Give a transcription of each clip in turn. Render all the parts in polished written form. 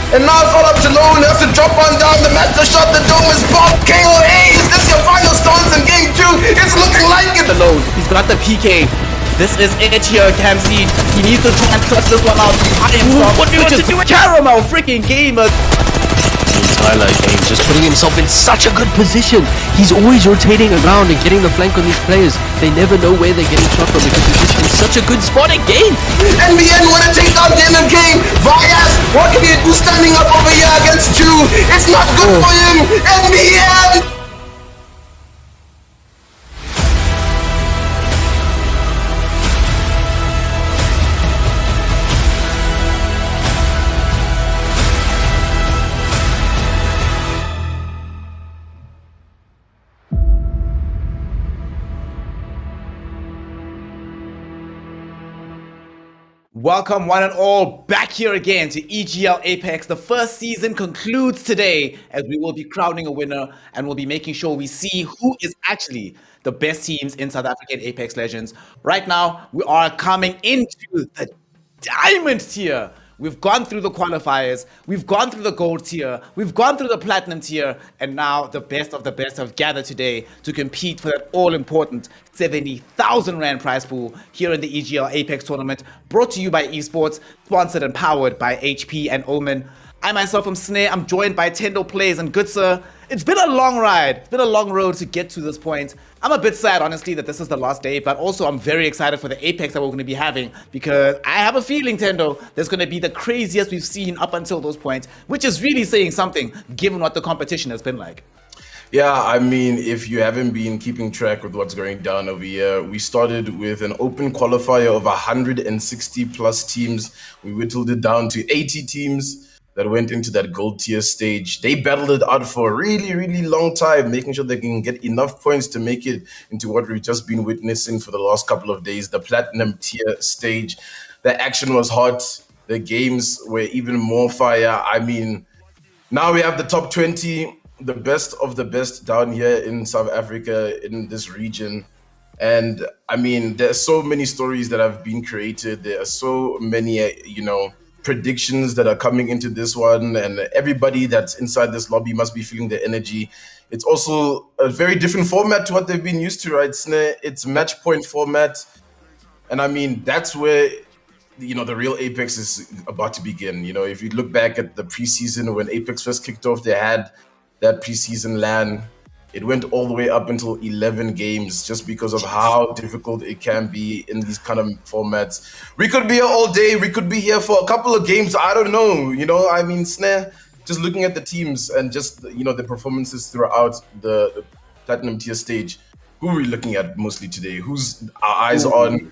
And now it's all up to Lone. Has to drop on down. The master shot. The dome is popped. KOA. Is this your final stance in game 2? It's looking like it. Alone. He's got the PK. This is it here, Camseed. He needs to try and clutch this one out by himself. What do you want to do? Caramel freaking gamer. Tyler game just putting himself in such a good position. He's always rotating around and getting the flank on these players. They never know where they're getting shot from because he's just in such a good spot again. NBN want to take down the end of game. Vyas, what can he do standing up over here against 2? It's not good for him. NBN. Welcome one and all back here again to EGL Apex. The first season concludes today as we will be crowning a winner and we'll be making sure we see who is actually the best teams in South African Apex Legends. Right now, we are coming into the diamond tier. We've gone through the qualifiers, we've gone through the gold tier, we've gone through the platinum tier, and now the best of the best have gathered today to compete for that all-important 70,000 Rand prize pool here in the EGL Apex tournament, brought to you by Esports, sponsored and powered by HP and Omen. I myself am Snare, I'm joined by Thendoplays, and good sir, it's been a long ride, it's been a long road to get to this point. I'm a bit sad, honestly, that this is the last day, but also I'm very excited for the Apex that we're going to be having because I have a feeling, Thendo, there's going to be the craziest we've seen up until those points, which is really saying something given what the competition has been like. Yeah, I mean, if you haven't been keeping track with what's going down over here, we started with an open qualifier of 160 plus teams. We whittled it down to 80 teams that went into that gold tier stage. They battled it out for a really, really long time, making sure they can get enough points to make it into what we've just been witnessing for the last couple of days, the platinum tier stage. The action was hot. The games were even more fire. I mean, now we have the top 20, the best of the best down here in South Africa, in this region. And I mean, there's so many stories that have been created. There are so many, predictions that are coming into this one, and everybody that's inside this lobby must be feeling the energy. It's also a very different format to what they've been used to, right, Snare? It's match point format. And I mean, that's where, the real Apex is about to begin. If you look back at the preseason when Apex first kicked off, they had that preseason LAN. It went all the way up until 11 games just because of how difficult it can be in these kind of formats. We could be here all day. We could be here for a couple of games. I don't know. I mean, Snare, just looking at the teams and just, the performances throughout the platinum tier stage, who are we looking at mostly today? Who's our eyes on?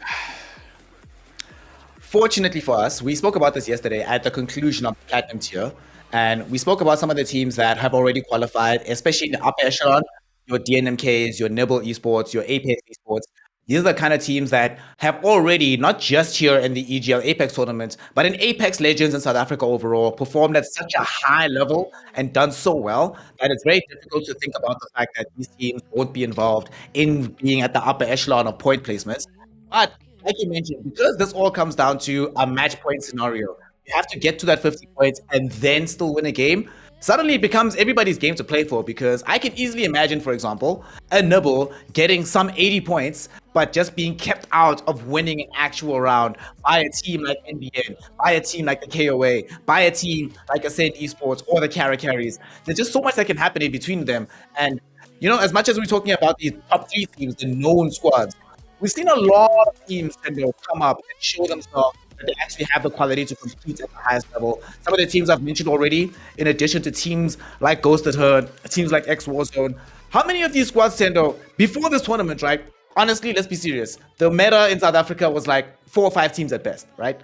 Fortunately for us, we spoke about this yesterday at the conclusion of the platinum tier. And we spoke about some of the teams that have already qualified, especially in the upper echelon, your DNMKs, your Nibble Esports, your Apex Esports. These are the kind of teams that have already, not just here in the EGL Apex tournament, but in Apex Legends in South Africa overall, performed at such a high level and done so well that it's very difficult to think about the fact that these teams won't be involved in being at the upper echelon of point placements. But like you mentioned, because this all comes down to a match point scenario, you have to get to that 50 points and then still win a game. Suddenly it becomes everybody's game to play for, because I can easily imagine, for example, a Nibble getting some 80 points, but just being kept out of winning an actual round by a team like NBN, by a team like the KOA, by a team like Ascent Esports or the Carries. There's just so much that can happen in between them. And, as much as we're talking about these top 3 teams, the known squads, we've seen a lot of teams come up and show themselves that they actually have the quality to compete at the highest level. Some of the teams I've mentioned already, in addition to teams like Ghosted Herd, teams like X Warzone. How many of these squads, Thendo, before this tournament, right? Honestly, let's be serious. The meta in South Africa was like 4 or 5 teams at best, right?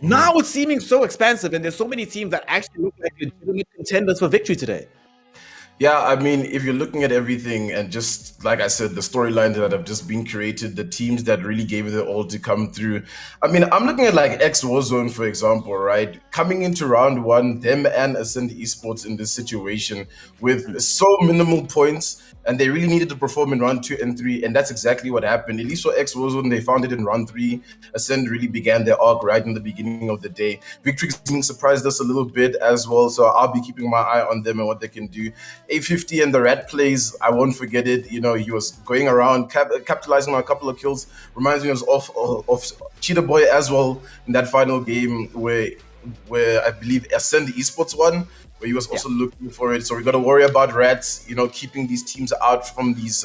Now it's seeming so expansive, and there's so many teams that actually look like legitimate contenders for victory today. Yeah, I mean, if you're looking at everything and just, like I said, the storylines that have just been created, the teams that really gave it all to come through. I mean, I'm looking at like X Warzone, for example, right? Coming into round 1, them and Ascent Esports in this situation with so minimal points, and they really needed to perform in round 2 and 3, and that's exactly what happened. At least for X Warzone, they found it in round 3. Ascend really began their arc right in the beginning of the day. Victory surprised us a little bit as well, so I'll be keeping my eye on them and what they can do. A50 and the Rat plays, I won't forget it. You know, he was going around, capitalizing on a couple of kills. Reminds me of Cheetah Boy as well in that final game where I believe Ascend Esports won, where he was also looking for it. So we got to worry about Rats, you know, keeping these teams out from these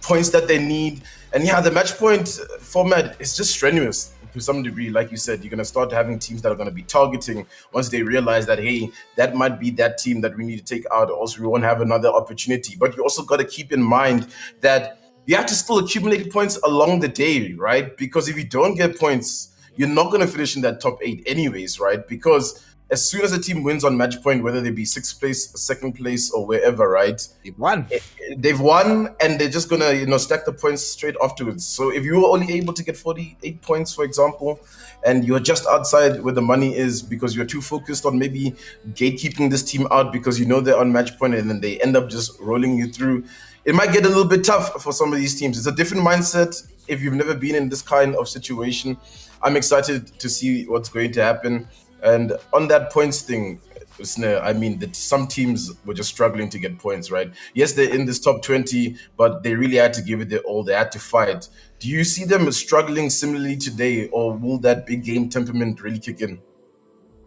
points that they need. And yeah, the match point format is just strenuous to some degree. Like you said, you're going to start having teams that are going to be targeting once they realize that, hey, that might be that team that we need to take out. Also, we won't have another opportunity. But you also got to keep in mind that you have to still accumulate points along the day, right? Because if you don't get points, you're not going to finish in that top 8 anyways, right? Because as soon as a team wins on match point, whether they be 6th place, 2nd place, or wherever, right? They've won, and they're just gonna, you know, stack the points straight afterwards. So if you were only able to get 48 points, for example, and you're just outside where the money is because you're too focused on maybe gatekeeping this team out because you know they're on match point, and then they end up just rolling you through, it might get a little bit tough for some of these teams. It's a different mindset if you've never been in this kind of situation. I'm excited to see what's going to happen. And on that points thing, Snare, I mean, that some teams were just struggling to get points, right? Yes, they're in this top 20, but they really had to give it their all. They had to fight. Do you see them struggling similarly today, or will that big game temperament really kick in?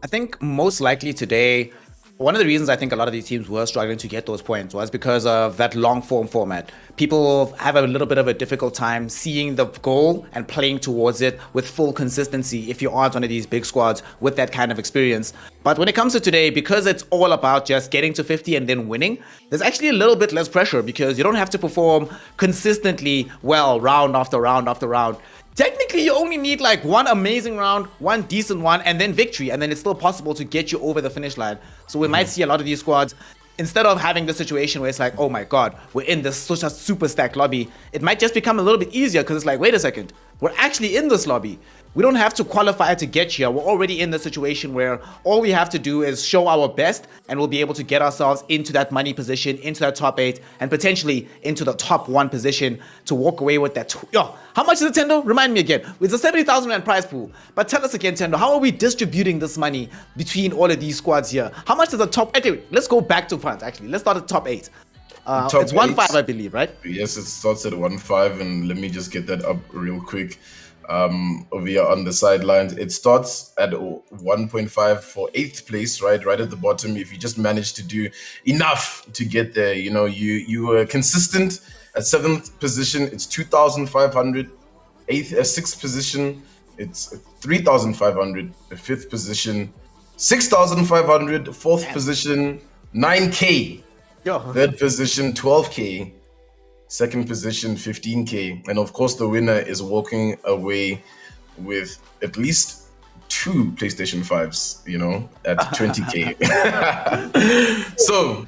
I think most likely today, one of the reasons I think a lot of these teams were struggling to get those points was because of that long form format. People have a little bit of a difficult time seeing the goal and playing towards it with full consistency if you aren't one of these big squads with that kind of experience. But when it comes to today, because it's all about just getting to 50 and then winning, there's actually a little bit less pressure because you don't have to perform consistently well round after round after round. Technically, you only need like one amazing round, one decent one, and then victory, and then it's still possible to get you over the finish line. So we might see a lot of these squads, instead of having the situation where it's like, oh my god, we're in this such a super stacked lobby, it might just become a little bit easier because it's like, wait a second, we're actually in this lobby. We don't have to qualify to get here. We're already in the situation where all we have to do is show our best and we'll be able to get ourselves into that money position, into that top 8, and potentially into the top 1 position to walk away with that. Yo, how much is it, Thendo? Remind me again. It's a 70,000 Rand prize pool. But tell us again, Thendo, how are we distributing this money between all of these squads here? How much does the top... Okay, let's go back to front, actually. Let's start at top 8. It's 1-5, I believe, right? Yes, it starts at 1-5, and let me just get that up real quick. Over here on the sidelines, it starts at 1.5 for 8th place, right at the bottom. If you just manage to do enough to get there, you know, you were consistent. At 7th position, it's 2,500. 6th position, it's 3,500. 5th position, 6,500. 4th position, 9K. Yo. 3rd position, 12K. 2nd position, 15K. And of course, the winner is walking away with at least 2 PlayStation 5s, you know, at 20K. So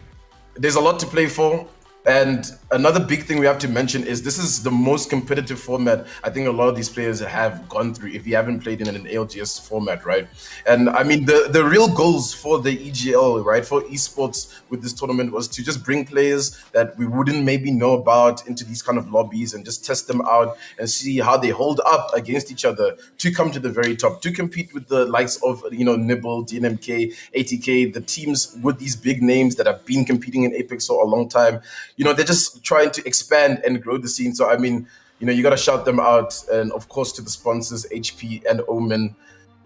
there's a lot to play for. And another big thing we have to mention is this is the most competitive format I think a lot of these players have gone through if you haven't played in an ALGS format, right? And I mean, the real goals for the EGL, right, for esports with this tournament was to just bring players that we wouldn't maybe know about into these kind of lobbies and just test them out and see how they hold up against each other to come to the very top, to compete with the likes of, you know, Nibble, DNMK, ATK, the teams with these big names that have been competing in Apex for a long time. You know, they're just trying to expand and grow the scene. So, I mean, you know, you got to shout them out. And of course, to the sponsors, HP and Omen.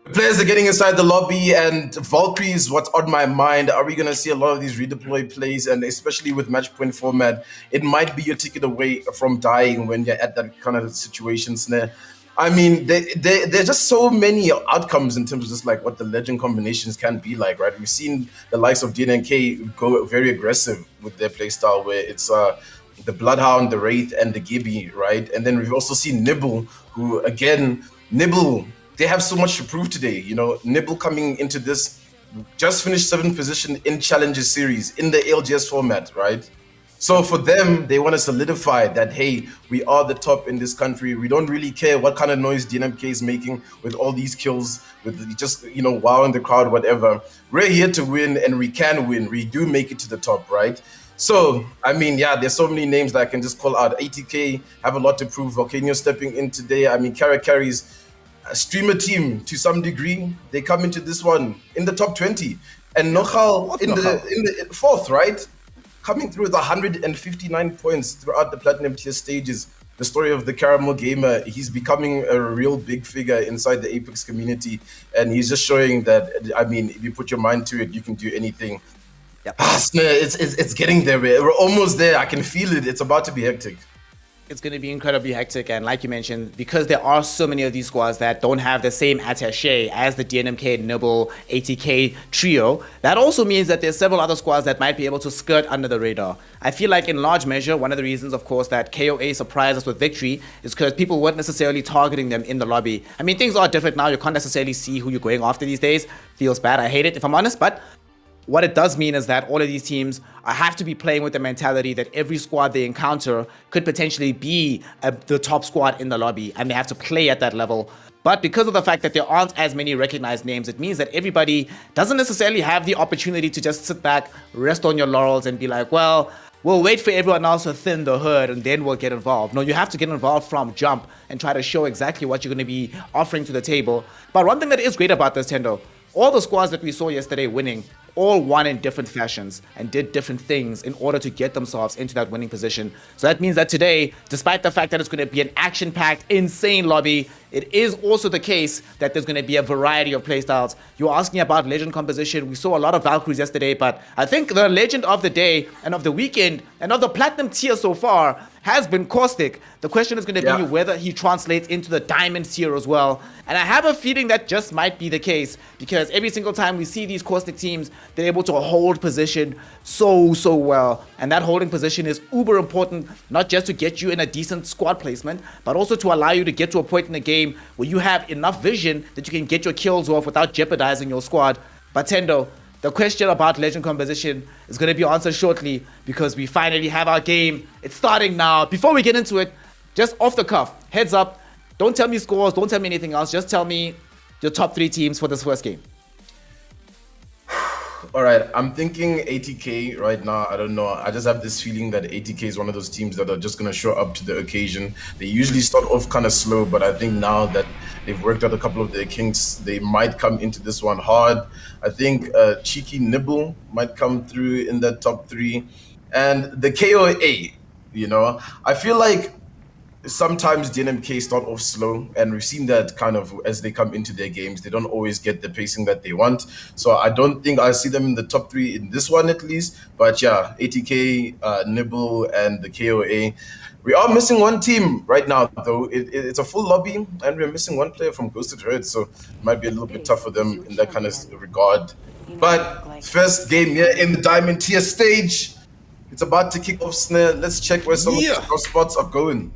The players are getting inside the lobby, and Valkyrie is what's on my mind. Are we going to see a lot of these redeploy plays? And especially with match point format, it might be your ticket away from dying when you're at that kind of situation, Snare. I mean, there's just so many outcomes in terms of just like what the legend combinations can be like, right? We've seen the likes of DNK go very aggressive with their playstyle, where it's the Bloodhound, the Wraith, and the Gibby, right? And then we've also seen Nibble, who again, Nibble, they have so much to prove today. You know, Nibble coming into this, just finished 7th position in Challenger Series in the ALGS format, right? So for them, they want to solidify that, hey, we are the top in this country. We don't really care what kind of noise DNMK is making with all these kills, with just, you know, wowing the crowd, whatever. We're here to win, and we can win. We do make it to the top, right? So, I mean, yeah, there's so many names that I can just call out. ATK have a lot to prove. Volcano stepping in today. I mean, Kara carries a streamer team to some degree. They come into this one in the top 20. And Nochal in the fourth, right? Coming through with 159 points throughout the Platinum tier stages. The story of the Caramel Gamer, he's becoming a real big figure inside the Apex community. And he's just showing that, I mean, if you put your mind to it, you can do anything. Yep. Snare, it's getting there. We're almost there. I can feel it. It's about to be hectic. It's going to be incredibly hectic, and like you mentioned, because there are so many of these squads that don't have the same attaché as the DNMK, Nibble, ATK trio, that also means that there's several other squads that might be able to skirt under the radar. I feel like in large measure, one of the reasons, of course, that KOA surprised us with victory is because people weren't necessarily targeting them in the lobby. I mean, things are different now. You can't necessarily see who you're going after these days. Feels bad. I hate it, if I'm honest, but what it does mean is that all of these teams have to be playing with the mentality that every squad they encounter could potentially be the top squad in the lobby, and they have to play at that level. But because of the fact that there aren't as many recognized names, it means that everybody doesn't necessarily have the opportunity to just sit back, rest on your laurels, and be like, well, we'll wait for everyone else to thin the herd and then we'll get involved. No, you have to get involved from jump and try to show exactly what you're going to be offering to the table. But one thing that is great about this, Thendo, all the squads that we saw yesterday winning all won in different fashions and did different things in order to get themselves into that winning position. So that means that today, despite the fact that it's going to be an action-packed, insane lobby, it is also the case that there's going to be a variety of playstyles. You're asking about legend composition. We saw a lot of Valkyries yesterday, but I think the legend of the day and of the weekend and of the platinum tier so far has been Caustic. The question is going to be whether he translates into the diamond tier as well. And I have a feeling that just might be the case, because every single time we see these Caustic teams, they're able to hold position so well. And that holding position is uber important, not just to get you in a decent squad placement, but also to allow you to get to a point in the game where you have enough vision that you can get your kills off without jeopardizing your squad. But Thendo, the question about legend composition is going to be answered shortly, because we finally have our game. It's starting now. Before we get into it, just off the cuff, heads up, don't tell me scores, don't tell me anything else, just tell me your top 3 teams for this first game. All right, I'm thinking ATK right now. I don't know. I just have this feeling that ATK is one of those teams that are just going to show up to the occasion. They usually start off kind of slow, but I think now that they've worked out a couple of their kinks, they might come into this one hard. I think Cheeky Nibble might come through in that top 3. And the KOA, you know, I feel like sometimes DNMK start off slow, and we've seen that kind of as they come into their games, they don't always get the pacing that they want. So I don't think I see them in the top 3 in this one at least. But yeah, ATK, Nibble, and the KOA. We are missing one team right now, though. It's a full lobby, and we're missing one player from Ghosted Herd, so it might be a little bit tough for them in that kind of regard. But first game here in the Diamond tier stage, it's about to kick off. Snare. Let's check where some of the spots are going.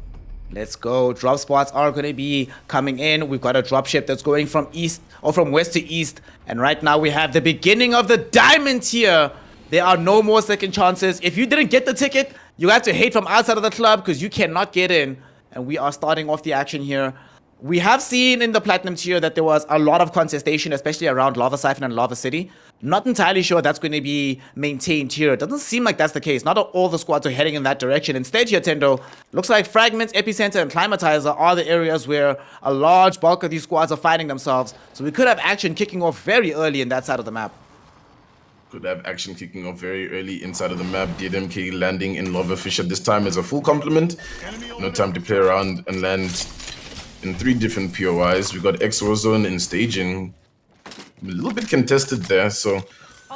Let's go. Drop spots are going to be coming in. We've got a drop ship that's going from east or from west to east. And right now we have the beginning of the diamond tier. There are no more second chances. If you didn't get the ticket, you have to hate from outside of the club because you cannot get in. And we are starting off the action here. We have seen in the Platinum tier that there was a lot of contestation, especially around Lava Siphon and Lava City. Not entirely sure that's going to be maintained here. It doesn't seem like that's the case. Not all the squads are heading in that direction. Instead here, Thendo, looks like Fragments, Epicenter, and Climatizer are the areas where a large bulk of these squads are finding themselves. So we could have action kicking off very early in that side of the map. Could have action kicking off very early inside of the map. DNMK landing in Lava Fish at this time is a full complement. No time to play around and land in 3 different POIs. We got X-War Zone in staging. A little bit contested there, so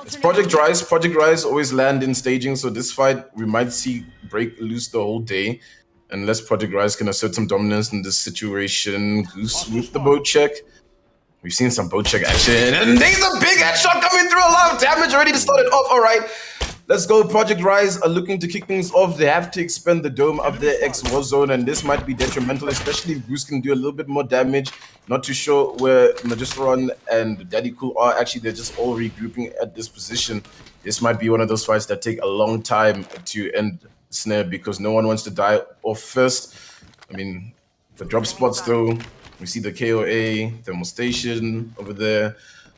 it's Project Rise. Project Rise always land in staging, so this fight we might see break loose the whole day, unless Project Rise can assert some dominance in this situation. Goose with the boat check. We've seen some boat check action, and there's a big headshot coming through. A lot of damage already to start it off. All right, let's go. Project Rise are looking to kick things off. They have to expend the dome of their X-War Zone, and this might be detrimental, especially if Goose can do a little bit more damage. Not too sure where Magistron and Daddy Cool are. Actually, they're just all regrouping at this position. This might be one of those fights that take a long time to end Snare because no one wants to die off first. I mean, the drop spots though. We see the KOA, Thermal Station over there.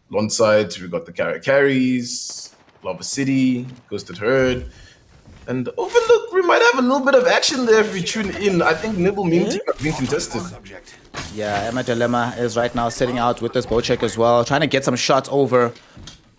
Lawn side, we got the carries, Lava City, Ghosted Herd. And overlook, we might have a little bit of action there if we tune in. I think Nibble Meme team are being contested. Yeah, Emma Dilemma is right now sitting out with this bow check as well, trying to get some shots over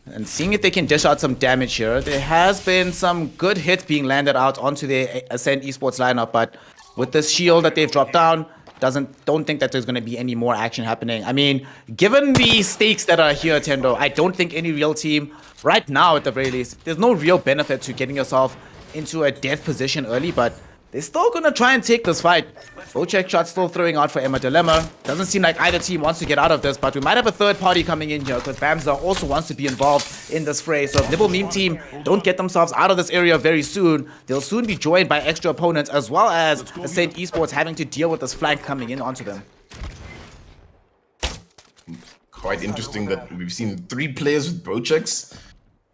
and seeing if they can dish out some damage here. There has been some good hits being landed out onto the Ascent Esports lineup, but with this shield that they've dropped down, don't think that there's going to be any more action happening. I mean, given the stakes that are here, Thendo, I don't think any real team, right now at the very least, there's no real benefit to getting yourself into a death position early, but they're still going to try and take this fight. Bocheck shot still throwing out for Emma Dilemma. Doesn't seem like either team wants to get out of this, but we might have a third party coming in here because Bamza also wants to be involved in this fray. So if Nibble Meme team don't get themselves out of this area very soon, they'll soon be joined by extra opponents as well as Ascent Esports having to deal with this flank coming in onto them. Quite interesting that we've seen 3 players with Bochecks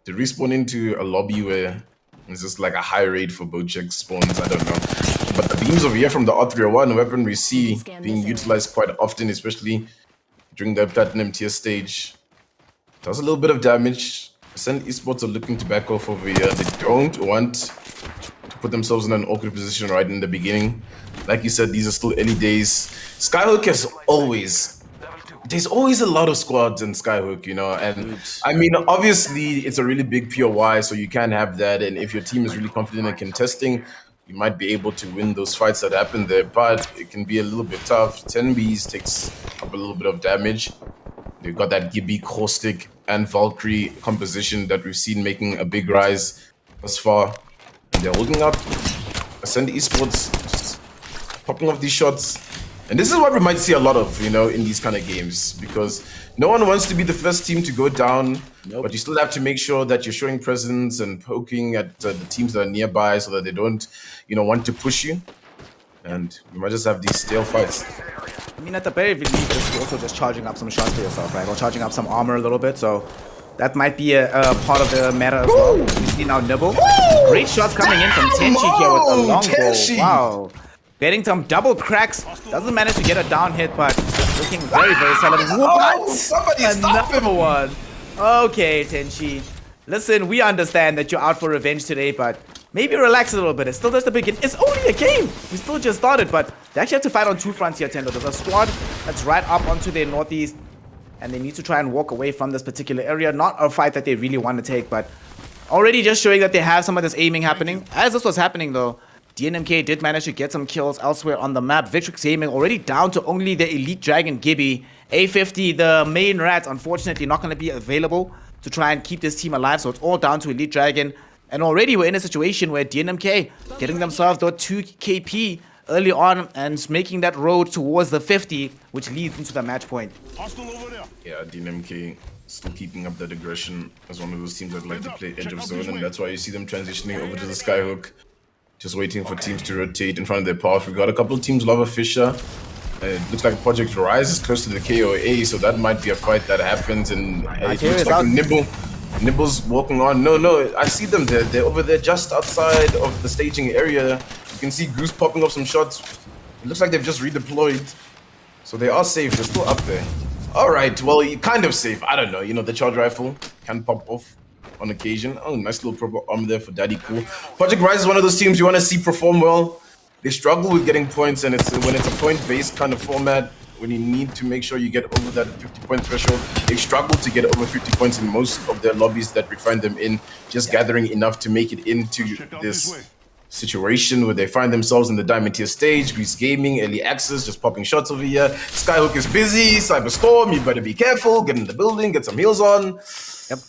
to respawn into a lobby where it's just like a high rate for Bocheck spawns. I don't know. But the beams over here from the R301 weapon we see being utilized quite often, especially during the Platinum tier stage. Does a little bit of damage. Ascent Esports are looking to back off over here. They don't want to put themselves in an awkward position right in the beginning. Like you said, these are still early days. Skyhook has there's always a lot of squads in Skyhook, you know, and I mean, obviously it's a really big POI, so you can have that, and if your team is really confident in contesting, you might be able to win those fights that happen there, but it can be a little bit tough. 10 Bs takes up a little bit of damage. They've got that Gibby, Caustic, and Valkyrie composition that we've seen making a big rise thus far, and they're holding up. Ascend Esports just popping off these shots. And this is what we might see a lot of, you know, in these kind of games, because no one wants to be the first team to go down, but you still have to make sure that you're showing presence and poking at the teams that are nearby so that they don't, you know, want to push you. And you might just have these stale fights. I mean, at the very least, this is also just charging up some shots for yourself, right? Or charging up some armor a little bit, so that might be a part of the meta as well. We see now Nibble. Great shots coming in from Tenchi here with the longbow. Wow. Getting some double cracks. Doesn't manage to get a down hit, but looking very, very solid. What? Somebody stop him. One. Okay, Tenchi. Listen, we understand that you're out for revenge today, but maybe relax a little bit. It's still just the beginning. It's only a game. We still just started, but they actually have to fight on 2 fronts here, Thendo. There's a squad that's right up onto their northeast, and they need to try and walk away from this particular area. Not a fight that they really want to take, but already just showing that they have some of this aiming happening. As this was happening, though, DNMK did manage to get some kills elsewhere on the map. Victrix Gaming already down to only the Elite Dragon Gibby. A50, the main rat, unfortunately not going to be available to try and keep this team alive. So it's all down to Elite Dragon. And already we're in a situation where DNMK getting themselves to 2 KP early on and making that road towards the 50, which leads into the match point. Yeah, DNMK still keeping up that aggression as one of those teams that like to play edge of zone, and that's why you see them transitioning over to the Skyhook. Just waiting for teams to rotate in front of their path. We've got a couple of teams, Lava Fisher. It looks like Project Rise is close to the KOA, so that might be a fight that happens. And it looks like Nibble's walking on. No, I see them there. They're over there just outside of the staging area. You can see Goose popping up some shots. It looks like they've just redeployed. So they are safe. They're still up there. All right, well, you're kind of safe. I don't know. You know, the charge rifle can pop off on occasion. Oh, nice little proper arm there for Daddy Cool. Project Rise is one of those teams you want to see perform well. They struggle with getting points, and when it's a point-based kind of format, when you need to make sure you get over that 50-point threshold, they struggle to get over 50 points in most of their lobbies that we find them in, just gathering enough to make it into this situation where they find themselves in the Diamond Tier stage. Grease Gaming, early access, just popping shots over here. Skyhook is busy. Cyberstorm, you better be careful. Get in the building, get some heals on. Yep.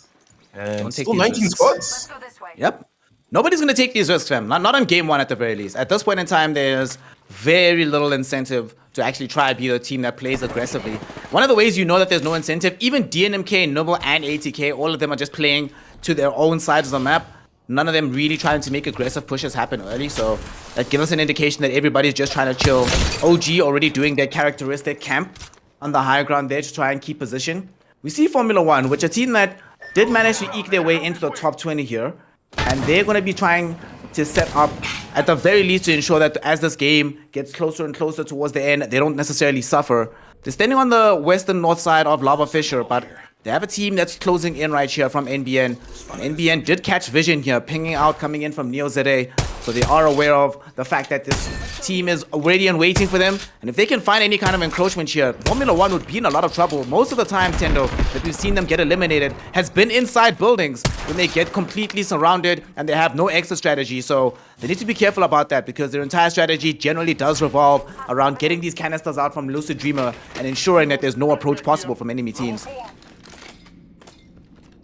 And still 19 squads. Yep. Nobody's going to take these risks, fam. Not on game 1 at the very least. At this point in time, there's very little incentive to actually try to be the team that plays aggressively. One of the ways you know that there's no incentive, even DNMK, Noble, and ATK, all of them are just playing to their own sides of the map. None of them really trying to make aggressive pushes happen early, so that gives us an indication that everybody's just trying to chill. OG already doing their characteristic camp on the high ground there to try and keep position. We see Formula 1, which a team that did manage to eke their way into the top 20 here, and they're going to be trying to set up, at the very least, to ensure that as this game gets closer and closer towards the end, they don't necessarily suffer. They're standing on the western north side of Lava Fisher, but They have a team that's closing in right here from NBN. NBN did catch vision here, pinging out, coming in from Neo ZA. So they are aware of the fact that this team is ready and waiting for them. And if they can find any kind of encroachment here, Formula 1 would be in a lot of trouble. Most of the time, Thendo, that we've seen them get eliminated has been inside buildings when they get completely surrounded and they have no exit strategy. So they need to be careful about that because their entire strategy generally does revolve around getting these canisters out from Lucid Dreamer and ensuring that there's no approach possible from enemy teams.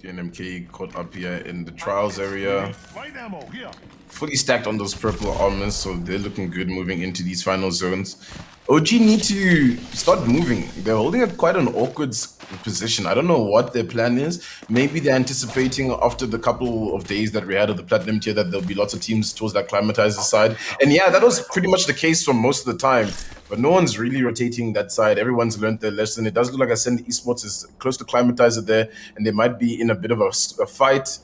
DNMK caught up here in the trials area. Fully stacked on those purple armors, so they're looking good moving into these final zones. OG need to start moving. They're holding at quite an awkward position. I don't know what their plan is. Maybe they're anticipating after the couple of days that we had of the Platinum tier that there'll be lots of teams towards that Climatizer side. And yeah, that was pretty much the case for most of the time. But no one's really rotating that side. Everyone's learned their lesson. It does look like Ascend Esports is close to Climatizer there, and they might be in a bit of a fight.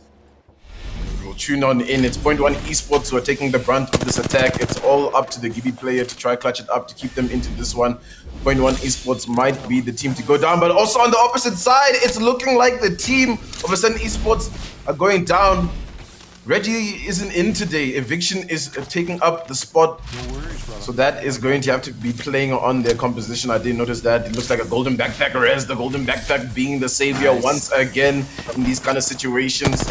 We'll tune on in. It's 0.1 Esports who are taking the brunt of this attack. It's all up to the Gibby player to try clutch it up to keep them into this one. 0.1 Esports might be the team to go down, but also on the opposite side, it's looking like the team of Ascend Esports are going down. Reggie isn't in today. Eviction is taking up the spot. So that is going to have to be playing on their composition. I did notice that. It looks like a golden backpack Rez. The golden backpack being the savior once again in these kind of situations.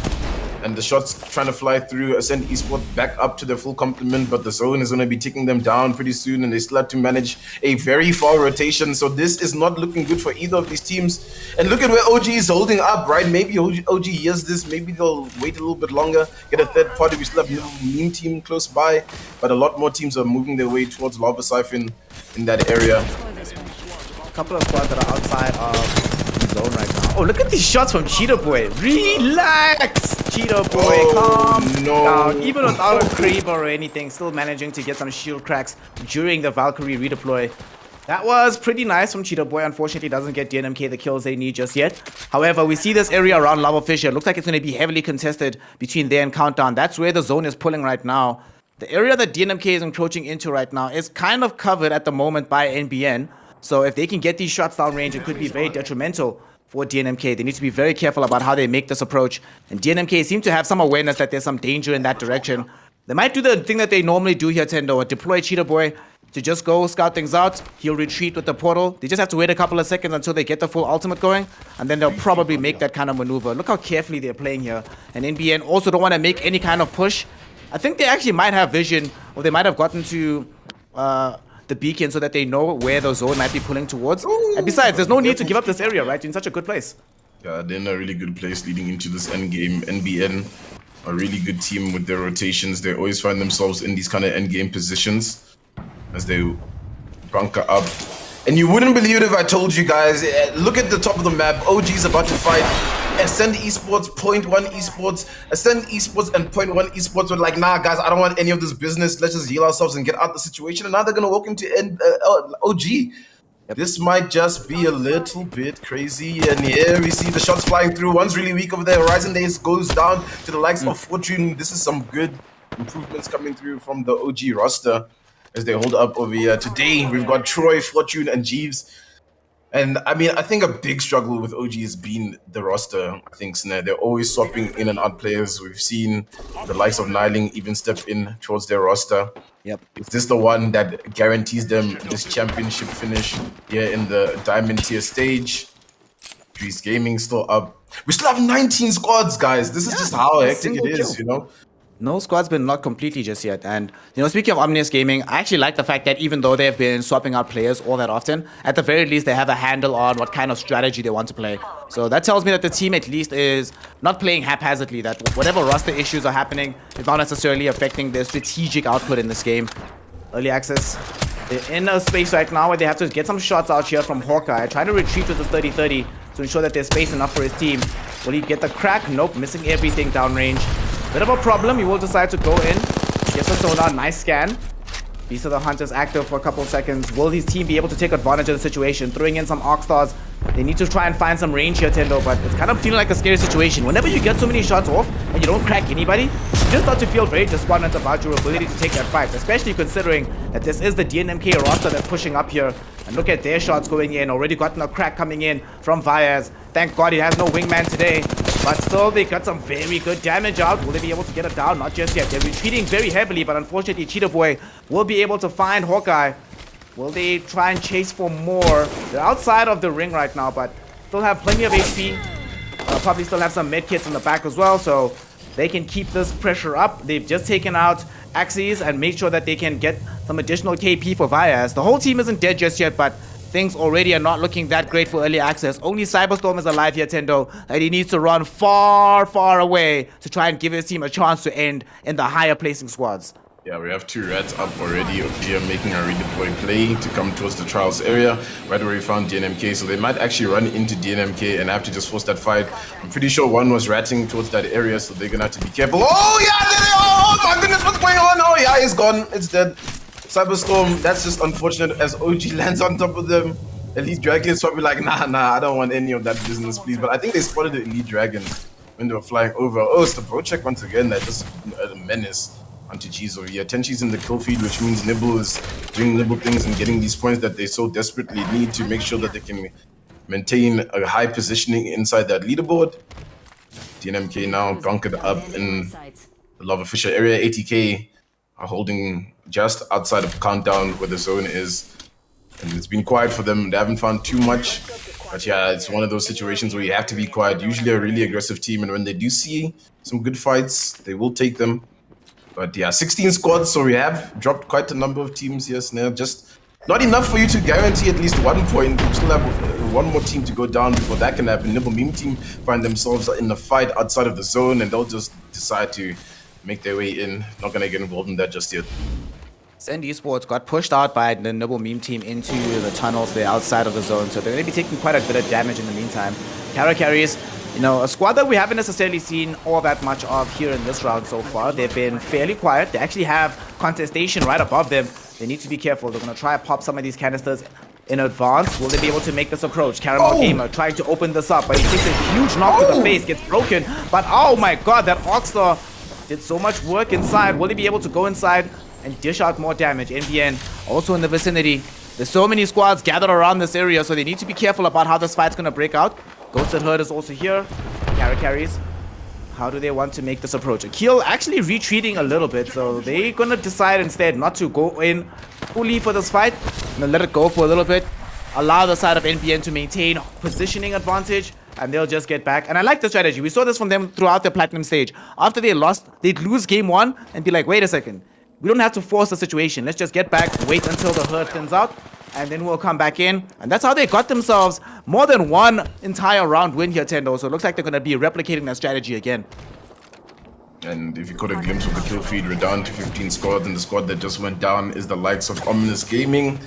And the shots trying to fly through, Ascend Esports back up to their full complement, but the zone is going to be ticking them down pretty soon, and they still have to manage a very far rotation. So this is not looking good for either of these teams. And look at where OG is holding up, right? Maybe OG hears this, maybe they'll wait a little bit longer, get a third party. We still have Meme Team close by, but a lot more teams are moving their way towards Lava Siphon in that area. A couple of squads that are outside of zone right now. Oh, look at these shots from Cheetah Boy. Relax! Cheetah Boy, calm down. Even without a creep or anything, still managing to get some shield cracks during the Valkyrie redeploy. That was pretty nice from Cheetah Boy. Unfortunately, doesn't get DNMK the kills they need just yet. However, we see this area around Lava Fisher. Looks like it's going to be heavily contested between there and Countdown. That's where the zone is pulling right now. The area that DNMK is encroaching into right now is kind of covered at the moment by NBN. So if they can get these shots down range, it could be very detrimental for DNMK. They need to be very careful about how they make this approach. And DNMK seem to have some awareness that there's some danger in that direction. They might do the thing that they normally do here, Thendo, deploy Cheetah Boy to just go scout things out. He'll retreat with the portal. They just have to wait a couple of seconds until they get the full ultimate going, and then they'll probably make that kind of maneuver. Look how carefully they're playing here. And NBN also don't want to make any kind of push. I think they actually might have vision, or they might have gotten to the beacon so that they know where the zone might be pulling towards. And besides, there's no need to give up this area, right? You're in such a good place. Yeah, they're in a really good place leading into this end game. NBN, a really good team with their rotations. They always find themselves in these kind of end game positions as they bunker up. And you wouldn't believe it if I told you guys, look at the top of the map. OG's about to fight Ascend Esports, 0.1 Esports. Ascend Esports and 0.1 Esports were like, nah, guys, I don't want any of this business. Let's just heal ourselves and get out the situation. And now they're going to walk into OG. This might just be a little bit crazy. And here we see the shots flying through. One's really weak over there. Horizon Days goes down to the likes of Fortune. This is some good improvements coming through from the OG roster as they hold up over here. Today, we've got Troy, Fortune, and Jeeves. And I mean, I think a big struggle with OG has been the roster. I think Snare, they're always swapping in and out players. We've seen the likes of Niling even step in towards their roster. Yep. Is this the one that guarantees them this championship finish here in the Diamond tier stage? Grease Gaming still up. We still have 19 squads, guys. This is just how hectic it is, you know? No squad's been locked completely just yet. And, you know, speaking of Omnius Gaming, I actually like the fact that even though they've been swapping out players all that often, at the very least, they have a handle on what kind of strategy they want to play. So that tells me that the team at least is not playing haphazardly, that whatever roster issues are happening is not necessarily affecting their strategic output in this game. Early access. They're in a space right now where they have to get some shots out here from Hawkeye, trying to retreat with the 30-30 to ensure that there's space enough for his team. Will he get the crack? Nope, missing everything downrange. Bit of a problem. He will decide to go in. Gets a sonar. Nice scan. Beast of the Hunter's active for a couple of seconds. Will his team be able to take advantage of the situation? Throwing in some Arc Stars. They need to try and find some range here, Thendo, but it's kind of feeling like a scary situation. Whenever you get so many shots off and you don't crack anybody, you just start to feel very despondent about your ability to take that fight, especially considering that this is the DNMK roster that's pushing up here. And look at their shots going in. Already gotten a crack coming in from Vyaz. Thank God he has no wingman today. But still, they got some very good damage out. Will they be able to get it down? Not just yet. They're retreating very heavily, but unfortunately, Cheetah Boy will be able to find Hawkeye. Will they try and chase for more? They're outside of the ring right now, but still have plenty of HP. Probably still have some med kits in the back as well, so they can keep this pressure up. They've just taken out Axes and made sure that they can get some additional KP for Vias. The whole team isn't dead just yet, but things already are not looking that great for early access. Only Cyberstorm is alive here, Thendo, and he needs to run far, far away to try and give his team a chance to end in the higher placing squads. Yeah, we have 2 rats up already up here making a redeploy play to come towards the trials area, right where we found DNMK. So they might actually run into DNMK and have to just force that fight. I'm pretty sure one was ratting towards that area, so they're gonna have to be careful. Oh yeah, oh my goodness, what's going on? Oh yeah, it's gone, it's dead. Cyberstorm, that's just unfortunate as OG lands on top of them. Elite Dragon is probably like, nah, I don't want any of that business, please. But I think they spotted the Elite Dragon when they were flying over. Oh, it's the bro check once again. That just a menace onto G's over here. Tenchi's in the kill feed, which means Nibble is doing Nibble things and getting these points that they so desperately need to make sure that they can maintain a high positioning inside that leaderboard. DNMK now bunkered up in the Lava Fisher area. ATK are holding just outside of countdown where the zone is. And it's been quiet for them. They haven't found too much. But yeah, it's one of those situations where you have to be quiet. Usually a really aggressive team. And when they do see some good fights, they will take them. But yeah, 16 squads, so we have dropped quite a number of teams here, Snare. Just not enough for you to guarantee at least 1 point. We still have 1 more team to go down before that can happen. Nibble Meme team find themselves in the fight outside of the zone, and they'll just decide to make their way in. Not going to get involved in that just yet. Esports got pushed out by the Nibble Meme team into the tunnels there outside of the zone, so they're going to be taking quite a bit of damage in the meantime. Carries, you know, a squad that we haven't necessarily seen all that much of here in this round so far. They've been fairly quiet. They actually have contestation right above them. They need to be careful. They're going to try to pop some of these canisters in advance. Will they be able to make this approach? Caramel Gamer trying to open this up, but he takes a huge knock to the face, gets broken. But oh my god, that Oxstar did so much work inside. Will he be able to go inside and dish out more damage? NBN also in the vicinity. There's so many squads gathered around this area, so they need to be careful about how this fight's going to break out. Ghosted Herd is also here. Carries. How do they want to make this approach? Akil actually retreating a little bit, so they're going to decide instead not to go in fully for this fight. And let it go for a little bit. Allow the side of NBN to maintain positioning advantage, and they'll just get back. And I like the strategy. We saw this from them throughout the Platinum stage. After they lost, they'd lose game 1 and be like, wait a second. We don't have to force the situation. Let's just get back, wait until the herd thins out, and then we'll come back in. And that's how they got themselves more than 1 entire round win here, Thendo. So it looks like they're going to be replicating that strategy again. And if you caught a glimpse of the kill feed, we're down to 15 squads, and the squad that just went down is the likes of Ominous Gaming.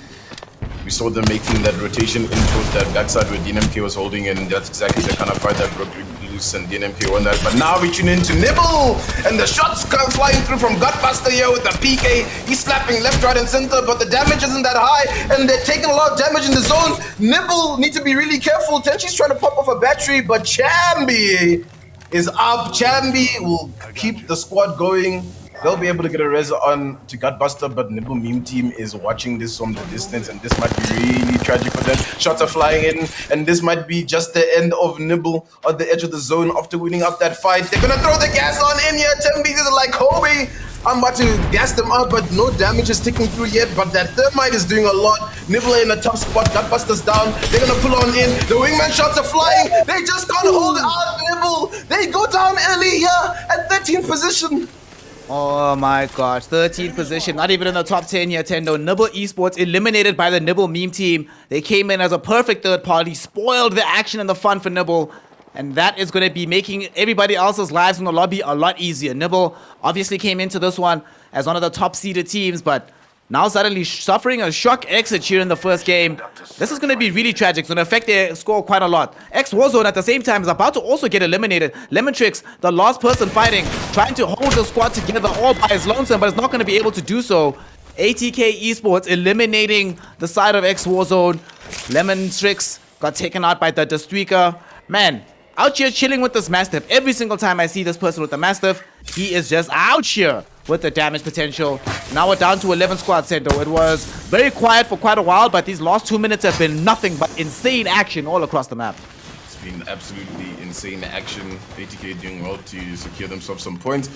We saw them making that rotation in towards that backside where DNMK was holding, and that's exactly the kind of fight that broke loose, and DNMK won that. But now we tune into Nibble, and the shots come flying through from Gutbuster here with the PK. He's slapping left, right, and center, but the damage isn't that high, and they're taking a lot of damage in the zone. Nibble need to be really careful. Tenchi's trying to pop off a battery, but Chambi is up. Chambi will keep the squad going. They'll be able to get a res on to Gutbuster, but Nibble Meme team is watching this from the distance, and this might be really tragic for them. Shots are flying in, and this might be just the end of Nibble on the edge of the zone after winning up that fight. They're gonna throw the gas on in here. Tembi is like, Kobe, I'm about to gas them up, but no damage is ticking through yet. But that Thermite is doing a lot. Nibble in a tough spot. Gutbuster's down. They're gonna pull on in. The wingman shots are flying. They just can't hold out Nibble. They go down early here at 13th position. Oh my gosh, 13th position, not even in the top 10 here, Thendo. Nibble Esports eliminated by the Nibble Meme team. They came in as a perfect third party, spoiled the action and the fun for Nibble. And that is going to be making everybody else's lives in the lobby a lot easier. Nibble obviously came into this one as one of the top seeded teams, but now suddenly suffering a shock exit here in the first game. This is going to be really tragic. It's going to affect their score quite a lot. Warzone at the same time is about to also get eliminated. Lemontrix, the last person fighting, trying to hold the squad together all by his lonesome, but is not going to be able to do so. ATK Esports eliminating the side of Warzone. Lemontrix got taken out by the Destreaker. Man, out here chilling with this Mastiff. Every single time I see this person with the Mastiff, he is just out here with the damage potential. Now we're down to 11 squads, Thendo. It was very quiet for quite a while, but these last 2 minutes have been nothing but insane action all across the map. been absolutely insane action. ATK doing well to secure themselves some points.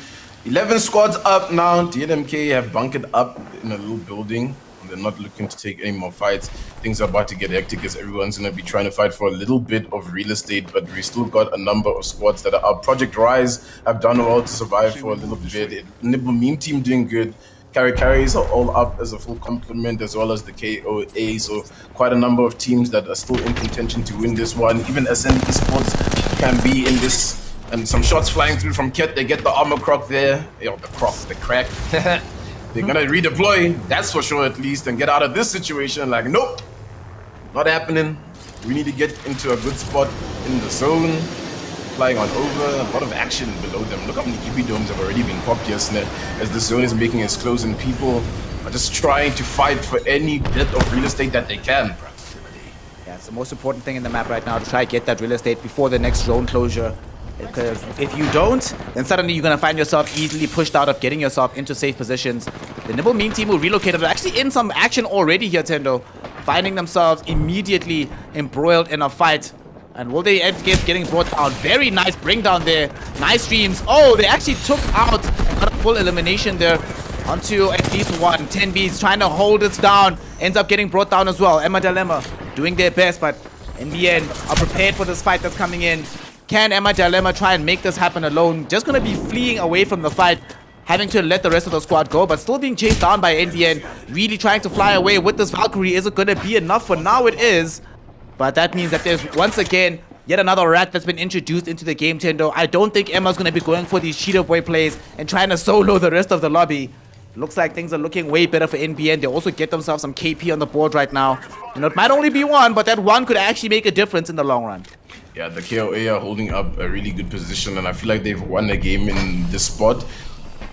11 squads up now. DNMK have bunkered up in a little building. They're not looking to take any more fights. Things are about to get hectic as everyone's going to be trying to fight for a little bit of real estate, but we still got a number of squads that are up. Project Rise have done well to survive for a little bit. Nibble Meme Team doing good. Carries are all up as a full complement, as well as the KOA. So quite a number of teams that are still in contention to win this one. Even Ascend Esports can be in this. And some shots flying through from Ket. They get the armor croc there. The crack. They're gonna redeploy, that's for sure at least, and get out of this situation. Like, nope, not happening. We need to get into a good spot in the zone. Flying on over, a lot of action below them. Look how many EP domes have already been popped here, Snare, as the zone is making its close and people are just trying to fight for any bit of real estate that they can. Yeah, it's the most important thing in the map right now, to try to get that real estate before the next zone closure. Because if you don't, then suddenly you're going to find yourself easily pushed out of getting yourself into safe positions. The Nibble Meme Team who relocated are actually in some action already here, Thendo. Finding themselves immediately embroiled in a fight. And will they end up getting brought down? Very nice bring down there. Nice streams. Oh, they actually took out a full elimination there onto at least one. 10Bs trying to hold it down. Ends up getting brought down as well. Emma Dilemma doing their best, but in the end are prepared for this fight that's coming in. Can Emma Dilemma try and make this happen alone? Just going to be fleeing away from the fight, having to let the rest of the squad go, but still being chased down by NBN. Really trying to fly away with this Valkyrie. Is it going to be enough? For now it is. But that means that there's once again yet another rat that's been introduced into the game, Thendo. I don't think Emma's going to be going for these cheater boy plays and trying to solo the rest of the lobby. Looks like things are looking way better for NBN. They also get themselves some KP on the board right now. You know, it might only be one, but that one could actually make a difference in the long run. Yeah, the KOA are holding up a really good position, and I feel like they've won a game in this spot,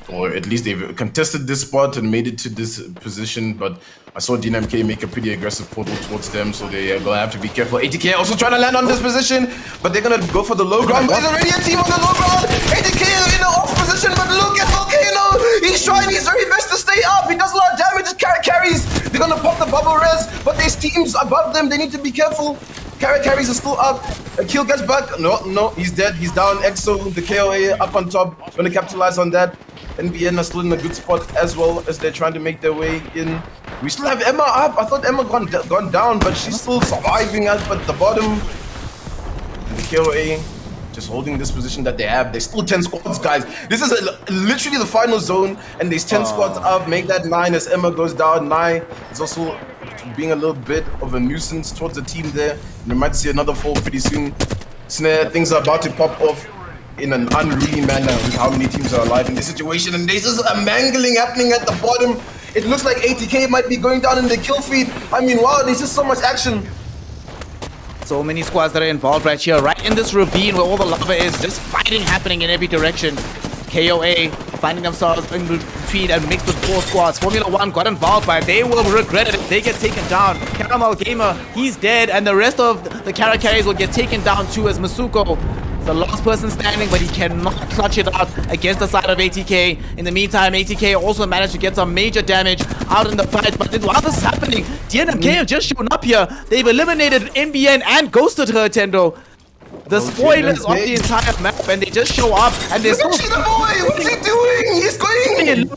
or at least they've contested this spot and made it to this position. But I saw DNMK make a pretty aggressive portal towards them, so they are gonna have to be careful. ATK also trying to land on this position, but they're gonna go for the low ground. But there's already a team on the low ground. ATK is in the off position, but look at Volcano. He's trying his very best to stay up. He does a lot of damage. Carries. They're gonna pop the bubble res, but there's teams above them. They need to be careful. Carries are still up. A kill gets back. No, he's dead. He's down. EXO, the KOA up on top. Gonna capitalize on that. NBN are still in a good spot as well as they're trying to make their way in. We still have Emma up. I thought Emma gone down, but she's still surviving us at the bottom. And the KOA just holding this position that they have. There's still 10 squads, guys. This is literally the final zone, and there's 10 squads up. Make that 9 as Emma goes down. 9 is also being a little bit of a nuisance towards the team there. We might see another fall pretty soon. Snare, things are about to pop off in an unruly manner with how many teams are alive in this situation, and there's just a mangling happening at the bottom. It looks like ATK might be going down in the kill feed. I mean, wow, there's just so much action. So many squads that are involved right here, right in this ravine where all the lava is, just fighting happening in every direction. KOA finding themselves in between and mixed with 4 squads. Formula 1 got involved, but they will regret it if they get taken down. Caramel Gamer, he's dead, and the rest of the carries will get taken down too, as Masuko is the last person standing, but he cannot clutch it out against the side of ATK. In the meantime, ATK also managed to get some major damage out in the fight, but while this is happening, DNMK have just shown up here. They've eliminated NBN and ghosted her, Thendo. The spoilers of the entire map, and they just show up, and there's Look at the boy! What's he doing? He's going!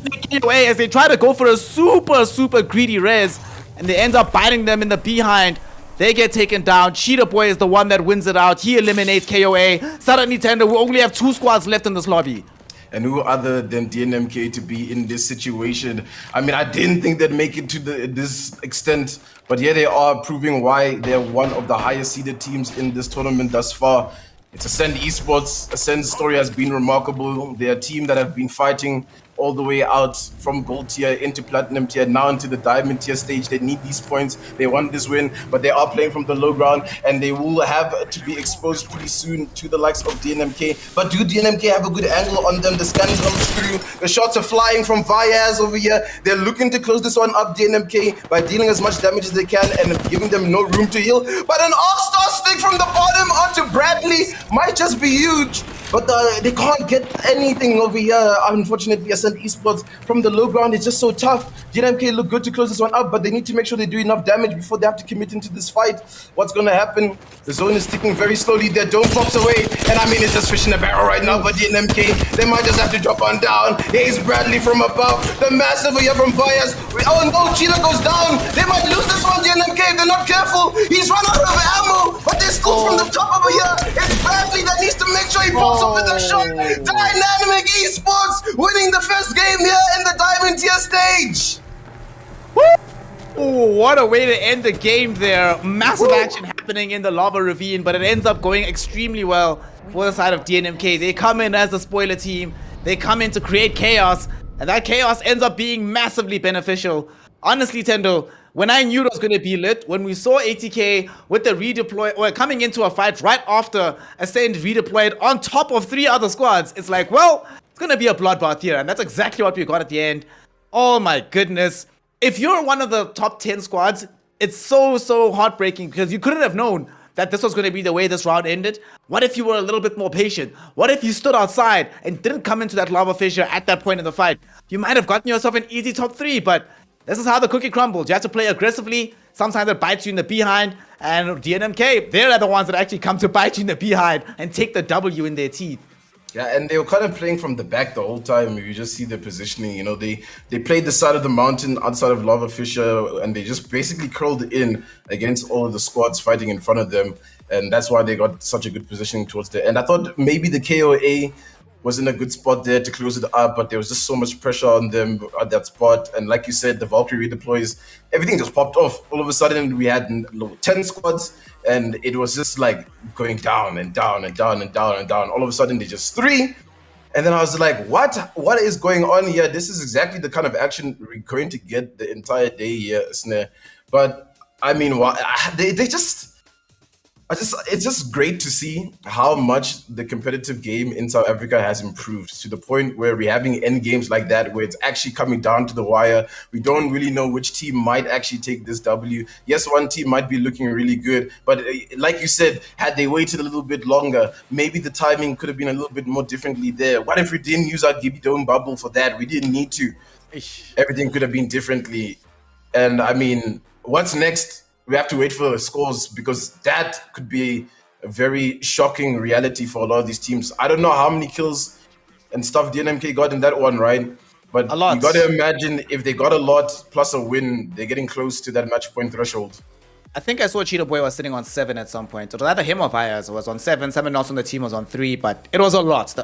away as they try to go for a super greedy res, and they end up biting them in the behind. They get taken down. Cheetah Boy is the one that wins it out. He eliminates KOA. Suddenly, Thendo, we only have 2 squads left in this lobby. And who other than DNMK to be in this situation? I mean, I didn't think they'd make it to this extent, but here they are, proving why they're one of the highest seeded teams in this tournament thus far. It's Ascend Esports. Ascend's story has been remarkable. They're a team that have been fighting all the way out from gold tier into platinum tier, now into the diamond tier stage. They need these points. They want this win, but they are playing from the low ground, and they will have to be exposed pretty soon to the likes of DNMK. But do DNMK have a good angle on them? The scan comes through. The shots are flying from Viaz over here. They're looking to close this one up, DNMK, by dealing as much damage as they can and giving them no room to heal. But an all-star stick from the bottom onto Bradley might just be huge. But they can't get anything over here, unfortunately. Ascent Esports from the low ground, it's just so tough. GNMK look good to close this one up, but they need to make sure they do enough damage before they have to commit into this fight. What's going to happen? The zone is ticking very slowly. Their dome pops away, and I mean, it's just fish in a barrel right now. But GNMK, they might just have to drop on down. Here's Bradley from above. The massive here from Bias. Oh no, Chila goes down. They might lose this one, GNMK, if they're not careful. He's run out of ammo, but they're still from the top over here. It's Bradley that needs to make sure he pops up with a shot. Dynamic Esports winning the first game here in the Diamond Tier stage. Oh, what a way to end the game there. Massive action happening in the lava ravine, but it ends up going extremely well for the side of DNMK. They come in as the spoiler team. They come in to create chaos, and that chaos ends up being massively beneficial. Honestly, Thendo, when I knew it was going to be lit, when we saw ATK with the redeploy, or coming into a fight right after Ascend redeployed on top of 3 other squads, it's like, well, it's going to be a bloodbath here, and that's exactly what we got at the end. Oh my goodness. If you're one of the top 10 squads, it's so heartbreaking because you couldn't have known that this was going to be the way this round ended. What if you were a little bit more patient? What if you stood outside and didn't come into that lava fissure at that point in the fight? You might have gotten yourself an easy top 3, but this is how the cookie crumbles. You have to play aggressively. Sometimes it bites you in the behind, and DNMK, they're the ones that actually come to bite you in the behind and take the W in their teeth. Yeah, and they were kind of playing from the back the whole time. You just see the positioning. You know, they played the side of the mountain outside of Lava Fissure, and they just basically curled in against all of the squads fighting in front of them. And that's why they got such a good positioning towards the end. I thought maybe the KOA was in a good spot there to close it up, but there was just so much pressure on them at that spot. And like you said, the Valkyrie redeploys, everything just popped off. All of a sudden, we had 10 squads, and it was just like going down and down and down and down and down. All of a sudden, they just 3. And then I was like, what is going on here? This is exactly the kind of action we're going to get the entire day here, Snare. But I mean, it's just great to see how much the competitive game in South Africa has improved to the point where we're having end games like that, where it's actually coming down to the wire. We don't really know which team might actually take this W. Yes, one team might be looking really good, but like you said, had they waited a little bit longer, maybe the timing could have been a little bit more differently there. What if we didn't use our Gibby Dome bubble for that? We didn't need to. Everything could have been differently. And I mean, what's next? We have to wait for scores because that could be a very shocking reality for a lot of these teams. I don't know how many kills and stuff DNMK got in that one, right? But a lot. You got to imagine if they got a lot plus a win, they're getting close to that match point threshold. I think I saw Cheetah Boy was sitting on 7 at some point. It was either him or Vyers was on 7. Someone else on the team was on 3, but it was a lot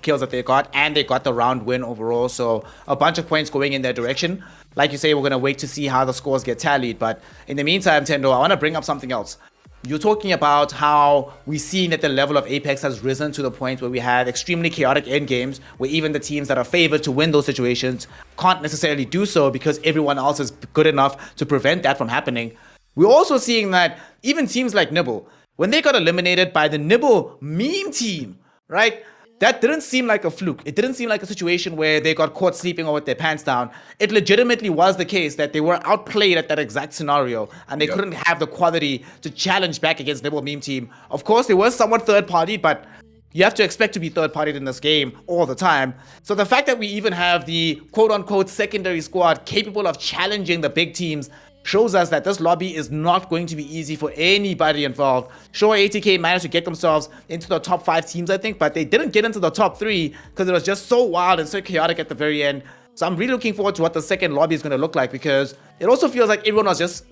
kills that they got, and they got the round win overall. So a bunch of points going in their direction. Like you say, we're going to wait to see how the scores get tallied. But in the meantime, Thendo, I want to bring up something else. You're talking about how we've seen that the level of Apex has risen to the point where we have extremely chaotic end games, where even the teams that are favored to win those situations can't necessarily do so because everyone else is good enough to prevent that from happening. We're also seeing that even teams like Nibble, when they got eliminated by the Nibble meme team, right? That didn't seem like a fluke. It didn't seem like a situation where they got caught sleeping or with their pants down. It legitimately was the case that they were outplayed at that exact scenario, and they couldn't have the quality to challenge back against Nibble meme team. Of course, they were somewhat third party, but you have to expect to be third partied in this game all the time. So the fact that we even have the quote unquote secondary squad capable of challenging the big teams shows us that this lobby is not going to be easy for anybody involved. Sure, ATK managed to get themselves into the top 5 teams, I think, but they didn't get into the top 3 because it was just so wild and so chaotic at the very end. So I'm really looking forward to what the second lobby is going to look like, because it also feels like everyone was just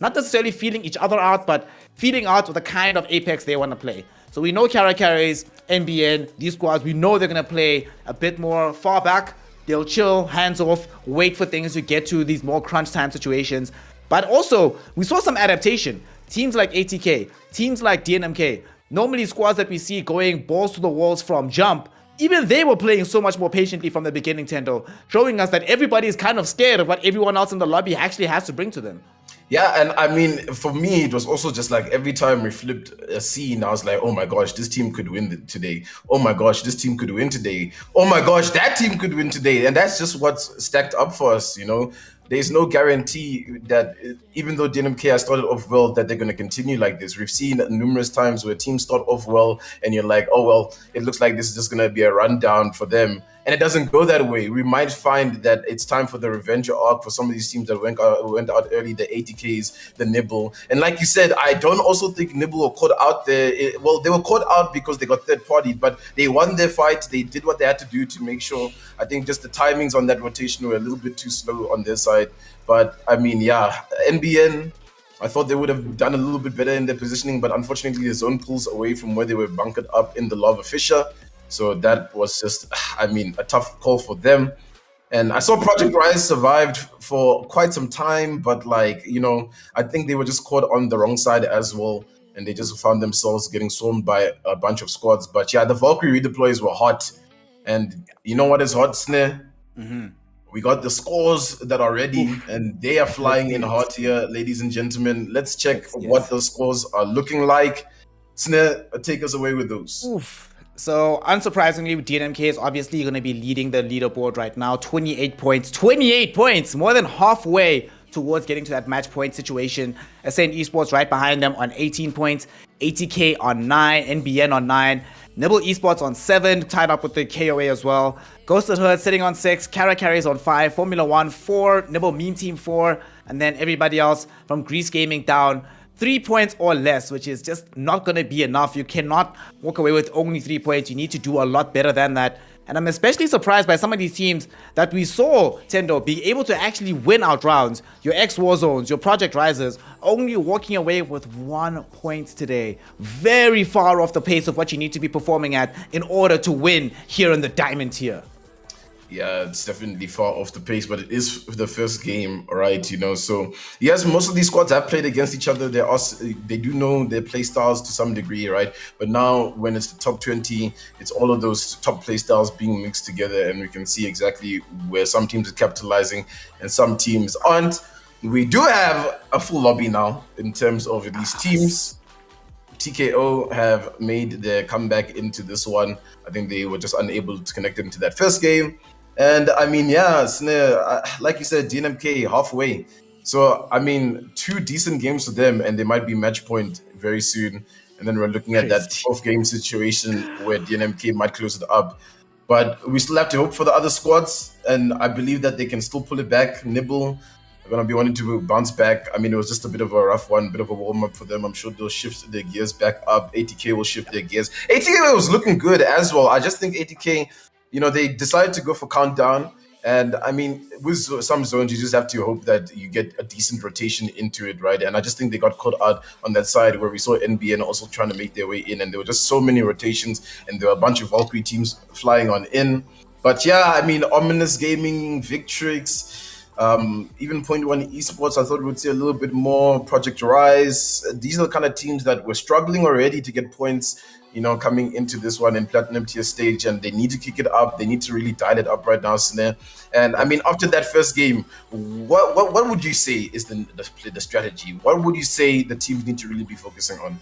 not necessarily feeling each other out, but feeling out with the kind of Apex they want to play. So we know Kara carries, NBN, these squads, we know they're going to play a bit more far back. They'll chill, hands off, wait for things to get to these more crunch time situations. But also, we saw some adaptation. Teams like ATK, teams like DNMK, normally squads that we see going balls to the walls from jump, even they were playing so much more patiently from the beginning, Thendo, showing us that everybody is kind of scared of what everyone else in the lobby actually has to bring to them. Yeah, and I mean, for me, it was also just like every time we flipped a scene, I was like, oh my gosh, this team could win today. Oh my gosh, this team could win today. Oh my gosh, that team could win today. And that's just what's stacked up for us, you know. there's no guarantee that even though DNMK has started off well, that they're going to continue like this. We've seen numerous times where teams start off well and you're like, oh, well, it looks like this is just going to be a rundown for them. And it doesn't go that way. We might find that it's time for the revenge arc for some of these teams that went out early, the 80Ks, the Nibble. And like you said, I don't also think Nibble were caught out there. Well, they were caught out because they got third party, but they won their fight. They did what they had to do to make sure. I think just the timings on that rotation were a little bit too slow on their side. But I mean, yeah, NBN, I thought they would have done a little bit better in their positioning, but unfortunately the zone pulls away from where they were bunkered up in the Lava Fissure. So that was just, I mean, a tough call for them. And I saw Project Rise survived for quite some time, but like, you know, I think they were just caught on the wrong side as well. And they just found themselves getting swarmed by a bunch of squads. But yeah, the Valkyrie redeploys were hot. And you know what is hot, Snare? Mm-hmm. We got the scores that are ready, and they are flying in hot here, ladies and gentlemen. Let's check what those scores are looking like. Snare, take us away with those. Oof. So, unsurprisingly, DNMK is obviously going to be leading the leaderboard right now. 28 points. 28 points! More than halfway towards getting to that match point situation. Ascend Esports right behind them on 18 points. 80K on 9. NBN on 9. Nibble Esports on 7, tied up with the KOA as well. Ghosted Herd sitting on 6. Kara Carries on 5. Formula 1 4. Nibble Meme Team 4. And then everybody else from Greece Gaming down 3 points or less, which is just not going to be enough. You cannot walk away with only 3 points. You need to do a lot better than that. And I'm especially surprised by some of these teams that we saw, Thendo, be able to actually win out rounds. Your ex-Warzones, your Project Risers, only walking away with 1 point today. Very far off the pace of what you need to be performing at in order to win here in the Diamond tier. Yeah, it's definitely far off the pace, but it is the first game, right? You know, so yes, most of these squads have played against each other. They do know their play styles to some degree, right? But now, when it's the top 20, it's all of those top play styles being mixed together, and we can see exactly where some teams are capitalizing and some teams aren't. We do have a full lobby now in terms of these teams. TKO have made their comeback into this one. I think they were just unable to connect into that first game. And I mean, yeah, Snare, like you said, DNMK halfway. So, I mean, 2 decent games for them, and they might be match point very soon. And then we're looking at that 4th game situation where DNMK might close it up. But we still have to hope for the other squads, and I believe that they can still pull it back. Nibble are going to be wanting to bounce back. I mean, it was just a bit of a rough one, bit of a warm-up for them. I'm sure they'll shift their gears back up. 80K will shift their gears. 80K was looking good as well. I just think 80K, you know, they decided to go for countdown. And I mean, with some zones, you just have to hope that you get a decent rotation into it, right? And I just think they got caught out on that side where we saw NBN also trying to make their way in. And there were just so many rotations, and there were a bunch of Valkyrie teams flying on in. But yeah, I mean, Ominous Gaming, Victrix, even Point One Esports, I thought we would see a little bit more. Project Rise. These are the kind of teams that were struggling already to get points, you know, coming into this one in Platinum tier stage, and they need to kick it up. They need to really dial it up right now, Snare. And I mean, after that first game, what would you say is the strategy? What would you say the teams need to really be focusing on?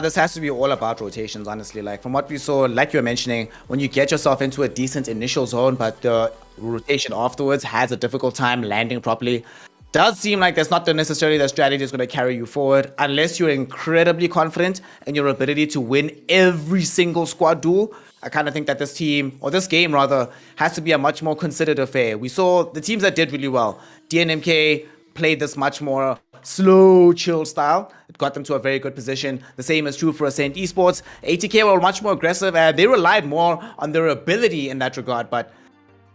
This has to be all about rotations, honestly. Like from what we saw, like you were mentioning, when you get yourself into a decent initial zone, but the rotation afterwards has a difficult time landing properly, does seem like that's not necessarily the strategy that's going to carry you forward unless you're incredibly confident in your ability to win every single squad duel. I kind of think that this team, or this game rather, has to be a much more considered affair. We saw the teams that did really well. DNMK played this much more slow, chill style. It got them to a very good position. The same is true for Ascend Esports. 80K were much more aggressive, and they relied more on their ability in that regard, but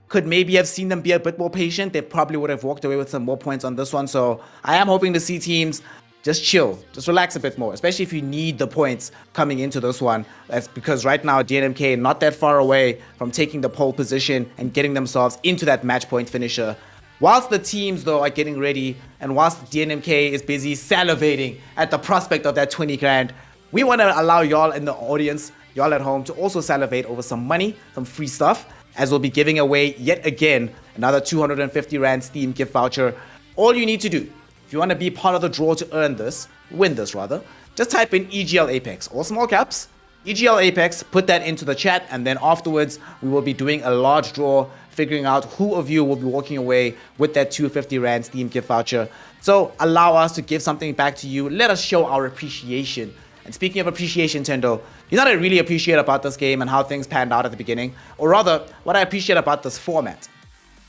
could maybe have seen them be a bit more patient. They probably would have walked away with some more points on this one. So I am hoping to see teams just chill, just relax a bit more, especially if you need the points coming into this one. That's because right now DNMK not that far away from taking the pole position and getting themselves into that match point finisher. Whilst the teams though are getting ready, and whilst DNMK is busy salivating at the prospect of that 20 grand, we want to allow y'all in the audience, y'all at home, to also salivate over some money, some free stuff, as we'll be giving away yet again another 250 Rand Steam gift voucher. All you need to do, if you want to be part of the draw to earn this, win this rather, just type in EGL Apex, all small caps, EGL Apex, put that into the chat, and then afterwards we will be doing a large draw figuring out who of you will be walking away with that 250 Rand Steam gift voucher. So allow us to give something back to you. Let us show our appreciation. And speaking of appreciation, Thendo, you know what I really appreciate about this game and how things panned out at the beginning? Or rather, what I appreciate about this format.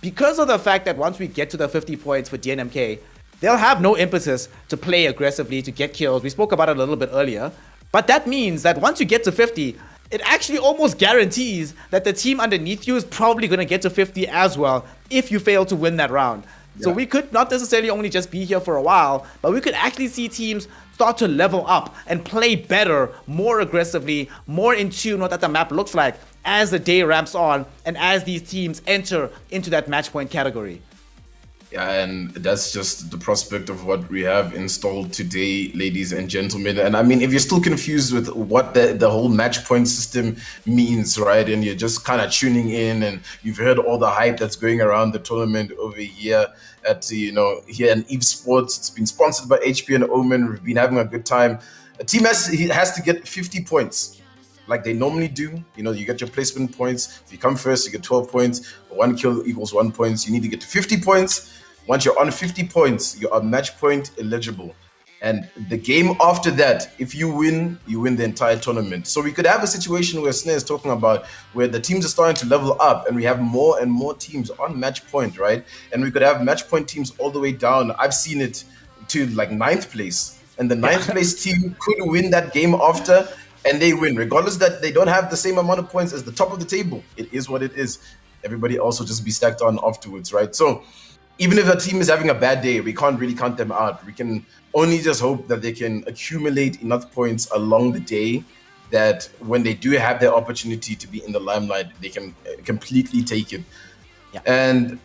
Because of the fact that once we get to the 50 points for DNMK, they'll have no impetus to play aggressively, to get kills. We spoke about it a little bit earlier. But that means that once you get to 50, it actually almost guarantees that the team underneath you is probably going to get to 50 as well if you fail to win that round. Yeah. So we could not necessarily only just be here for a while, but we could actually see teams start to level up and play better, more aggressively, more in tune with what the map looks like as the day ramps on and as these teams enter into that match point category. Yeah, and that's just the prospect of what we have installed today, ladies and gentlemen. And I mean, if you're still confused with what the whole match point system means, right, and you're just kind of tuning in and you've heard all the hype that's going around the tournament over here at, here in Evesports. It's been sponsored by HP and Omen. We've been having a good time. A team has to get 50 points. Like they normally do. You get your placement points. If you come first, you get 12 points. 1 kill equals 1 point. You need to get to 50 points. Once you're on 50 points, you are match point eligible. And the game after that, if you win the entire tournament. So we could have a situation where Snare is talking about where the teams are starting to level up and we have more and more teams on match point, right? And we could have match point teams all the way down. I've seen it to like 9th place. And the 9th place team could win that game after and they win, regardless that they don't have the same amount of points as the top of the table. It is what it is. Everybody also just be stacked on afterwards, right? So even if a team is having a bad day, we can't really count them out. We can only just hope that they can accumulate enough points along the day that when they do have their opportunity to be in the limelight, they can completely take it. Yeah. And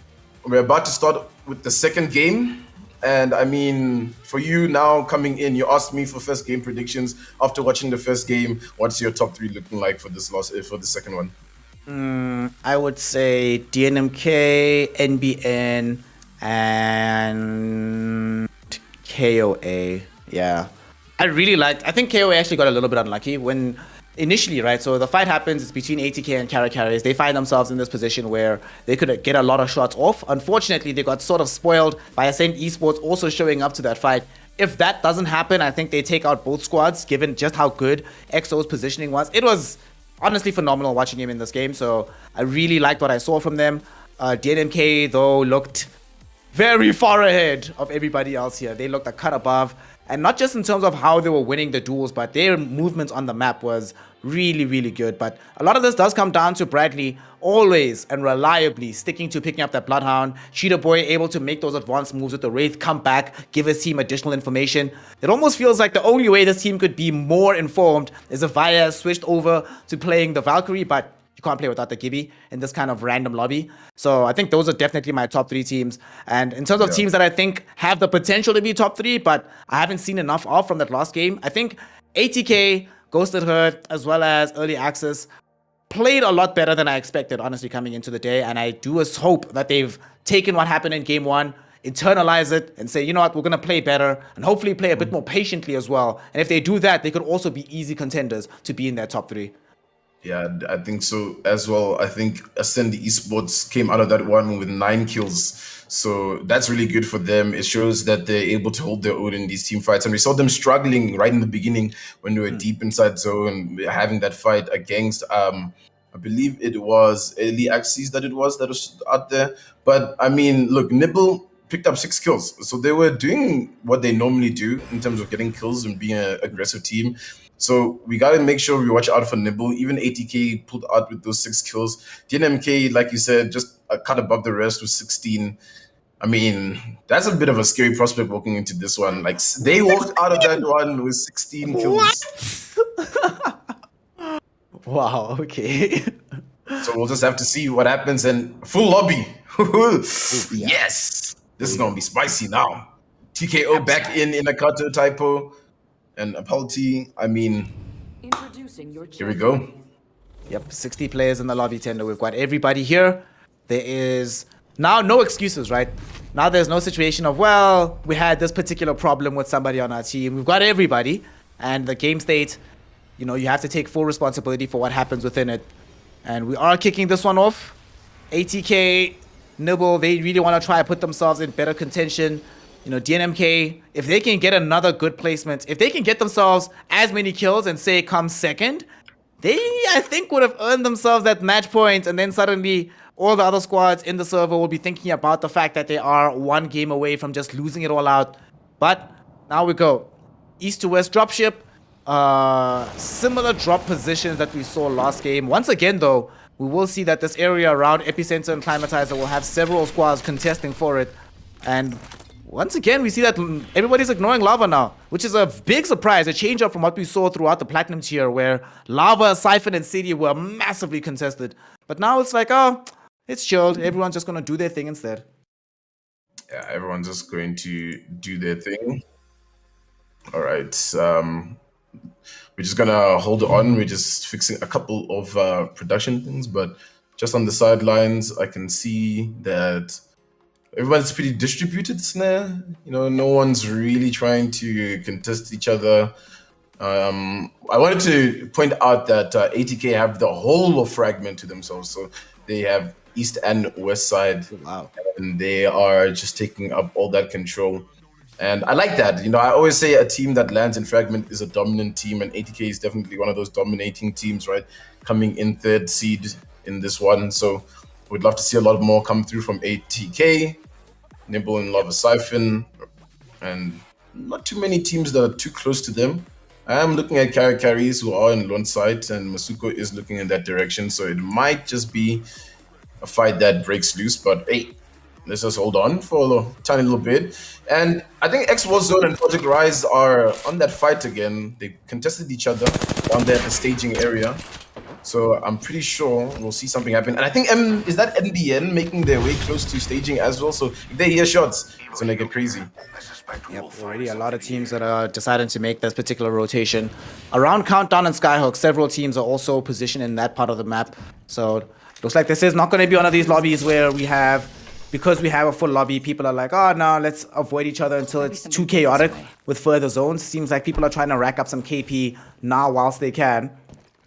we're about to start with the second game. And I mean, for you now coming in, you asked me for first game predictions. After watching the first game, what's your top 3 looking like for the second one? I would say DNMK, NBN, and KOA. Yeah, I think KOA actually got a little bit unlucky when initially, right? So the fight happens, it's between ATK and Carries. They find themselves in this position where they could get a lot of shots off. Unfortunately, they got sort of spoiled by Ascent Esports also showing up to that fight. If that doesn't happen, I think they take out both squads, given just how good EXO's positioning was. It was honestly phenomenal watching him in this game, so I really liked what I saw from them. DNMK, though, looked very far ahead of everybody else here. They looked a cut above, and not just in terms of how they were winning the duels, but their movement on the map was really, really good. But a lot of this does come down to Bradley always and reliably sticking to picking up that Bloodhound. Cheetah Boy able to make those advanced moves with the Wraith, come back, give his team additional information. It almost feels like the only way this team could be more informed is if Vaya switched over to playing the Valkyrie, but you can't play without the Gibby in this kind of random lobby. So I think those are definitely my top 3 teams. And in terms of teams that I think have the potential to be top 3, but I haven't seen enough of from that last game, I think ATK, Ghosted Herd, as well as Early Access played a lot better than I expected, honestly, coming into the day. And I do hope that they've taken what happened in game 1, internalize it, and say, you know what, we're going to play better and hopefully play a bit more patiently as well. And if they do that, they could also be easy contenders to be in their top 3. Yeah, I think so as well. I think Ascend Esports came out of that one with 9 kills. So that's really good for them. It shows that they're able to hold their own in these team fights. And we saw them struggling right in the beginning when they were deep inside zone, having that fight against, I believe it was Early Access that was out there. But I mean, look, Nibble picked up 6 kills. So they were doing what they normally do in terms of getting kills and being an aggressive team. So we got to make sure we watch out for Nibble. Even ATK pulled out with those 6 kills. DNMK, like you said, just a cut above the rest with 16. I mean, that's a bit of a scary prospect walking into this one. Like, they walked out of that one with 16 kills. What? Wow, okay. So we'll just have to see what happens. And full lobby. Yes! This is going to be spicy now. TKO back in Akato typo. And Apalti, I mean, here we go. Yep, 60 players in the lobby, Thendo. We've got everybody here. There is now no excuses, right? Now there's no situation of, well, we had this particular problem with somebody on our team. We've got everybody. And the game state, you have to take full responsibility for what happens within it. And we are kicking this one off. ATK, Nibble, they really want to try and put themselves in better contention. You know, DNMK, if they can get another good placement, if they can get themselves as many kills and say come second, they, I think, would have earned themselves that match point, and then suddenly all the other squads in the server will be thinking about the fact that they are one game away from just losing it all out. But now we go. East to west dropship. Similar drop positions that we saw last game. Once again, though, we will see that this area around Epicenter and Climatizer will have several squads contesting for it. And once again, we see that everybody's ignoring Lava now, which is a big surprise, a change up from what we saw throughout the Platinum tier, where Lava, Siphon, and City were massively contested. But now it's like, oh, it's chilled. Everyone's just going to do their thing instead. Yeah, everyone's just going to do their thing. All right. We're just going to hold on. We're just fixing a couple of production things, but just on the sidelines, I can see that everyone's pretty distributed, Snare. You know, no one's really trying to contest each other. I wanted to point out that ATK have the whole of Fragment to themselves. So they have east and west side. Wow. And they are just taking up all that control. And I like that. You know, I always say a team that lands in Fragment is a dominant team, and ATK is definitely one of those dominating teams, right? Coming in third seed in this one. So we'd love to see a lot more come through from ATK, Nibble and Lava Siphon, and not too many teams that are too close to them. I am looking at carries who are in launch site, and Masuko is looking in that direction. So it might just be a fight that breaks loose, but hey, let's just hold on for a tiny little bit. And I think X-Warzone and Project Rise are on that fight again. They contested each other down there at the staging area. So I'm pretty sure we'll see something happen. And I think, is that NBN making their way close to staging as well? So if they hear shots, it's going to get crazy. Yep, already a lot of teams that are deciding to make this particular rotation. Around Countdown and Skyhook, several teams are also positioned in that part of the map. So looks like this is not going to be one of these lobbies where we have, because we have a full lobby, people are like, oh no, let's avoid each other until it's too chaotic with further zones. Seems like people are trying to rack up some KP now whilst they can.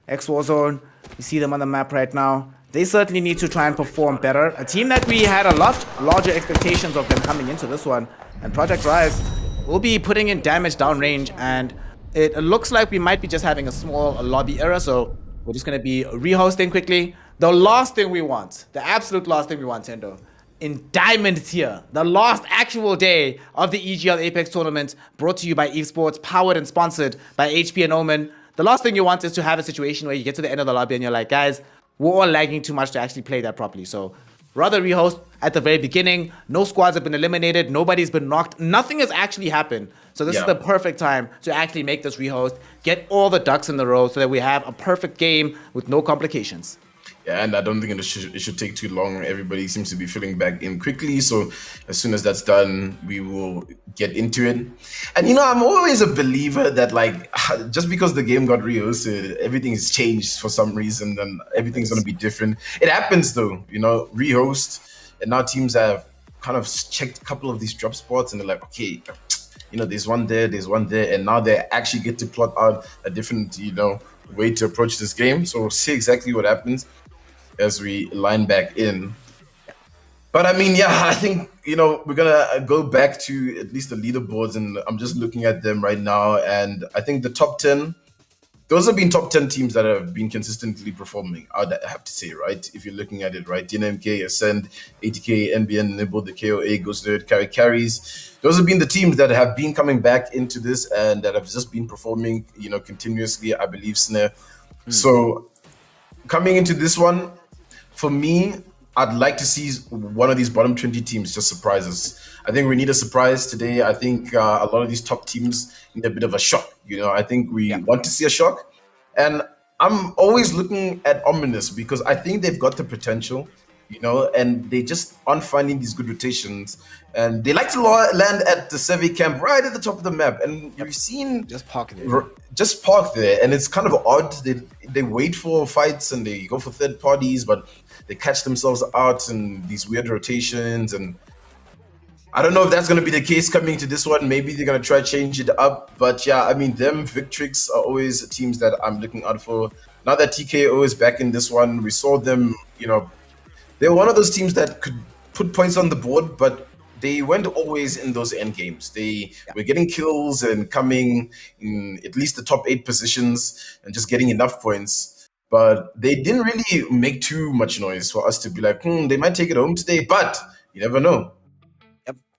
X-Warzone, you see them on the map right now. They certainly need to try and perform better. A team that we had a lot larger expectations of them coming into this one. And Project Rise will be putting in damage downrange, and it looks like we might be just having a small lobby error, so we're just going to be rehosting quickly. The last thing we want, the absolute last thing we want, Thendo, in Diamond tier, the last actual day of the EGL Apex tournament, brought to you by Evesports, powered and sponsored by HP and Omen. The last thing you want is to have a situation where you get to the end of the lobby and you're like, guys, we're all lagging too much to actually play that properly. So rather rehost at the very beginning. No squads have been eliminated. Nobody's been knocked. Nothing has actually happened. So this is the perfect time to actually make this rehost, get all the ducks in the row so that we have a perfect game with no complications. Yeah, and I don't think it should take too long. Everybody seems to be filling back in quickly. So as soon as that's done, we will get into it. And, you know, I'm always a believer that, like, just because the game got rehosted, everything's changed for some reason and everything's going to be different. It happens, though, you know, rehost. And now teams have kind of checked a couple of these drop spots and they're like, okay, you know, there's one there. And now they actually get to plot out a different, you know, way to approach this game. So we'll see exactly what happens as we line back in. But I mean, yeah, I think, you know, we're gonna go back to at least the leaderboards, and I'm just looking at them right now, and I think the top 10, those have been top 10 teams that have been consistently performing, I have to say, right? If you're looking at it, right? DNMK, Ascend, ATK, NBN, Nibble, the KOA, Ghost Nerd, Carries. Those have been the teams that have been coming back into this and that have just been performing, you know, continuously, I believe, Snare. So coming into this one, for me, I'd like to see one of these bottom 20 teams just surprise us. I think we need a surprise today. I think a lot of these top teams need a bit of a shock. You know, I think we want to see a shock. And I'm always looking at Ominous because I think they've got the potential, you know, and they just aren't finding these good rotations. And they like to land at the Survey camp right at the top of the map. And we've seen... Just park there. Just park there. And it's kind of odd. They wait for fights and they go for third parties, but they catch themselves out in these weird rotations. And I don't know if that's going to be the case coming to this one. Maybe they're going to try change it up. But yeah, I mean, them Victrix are always teams that I'm looking out for. Now that TKO is back in this one, we saw them, you know, they're one of those teams that could put points on the board, but they weren't always in those end games. They were getting kills and coming in at least the top 8 positions and just getting enough points. But they didn't really make too much noise for us to be like, they might take it home today, but you never know.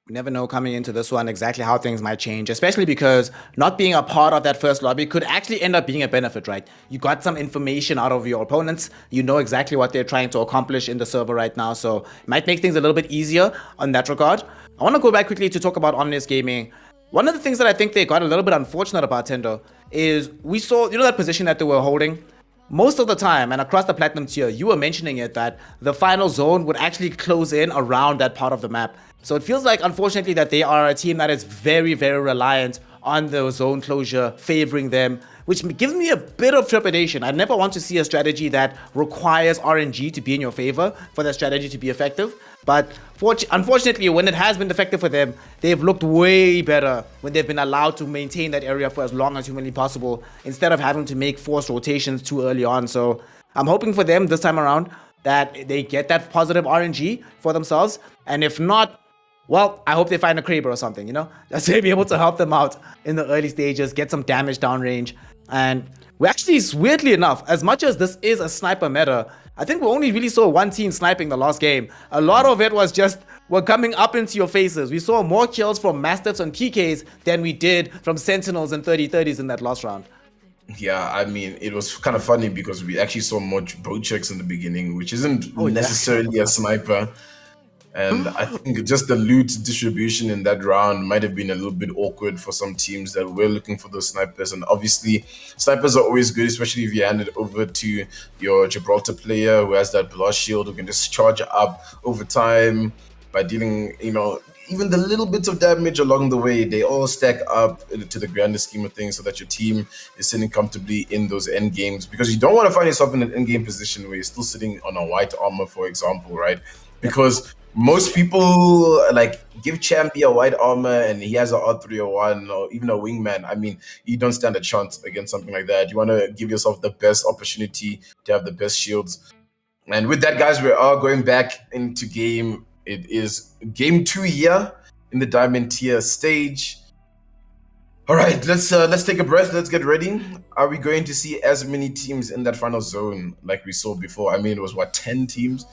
We never know coming into this one exactly how things might change, especially because not being a part of that first lobby could actually end up being a benefit, right? You got some information out of your opponents. You know exactly what they're trying to accomplish in the server right now. So it might make things a little bit easier on that regard. I want to go back quickly to talk about Omnis Gaming. One of the things that I think they got a little bit unfortunate about Thendo is we saw, that position that they were holding. Most of the time, and across the Platinum tier, you were mentioning it, that the final zone would actually close in around that part of the map. So it feels like, unfortunately, that they are a team that is very, very reliant on the zone closure favoring them, which gives me a bit of trepidation. I never want to see a strategy that requires RNG to be in your favor for that strategy to be effective. But unfortunately, when it has been effective for them, they've looked way better when they've been allowed to maintain that area for as long as humanly possible, instead of having to make forced rotations too early on. So I'm hoping for them this time around that they get that positive RNG for themselves. And if not, well, I hope they find a Kraber or something, just to be able to help them out in the early stages, get some damage downrange. And we actually, weirdly enough, as much as this is a sniper meta, I think we only really saw one team sniping the last game. A lot of it was just, we're coming up into your faces. We saw more kills from Mastiffs and PKs than we did from Sentinels and 30-30s in that last round. Yeah, I mean, it was kind of funny because we actually saw more bow checks in the beginning, which isn't necessarily a sniper. And I think just the loot distribution in that round might have been a little bit awkward for some teams that were looking for those snipers. And obviously, snipers are always good, especially if you hand it over to your Gibraltar player who has that blast shield, who can just charge up over time by dealing, even the little bits of damage along the way. They all stack up to the grander scheme of things so that your team is sitting comfortably in those end games. Because you don't want to find yourself in an end game position where you're still sitting on a white armor, for example, right? Because most people give Champy a white armor and he has an R301 or even a wingman. I mean, you don't stand a chance against something like that. You want to give yourself the best opportunity to have the best shields. And with that, guys, we are going back into game. It is game 2 here in the Diamond tier stage. All right, let's take a breath. Let's get ready. Are we going to see as many teams in that final zone like we saw before? I mean, it was 10 teams?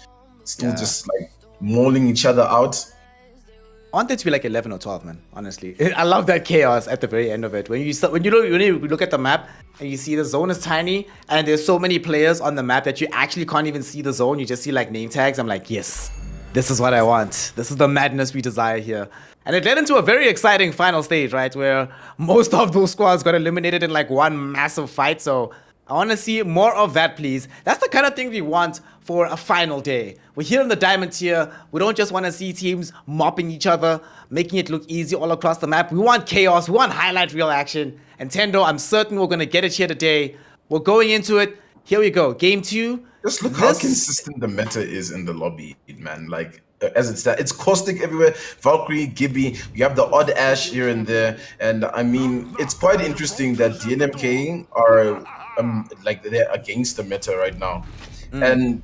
Still just mauling each other out. I want it to be 11 or 12, man, honestly. I love that chaos at the very end of it. When you look at the map and you see the zone is tiny and there's so many players on the map that you actually can't even see the zone. You just see name tags. I'm like, yes, this is what I want. This is the madness we desire here. And it led into a very exciting final stage, right? Where most of those squads got eliminated in one massive fight. So I want to see more of that, please. That's the kind of thing we want for a final day. We're here in the Diamond tier. We don't just want to see teams mopping each other, making it look easy all across the map. We want chaos. We want highlight reel action. And Thendo, I'm certain we're going to get it here today. We're going into it. Here we go. Game 2. Just look how consistent the meta is in the lobby, man. As it's caustic everywhere. Valkyrie, Gibby, you have the odd Ash here and there. And I mean, it's quite interesting that DNMK are they're against the meta right now. And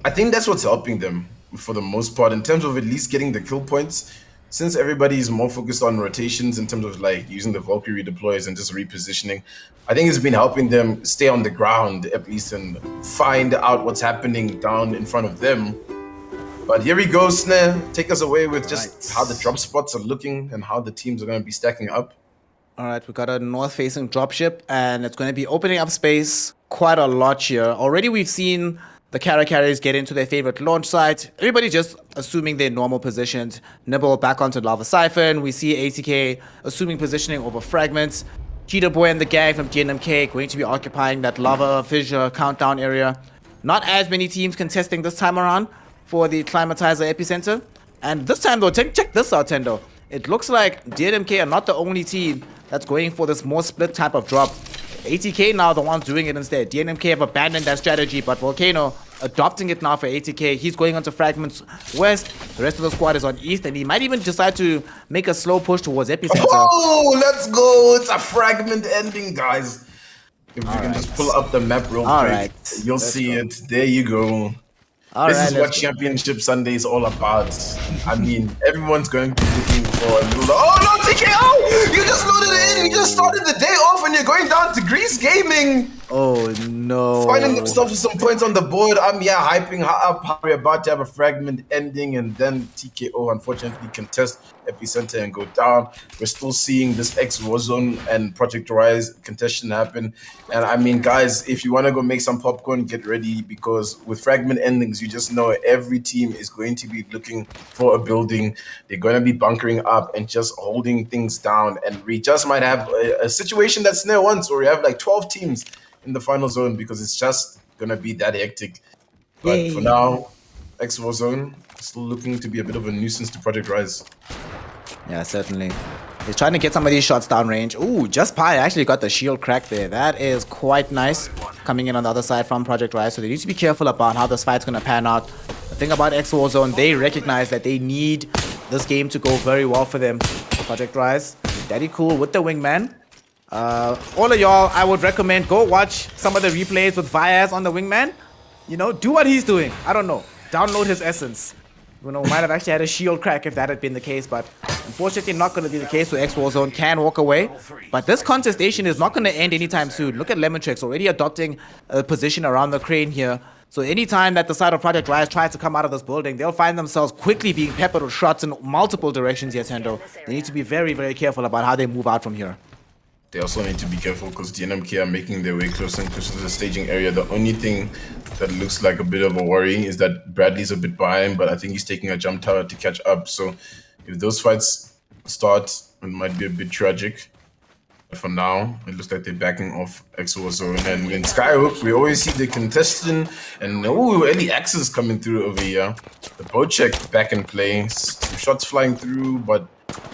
I think that's what's helping them for the most part in terms of at least getting the kill points, since everybody is more focused on rotations in terms of using the Valkyrie deploys and just repositioning. I think it's been helping them stay on the ground at least and find out what's happening down in front of them. But here we go, Snare. Take us away with just how the drop spots are looking and how the teams are going to be stacking up. All right, we got a north-facing dropship, and it's going to be opening up space quite a lot here. Already we've seen the carriers get into their favorite launch site. Everybody just assuming their normal positions. Nibble back onto Lava Siphon. We see ATK assuming positioning over fragments. Cheetah Boy and the gang from GNMK going to be occupying that Lava Fissure countdown area. Not as many teams contesting this time around for the Climatizer Epicenter. And this time though, check this out, Thendo. It looks like DNMK are not the only team that's going for this more split type of drop. ATK now the ones doing it instead. DNMK have abandoned that strategy, but Volcano adopting it now for ATK. He's going onto Fragments West. The rest of the squad is on East, and he might even decide to make a slow push towards Epicenter. Oh, let's go. It's a fragment ending, guys. If you can just pull up the map real quick, you'll see it. There you go. All This right, is what let's go. Championship Sunday is all about. I mean, everyone's going to be looking for a little. Oh no, TKO! You just loaded it in. You just started the day off, and you're going down to Greece Gaming. Oh no. Finding themselves with some points on the board. I'm hyping up how we're about to have a fragment ending, and then TKO unfortunately contest Epicenter and go down. We're still seeing this X Warzone and Project Rise contestation happen. And I mean, guys, if you want to go make some popcorn, get ready, because with fragment endings, you just know every team is going to be looking for a building. They're going to be bunkering up and just holding things down. And we just might have a situation that Snare wants, where we have like 12 teams in the final zone, because it's just gonna be that hectic. But for now, X Warzone still looking to be a bit of a nuisance to Project Rise. Yeah, certainly. He's trying to get some of these shots down range. Ooh, Just Pi actually got the shield crack there. That is quite nice coming in on the other side from Project Rise. So they need to be careful about how this fight's going to pan out. The thing about X Warzone, they recognize that they need this game to go very well for them. Project Rise, Daddy Cool with the wingman. All of y'all, I would recommend go watch some of the replays with Viaz on the wingman. You know, do what he's doing. I don't know. Download his essence. You know, might have actually had a shield crack if that had been the case, but unfortunately not going to be the case, so X Warzone can walk away. But this contestation is not going to end anytime soon. Look at Lemontrix already adopting a position around the crane here. So anytime that the side of Project Rise tries to come out of this building, they'll find themselves quickly being peppered with shots in multiple directions here, Thendo. They need to be very, very careful about how they move out from here. They also need to be careful because DNMK are making their way closer and closer to the staging area. The only thing that looks like a bit of a worry is that Bradley's a bit behind, but I think he's taking a jump tower to catch up. So if those fights start, it might be a bit tragic. But for now, it looks like they're backing off X Warzone. And in Skyhook, we always see the contestant, and early access coming through over here. The boat check back in play. Some shots flying through, but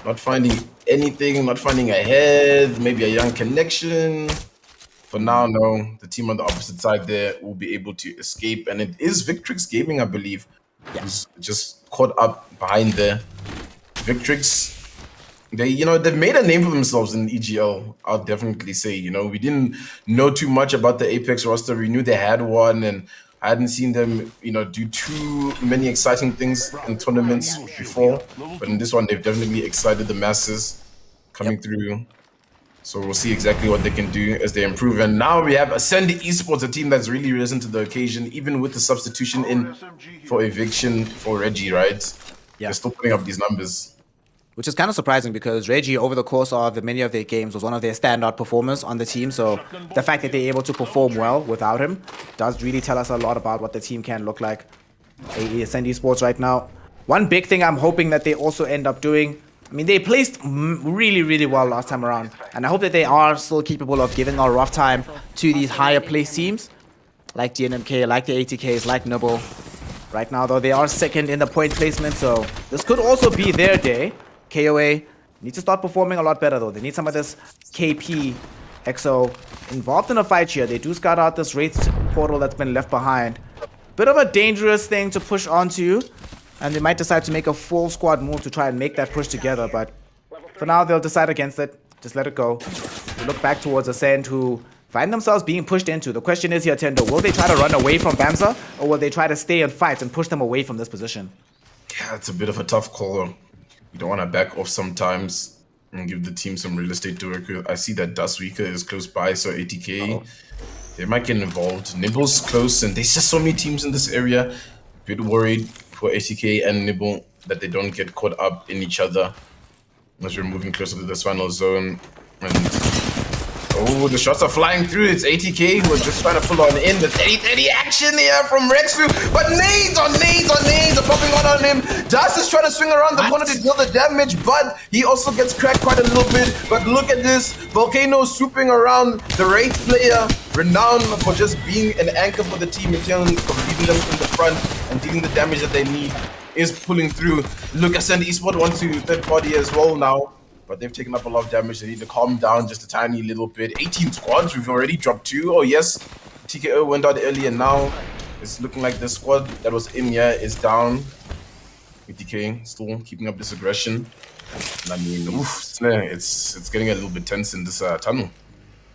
not finding anything, not finding a head, maybe a young connection. For now, no. The team on the opposite side there will be able to escape. And it is Victrix Gaming, I believe, who's just caught up behind there. Victrix, they've made a name for themselves in EGL, I'll definitely say. We didn't know too much about the Apex roster. We knew they had one, and I hadn't seen them, do too many exciting things in tournaments before. But in this one, they've definitely excited the masses coming through. So we'll see exactly what they can do as they improve. And now we have Ascend Esports, a team that's really risen to the occasion, even with the substitution in for eviction for Reggie, right? Yeah. They're still putting up these numbers. Which is kind of surprising because Reggie, over the course of many of their games, was one of their standout performers on the team. So the fact that they're able to perform well without him does really tell us a lot about what the team can look like. Ascend Esports right now. One big thing I'm hoping that they also end up doing, they placed really, really well last time around. And I hope that they are still capable of giving a rough time to these higher place teams, like DNMK, like the ATKs, like Nibble. Right now, though, they are second in the point placement. So this could also be their day. KOA need to start performing a lot better, though. They need some of this KP XO involved in a fight here. They do scout out this Wraith portal that's been left behind. Bit of a dangerous thing to push onto, and they might decide to make a full squad move to try and make that push together. But for now, they'll decide against it. Just let it go. They look back towards Ascend, who find themselves being pushed into. The question is here, Thendo, will they try to run away from Bamsa, or will they try to stay and fight and push them away from this position? Yeah, it's a bit of a tough call. You don't want to back off sometimes and give the team some real estate to work with. I see that Dustweaker is close by, so ATK, they might get involved. Nibble's close, and there's just so many teams in this area. A bit worried for ATK and Nibble that they don't get caught up in each other as we're moving closer to this final zone. And the shots are flying through. It's ATK who are just trying to pull on in. The 30-30 action here from Rexu, but nades on nades on nades are popping on him. Das is trying to swing around the corner to deal the damage, but he also gets cracked quite a little bit. But look at this, Volcano swooping around the Wraith player, renowned for just being an anchor for the team in terms of leading them in the front and dealing the damage that they need, is pulling through. Look, Ascend Esports wants to third party as well now, but they've taken up a lot of damage. They need to calm down just a tiny little bit. 18 squads, we've already dropped 2. Oh yes, TKO went out early, and now it's looking like the squad that was in here is down. TK still keeping up this aggression. And it's getting a little bit tense in this tunnel.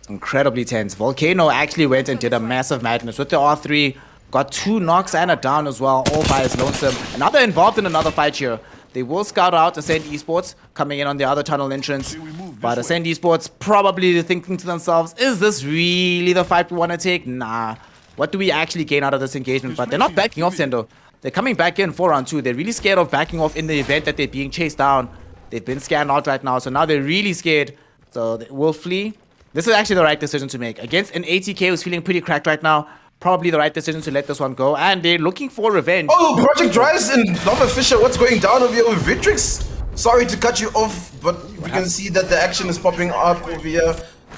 Incredibly tense. Volcano actually went and did a massive madness with the R3 got 2 knocks and a down as well, all by his lonesome. And now they're involved in another fight here. They will scout out Ascend Esports coming in on the other tunnel entrance. But Ascend Esports probably thinking to themselves, is this really the fight we want to take? Nah. What do we actually gain out of this engagement? But they're not backing off, Thendo. They're coming back in 4-on-2. They're really scared of backing off in the event that they're being chased down. They've been scanned out right now, so now they're really scared. So they will flee. This is actually the right decision to make. Against an ATK who's feeling pretty cracked right now, probably the right decision to let this one go. And they're looking for revenge. Oh, Project Rise and Lava Fisher, what's going down over here with Victrix? Sorry to cut you off, but we can see that the action is popping up over here.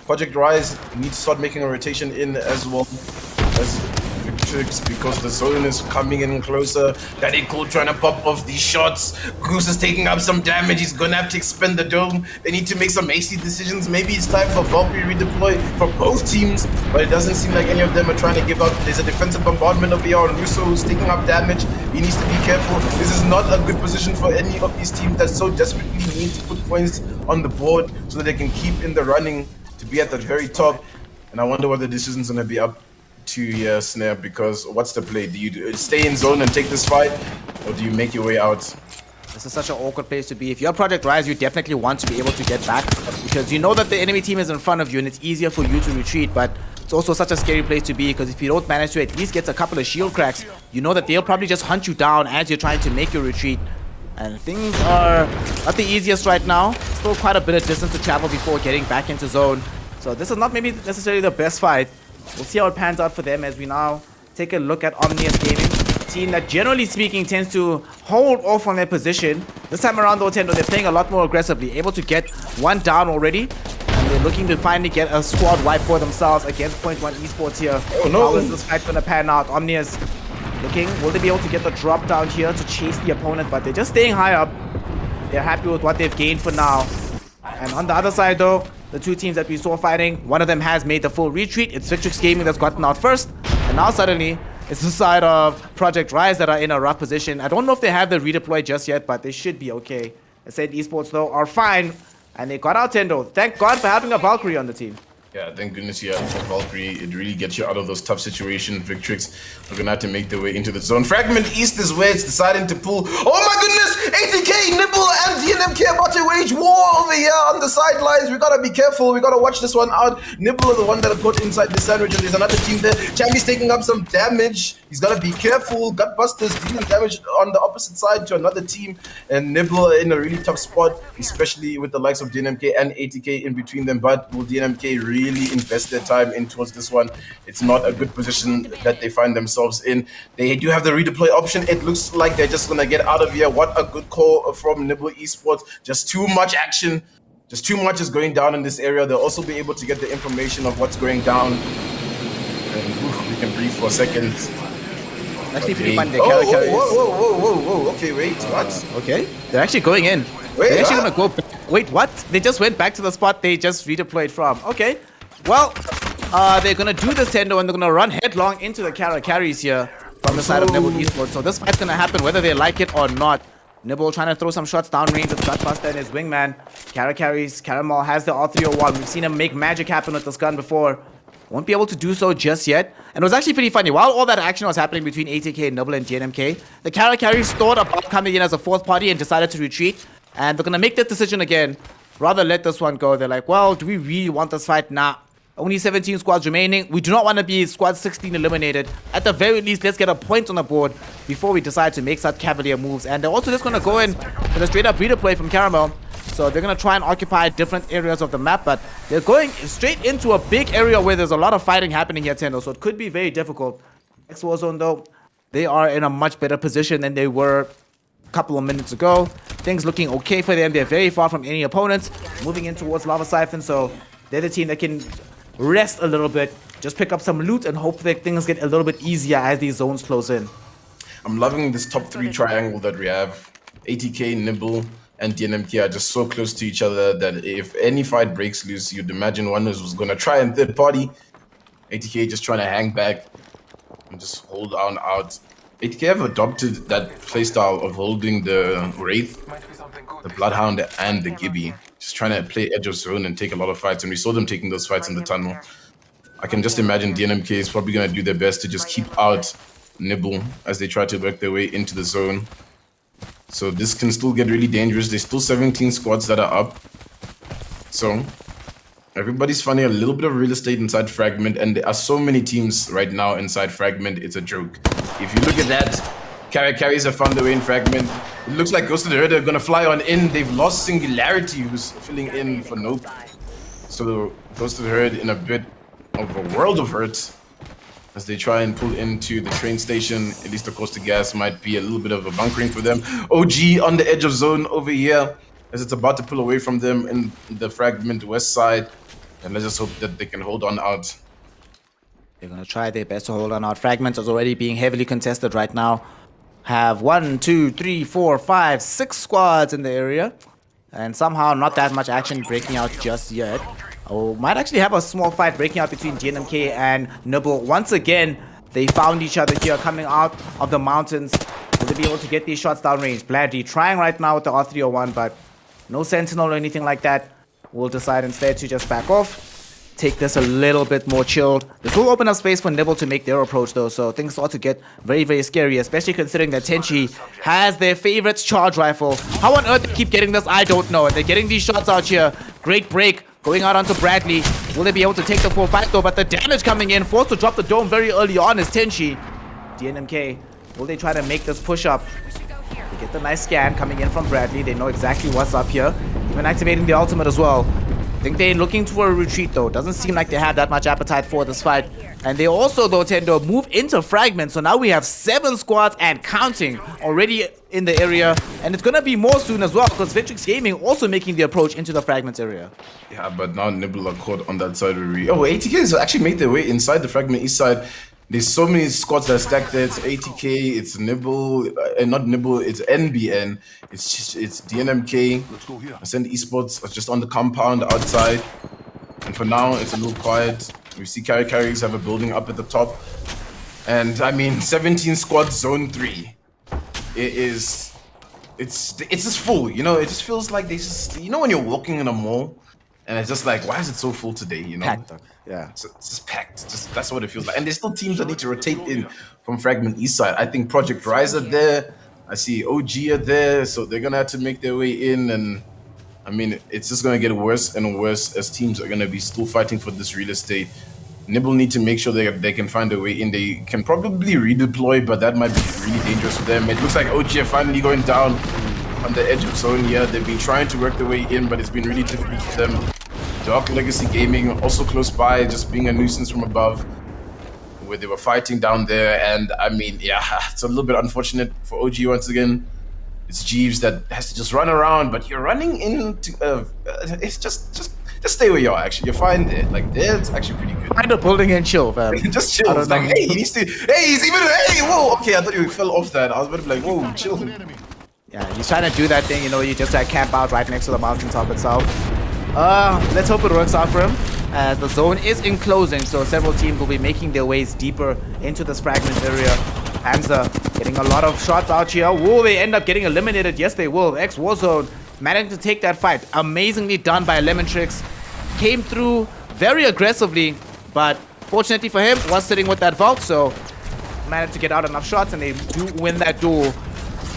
Project Rise needs to start making a rotation in as well as Victrix because the zone is coming in closer. Daddy Cool trying to pop off these shots. Goose is taking up some damage. He's gonna have to expend the dome. They need to make some hasty decisions. Maybe it's time for Valkyrie redeploy for both teams, but it doesn't seem like any of them are trying to give up. There's a defensive bombardment over here on Russo who's taking up damage. He needs to be careful. This is not a good position for any of these teams that so desperately need to put points on the board so that they can keep in the running to be at the very top. And I wonder what the decision's gonna be up to Snare, because what's the play? Do you stay in zone and take this fight, or do you make your way out? This is such an awkward place to be. If you're Project Rise, you definitely want to be able to get back because you know that the enemy team is in front of you and it's easier for you to retreat, but it's also such a scary place to be because if you don't manage to at least get a couple of shield cracks, you know that they'll probably just hunt you down as you're trying to make your retreat. And things are not the easiest right now. Still quite a bit of distance to travel before getting back into zone. So this is not maybe necessarily the best fight. We'll see how it pans out for them as we now take a look at Omnius Gaming. A team that generally speaking tends to hold off on their position. This time around though, Thendo, they're playing a lot more aggressively. Able to get one down already. And they're looking to finally get a squad wipe for themselves against Point One Esports here. Oh no! How is this fight going to pan out? Omnius looking, will they be able to get the drop down here to chase the opponent? But they're just staying high up. They're happy with what they've gained for now. And on the other side though, the two teams that we saw fighting, one of them has made the full retreat. It's Victrix Gaming that's gotten out first. And now suddenly, it's the side of Project Rise that are in a rough position. I don't know if they have the redeploy just yet, but they should be okay. Ascend Esports though are fine. And they got out Thendo. Thank God for having a Valkyrie on the team. Yeah, thank goodness you have Valkyrie. It really gets you out of those tough situations. Victrix are gonna have to make their way into the zone. Fragment East is where it's deciding to pull. Oh my goodness! 80k, Nibble, and DNMK about to wage war over here on the sidelines. We gotta be careful. We gotta watch this one out. Nibble is the one that got inside the sandwich, and there's another team there. Chammy's taking up some damage. He's gotta be careful. Gutbusters dealing damage on the opposite side to another team, and Nibble in a really tough spot, especially with the likes of DNMK and 80k in between them. But will DNMK really invest their time in towards this one? It's not a good position that they find themselves in. They do have the redeploy option. It looks like they're just gonna get out of here. What a good call from Nibble Esports. Just too much action. Just too much is going down in this area. They'll also be able to get the information of what's going down. And we can breathe for a second. Actually pretty fun. Whoa. Okay, wait, what? Okay, they're actually going in. Wait, they're actually gonna go wait, what? They just went back to the spot they just redeployed from. Okay. Well, they're gonna do this Thendo and they're gonna run headlong into the carries here from the side of Nibble Esports. So this fight's gonna happen whether they like it or not. Nibble trying to throw some shots downrange with Gutbuster and his wingman. Carries. Caramel has the R301. We've seen him make magic happen with this gun before. Won't be able to do so just yet. And it was actually pretty funny. While all that action was happening between ATK and Nibble and DNMK, the carries thought about coming in as a fourth party and decided to retreat. And they're gonna make that decision again. Rather let this one go. They're like, well, do we really want this fight? Nah. Only 17 squads remaining. We do not want to be squad 16 eliminated. At the very least, let's get a point on the board before we decide to make such cavalier moves. And they're also just going to go in with a straight up redeploy from Caramel. So they're going to try and occupy different areas of the map. But they're going straight into a big area where there's a lot of fighting happening here, Thendo. So it could be very difficult. Next Warzone, though, they are in a much better position than they were a couple of minutes ago. Things looking okay for them. They're very far from any opponents. Moving in towards Lava Siphon. So they're the team that can rest a little bit, just pick up some loot and hope that things get a little bit easier as these zones close in. I'm loving this top three triangle that we have. ATK, Nibble, and DNMK are just so close to each other that if any fight breaks loose, you'd imagine one was going to try and third party. ATK just trying to hang back and just hold on out. ATK have adopted that playstyle of holding the Wraith, the Bloodhound, and the Gibby. Just trying to play edge of zone and take a lot of fights. And we saw them taking those fights in the tunnel. I can just imagine DNMK is probably going to do their best to just keep out Nibble as they try to work their way into the zone. So this can still get really dangerous. There's still 17 squads that are up. So everybody's finding a little bit of real estate inside Fragment, and there are so many teams right now inside Fragment, it's a joke. If you look at that, Carries have found their way in Fragment. It looks like Ghost of the Herd are going to fly on in. They've lost Singularity, who's filling in for Nope. So Ghost of the Herd in a bit of a world of hurt as they try and pull into the train station. At least, of course, the gas might be a little bit of a bunkering for them. OG on the edge of zone over here as it's about to pull away from them in the Fragment west side. And let's just hope that they can hold on out. They're going to try their best to hold on out. Fragment is already being heavily contested right now. Have 1, 2, 3, 4, 5, 6 squads in the area. And somehow not that much action breaking out just yet. Oh, might actually have a small fight breaking out between DNMK and Nibble. Once again, they found each other here coming out of the mountains. Will they be able to get these shots downrange? Bladley trying right now with the R301, but no Sentinel or anything like that. We'll decide instead to just back off. Take this a little bit more chilled. This will open up space for Nibble to make their approach though, so things start to get very, very scary, especially considering that Tenchi has their favorite charge rifle. How on earth they keep getting this, I don't know. And they're getting these shots out here. Great break going out onto Bradley. Will they be able to take the full fight though? But the damage coming in, forced to drop the dome very early on is Tenchi. DNMK, will they try to make this push up? They get the nice scan coming in from Bradley. They know exactly what's up here. Even activating the ultimate as well. I think they're looking for a retreat though. Doesn't seem like they have that much appetite for this fight. And they also though, Thendo, move into Fragment. So now we have 7 squads and counting already in the area. And it's going to be more soon as well because Victrix Gaming also making the approach into the Fragment area. Yeah, but now Nibble are caught on that side of the Oh, ATK has actually made their way inside the Fragment east side. There's so many squads that are stacked there. It's ATK, it's Nibble, not Nibble, it's NBN, it's DNMK. I send Esports just on the compound outside. And for now, it's a little quiet. We see Carries have a building up at the top. And I mean, 17 squads, zone 3. It's just full, you know? It just feels like they just, you know, when you're walking in a mall and it's just like, why is it so full today, you know? Packed. Yeah. It's just packed. Just that's what it feels like. And there's still teams that need to rotate in from Fragment East side. I think Project Rise are there. I see OG are there, so they're gonna have to make their way in. And I mean, it's just gonna get worse and worse as teams are gonna be still fighting for this real estate. Nibble need to make sure they can find a way in. They can probably redeploy, but that might be really dangerous for them. It looks like OG are finally going down on the edge of zone here. They've been trying to work their way in, but it's been really difficult for them. Dark Legacy Gaming also close by, just being a nuisance from above, where they were fighting down there. And I mean, yeah, it's a little bit unfortunate for OG once again. It's Jeeves that has to just run around, but you're running into it's just stay where you are. Actually, you're fine there. Like there, it's actually pretty good. Find a building and chill, fam. Just chill. It's like, hey, he needs to. Hey, he's even. Hey, whoa. Okay, I thought you fell off that. I was about to be like, whoa, chill. Yeah, he's trying to do that thing, you know, you just like camp out right next to the mountaintop itself. Let's hope it works out for him. As the zone is enclosing, so several teams will be making their ways deeper into this Fragment area. Hamza getting a lot of shots out here. Will they end up getting eliminated? Yes, they will. X-Warzone managing to take that fight. Amazingly done by Lemontrix. Came through very aggressively, but fortunately for him, was sitting with that vault, so managed to get out enough shots, and they do win that duel.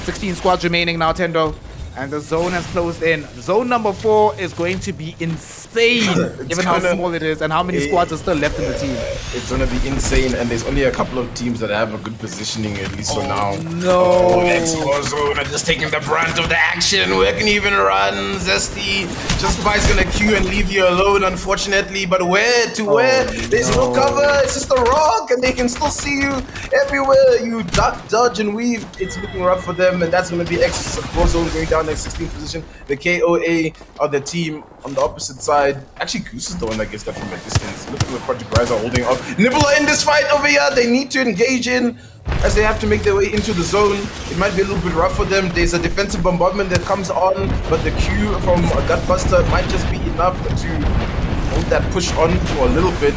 16 squads remaining now, Thendo. And the zone has closed in. Zone number 4 is going to be insane, given how small it is and how many squads are still left in the team. It's gonna be insane, and there's only a couple of teams that have a good positioning, at least for now. No. X-Warzone are just taking the brunt of the action. Where can you even run? Zesty just Spy's gonna queue and leave you alone, unfortunately. But where to where? There's no cover. It's just a rock, and they can still see you everywhere. You duck, dodge, and weave. It's looking rough for them, and that's gonna be X-Warzone going down next 16th position. The KOA are the team on the opposite side. Actually, Goose is the one that gets that from a distance. Look at the Project Rise are holding up. Nibble are in this fight over here. They need to engage in as they have to make their way into the zone. It might be a little bit rough for them. There's a defensive bombardment that comes on, but the Q from a Gutbuster might just be enough to hold that push on for a little bit.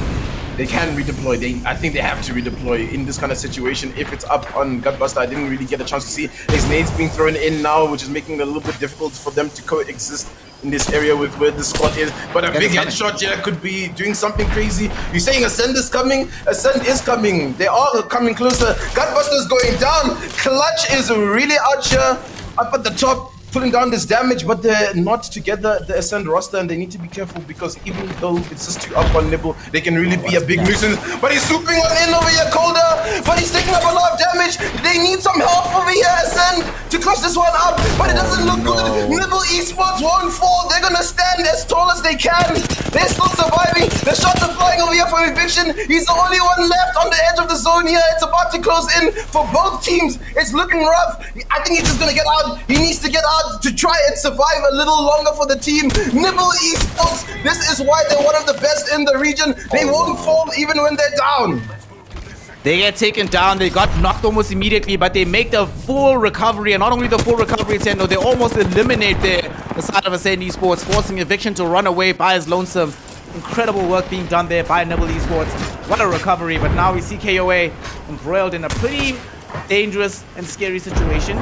They can redeploy. I think they have to redeploy in this kind of situation. If it's up on Gutbuster, I didn't really get a chance to see. There's nades being thrown in now, which is making it a little bit difficult for them to coexist in this area with where the squad is. But a big headshot here could be doing something crazy. You're saying Ascend is coming? Ascend is coming. They are coming closer. Gutbuster's going down. Clutch is really out here up at the top, pulling down this damage, but they're not together, the Ascend roster, and they need to be careful because even though it's just 2 up on Nibble, they can really be a big nuisance. But he's swooping on in over here, Colder, but he's taking up a lot of damage. They need some help over here, Ascend, to clutch this one up, but it doesn't look good. Nibble Esports won't fall. They're gonna stand as tall as they can. They're still surviving. The shots are flying over here for Eviction. He's the only one left on the edge of the zone here. It's about to close in for both teams. It's looking rough. I think he's just gonna get out. He needs to get out to try and survive a little longer for the team. Nibble Esports, this is why they're one of the best in the region. They won't fall even when they're down. They get taken down, they got knocked almost immediately, but they make the full recovery, and not only the full recovery, Thendo, they almost eliminate the side of Ascend Esports, forcing Eviction to run away by his lonesome. Incredible work being done there by Nibble Esports. What a recovery, but now we see KOA embroiled in a pretty dangerous and scary situation.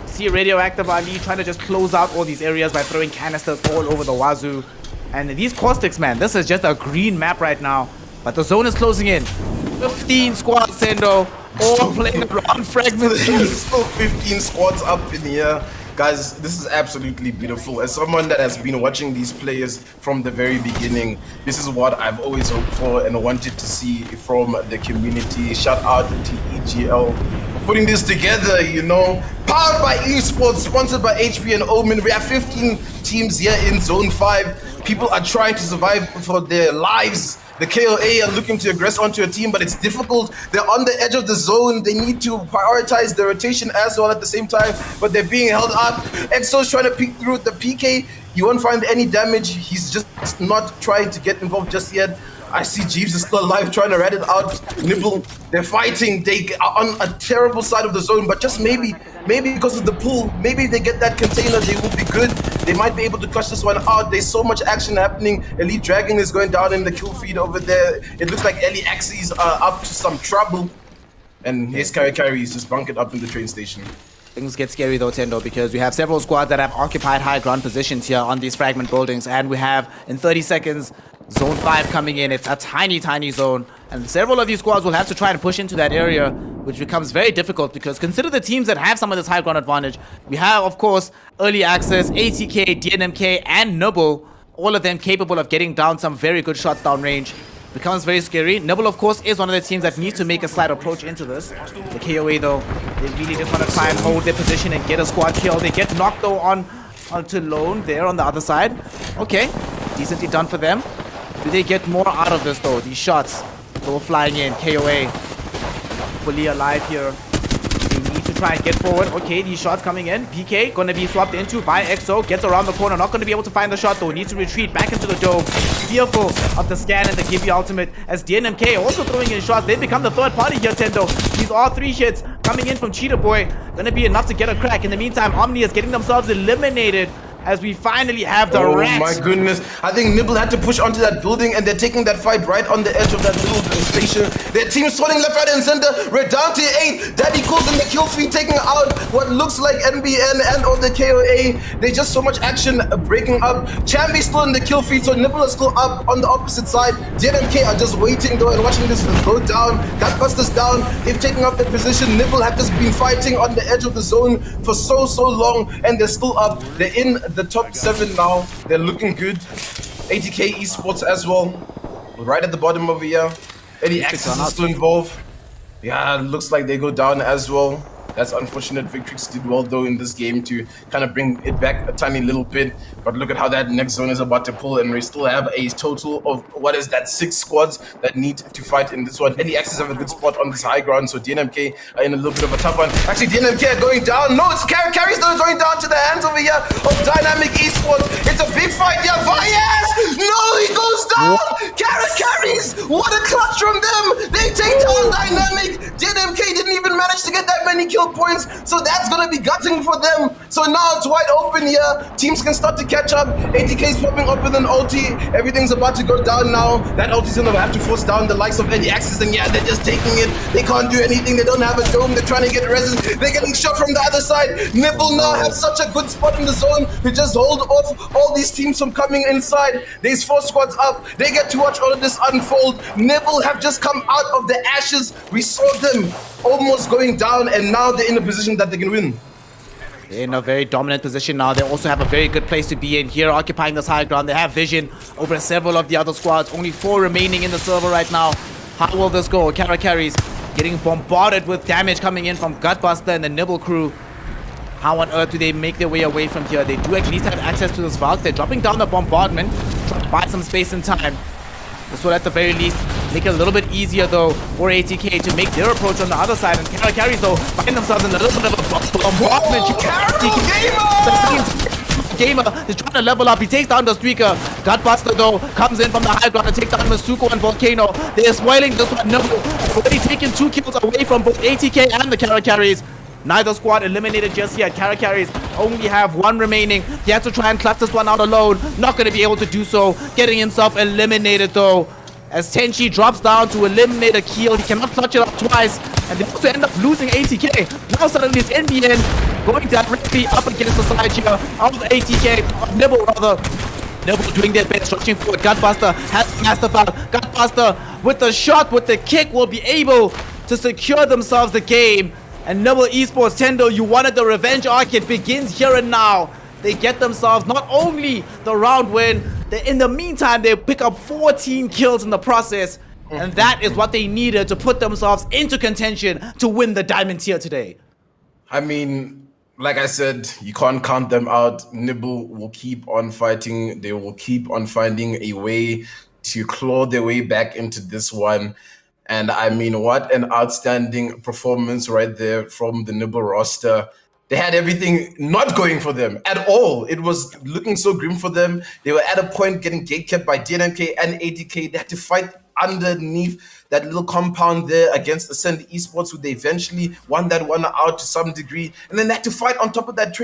See Radioactive Ali trying to just close out all these areas by throwing canisters all over the wazoo. And these caustics, man, this is just a green map right now. But the zone is closing in. 15 squads, Thendo, all playing around fragments. Still 15 squads up in here. Guys, this is absolutely beautiful. As someone that has been watching these players from the very beginning, this is what I've always hoped for and wanted to see from the community. Shout out to EGL for putting this together, you know. Powered by Esports, sponsored by HP and Omen. We have 15 teams here in Zone 5. People are trying to survive for their lives. The KOA are looking to aggress onto a team, but it's difficult. They're on the edge of the zone. They need to prioritize the rotation as well at the same time, but they're being held up. Exo's trying to peek through the PK. You won't find any damage. He's just not trying to get involved just yet. I see Jeeves is still alive, trying to rat it out. Nibble, they're fighting. They are on a terrible side of the zone, but just maybe because of the pool, maybe they get that container, they will be good. They might be able to clutch this one out. There's so much action happening. Elite Dragon is going down in the kill feed over there. It looks like Ellie Axes are up to some trouble. And his carry is just bunkered up in the train station. Things get scary though, Thendo, because we have several squads that have occupied high ground positions here on these fragment buildings, and we have, in 30 seconds, Zone 5 coming in. It's a tiny, tiny zone, and several of these squads will have to try and push into that area, which becomes very difficult because consider the teams that have some of this high ground advantage. We have, of course, Early Access, ATK, DNMK, and Nibble, all of them capable of getting down some very good shots downrange. Becomes very scary. Nibble, of course, is one of the teams that needs to make a slight approach into this. The KOA, though, they really just want to try and hold their position and get a squad kill. They get knocked, though, onto Lone there on the other side. Okay, decently done for them. Do they get more out of this, though? These shots, though, flying in. KOA fully alive here. They need to try and get forward. Okay, these shots coming in. PK going to be swapped into by EXO. Gets around the corner. Not going to be able to find the shot, though. Needs to retreat back into the dome. Fearful of the scan and the Gibby ultimate, as DNMK also throwing in shots. They become the third party here, Thendo. These are 3 hits coming in from Cheetah Boy. Going to be enough to get a crack. In the meantime, Omni is getting themselves eliminated as we finally have the rats. Oh my goodness. I think Nibble had to push onto that building, and they're taking that fight right on the edge of that little station. Their team's swelling left, right, and center. We're down to 8. Daddy Cool's in the kill feed, taking out what looks like NBN and on the KOA. There's just so much action breaking up. Chamby's still in the kill feed, so Nibble is still up on the opposite side. DNMK are just waiting though and watching this go down. Gutbuster's down. They've taken up their position. Nibble have just been fighting on the edge of the zone for so long, and they're still up. They're in the top 7 now. They're looking good. ATK Esports as well, right at the bottom over here. Eddie Axis is still involved. Yeah, looks like they go down as well. That's unfortunate. Victrix did well though in this game to kind of bring it back a tiny little bit. But look at how that next zone is about to pull, and we still have a total of, what is that, 6 squads that need to fight in this one. Any Axis have a good spot on this high ground, so DNMK are in a little bit of a tough one. Actually, DNMK are going down. No, it's Carries though going down to the hands over here of Dynamic Esports. It's a big fight here. Vias! No, he goes down! Carries! What a clutch from them! They take down Dynamic! DNMK didn't even manage to get that many kill points, so that's gonna be gutting for them. So now it's wide open here. Teams can start to catch up. ATK is popping up with an ulti. Everything's about to go down now. That ulti's gonna have to force down the likes of any Axis, and yeah, they're just taking it. They can't do anything. They don't have a dome. They're trying to get resin. They're getting shot from the other side. Nibble now have such a good spot in the zone to just hold off all these teams from coming inside. There's 4 squads up. They get to watch all of this unfold. Nibble have just come out of the ashes. We saw them almost going down, and now they're in a position that they can win. In a very dominant position now. They also have a very good place to be in here, occupying this high ground. They have vision over several of the other squads. Only 4 remaining in the server right now. How will this go? Kara carries getting bombarded with damage coming in from Gutbuster and the Nibble crew. How on earth do they make their way away from here? They do at least have access to this Valk. They're dropping down the bombardment, trying to buy some space and time. This will at the very least make it a little bit easier though for ATK to make their approach on the other side. And Kara carries though find themselves in a little bit of a bombardment. Gamer is trying to level up. He takes down the streaker. Gutbuster though comes in from the high ground to take down Masuko and Volcano. They are spoiling this one. No, already taken 2 kills away from both ATK and the Kara carries. Neither squad eliminated just yet. Kara carries only have 1 remaining. He has to try and clutch this one out alone. Not going to be able to do so. Getting himself eliminated though. As Tenchi drops down to eliminate a kill. He cannot clutch it up twice. And they also end up losing ATK. Now suddenly it's NBN going directly up against the side here of ATK. Of Nibble rather. Nibble doing their best, rushing forward. Gutbuster has Masterfall. Gutbuster with the shot, with the kick, will be able to secure themselves the game. And Nibble Esports, Thendo, you wanted the revenge arc. It begins here and now. They get themselves not only the round win, in the meantime, they pick up 14 kills in the process. And that is what they needed to put themselves into contention to win the Diamond tier today. I mean, like I said, you can't count them out. Nibble will keep on fighting. They will keep on finding a way to claw their way back into this one. And I mean, what an outstanding performance right there from the Nibble roster. They had everything not going for them at all. It was looking so grim for them. They were at a point getting gatekept by DNMK and ATK. They had to fight underneath that little compound there against Ascend Esports, who they eventually won that one out to some degree. And then they had to fight on top of that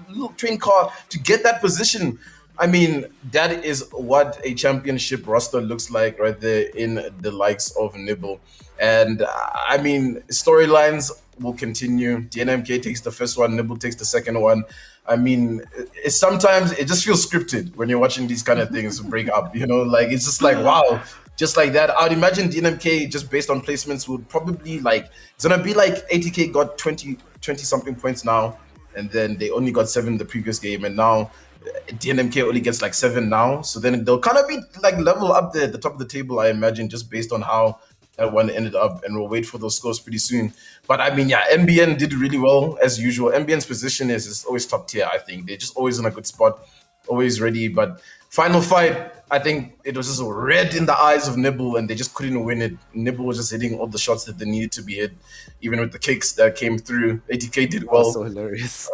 little train car to get that position. I mean, that is what a championship roster looks like right there in the likes of Nibble. And I mean, storylines will continue. DNMK takes the first one, Nibble takes the second one. I mean, sometimes it just feels scripted when you're watching these kind of things break up, you know, like it's just like, wow, just like that. I'd imagine DNMK, just based on placements, would probably it's gonna be like ATK got 20 something points now, and then they only got 7 the previous game, and now DNMK only gets 7 now. So then they'll kind of be level up there at the top of the table, I imagine, just based on how that one ended up, and we'll wait for those scores pretty soon. But I mean, yeah, NBN did really well as usual. NBN's position is always top tier, I think. They're just always in a good spot, always ready. But final fight, I think it was just red in the eyes of Nibble, and they just couldn't win it. Nibble was just hitting all the shots that they needed to be hit, even with the kicks that came through. ATK did well. So hilarious.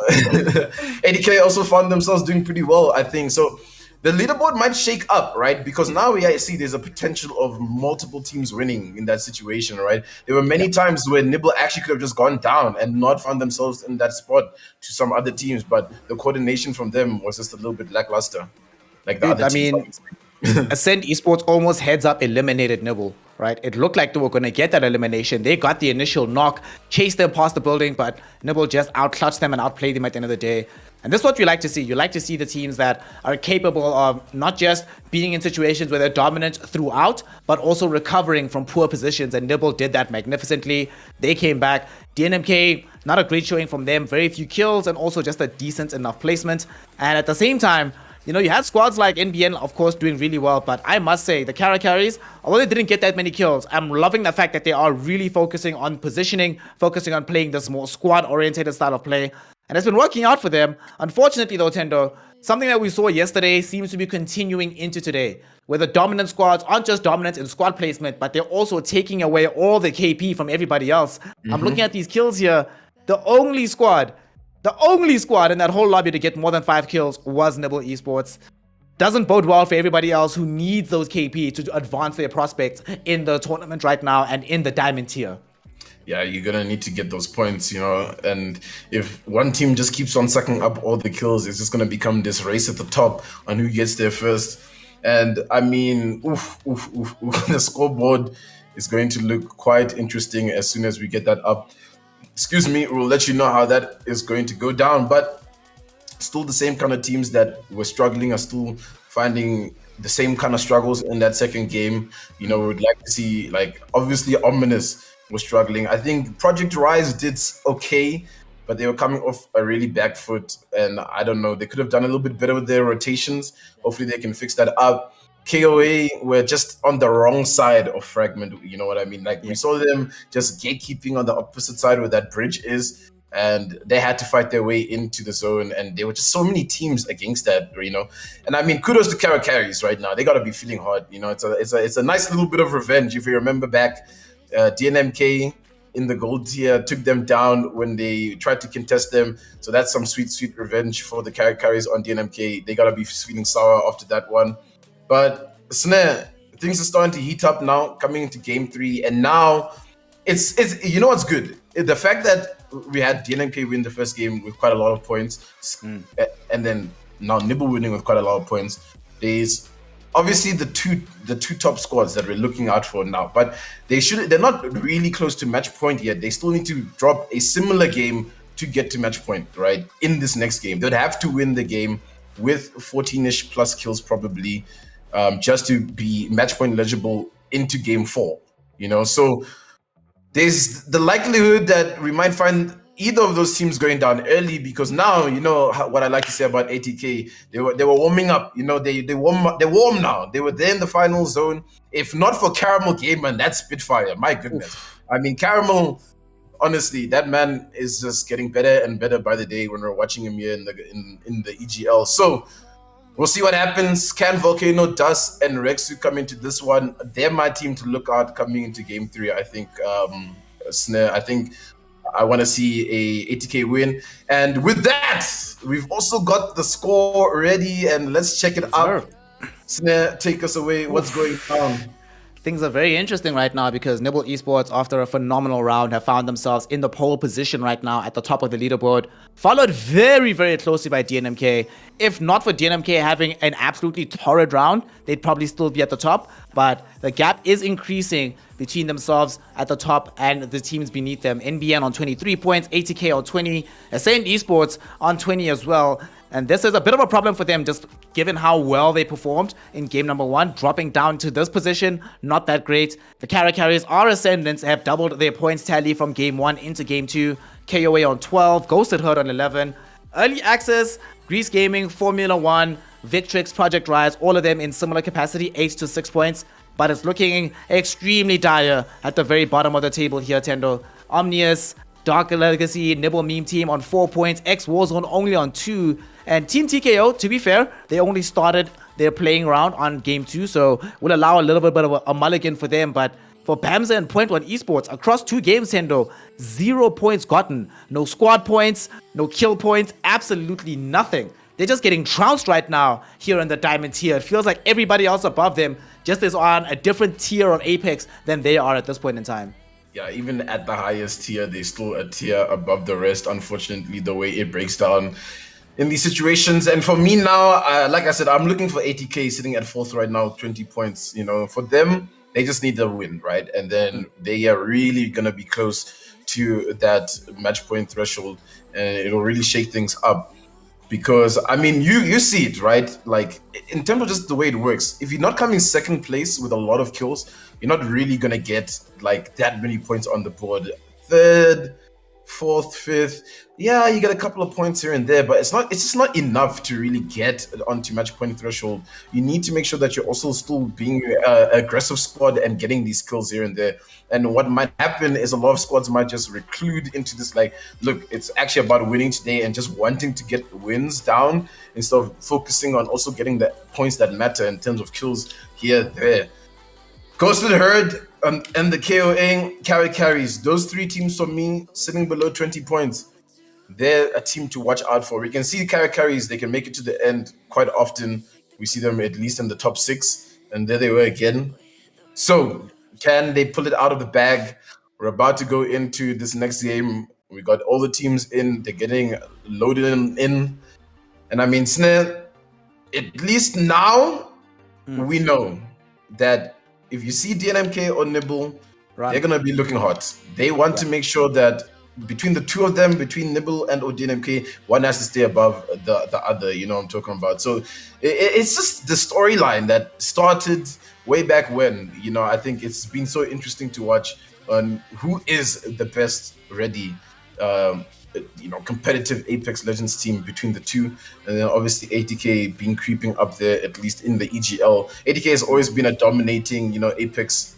ATK also found themselves doing pretty well, I think. So the leaderboard might shake up, right? Because now we see there's a potential of multiple teams winning in that situation, right? There were many times where Nibble actually could have just gone down and not found themselves in that spot to some other teams, but the coordination from them was just a little bit lackluster. Like the other teams. Ascend Esports almost heads up eliminated Nibble, right? It looked like they were going to get that elimination. They got the initial knock, chased them past the building, but Nibble just outclutched them and outplayed them at the end of the day. And this is what you like to see. You like to see the teams that are capable of not just being in situations where they're dominant throughout, but also recovering from poor positions. And Nibble did that magnificently. They came back. DNMK, not a great showing from them. Very few kills and also just a decent enough placement. And at the same time, you know, you had squads like NBN, of course, doing really well. But I must say, the Kara carries, although they didn't get that many kills, I'm loving the fact that they are really focusing on positioning, focusing on playing this more squad-oriented style of play. And it's been working out for them. Unfortunately, though, Thendo, something that we saw yesterday seems to be continuing into today, where the dominant squads aren't just dominant in squad placement, but they're also taking away all the KP from everybody else. I'm looking at these kills here. The only squad in that whole lobby to get more than 5 kills was Nibble Esports. Doesn't bode well for everybody else who needs those KP to advance their prospects in the tournament right now and in the Diamond tier. yeah, you're gonna need to get those points, and if one team just keeps on sucking up all the kills, it's just gonna become this race at the top on who gets there first. And I mean, the scoreboard is going to look quite interesting as soon as we get that up. Excuse me, we'll let you know how that is going to go down, but still the same kind of teams that were struggling are still finding the same kind of struggles in that second game. We would like to see, like, obviously Ominous was struggling. I think Project Rise did okay, but they were coming off a really back foot, and I don't know, they could have done a little bit better with their rotations. Hopefully they can fix that up. KOA were just on the wrong side of Fragment, you know what I mean? Like, we saw them just gatekeeping on the opposite side where that bridge is, and they had to fight their way into the zone, and there were just so many teams against that, And I mean, kudos to Carries right now. They got to be feeling hard, It's a nice little bit of revenge. If you remember back, DNMK in the gold tier took them down when they tried to contest them. So that's some sweet, sweet revenge for the Carries on DNMK. They got to be feeling sour after that one. But Snare, things are starting to heat up now, coming into game 3, and now it's what's good? The fact that we had DNMK win the first game with quite a lot of points, and then now Nibble winning with quite a lot of points. There's obviously the two top squads that we're looking out for now, but they're not really close to match point yet. They still need to drop a similar game to get to match point, right? In this next game, they'd have to win the game with 14-ish plus kills probably, just to be match point eligible into game 4. So there's the likelihood that we might find either of those teams going down early, because now, what I like to say about ATK, they were warming up. They're warm now. They were there in the final zone. If not for Caramel Gamer and that Spitfire, my goodness. I mean, Caramel, honestly, that man is just getting better and better by the day when we're watching him here in the EGL. So we'll see what happens. Can Volcano, Dust, and Rexu come into this one? They're my team to look out coming into game 3. I think Snare, I want to see a ATK win. And with that, we've also got the score ready, and let's check it out. Snare, take us away. What's going on? Things are very interesting right now because Nibble Esports, after a phenomenal round, have found themselves in the pole position right now at the top of the leaderboard, followed very, very closely by DNMK. If not for DNMK having an absolutely torrid round, they'd probably still be at the top, but the gap is increasing between themselves at the top and the teams beneath them. NBN on 23 points, ATK on 20, Ascend Esports on 20 as well. And this is a bit of a problem for them, just given how well they performed in game number 1, dropping down to this position, not that great. The Carries are Ascendants, have doubled their points tally from game 1 into game 2. KOA on 12, Ghosted Herd on 11. Early Access, Grease Gaming, Formula 1, Victrix, Project Rise, all of them in similar capacity, 8 to 6 points. But it's looking extremely dire at the very bottom of the table here, Thendo. Omnius, Dark Legacy, Nibble Meme Team on 4 points, X Warzone only on 2, and Team TKO, to be fair, they only started their playing round on game 2, so will allow a little bit of a mulligan for them. But for Bamza and Point One Esports, across 2 games, Thendo, 0 points gotten. No squad points, no kill points, absolutely nothing. They're just getting trounced right now here in the Diamond tier. It feels like everybody else above them just is on a different tier of Apex than they are at this point in time. Yeah, even at the highest tier, they're still a tier above the rest, unfortunately, the way it breaks down in these situations. And for me now, like I said, I'm looking for ATK sitting at 4th right now, 20 points. For them, they just need the win, right? And then they are really going to be close to that match point threshold, and it'll really shake things up. Because, I mean, you see it, right? Like, in terms of just the way it works, if you're not coming second place with a lot of kills, you're not really going to get, like, that many points on the board. 3rd, 4th, 5th, yeah, you get a couple of points here and there, but it's just not enough to really get onto match point threshold. You need to make sure that you're also still being an aggressive squad and getting these kills here and there. And what might happen is a lot of squads might just reclude into this, like, look, it's actually about winning today and just wanting to get wins down instead of focusing on also getting the points that matter in terms of kills here, there. Ghosted Herd and the KOA Carries. Those 3 teams for me sitting below 20 points. They're a team to watch out for. We can see Carries, they can make it to the end quite often. We see them at least in the top 6, and there they were again. So, can they pull it out of the bag? We're about to go into this next game. We got all the teams in. They're getting loaded in. And I mean, Snare, at least now, we know that if you see DNMK or Nibble, they're going to be looking hot. They want to make sure that between the two of them, between Nibble and DNMK, one has to stay above the other, you know what I'm talking about. So it's just the storyline that started way back when. You know, I think it's been so interesting to watch on who is the best ready competitive Apex Legends team between the two, and then obviously ATK being creeping up there, at least in the EGL. ATK has always been a dominating, Apex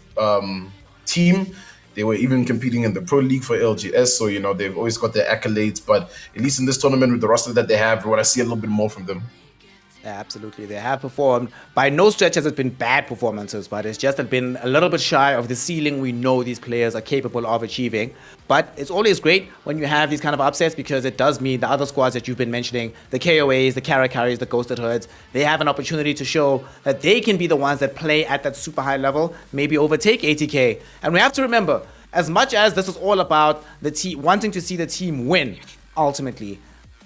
team. They were even competing in the Pro League for LGS, so they've always got their accolades. But at least in this tournament, with the roster that they have, we want to see a little bit more from them. Yeah, absolutely. They have performed. By no stretch has it been bad performances, but it's just been a little bit shy of the ceiling we know these players are capable of achieving. But it's always great when you have these kind of upsets, because it does mean the other squads that you've been mentioning, the KOAs, the Kara Carries, the Ghosted Herds, they have an opportunity to show that they can be the ones that play at that super high level, maybe overtake ATK. And we have to remember, as much as this is all about the team wanting to see the team win, ultimately,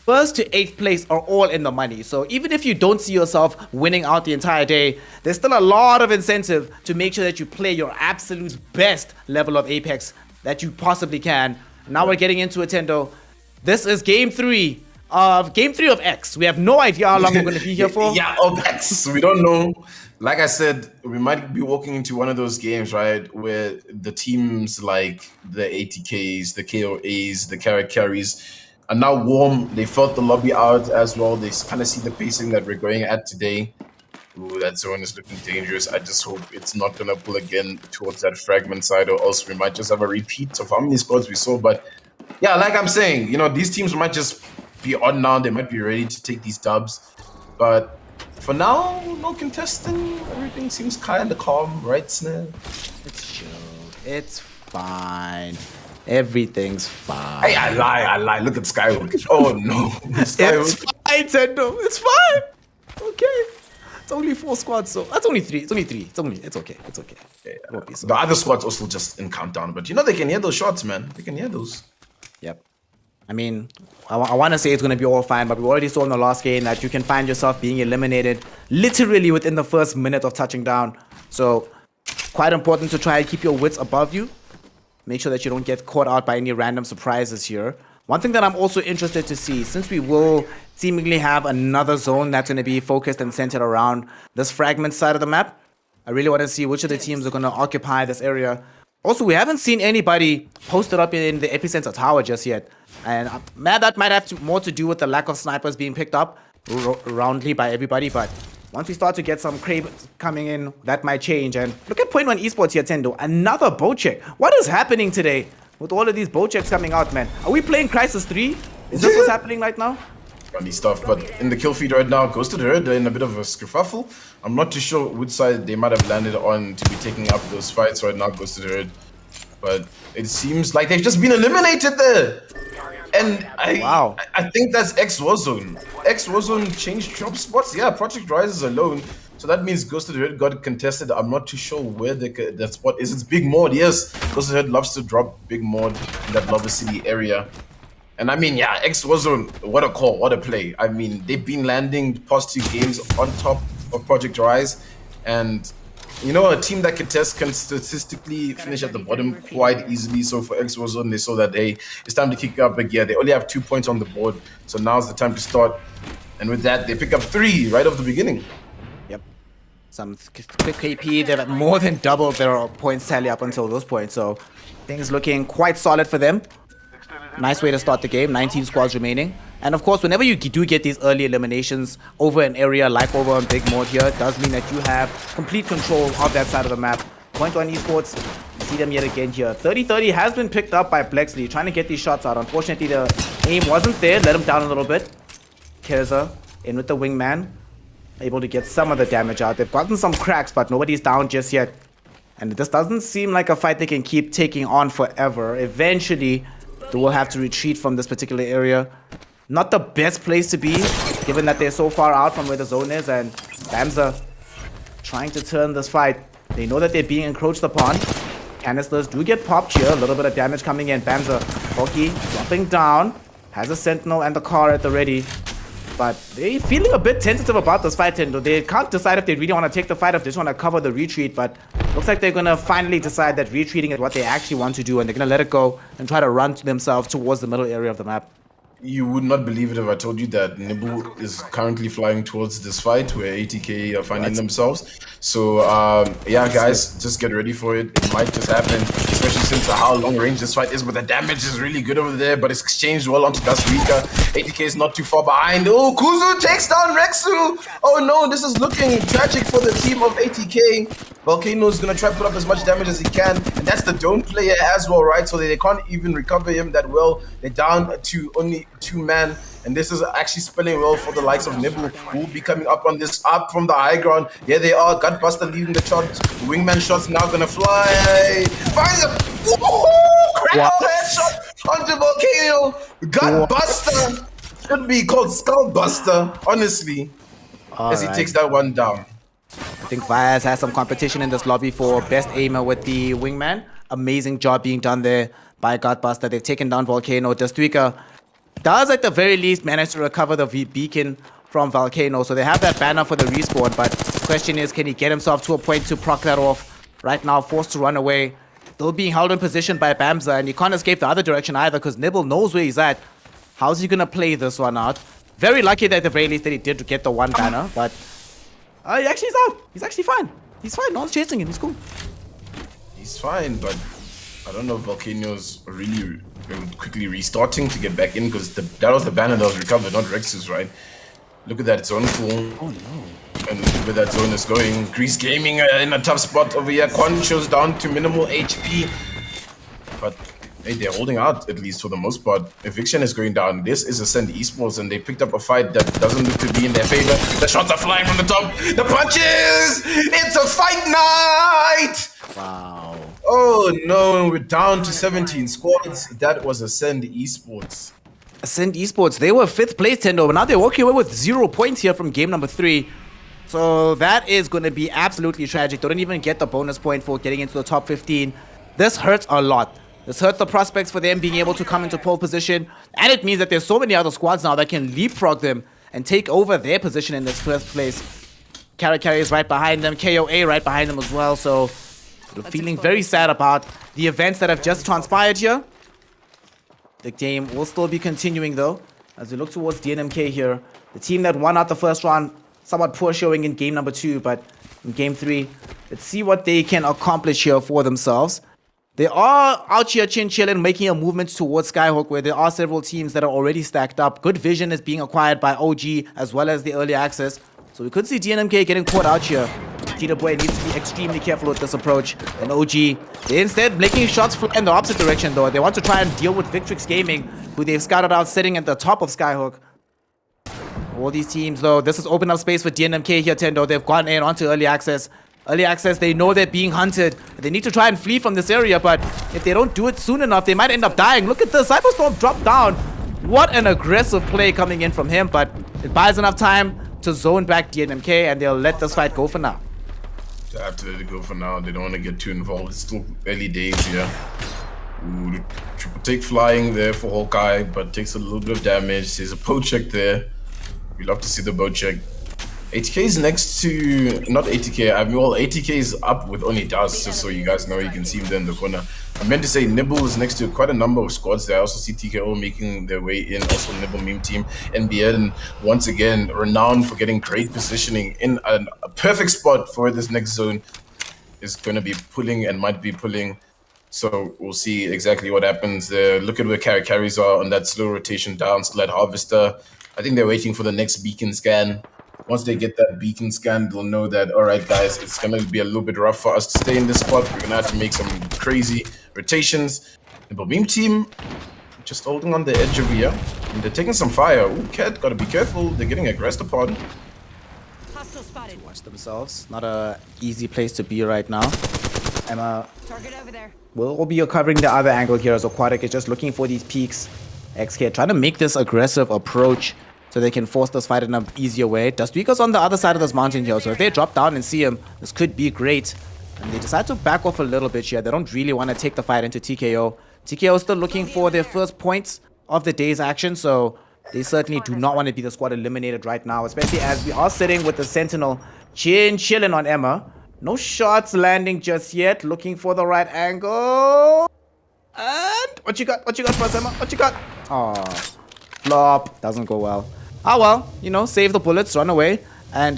1st to 8th place are all in the money. So even if you don't see yourself winning out the entire day, there's still a lot of incentive to make sure that you play your absolute best level of Apex that you possibly can. Now we're getting into a Thendo. This is game 3 of X. We have no idea how long we're going to be here for. Yeah, of X. We don't know. Like I said, we might be walking into one of those games, right, where the teams like the ATKs, the KOAs, the carries are now warm. They felt the lobby out as well. They kind of see the pacing that we're going at today. Ooh, that zone is looking dangerous. I just hope it's not going to pull again towards that fragment side, or else we might just have a repeat of how many squads we saw. But yeah, like I'm saying, these teams might just be on now. They might be ready to take these dubs. But for now, no contesting. Everything seems kind of calm, right, Snare? It's chill. It's fine. Everything's fine. Hey, I lie. Look at Skyhook. Oh no. Skyhook. It's fine, Thendo. It's fine. Okay. It's only 4 squads, so that's only 3. It's only 3. It's okay. Yeah. It won't be so The other squads are still just in countdown, but they can hear those shots, man. They can hear those. Yep. I mean, I want to say it's going to be all fine, but we already saw in the last game that you can find yourself being eliminated literally within the first minute of touching down. So, quite important to try and keep your wits above you. Make sure that you don't get caught out by any random surprises here. One thing that I'm also interested to see, since we will seemingly have another zone that's going to be focused and centered around this fragment side of the map, I really want to see which of the teams are going to occupy this area. Also, we haven't seen anybody posted up in the epicenter tower just yet. And that might have more to do with the lack of snipers being picked up roundly by everybody, but once we start to get some cravens coming in, that might change. And look at Point 1 Esports here, Thendo. Another bow check. What is happening today with all of these bow checks coming out, man? Are we playing Crisis 3? Is this what's happening right now? Funny stuff, but in the kill feed right now, Ghosted Herd, they're in a bit of a skerfuffle. I'm not too sure which side they might have landed on to be taking up those fights right now, Ghosted Herd. But it seems like they've just been eliminated there. And I think that's X Warzone. X Warzone changed drop spots. Yeah, Project Rise is alone. So that means Ghosted Herd got contested. I'm not too sure where that spot is. It's Big Mod, yes. Ghosted Herd loves to drop Big Mod in that Lava City area. And I mean, yeah, X Warzone, what a call, what a play. I mean, they've been landing past 2 games on top of Project Rise. And a team that contests can statistically finish at the bottom quite easily. So for X Warzone, they saw that, hey, it's time to kick up a gear. They only have 2 points on the board. So now's the time to start. And with that, they pick up 3 right off the beginning. Yep. Some quick KP, they've more than doubled their points tally up until those points. So things looking quite solid for them. Nice way to start the game. 19 squads remaining. And of course, whenever you do get these early eliminations over an area like over on Big Mod here, it does mean that you have complete control of that side of the map. Point 1 Esports, you see them yet again here. 30-30 has been picked up by Blexley, trying to get these shots out. Unfortunately, the aim wasn't there. Let him down a little bit. Kerza in with the wingman, able to get some of the damage out. They've gotten some cracks, but nobody's down just yet. And this doesn't seem like a fight they can keep taking on forever. Eventually, they will have to retreat from this particular area. Not the best place to be, given that they're so far out from where the zone is, and Bamza trying to turn this fight. They know that they're being encroached upon. canisters do get popped here. A little bit of damage coming in. Bamza, Bulky dropping down. Has a Sentinel and the car at the ready. But they're feeling a bit tentative about this fight, Thendo. They can't decide if they really want to take the fight, if they just want to cover the retreat. But looks like they're going to finally decide that retreating is what they actually want to do. And they're going to let it go and try to run to themselves towards the middle area of the map. You would not believe it if I told you that Nibble is currently flying towards this fight where ATK are finding themselves. So, yeah, guys, just get ready for it. It might just happen, especially since how long range this fight is. But the damage is really good over there, but it's exchanged well onto Dustweaker. ATK is not too far behind. Oh, Kuzu takes down Rexu. Oh, no, this is looking tragic for the team of ATK. Volcano is going to try to put up as much damage as he can, and that's the Dome player as well, right? So they can't even recover him that well. They're down to only 2 men, and this is actually spelling well for the likes of Nibble, who will be coming up on this, up from the high ground. Here they are, Gutbuster leaving the shot. The wingman shot's now going to fly. Finds a crowd headshot onto Volcano. Gutbuster should be called Skullbuster, honestly, as he takes that one down. I think Vias has some competition in this lobby for best aimer with the wingman. Amazing job being done there by Godbuster. They've taken down Volcano. Dustweaker does at the very least manage to recover the beacon from Volcano. So they have that banner for the respawn. But the question is, can he get himself to a point to proc that off? Right now, forced to run away. Still being held in position by Bamza. And he can't escape the other direction either because Nibble knows where he's at. How's he going to play this one out? Very lucky that at the very least that he did get the one banner. But he actually is out. He's actually fine. He's fine. No one's chasing him. He's cool. He's fine, but I don't know if Volcano's really quickly restarting to get back in because that was the banner that was recovered, not Rex's, right? Look at that zone pool. Oh no. And where that zone is going. Grease Gaming in a tough spot over here. Concho's down to minimal HP. But hey, they're holding out, at least for the most part. Eviction is going down. This is Ascend Esports, and they picked up a fight that doesn't look to be in their favor. The shots are flying from the top. The punches! It's a fight night! Wow. Oh no, we're down to 17 squads. That was Ascend Esports. Ascend Esports, they were 5th place, Thendo, but now they're walking away with 0 points here from game number 3. So that is going to be absolutely tragic. They don't even get the bonus point for getting into the top 15. This hurts a lot. This hurts the prospects for them being able to come into pole position. And it means that there's so many other squads now that can leapfrog them and take over their position in this first place. Carry is right behind them. KOA right behind them as well. So feeling very sad about the events that have just transpired here. The game will still be continuing though, as we look towards DNMK here. The team that won out the first round, somewhat poor showing in game number 2, but in game 3, let's see what they can accomplish here for themselves. They are out here chin-chilling, making a movement towards Skyhook, where there are several teams that are already stacked up. Good Vision is being acquired by OG, as well as the early access. So we could see DNMK getting caught out here. Boy needs to be extremely careful with this approach. And OG, they're instead making shots fly in the opposite direction, though. They want to try and deal with Victrix Gaming, who they've scouted out sitting at the top of Skyhook. All these teams, though, this has opened up space for DNMK here, Thendo. They've gone in onto early access. Early access, they know they're being hunted. They need to try and flee from this area, but if they don't do it soon enough, they might end up dying. Look at this, Cyberstorm dropped down. What an aggressive play coming in from him, but it buys enough time to zone back DNMK, and they'll let this fight go for now. They have to let it go for now. They don't want to get too involved. It's still early days here. Ooh, the triple take flying there for Hawkeye, but takes a little bit of damage. There's a poach check there. We love to see the boat check. ATK is next to, not ATK, I mean, well, ATK is up with only Dust, just so you guys know, you can see him there in the corner. I meant to say Nibble is next to quite a number of squads there. I also see TKO making their way in, also Nibble meme team. NBN, once again, renowned for getting great positioning in a perfect spot for where this next zone is going to be pulling and might be pulling. So we'll see exactly what happens there. Look at where carries are on that slow rotation down, Sled Harvester. I think they're waiting for the next beacon scan. Once they get that beacon scan, they'll know that, all right, guys, it's going to be a little bit rough for us to stay in this spot. We're going to have to make some crazy rotations. The Beam team just holding on the edge over here. And they're taking some fire. Ooh, Cat, got to be careful. They're getting aggressed upon. Watch themselves. Not a easy place to be right now. Emma will be covering the other angle here as Aquatic is just looking for these peaks. XK trying to make this aggressive approach so they can force this fight in an easier way. Dustweaker's on the other side of this mountain here, so if they drop down and see him, this could be great. And they decide to back off a little bit here. They don't really want to take the fight into TKO. TKO is still looking for their first points of the day's action, so they certainly do not want to be the squad eliminated right now, especially as we are sitting with the Sentinel chilling on Emma. No shots landing just yet. Looking for the right angle. And what you got? What you got for us, Emma? What you got? Oh, flop. Doesn't go well. Ah, well, you know, save the bullets, run away. And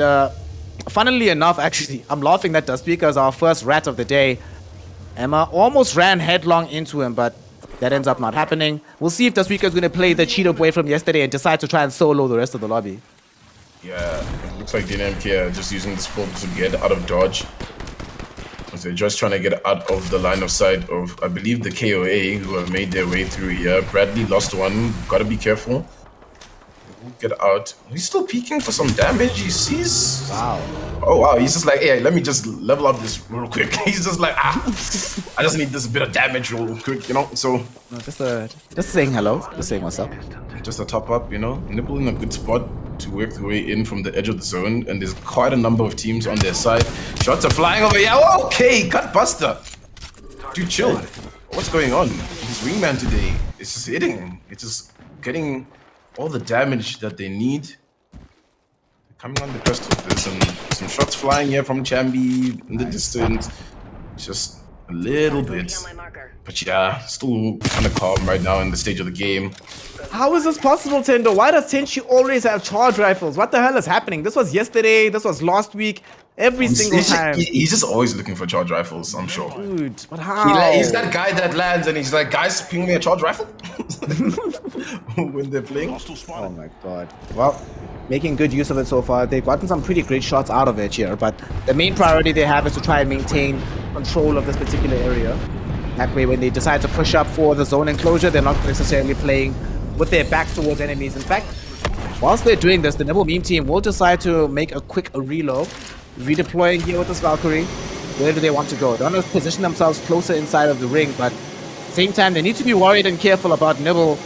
funnily enough, actually, I'm laughing that Dustbeaker is our first rat of the day. Emma almost ran headlong into him, but that ends up not happening. We'll see if Dustbeaker is going to play the Cheeto boy from yesterday and decide to try and solo the rest of the lobby. Yeah, it looks like DNMK are just using the spot to get out of dodge. They're just trying to get out of the line of sight of, I believe, the KOA who have made their way through here. Bradley lost one. Gotta be careful. Get out. He's still peeking for some damage. He sees. Wow. Oh wow. He's just like, hey, let me just level up this real quick. He's just like, I just need this bit of damage real quick, you know. So No, just saying hello. Just saying what's up. just a top up, you know. Nibble in a good spot to work their way in from the edge of the zone, and there's quite a number of teams on their side. Shots are flying over here. Oh, okay, cut buster. Dude, chill. What's going on? His wingman today is just hitting. It's just getting all the damage that they need. They're coming on the crest of this, and some shots flying here from Chambi in the distance. Just a little bit. But yeah, still kind of calm right now in the stage of the game. How is this possible, Thendo? Why does Tenchi always have charge rifles? What the hell is happening? This was yesterday. This was last week. Every single time. He's just always looking for charge rifles, I'm sure. Dude, but how? He's that guy that lands and he's like, guys, ping me a charge rifle when they're playing. Oh my god. Well, making good use of it so far. They've gotten some pretty great shots out of it here, but the main priority they have is to try and maintain control of this particular area. That way, when they decide to push up for the zone enclosure, they're not necessarily playing with their backs towards enemies. In fact, whilst they're doing this, the Nibble meme team will decide to make a quick reload. Redeploying here with this Valkyrie. Where do they want to go? They want to position themselves closer inside of the ring, but at the same time, they need to be worried and careful about Nibble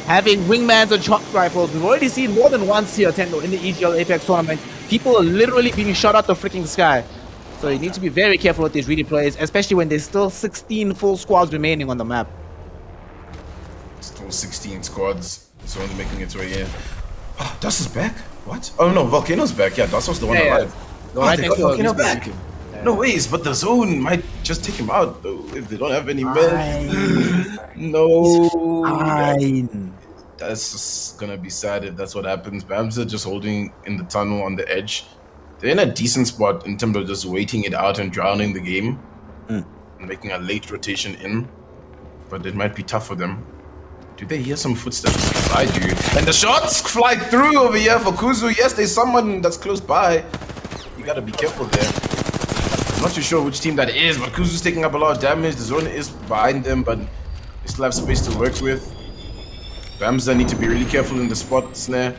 having wingmans and shot rifles. We've already seen more than once here, Thendo, in the EGL Apex tournament. People are literally being shot out the freaking sky. So you need to be very careful with these redeploys, especially when there's still 16 full squads remaining on the map. Still 16 squads. It's only making its way in. Oh, Dust is back? What? Oh no, Volcano's back. Yeah, Dust was the one alive. Right they next got to Volcano us. back. No ways, but the zone might just take him out though, if they don't have any men. No. Fine. That's just gonna be sad if that's what happens. Bams are just holding in the tunnel on the edge. They're in a decent spot in terms of just waiting it out and drowning the game. And making a late rotation in. But it might be tough for them. Do they hear some footsteps? I do. And the shots fly through over here for Kuzu. Yes, there's someone that's close by. You gotta be careful there. I'm not too sure which team that is, but Kuzu's taking up a lot of damage. The zone is behind them, but they still have space to work with. Bamza need to be really careful in the spot, Snare.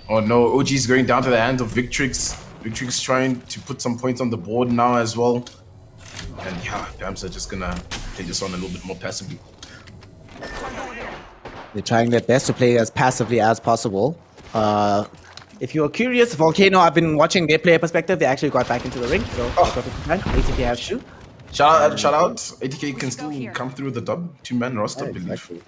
Oh no, OG's going down to the hands of Victrix. Victrix trying to put some points on the board now as well. And yeah, Bamza just gonna play this on a little bit more passively. They're trying their best to play as passively as possible. If you're curious, Volcano, I've been watching their player perspective. They actually got back into the ring, so perfectly fine. ATK has to. Shout out. ATK can still come through the dub. Two-man roster, Yeah, believe. exactly.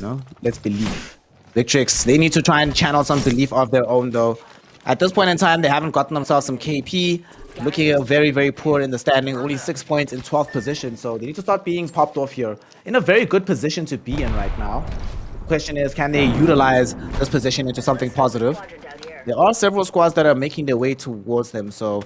No, let's believe. Victrix, they need to try and channel some belief of their own, though. At this point in time, they haven't gotten themselves some KP. Looking very, very poor in the standing. Only 6 points in 12th position, so they need to start being popped off here. In a very good position to be in right now. The question is, can they utilize this position into something positive? There are several squads that are making their way towards them, so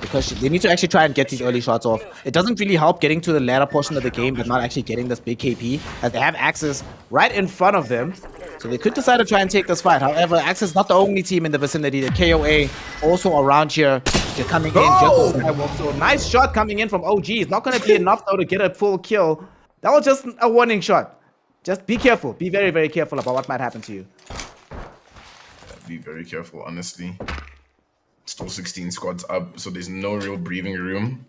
the question, they need to actually try and get these early shots off. It doesn't really help getting to the latter portion of the game, but not actually getting this big KP, as they have Axis right in front of them. So they could decide to try and take this fight. However, Axis is not the only team in the vicinity. The KOA also around here. They're coming in just as Skywalk. So nice shot coming in from OG. It's not going to be enough though to get a full kill. That was just a warning shot. Just be careful. Be very, very careful about what might happen to you. Be very careful, honestly. Still 16 squads up, so there's no real breathing room.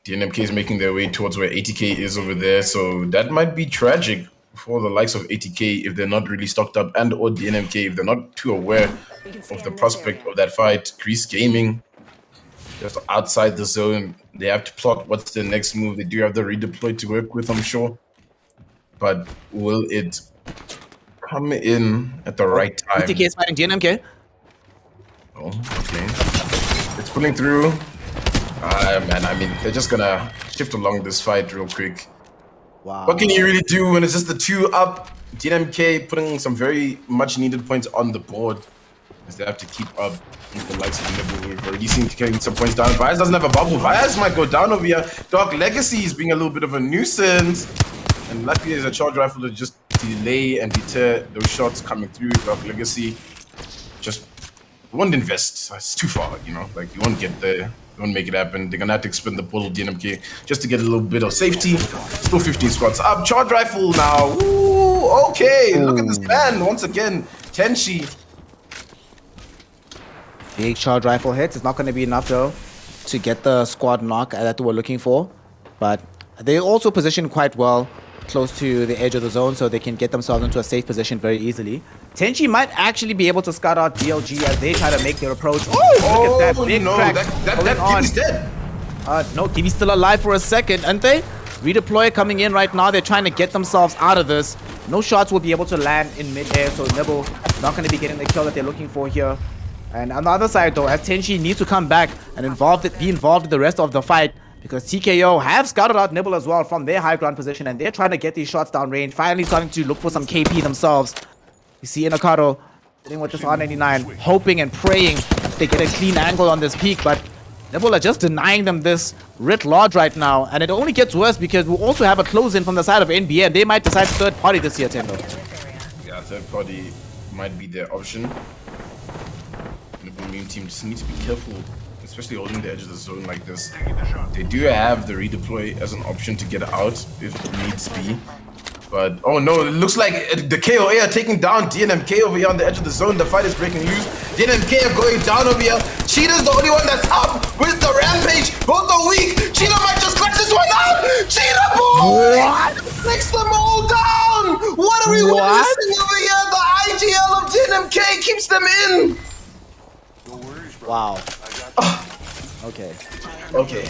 DNMK is making their way towards where ATK is over there, so that might be tragic for the likes of ATK if they're not really stocked up, and or DNMK if they're not too aware of the prospect of that fight. Grease Gaming just outside the zone. They have to plot what's the next move. They do have the redeploy to work with, I'm sure. But will it come in at the right time? ETK is fighting DNMK. Oh, okay. It's pulling through. Man, I mean, they're just gonna shift along this fight real quick. Wow. What can you really do when it's just the 2 up? DNMK putting some very much needed points on the board, as they have to keep up with the likes of Nibble. We've already seen getting some points down. Vias doesn't have a bubble. Vias might go down over here. Dark Legacy is being a little bit of a nuisance. And luckily there's a charge rifle to just delay and deter those shots coming through. Dark Legacy just won't invest. It's too far, you know? Like, you won't get there. You won't make it happen. They're gonna have to expend the portal DNMK just to get a little bit of safety. Still 15 squads up. Charge rifle now. Ooh, okay. Look at this man once again. Tenshi. Big charge rifle hits. It's not going to be enough though to get the squad knock that we're looking for. But they also position quite well close to the edge of the zone, so they can get themselves into a safe position very easily. Tenchi might actually be able to scout out DLG as they try to make their approach. Oh, look at that big crack. That Gibby's dead. No, Gibby's still alive for a second, aren't they? Redeploy coming in right now. They're trying to get themselves out of this. No shots will be able to land in mid-air, so Nibble not going to be getting the kill that they're looking for here. And on the other side though, as Tenchi needs to come back and be involved in the rest of the fight, because TKO have scouted out Nibble as well from their high ground position, and they're trying to get these shots down range, finally starting to look for some KP themselves. You see Inakado sitting with this R99, hoping and praying they get a clean angle on this peak, but Nibble are just denying them this writ large right now, and it only gets worse because we also have a close-in from the side of NBA, and they might decide third party this year, Thendo. Yeah, third party might be their option. The main team just needs to be careful, especially holding the edge of the zone like this. They do have the redeploy as an option to get out if needs be. But, oh no, it looks like the KOA are taking down DNMK over here on the edge of the zone. The fight is breaking loose. DNMK are going down over here. Cheetah's the only one that's up with the rampage. Both are weak. Cheetah might just clutch this one out. Cheetah, boy! What? Takes them all down. What are we witnessing over here? The EGL of DNMK keeps them in. Wow. Okay. Okay.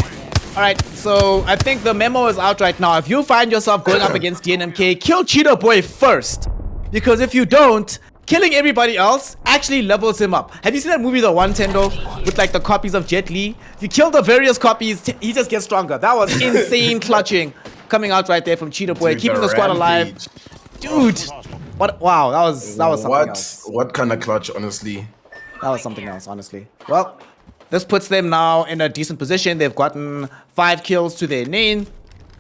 All right, so I think the memo is out right now. If you find yourself going up against DNMK, kill Cheetah Boy first. Because if you don't, killing everybody else actually levels him up. Have you seen that movie, The One, Thendo? With like the copies of Jet Li? If you kill the various copies, he just gets stronger. That was insane clutching coming out right there from Cheetah Boy, Dude, keeping the squad alive. Dude, what? Wow, that was something else. What kind of clutch, honestly? That was something else, honestly. Well, this puts them now in a decent position. They've gotten 5 kills to their name.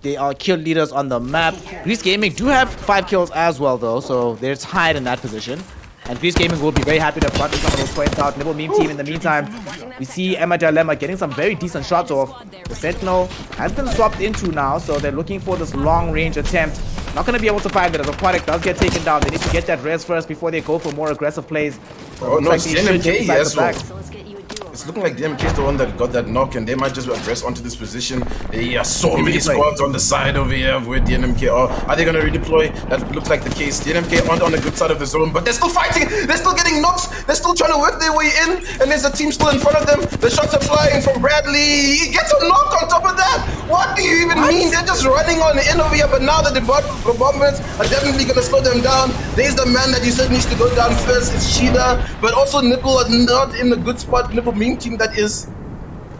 They are kill leaders on the map. Grease Gaming do have 5 kills as well, though, so they're tied in that position. And Grease Gaming will be very happy to have gotten some of those points out. Nibble Meme Team, in the meantime, we see Emma Dilemma getting some very decent shots off. The Sentinel has been swapped into now, so they're looking for this long-range attempt. Not going to be able to find it as a product does get taken down. They need to get that res first before they go for more aggressive plays. Oh no, it's DNMK as well. So let's get you a duel. It's looking like DNMK is the one that got that knock, and they might just address onto this position. There are so many squads on the side over here where DNMK are. Are they going to redeploy? That looks like the case. DNMK aren't on the good side of the zone, but they're still fighting. They're still getting knocks. They're still trying to work their way in, and there's a team still in front of them. The shots are flying from Bradley. He gets a knock on top of that. What do you even mean? They're just running on in over here, but now the bombardments are definitely going to slow them down. There's the man that you said needs to go down first. It's Cheetah, but also Nibble are not in a good spot. Nibble Meme Team, that is. And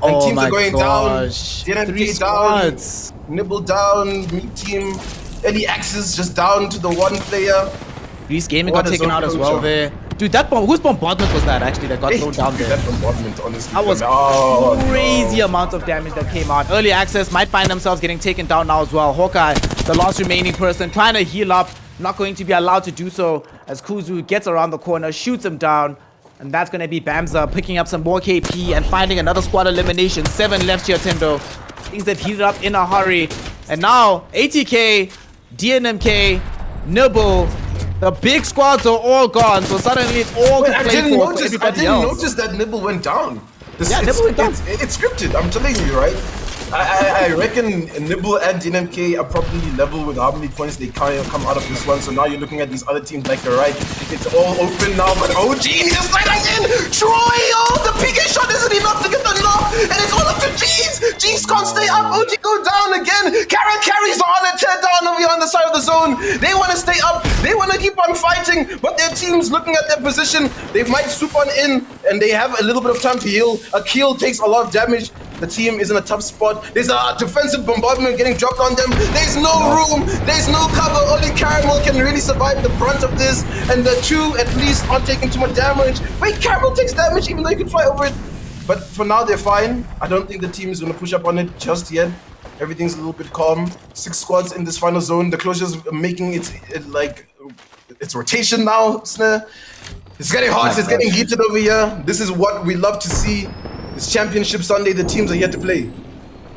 Oh teams my are going gosh. down. 3 DNMK down. squads. Nibble down. Meme Team. Eddie Axis just down to the one player. Grease Gaming What got a taken out as zone well closure. there. Dude, that whose bombardment was that actually that got thrown down there? That bombardment, honestly. That was Oh, crazy no. amount of damage that came out. Early access might find themselves getting taken down now as well. Hawkeye, the last remaining person, trying to heal up, not going to be allowed to do so as Kuzu gets around the corner, shoots him down. And that's going to be Bamza picking up some more KP and finding another squad elimination. 7 left here, Thendo. Things that heated up in a hurry. And now, ATK, DNMK, Nibble, the big squads are all gone. So suddenly it's all Wait, to I play didn't for notice. I everybody didn't else. notice that Nibble went down. Yeah, Nibble went down. It's scripted. I'm telling you, right? I reckon Nibble and DNMK are probably level with how many points they can come out of this one. So now you're looking at these other teams like you're right. It's all open now, but OG is sliding in. Troy, oh, the PK shot isn't enough to get the knock, and it's all up to G's. G's can't stay up. OG go down again. Karen carries on and tear down over here on the side of the zone. They want to stay up. They want to keep on fighting, but their team's looking at their position. They might swoop on in, and they have a little bit of time to heal. A kill takes a lot of damage. The team is in a tough spot. There's a defensive bombardment getting dropped on them. There's no room. There's no cover. Only Caramel can really survive the brunt of this. And the two, at least, aren't taking too much damage. Wait, Caramel takes damage even though you can fly over it. But for now, they're fine. I don't think the team is going to push up on it just yet. Everything's a little bit calm. 6 squads in this final zone. The closure's making it's rotation now, Snare. It's getting hot. It's getting heated over here. This is what we love to see. It's Championship Sunday. The teams are here to play.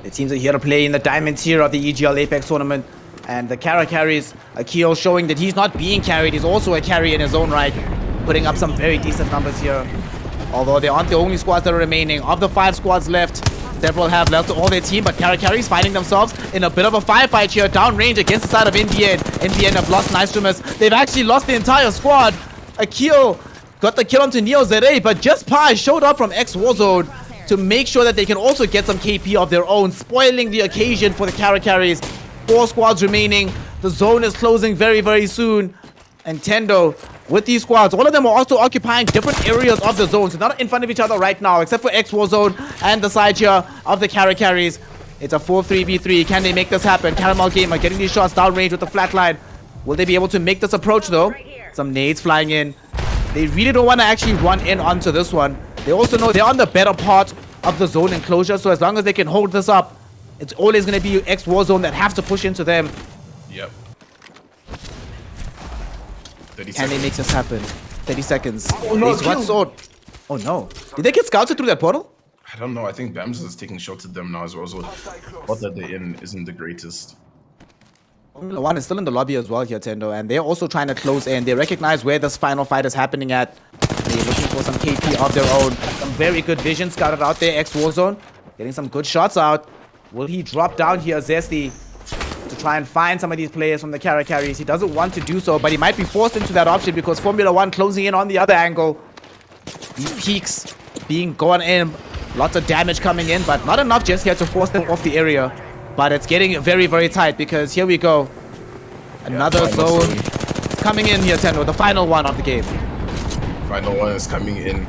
The teams are here to play in the diamond tier of the EGL Apex tournament. And the carries Akil showing that he's not being carried. He's also a carry in his own right, putting up some very decent numbers here. Although they aren't the only squads that are remaining. Of the 5 squads left, several have left all their team, but carries finding themselves in a bit of a firefight here, downrange against the side of NBN. NBN have lost Nystremus. They've actually lost the entire squad. Akil got the kill onto Neo Zere, but just Pi showed up from X Warzone to make sure that they can also get some KP of their own, spoiling the occasion for the carries. 4 squads remaining. The zone is closing very, very soon. And Thendo, with these squads, all of them are also occupying different areas of the zone. So they're not in front of each other right now, except for X Warzone and the side here of the carries. It's a 4-3v3. Can they make this happen? Caramel Gamer getting these shots downrange with the flatline. Will they be able to make this approach though? Some nades flying in. They really don't want to actually run in onto this one. They also know they're on the better part of the zone enclosure, so as long as they can hold this up, it's always going to be X Warzone that have to push into them. Yep. 30 Can seconds. they make this happen? 30 seconds. Oh, no, What kill. sword? Oh no. Did they get scouted through that portal? I don't know. I think Bams is taking shots at them now as well. So what that they're in isn't the greatest. Formula 1 is still in the lobby as well here, Thendo, and they're also trying to close in. They recognize where this final fight is happening at. They're looking for some KP of their own. Some very good vision scouted out there, X Warzone. Getting some good shots out. Will he drop down here, Zesty, to try and find some of these players from the carries? He doesn't want to do so, but he might be forced into that option because Formula 1 closing in on the other angle. These peaks being gone in. Lots of damage coming in, but not enough just here to force them off the area. But it's getting very, very tight because here we go. Another zone coming in here, Thendo. The final one of the game. Final one is coming in.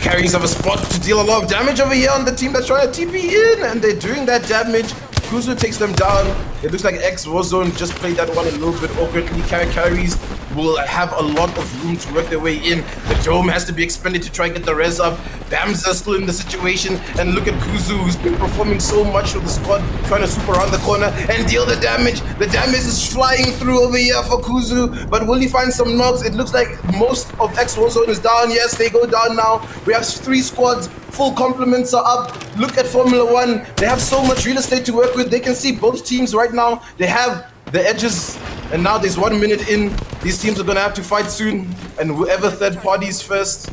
Carries have a spot to deal a lot of damage over here on the team that's trying to TP in, and they're doing that damage. Kuzu takes them down. It looks like X Warzone just played that one a little bit awkwardly. Carries will have a lot of room to work their way in. The dome has to be expended to try and get the res up. Bamza still in the situation, and look at Kuzu, who's been performing so much for the squad, trying to swoop around the corner and deal the damage. The damage is flying through over here for Kuzu, but will he find some knocks? It looks like most of X Warzone is down. Yes, they go down now. We have 3 squads. Full compliments are up. Look at Formula 1. They have so much real estate to work with. They can see both teams right now. They have the edges, and now there's 1 minute in. These teams are going to have to fight soon, and whoever third parties first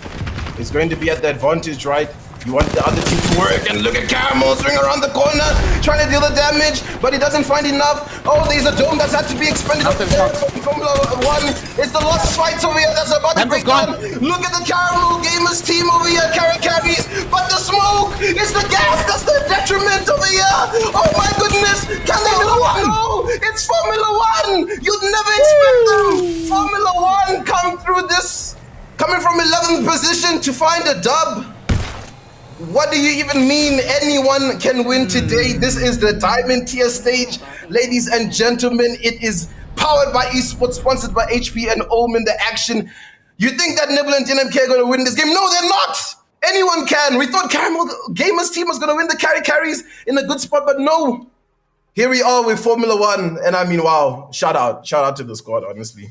is going to be at the advantage, right? You want the other team to work, and look at Caramel swing around the corner, trying to deal the damage, but he doesn't find enough. Oh, there's a dome that's had to be expended up there from Formula 1. It's the lost fights over here that's about to break down. Look at the Caramel Gamers team over here, carries, but the smoke is the gas, that's the detriment over here. Oh my goodness, can they do it? No, it's Formula 1. You'd never expect them. Formula 1 come through this, coming from 11th position to find a dub. What do you even mean anyone can win today? This is the Diamond Tier stage. Ladies and gentlemen, it is powered by Esports, sponsored by HP and Omen, the action. You think that Nibble and DNMK are going to win this game? No, they're not. Anyone can. We thought Caramel Gamers team was going to win the carries in a good spot, but no. Here we are with Formula 1, and I mean, wow. Shout out to the squad, honestly.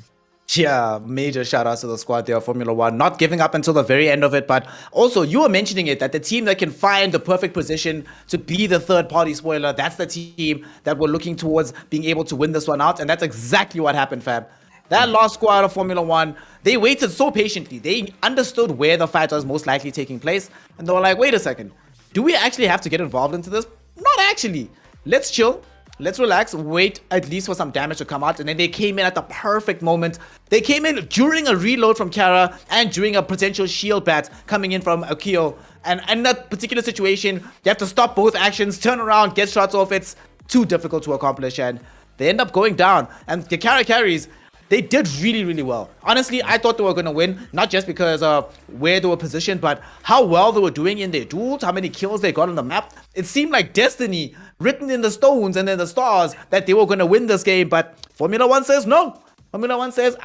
Yeah, major shout outs to the squad there, Formula 1. Not giving up until the very end of it, but also you were mentioning it, that the team that can find the perfect position to be the third party spoiler, that's the team that we're looking towards being able to win this one out, and that's exactly what happened, fam. That last squad of Formula 1, they waited so patiently. They understood where the fight was most likely taking place, and they were like, wait a second, do we actually have to get involved into this? Not actually. Let's chill. Let's relax, wait at least for some damage to come out. And then they came in at the perfect moment. They came in during a reload from Kara and during a potential shield bat coming in from Akio. And in that particular situation, you have to stop both actions, turn around, get shots off. It's too difficult to accomplish. And they end up going down. And the Kara carries, they did really, really well. Honestly, I thought they were going to win, not just because of where they were positioned, but how well they were doing in their duels, how many kills they got on the map. It seemed like destiny written in the stones and in the stars that they were going to win this game, but Formula 1 says no. Formula 1 says,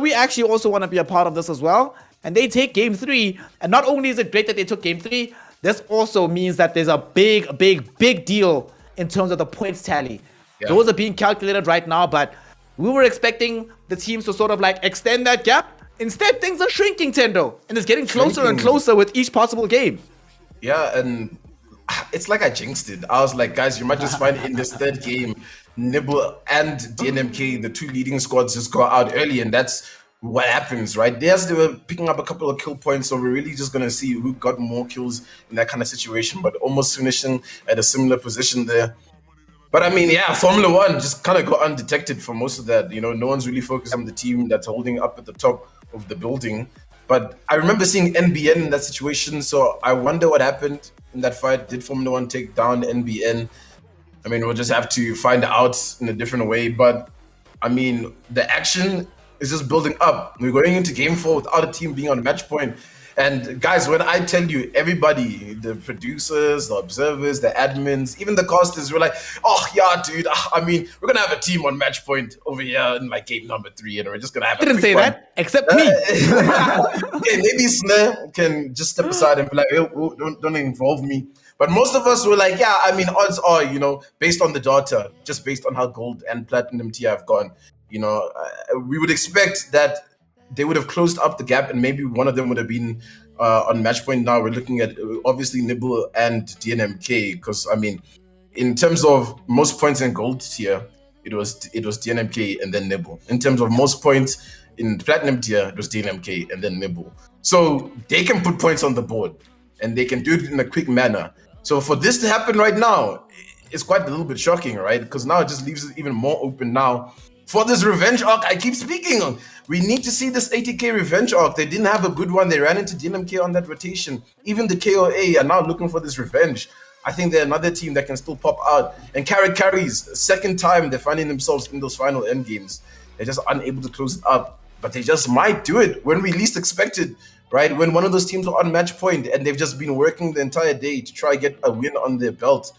we actually also want to be a part of this as well. And they take game 3, and not only is it great that they took game 3, this also means that there's a big deal in terms of the points tally. Yeah. Those are being calculated right now, but we were expecting the teams to sort of like extend that gap. Instead, things are shrinking, Thendo, and it's getting closer and closer with each possible game. Yeah, and it's like I jinxed it. I was like, guys, you might just find in this third game, Nibble and DNMK, the two leading squads, just go out early, and that's what happens, right? Yes, they were picking up a couple of kill points, so we're really just going to see who got more kills in that kind of situation, but almost finishing at a similar position there. But I mean, yeah, Formula 1 just kind of got undetected for most of that. You know, no one's really focused on the team that's holding up at the top of the building. But I remember seeing NBN in that situation, so I wonder what happened in that fight. Did Formula 1 take down NBN? I mean, we'll just have to find out in a different way. But I mean, the action is just building up. We're going into game 4 without a team being on match point. And guys, when I tell you, everybody, the producers, the observers, the admins, even the casters were like, oh yeah, dude, I mean, we're gonna have a team on match point over here in like game number 3, and we're just gonna have. Didn't say that, except me. Okay, maybe Snare can just step aside and be like, oh, don't involve me. But most of us were like, yeah, I mean, odds are, you know, based on the data, just based on how gold and platinum tier have gone, you know, we would expect that they would have closed up the gap, and maybe one of them would have been on match point. Now we're looking at obviously Nibble and DNMK, because I mean, in terms of most points in gold tier, it was DNMK and then Nibble. In terms of most points in platinum tier, it was DNMK and then Nibble. So they can put points on the board, and they can do it in a quick manner. So for this to happen right now, it's quite a little bit shocking, right? Because now it just leaves it even more open now for this revenge arc I keep speaking on. We need to see this 80k revenge arc. They didn't have a good one. They ran into DNMK on that rotation. Even the KOA are now looking for this revenge. I think they're another team that can still pop out. And carries, second time they're finding themselves in those final end games. They're just unable to close it up. But they just might do it when we least expected, right? When one of those teams are on match point and they've just been working the entire day to try get a win on their belt.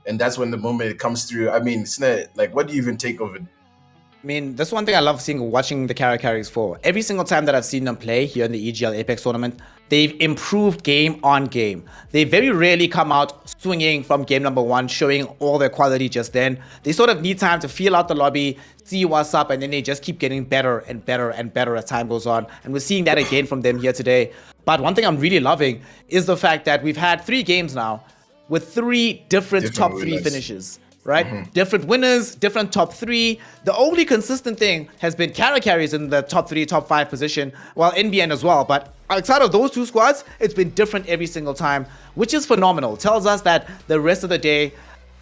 And that's when the moment it comes through. I mean, Snare, like, what do you even take of it? I mean, that's one thing I love watching the carries for. Every single time that I've seen them play here in the EGL Apex tournament, they've improved game on game. They very rarely come out swinging from game number 1, showing all their quality just then. They sort of need time to feel out the lobby, see what's up, and then they just keep getting better and better and better as time goes on. And we're seeing that again from them here today. But one thing I'm really loving is the fact that we've had 3 games now with 3 different top 3 finishes. Right? Mm-hmm. Different winners, different top 3. The only consistent thing has been carries in the top 3, top 5 position, while NBN as well. But outside of those 2 squads, it's been different every single time, which is phenomenal. Tells us that the rest of the day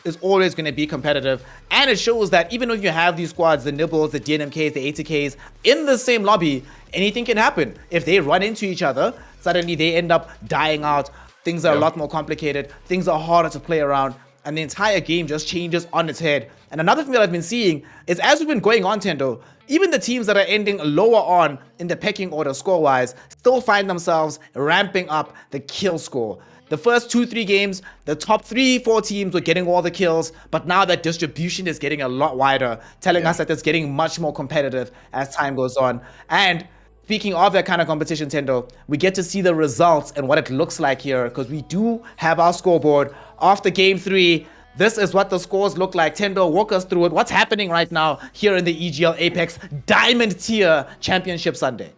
is always going to be competitive. And it shows that even if you have these squads, the Nibbles, the DNMKs, the 80Ks, in the same lobby, anything can happen. If they run into each other, suddenly they end up dying out. Things are a lot more complicated. Things are harder to play around. And the entire game just changes on its head. And another thing that I've been seeing is, as we've been going on, Thendo, even the teams that are ending lower on in the pecking order score-wise still find themselves ramping up the kill score. The first 2-3 games, the top 3-4 teams were getting all the kills, but now that distribution is getting a lot wider, telling us that it's getting much more competitive as time goes on. And speaking of that kind of competition, Thendo, we get to see the results and what it looks like here, because we do have our scoreboard. After game 3, this is what the scores look like. Thendo, walk us through it. What's happening right now here in the EGL Apex Diamond Tier Championship Sunday?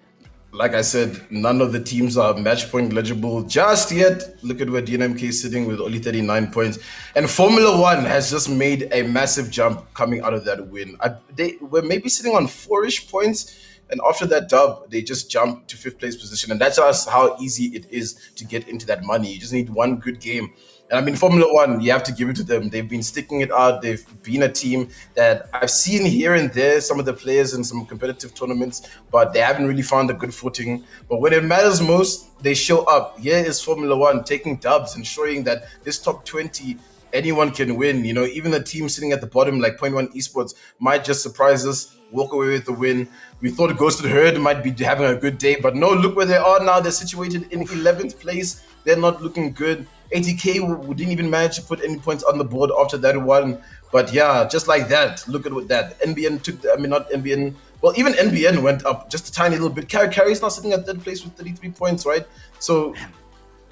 Like I said, none of the teams are match point eligible just yet. Look at where DNMK is sitting with only 39 points. And Formula 1 has just made a massive jump coming out of that win. They were maybe sitting on 4-ish points. And after that dub, they just jumped to 5th place position. And that's just how easy it is to get into that money. You just need one good game. And I mean, Formula One, you have to give it to them. They've been sticking it out. They've been a team that I've seen here and there, some of the players in some competitive tournaments, but they haven't really found a good footing. But when it matters most, they show up. Here is Formula One taking dubs and showing that this top 20, anyone can win. You know, even the team sitting at the bottom, like Point One Esports, might just surprise us, walk away with the win. We thought Ghosted Herd might be having a good day, but no, look where they are now. They're situated in 11th place. They're not looking good. ATK, we didn't even manage to put any points on the board after that one. But yeah, just like that, look at what that. NBN took, not NBN, well, even NBN went up just a tiny little bit. Carry's now sitting at third place with 33 points, right? So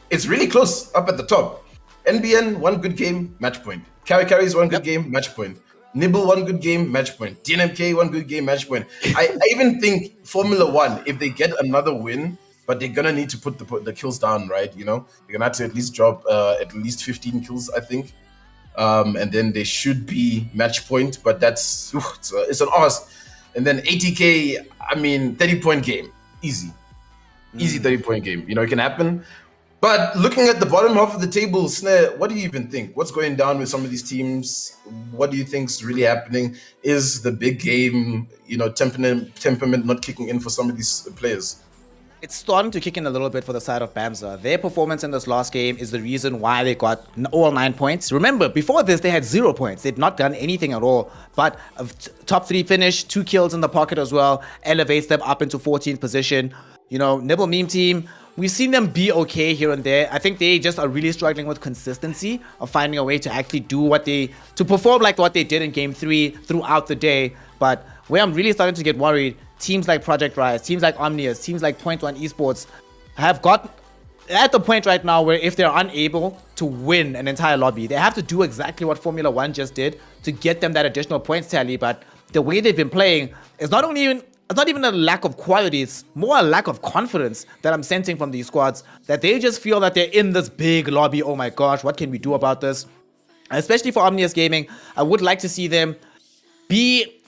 it's really close up at the top. NBN, one good game, match point. Carry's one good game, match point. Nibble, one good game, match point. DNMK, one good game, match point. I even think Formula One, if they get another win, but they're gonna need to put the kills down, right? You know, they're gonna have to at least drop at least 15 kills, I think, and then they should be match point. But that's it's an ask. And then ATK, I mean, 30-point game, easy 30-point game. You know, it can happen. But looking at the bottom half of the table, Snare, what do you even think? What's going down with some of these teams? What do you think is really happening? Is the big game, you know, temperament not kicking in for some of these players? It's starting to kick in a little bit for the side of Bamza. Their performance in this last game is the reason why they got all 9 points. Remember, before this, they had 0 points. They'd not done anything at all. But a top 3 finish, 2 kills in the pocket as well, elevates them up into 14th position. You know, Nibble Meme Team, we've seen them be okay here and there. I think they just are really struggling with consistency of finding a way to actually to perform like what they did in Game 3 throughout the day. But where I'm really starting to get worried, teams like Project Rise, teams like Omnius, teams like Point One Esports have got at the point right now where if they're unable to win an entire lobby, they have to do exactly what Formula One just did to get them that additional points tally. But the way they've been playing is not even a lack of quality, it's more a lack of confidence that I'm sensing from these squads, that they just feel that they're in this big lobby. Oh my gosh, what can we do about this? Especially for Omnius Gaming, I would like to see them be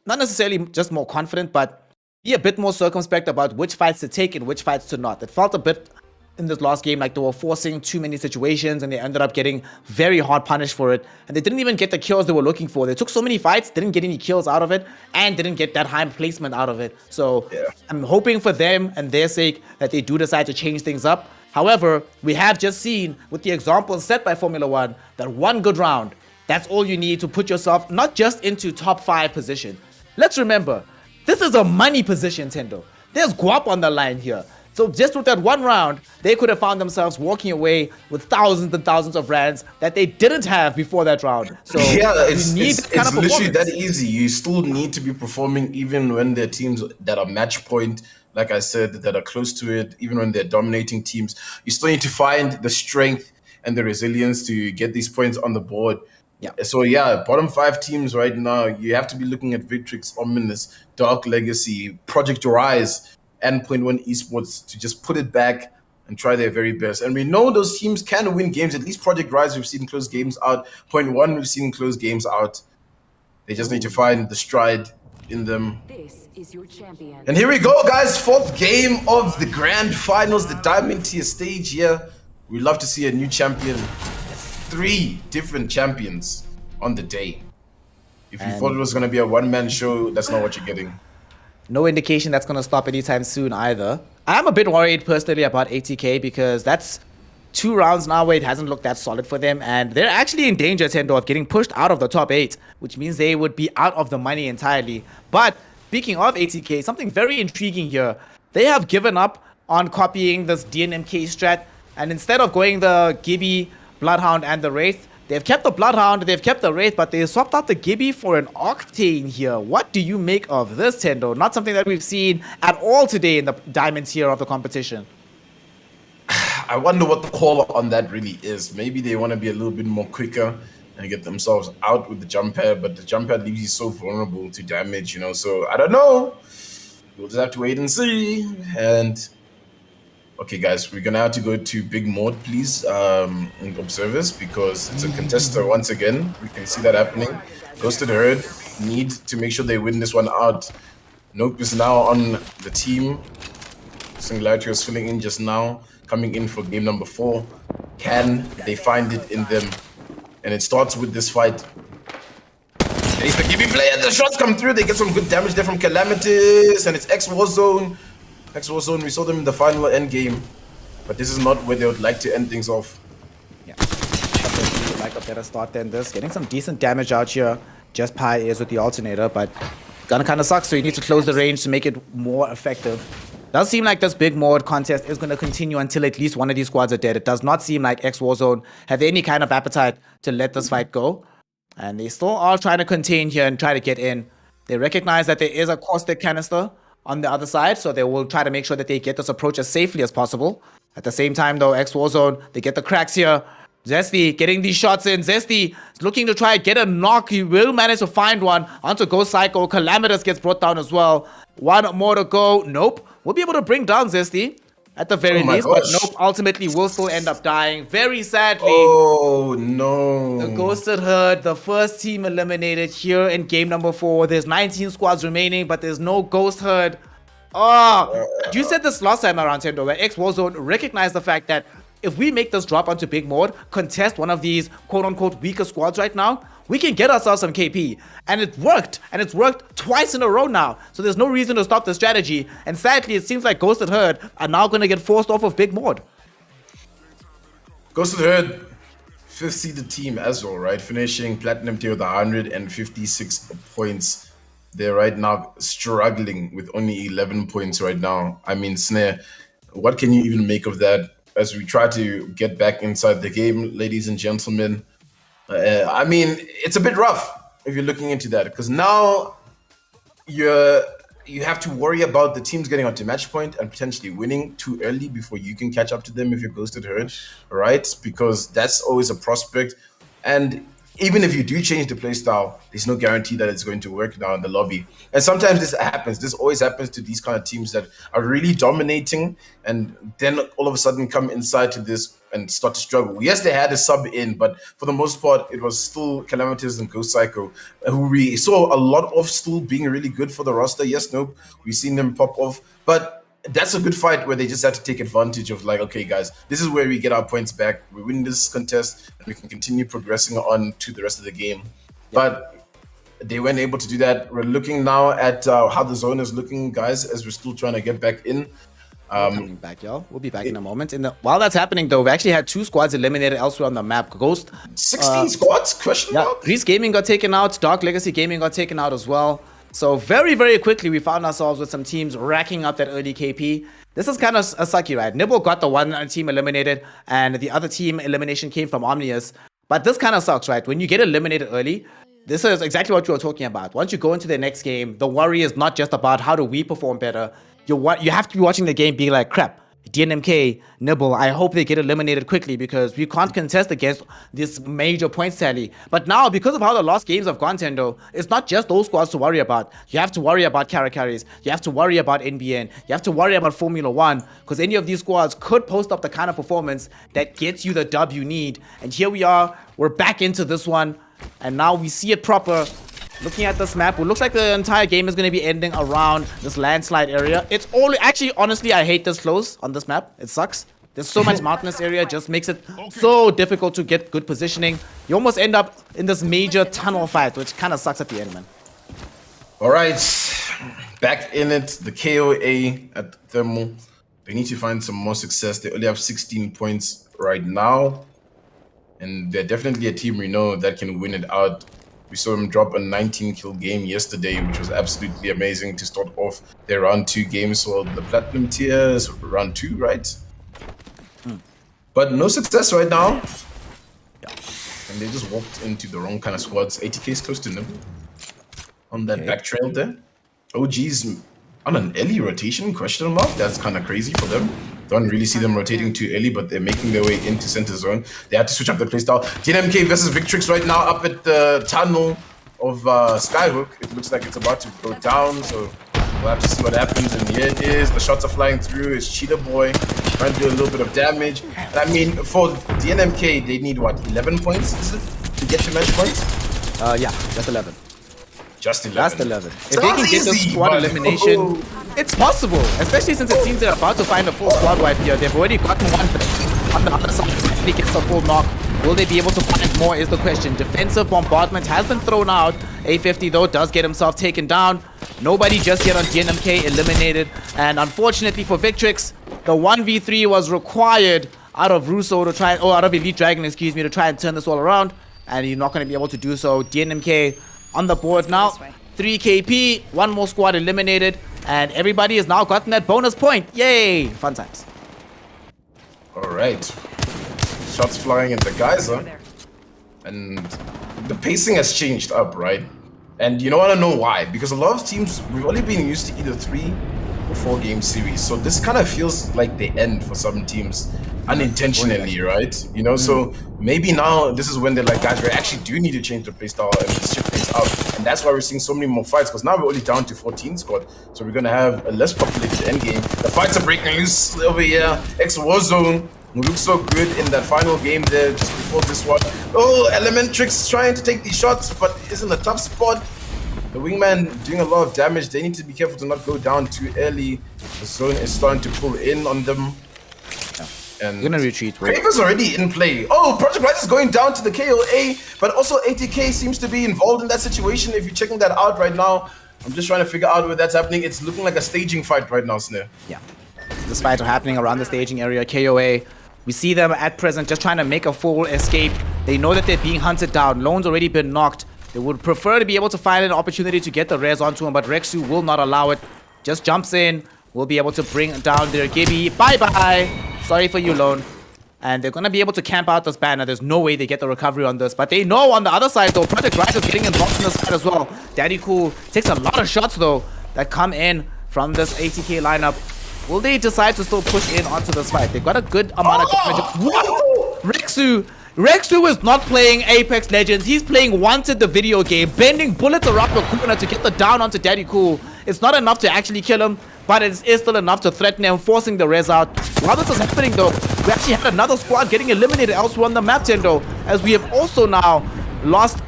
not necessarily just more confident, but be a bit more circumspect about which fights to take and which fights to not. It felt a bit in this last game like they were forcing too many situations and they ended up getting very hard punished for it. And they didn't even get the kills they were looking for. They took so many fights, didn't get any kills out of it, and didn't get that high placement out of it. So yeah, I'm hoping for them and their sake that they do decide to change things up. However, we have just seen with the example set by Formula One that one good round, that's all you need to put yourself not just into top 5 position. Let's remember, this is a money position, Thendo. There's guap on the line here. So just with that one round, they could have found themselves walking away with thousands and thousands of rands that they didn't have before that round. So yeah, it's literally that easy. You still need to be performing even when there are teams that are match point, like I said, that are close to it, even when they're dominating teams. You still need to find the strength and the resilience to get these points on the board. Yeah. So yeah, bottom 5 teams right now, you have to be looking at Victrix, Ominous, Dark Legacy, Project Rise, and Point One Esports to just put it back and try their very best. And we know those teams can win games. At least Project Rise, we've seen close games out. Point One, we've seen close games out. They just need to find the stride in them. This is your champion. And here we go, guys. 4th game of the grand finals, the Diamond Tier stage here. We'd love to see a new champion. 3 different champions on the day. If you thought it was going to be a one-man show, that's not what you're getting. No indication that's going to stop anytime soon either. I'm a bit worried personally about ATK because that's 2 rounds now where it hasn't looked that solid for them. And they're actually in danger, Thendo, of getting pushed out of the top 8, which means they would be out of the money entirely. But speaking of ATK, something very intriguing here. They have given up on copying this DNMK strat. And instead of going the Gibby, Bloodhound, and the Wraith, they've kept the Bloodhound, they've kept the Wraith, but they swapped out the Gibby for an Octane here. What do you make of this, Thendo? Not something that we've seen at all today in the Diamond tier of the competition. I wonder what the call on that really is. Maybe they want to be a little bit more quicker and get themselves out with the jump pad, but the jump pad leaves you so vulnerable to damage, you know, so I don't know. We'll just have to wait and see. And okay, guys, we're gonna have to go to Big Mode, please, in observers, because it's a contester once again. We can see that happening. Ghosted Herd need to make sure they win this one out. Nope is now on the team. Singularity was filling in just now, coming in for game number 4. Can they find it in them? And it starts with this fight. It's the GB player. The shots come through. They get some good damage there from Calamities, and it's X Warzone. X Warzone. We saw them in the final end game, but this is not where they would like to end things off. Yeah, definitely like a better start than this. Getting some decent damage out here. Just Pi is with the alternator, but gonna kind of suck. So you need to close the range to make it more effective. Does seem like this big mode contest is going to continue until at least one of these squads are dead. It does not seem like X Warzone have any kind of appetite to let this fight go. And they still are trying to contain here and try to get in. They recognize that there is a caustic canister on the other side, so they will try to make sure that they get this approach as safely as possible. At the same time, though, X Warzone, they get the cracks here. Zesty getting these shots in. Zesty is looking to try and get a knock. He will manage to find one onto Ghost Psycho. Calamitous gets brought down as well. One more to go. Nope. We'll be able to bring down Zesty at the very least, but nope, ultimately will still end up dying. Very sadly. Oh, no. The Ghosted Herd, the first team eliminated here in game number 4. There's 19 squads remaining, but there's no Ghost Herd. Oh, you said this last time around, Thendo, where X Warzone recognized the fact that if we make this drop onto big mode, contest one of these quote-unquote weaker squads right now, we can get ourselves some KP. And it worked. And it's worked twice in a row now. So there's no reason to stop the strategy. And sadly, it seems like Ghosted Herd are now going to get forced off of big mode. Ghosted Herd, 5th seeded team as well, right? Finishing Platinum tier with 156 points. They're right now struggling with only 11 points right now. I mean, Snare, what can you even make of that as we try to get back inside the game, ladies and gentlemen? I mean, it's a bit rough if you're looking into that, because now you have to worry about the teams getting onto match point and potentially winning too early before you can catch up to them if you're Ghosted Herd, right? Because that's always a prospect. And even if you do change the playstyle, there's no guarantee that it's going to work now in the lobby. And sometimes this happens. This always happens to these kind of teams that are really dominating and then all of a sudden come inside to this and start to struggle. Yes, they had a sub in, but for the most part, it was still Calamities and Ghost Psycho, who we saw a lot of still being really good for the roster. Yes, nope, we've seen them pop off. But that's a good fight where they just had to take advantage of, like, okay, guys, this is where we get our points back. We win this contest and we can continue progressing on to the rest of the game. But they weren't able to do that. We're looking now at how the zone is looking, guys, as we're still trying to get back in. Coming back, y'all. We'll be back in a moment. While that's happening, though, we actually had 2 squads eliminated elsewhere on the map. Ghost. 16 squads? Question mark? Grease Gaming got taken out. Dark Legacy Gaming got taken out as well. So very, very quickly, we found ourselves with some teams racking up that early KP. This is kind of a sucky, right? Nibble got the one team eliminated, and the other team elimination came from Omnius. But this kind of sucks, right? When you get eliminated early, this is exactly what you were talking about. Once you go into the next game, the worry is not just about how do we perform better. You have to be watching the game being like, crap, DNMK, Nibble, I hope they get eliminated quickly because we can't contest against this major points tally. But now, because of how the last games have gone, Thendo, it's not just those squads to worry about. You have to worry about carries. You have to worry about NBN. You have to worry about Formula 1 because any of these squads could post up the kind of performance that gets you the dub you need. And here we are. We're back into this one. And now we see it proper. Looking at this map, it looks like the entire game is going to be ending around this landslide area. It's all actually, honestly, I hate this close on this map. It sucks. There's so much mountainous area, just makes it so difficult to get good positioning. You almost end up in this major tunnel fight, which kind of sucks at the end, man. All right, back in it. The KOA at Thermal. They need to find some more success. They only have 16 points right now, and they're definitely a team we know that can win it out. We saw him drop a 19-kill game yesterday, which was absolutely amazing to start off their round 2 games. So the Platinum tier is round 2, right? But no success right now. And they just walked into the wrong kind of squads. 80k is close to Nibble on that back trail there. OG's on an early rotation, question mark. That's kind of crazy for them. Don't really see them rotating too early, but they're making their way into center zone. They had to switch up the playstyle. TNMK versus Victrix right now up at the tunnel of Skyhook. It looks like it's about to go down, so we'll have to see what happens. And here it is. The shots are flying through. It's Cheetah Boy trying to do a little bit of damage. I mean, for DNMK, they need, what, 11 points, is it, to get to match points? Yeah, just 11. Just 11. Just 11. If they can get this squad elimination, it's possible. Especially since it seems they're about to find a full squad wipe here. They've already gotten one. On the other side, he gets the full knock. Will they be able to find more is the question. Defensive bombardment has been thrown out. A50 though does get himself taken down. Nobody just yet on DNMK eliminated. And unfortunately for Victrix, the 1v3 was required out of Russo to try, or out of Elite Dragon, excuse me, to try and turn this all around. And he's not going to be able to do so. DNMK on the board now. 3 KP, one more squad eliminated. And everybody has now gotten that bonus point. Yay! Fun times. All right. Shots flying at the geyser. And the pacing has changed up, right? And you know, I don't know why. Because a lot of teams, we've only been used to either 3 or 4 game series. So this kind of feels like the end for some teams unintentionally, right? You know, so maybe now this is when they're like, guys, we actually do need to change the playstyle and just shift things out. And that's why we're seeing so many more fights, because now we're only down to 14 squad. So we're going to have a less populated endgame. The fights are breaking loose over here. X-Warzone looks so good in that final game there just before this one. Oh, Elementrix trying to take these shots, but is in a tough spot. The wingman doing a lot of damage. They need to be careful to not go down too early. The zone is starting to pull in on them. And We're gonna retreat. Kraven's already in play. Oh, Project Rise is going down to the KOA, but also ATK seems to be involved in that situation. If you're checking that out right now, I'm just trying to figure out where that's happening. It's looking like a staging fight right now, Snare. Yeah. This fight are happening around the staging area. KOA, we see them at present just trying to make a full escape. They know that they're being hunted down. Lone's already been knocked. They would prefer to be able to find an opportunity to get the res onto him, but Rexu will not allow it. Just jumps in. Will be able to bring down their Gibby. Bye-bye. Sorry for you, Lone. And they're going to be able to camp out this banner. There's no way they get the recovery on this. But they know on the other side, though, Project Rise is getting involved in this fight as well. Daddy Cool takes a lot of shots, though, that come in from this ATK lineup. Will they decide to still push in onto this fight? They've got a good amount of damage. Whoa! Rexu is not playing Apex Legends. He's playing Wanted, the video game, bending bullets around the corner to get the down onto Daddy Cool. It's not enough to actually kill him, but it is still enough to threaten him, forcing the res out. While this is happening, though, we actually had another squad getting eliminated elsewhere on the map, Thendo, as we have also now lost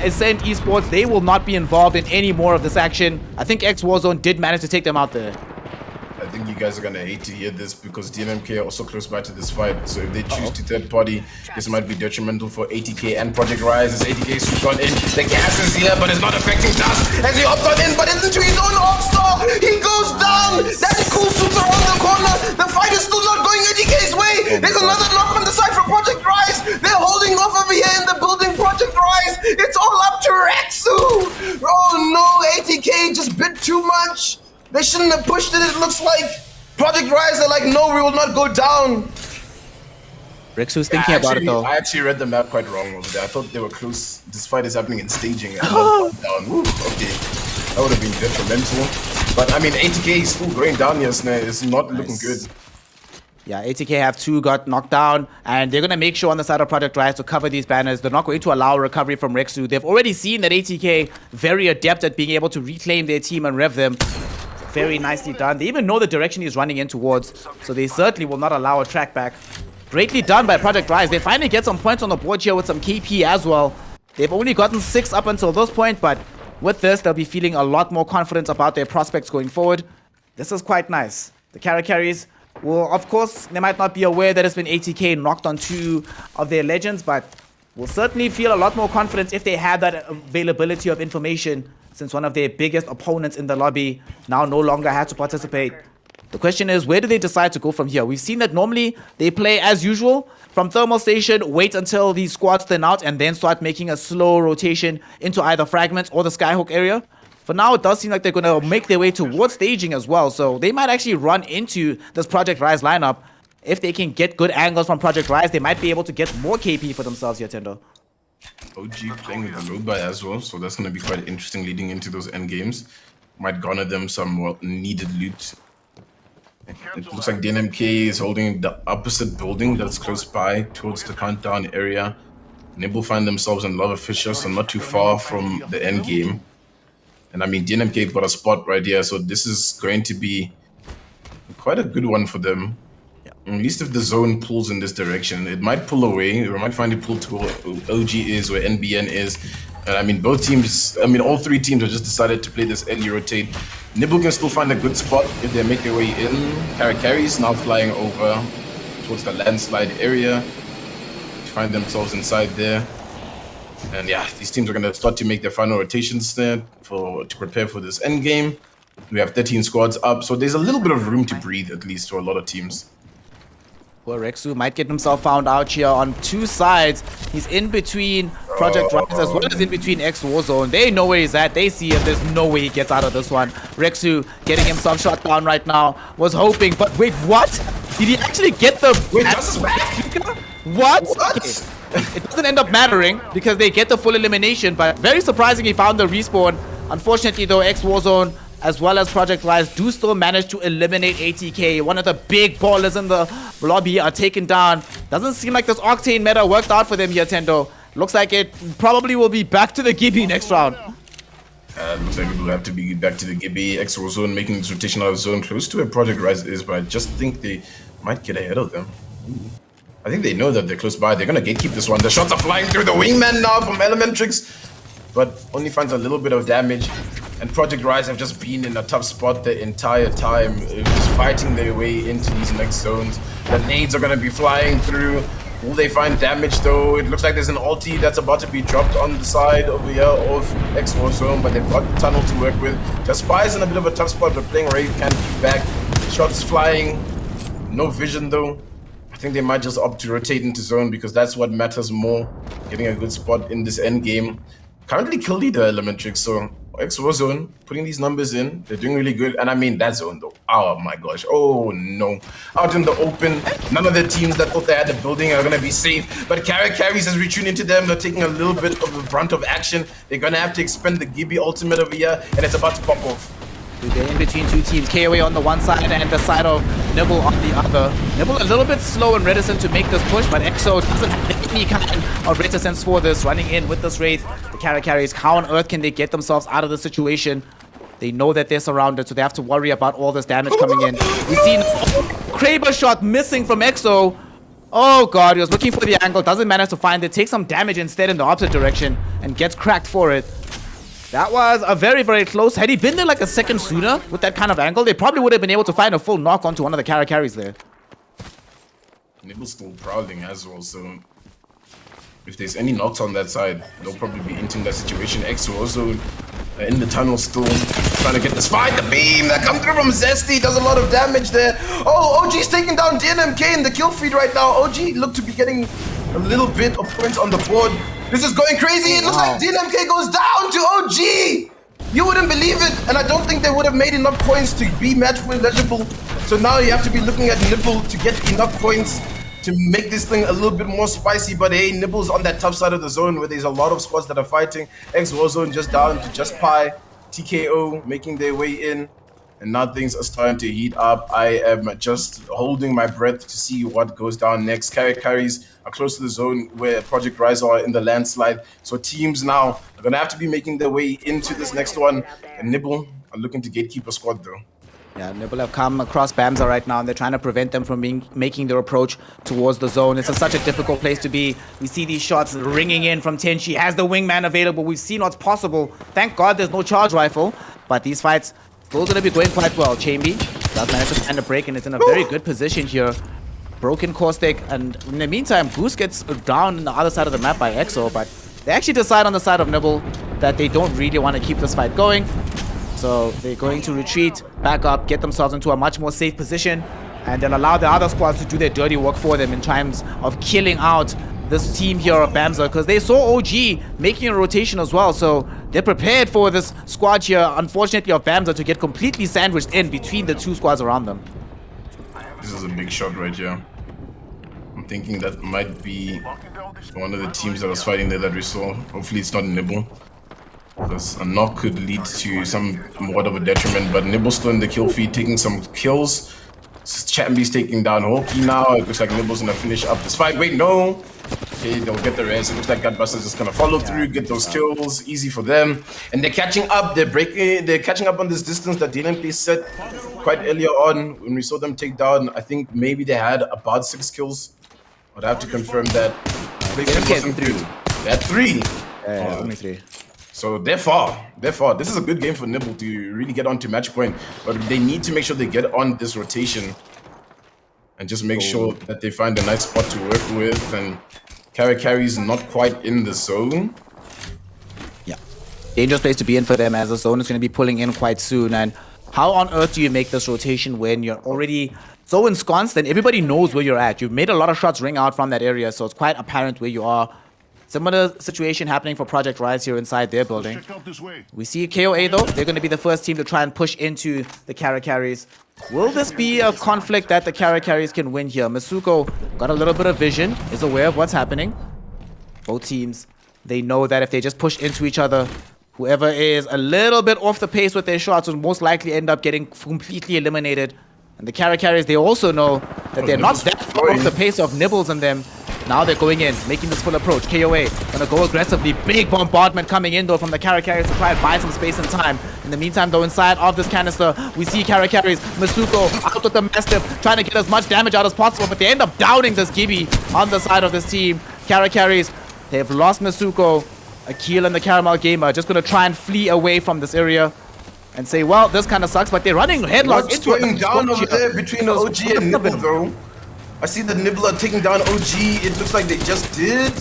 Ascent Esports. They will not be involved in any more of this action. I think X-Warzone did manage to take them out there. I think you guys are gonna hate to hear this because DNMK are also close by to this fight. So if they choose to third party, this might be detrimental for ATK and Project Rise. As ATK switched on in, the gas is here, but it's not affecting Dust as he opts on in, but into his own all-star. He goes down. That's cool. Shoots around the corner. The fight is still not going ATK's way. There's another knock on the side for Project Rise. They're holding off over here in the building. Project Rise. It's all up to Rexu. Oh no, ATK just bit too much. They shouldn't have pushed it, it looks like. Project Rise are like, no, we will not go down. Rexu's thinking about it, though. I actually read the map quite wrong over there. I thought they were close. This fight is happening in staging. And not down. Woo, okay. That would have been detrimental. But, I mean, ATK is still going down here, Snare. It's not looking good. Yeah, ATK have 2 got knocked down, and they're going to make sure on the side of Project Rise to cover these banners. They're not going to allow recovery from Rexu. They've already seen that ATK very adept at being able to reclaim their team and rev them. Very nicely done. They even know the direction he's running in towards, so they certainly will not allow a track back. Greatly done by Project Rise. They finally get some points on the board here with some KP as well. They've only gotten 6 up until this point, but with this, they'll be feeling a lot more confident about their prospects going forward. This is quite nice. The carries will, of course, they might not be aware that it's been ATK knocked on 2 of their legends, but will certainly feel a lot more confident if they have that availability of information, since one of their biggest opponents in the lobby now no longer had to participate. The question is, where do they decide to go from here? We've seen that normally they play as usual from Thermal Station, wait until these squads thin out, and then start making a slow rotation into either Fragments or the Skyhook area. For now, it does seem like they're going to make their way towards staging as well, so they might actually run into this Project Rise lineup. If they can get good angles from Project Rise, they might be able to get more KP for themselves here, Thendo. OG playing with the Loba as well, so that's going to be quite interesting leading into those end games. Might garner them some needed loot. It looks like DNMK is holding the opposite building that's close by towards the countdown area. Nibble find themselves in Lava Fisher, so not too far from the end game. And I mean, DNMK got a spot right here, so this is going to be quite a good one for them. At least if the zone pulls in this direction, it might pull away. We might find it pull to where OG is, where NBN is. And I mean, both teams, I mean, all 3 teams have just decided to play this early rotate. Nibble can still find a good spot if they make their way in. Carries now flying over. towards the landslide area. Find themselves inside there. And yeah, these teams are going to start to make their final rotations there to prepare for this end game. We have 13 squads up, so there's a little bit of room to breathe, at least for a lot of teams. Well, Rexu might get himself found out here on two sides. He's in between Project Rise as well as in between X Warzone. They know where he's at. They see him. There's no way he gets out of this one. Rexu getting himself shot down right now. Was hoping, but wait, what? Did he actually get the... Wait, that's What? Okay. It doesn't end up mattering because they get the full elimination, but very surprising he found the respawn. Unfortunately though, X Warzone as well as Project Rise do still manage to eliminate ATK. One of the big ballers in the lobby are taken down. Doesn't seem like this Octane meta worked out for them here, Thendo. Looks like it probably will be back to the Gibby next round. Looks like it will have to be back to the Gibby. X Warzone making this rotation out of zone close to where Project Rise is, but I just think they might get ahead of them. I think they know that they're close by. They're going to gatekeep this one. The shots are flying through the wingman now from Elementrix, but only finds a little bit of damage. And Project Rise have just been in a tough spot the entire time, just fighting their way into these next zones. The nades are going to be flying through. Will they find damage though? It looks like there's an ulti that's about to be dropped on the side over here of X Warzone, but they've got the tunnel to work with. Just Spy's in a bit of a tough spot, but playing Wraith can't keep back. Shots flying. No vision though. I think they might just opt to rotate into zone because that's what matters more. Getting a good spot in this end game. Currently kill leader Elementrix, so X Warzone putting these numbers in. They're doing really good, and I mean that zone though. Oh my gosh! Oh no! Out in the open, none of the teams that thought they had the building are gonna be safe. But Carries is retuning into them. They're taking a little bit of the brunt of action. They're gonna have to expend the Gibby ultimate over here, and it's about to pop off. They're in between two teams, KOA on the one side and the side of Nibble on the other. Nibble a little bit slow and reticent to make this push, but EXO doesn't have any kind of reticence for this, running in with this Wraith. The Carries, how on earth can they get themselves out of the situation? They know that they're surrounded, so they have to worry about all this damage coming in. We've seen Kraber shot missing from EXO. Oh god, he was looking for the angle, doesn't manage to find it, takes some damage instead in the opposite direction, and gets cracked for it. That was a very, very close. Had he been there like a second sooner with that kind of angle, they probably would have been able to find a full knock onto one of the Carries there. Nibble's still prowling as well, so if there's any knocks on that side, they'll probably be inting that situation. X also in the tunnel still trying to get the spy, the beam that comes through from Zesty does a lot of damage there. Oh, OG's taking down DNMK in the kill feed right now. OG looked to be getting a little bit of points on the board. This is going crazy. It looks like DNMK goes down to OG. You wouldn't believe it. And I don't think they would have made enough points to be match win eligible. So now you have to be looking at Nibble to get enough points to make this thing a little bit more spicy. But hey, Nibble's on that tough side of the zone where there's a lot of squads that are fighting. X Warzone just down to just Pi. TKO making their way in. And now things are starting to heat up. I am just holding my breath to see what goes down next. Carries are close to the zone where Project Rise are in the landslide. So teams now are going to have to be making their way into this next one. And Nibble are looking to gatekeep a squad though. Yeah, Nibble have come across Bamza right now, and they're trying to prevent them from making their approach towards the zone. It's such a difficult place to be. We see these shots ringing in from Tenchi. Has the wingman available. We've seen what's possible. Thank God there's no charge rifle. But these fights still going to be going quite well. Chambi does manage to find a break, and it's in a very good position here. Broken Caustic, and in the meantime, Goose gets down on the other side of the map by EXO, but they actually decide on the side of Nibble that they don't really want to keep this fight going. So they're going to retreat, back up, get themselves into a much more safe position, and then allow the other squads to do their dirty work for them in terms of killing out this team here of Bamza, because they saw OG making a rotation as well. So they're prepared for this squad here, unfortunately, of Bamza to get completely sandwiched in between the two squads around them. This is a big shot right here. I'm thinking that might be one of the teams that was fighting there that we saw. Hopefully it's not Nibble, because a knock could lead to somewhat of a detriment. But Nibble's still in the kill feed, taking some kills. Chambi's taking down Hoki now. It looks like Nibble's gonna finish up this fight. Wait, no. Okay, they'll get the rest. It looks like Gutbuster's just gonna follow through, get those kills, easy for them. And they're catching up. They're catching up on this distance that Thendoplays set quite earlier on when we saw them take down. I think maybe they had about 6 kills. I'd have to confirm that. They had 3. They had 3. Only 3. So they're far. This is a good game for Nibble to really get onto match point, but they need to make sure they get on this rotation and just make sure that they find a nice spot to work with. And Carry's not quite in the zone. Yeah. Dangerous place to be in for them, as the zone is going to be pulling in quite soon. And how on earth do you make this rotation when you're already so ensconced and everybody knows where you're at? You've made a lot of shots ring out from that area, so it's quite apparent where you are. Similar situation happening for Project Rise here inside their building. We see KOA though, they're going to be the first team to try and push into the Carries. Will this be a conflict that the Carries can win here? Masuko got a little bit of vision, is aware of what's happening. Both teams, they know that if they just push into each other, whoever is a little bit off the pace with their shots will most likely end up getting completely eliminated. And the Carries, they also know that they're not that far off the pace of Nibbles and them. Now they're going in, making this full approach. KOA gonna go aggressively. Big bombardment coming in though from the Carries to try and buy some space and time. In the meantime though, inside of this canister, we see Carries, Masuko out with the Mastiff, trying to get as much damage out as possible, but they end up downing this Gibby on the side of this team. Carries, they've lost Masuko. Akil and the Caramel Gamer just gonna try and flee away from this area and say, well, this kind of sucks, but they're running headlock What's into going down over there between the OG and Nibble though? I see the Nibbler taking down OG. It looks like they just did.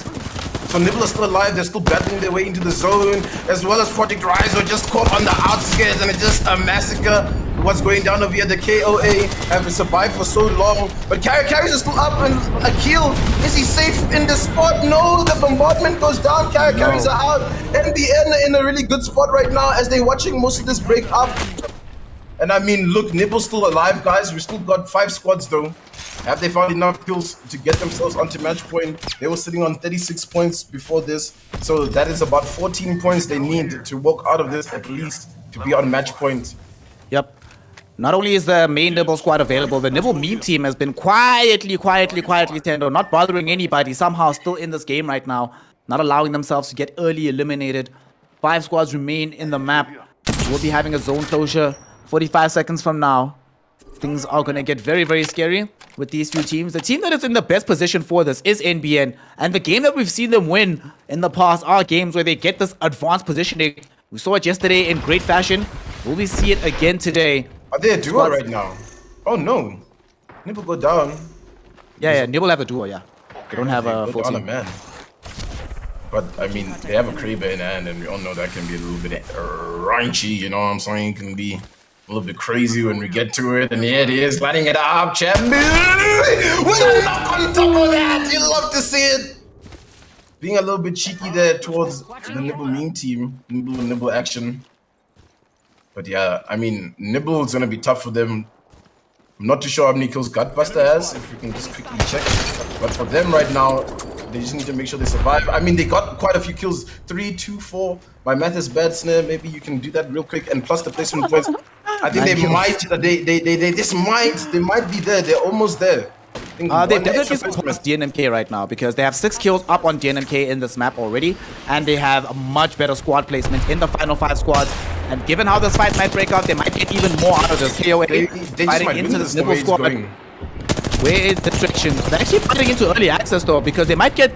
So Nibbler's still alive. They're still battling their way into the zone, as well as Project Rise are just caught on the outskirts, and it's just a massacre. What's going down over here? The KOA have survived for so long, but Carries is still up, and Akil, is he safe in the spot? No, the bombardment goes down. Carries are out. NBN in a really good spot right now as they're watching most of this break up. And I mean, look, Nibble's still alive, guys. We still got 5 squads though. Have they found enough kills to get themselves onto match point? They were sitting on 36 points before this, so that is about 14 points they need to walk out of this at least to be on match point. Yep. Not only is the main Nibble squad available, the Nibble meme team has been quietly, Thendo, not bothering anybody, somehow still in this game right now, not allowing themselves to get early eliminated. 5 squads remain in the map. We'll be having a zone closure 45 seconds from now. Things are going to get very, very scary with these few teams. The team that is in the best position for this is NBN. And the game that we've seen them win in the past are games where they get this advanced positioning. We saw it yesterday in great fashion. Will we see it again today? Are they a duo right now? Oh no. Nibble go down. Yeah, Nibble have a duo, yeah. They don't have a full team. Man. But I mean, they have a Kraber in hand, and we all know that can be a little bit raunchy, you know what I'm saying? It can be a little bit crazy when we get to it, and here it is, lighting it up, champion! With a knock on top of that! You love to see it! Being a little bit cheeky there towards the Nibble meme team, Nibble action. But yeah, I mean, Nibble is gonna be tough for them. I'm not too sure how many kills Gutbuster has, if we can just quickly check. But for them right now, they just need to make sure they survive. I mean, they got quite a few kills. 3, 2, 4. My math is bad, Snare. Maybe you can do that real quick. And plus the placement points. I think they might, they might be there. They're almost there. They definitely surpassed DNMK right now because they have 6 kills up on DNMK in this map already, and they have a much better squad placement in the final 5 squads. And given how this fight might break out, they might get even more out of this. KOA fighting into this Nibble squad. Where is the distraction? They're actually fighting into early access though, because they might get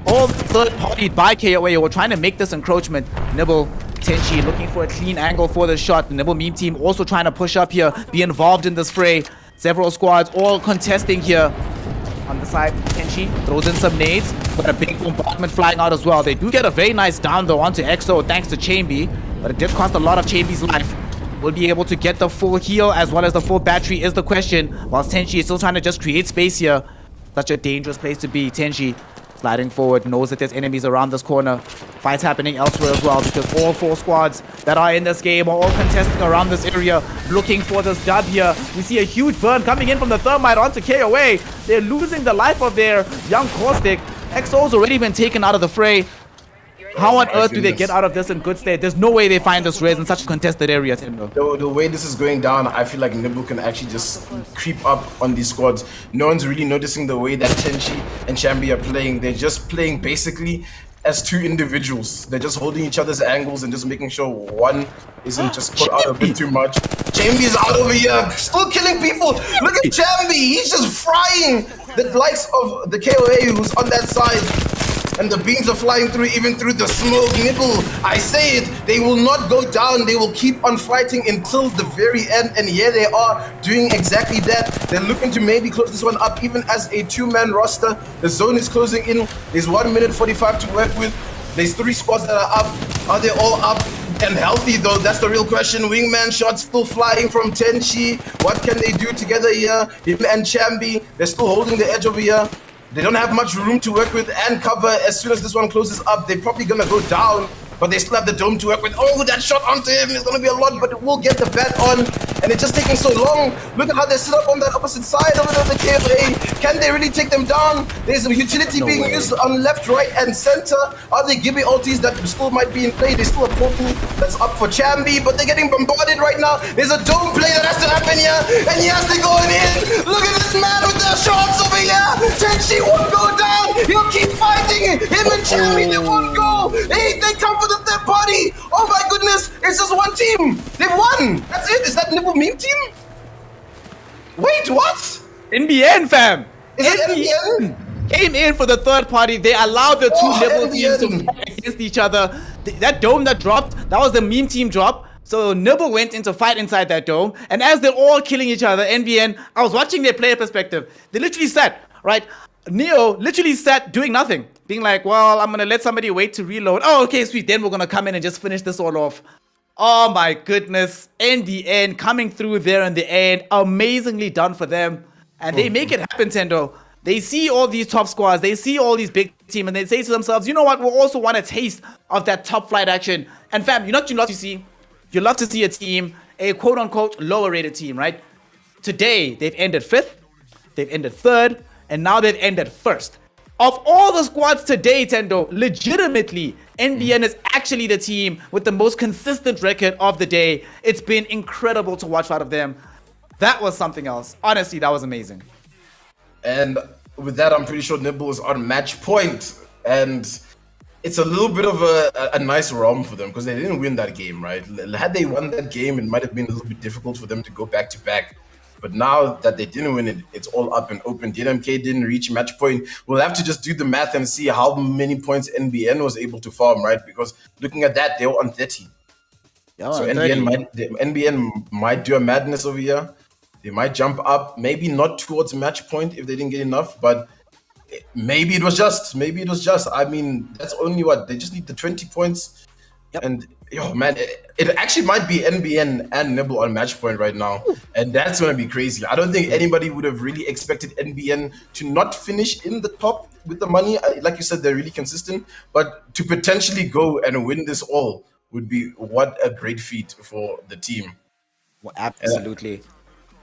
all third-partied by KOA or trying to make this encroachment. Nibble, Tenchi looking for a clean angle for the shot. The Nibble meme team also trying to push up here, be involved in this fray. Several squads all contesting here. On the side, Tenchi throws in some nades, but a big bombardment flying out as well. They do get a very nice down though onto EXO thanks to Chamby, but it did cost a lot of Chamby's life. Will be able to get the full heal as well as the full battery is the question, while Tenchi is still trying to just create space here. Such a dangerous place to be. Tenchi sliding forward, knows that there's enemies around this corner. Fights happening elsewhere as well because all 4 squads that are in this game are all contesting around this area, looking for this dub here. We see a huge burn coming in from the Thermite onto KOA. They're losing the life of their young Caustic. XO's already been taken out of the fray. How on earth do they get out of this in good state? There's no way they find this res in such a contested area, Thendo. The way this is going down, I feel like Nibble can actually just creep up on these squads. No one's really noticing the way that Tenchi and Chambi are playing. They're just playing basically as 2 individuals. They're just holding each other's angles and just making sure one isn't just put out a bit too much. Chambi is out over here, still killing people. Look at Chambi, he's just frying the likes of the KOA who's on that side. and the beams are flying through, even through the smoke. Nibble, I say it, they will not go down. They will keep on fighting until the very end, and here they are doing exactly that. They're looking to maybe close this one up, even as a two-man roster. The zone is closing in. There's 1 minute 45 to work with. There's 3 squads that are up. Are they all up and healthy though? That's the real question. Wingman shots still flying from Tenchi. What can they do together here? Him and Chambi, they're still holding the edge over here. They don't have much room to work with and cover. As soon as this one closes up, they're probably gonna go down, but they still have the dome to work with. Oh, that shot onto him is gonna be a lot, but it will get the bat on. And it's just taking so long. Look at how they sit up on that opposite side over there, the KFA. Can they really take them down? There's a utility being used on left, right, and center. Are they Gibby ultis that still might be in play? There's still a portal that's up for Chambi, but they're getting bombarded right now. There's a dome play that has to happen here, and he has to go in. Look at this man with the shots over here. Tenchi won't go down. He'll keep fighting. Him and Chambi, they won't go. Hey, they come for the third party. Oh my goodness, it's just one team. They've won. That's it. Is that Nibble meme team? Wait, what? NBN, fam. Is it NBN? Came in for the third party. They allowed the two Nibble teams to fight against each other. That dome that dropped, that was the meme team drop. So Nibble went into fight inside that dome. And as they're all killing each other, NBN, I was watching their player perspective. They literally sat, right? Neo literally sat doing nothing. Being like, well, I'm going to let somebody wait to reload. Oh, okay, sweet. Then we're going to come in and just finish this all off. Oh my goodness. NBN coming through there in the end. Amazingly done for them. And they make it happen, Thendo. They see all these top squads. They see all these big teams. And they say to themselves, you know what? We also want a taste of that top flight action. And fam, you know what you love to see? You love to see a team, a quote-unquote lower-rated team, right? Today, they've ended 5th. They've ended 3rd. And now they've ended 1st. Of all the squads today, Thendo, legitimately, NBN is actually the team with the most consistent record of the day. It's been incredible to watch out of them. That was something else. Honestly, that was amazing. And with that, I'm pretty sure Nibble is on match point. And it's a little bit of a nice ROM for them because they didn't win that game, right? Had they won that game, it might have been a little bit difficult for them to go back-to-back. But now that they didn't win it, it's all up and open. DNMK didn't reach match point. We'll have to just do the math and see how many points NBN was able to farm, right? Because looking at that, they were on 30. So NBN might do a madness over here. They might jump up, maybe not towards match point if they didn't get enough, but maybe it was just. I mean, that's only what they just need the 20 points. Yep. And yo, man, it actually might be NBN and Nibble on match point right now, and that's gonna be crazy. I don't think anybody would have really expected NBN to not finish in the top with the money. Like you said, they're really consistent, but to potentially go and win this all would be what a great feat for the team. Well, absolutely.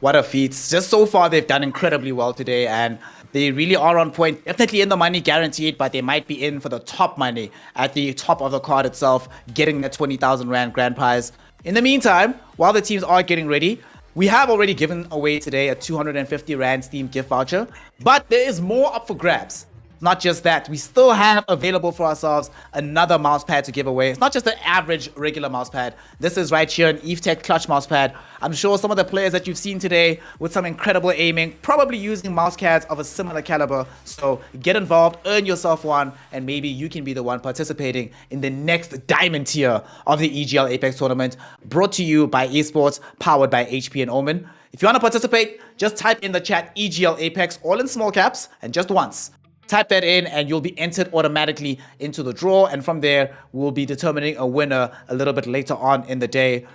What a feat. Just so far, they've done incredibly well today, and they really are on point. Definitely in the money guaranteed, but they might be in for the top money at the top of the card itself, getting that 20,000 Rand grand prize. In the meantime, while the teams are getting ready, we have already given away today a 250 Rand Steam gift voucher, but there is more up for grabs. Not just that, we still have available for ourselves another mouse pad to give away. It's not just an average regular mouse pad. This is right here an EveTech clutch mouse pad. I'm sure some of the players that you've seen today with some incredible aiming, probably using mouse pads of a similar caliber. So get involved, earn yourself one, and maybe you can be the one participating in the next diamond tier of the EGL Apex tournament, brought to you by Esports, powered by HP and Omen. If you want to participate, just type in the chat EGL Apex, all in small caps, and just once. Type that in and you'll be entered automatically into the draw. And from there, we'll be determining a winner a little bit later on in the day.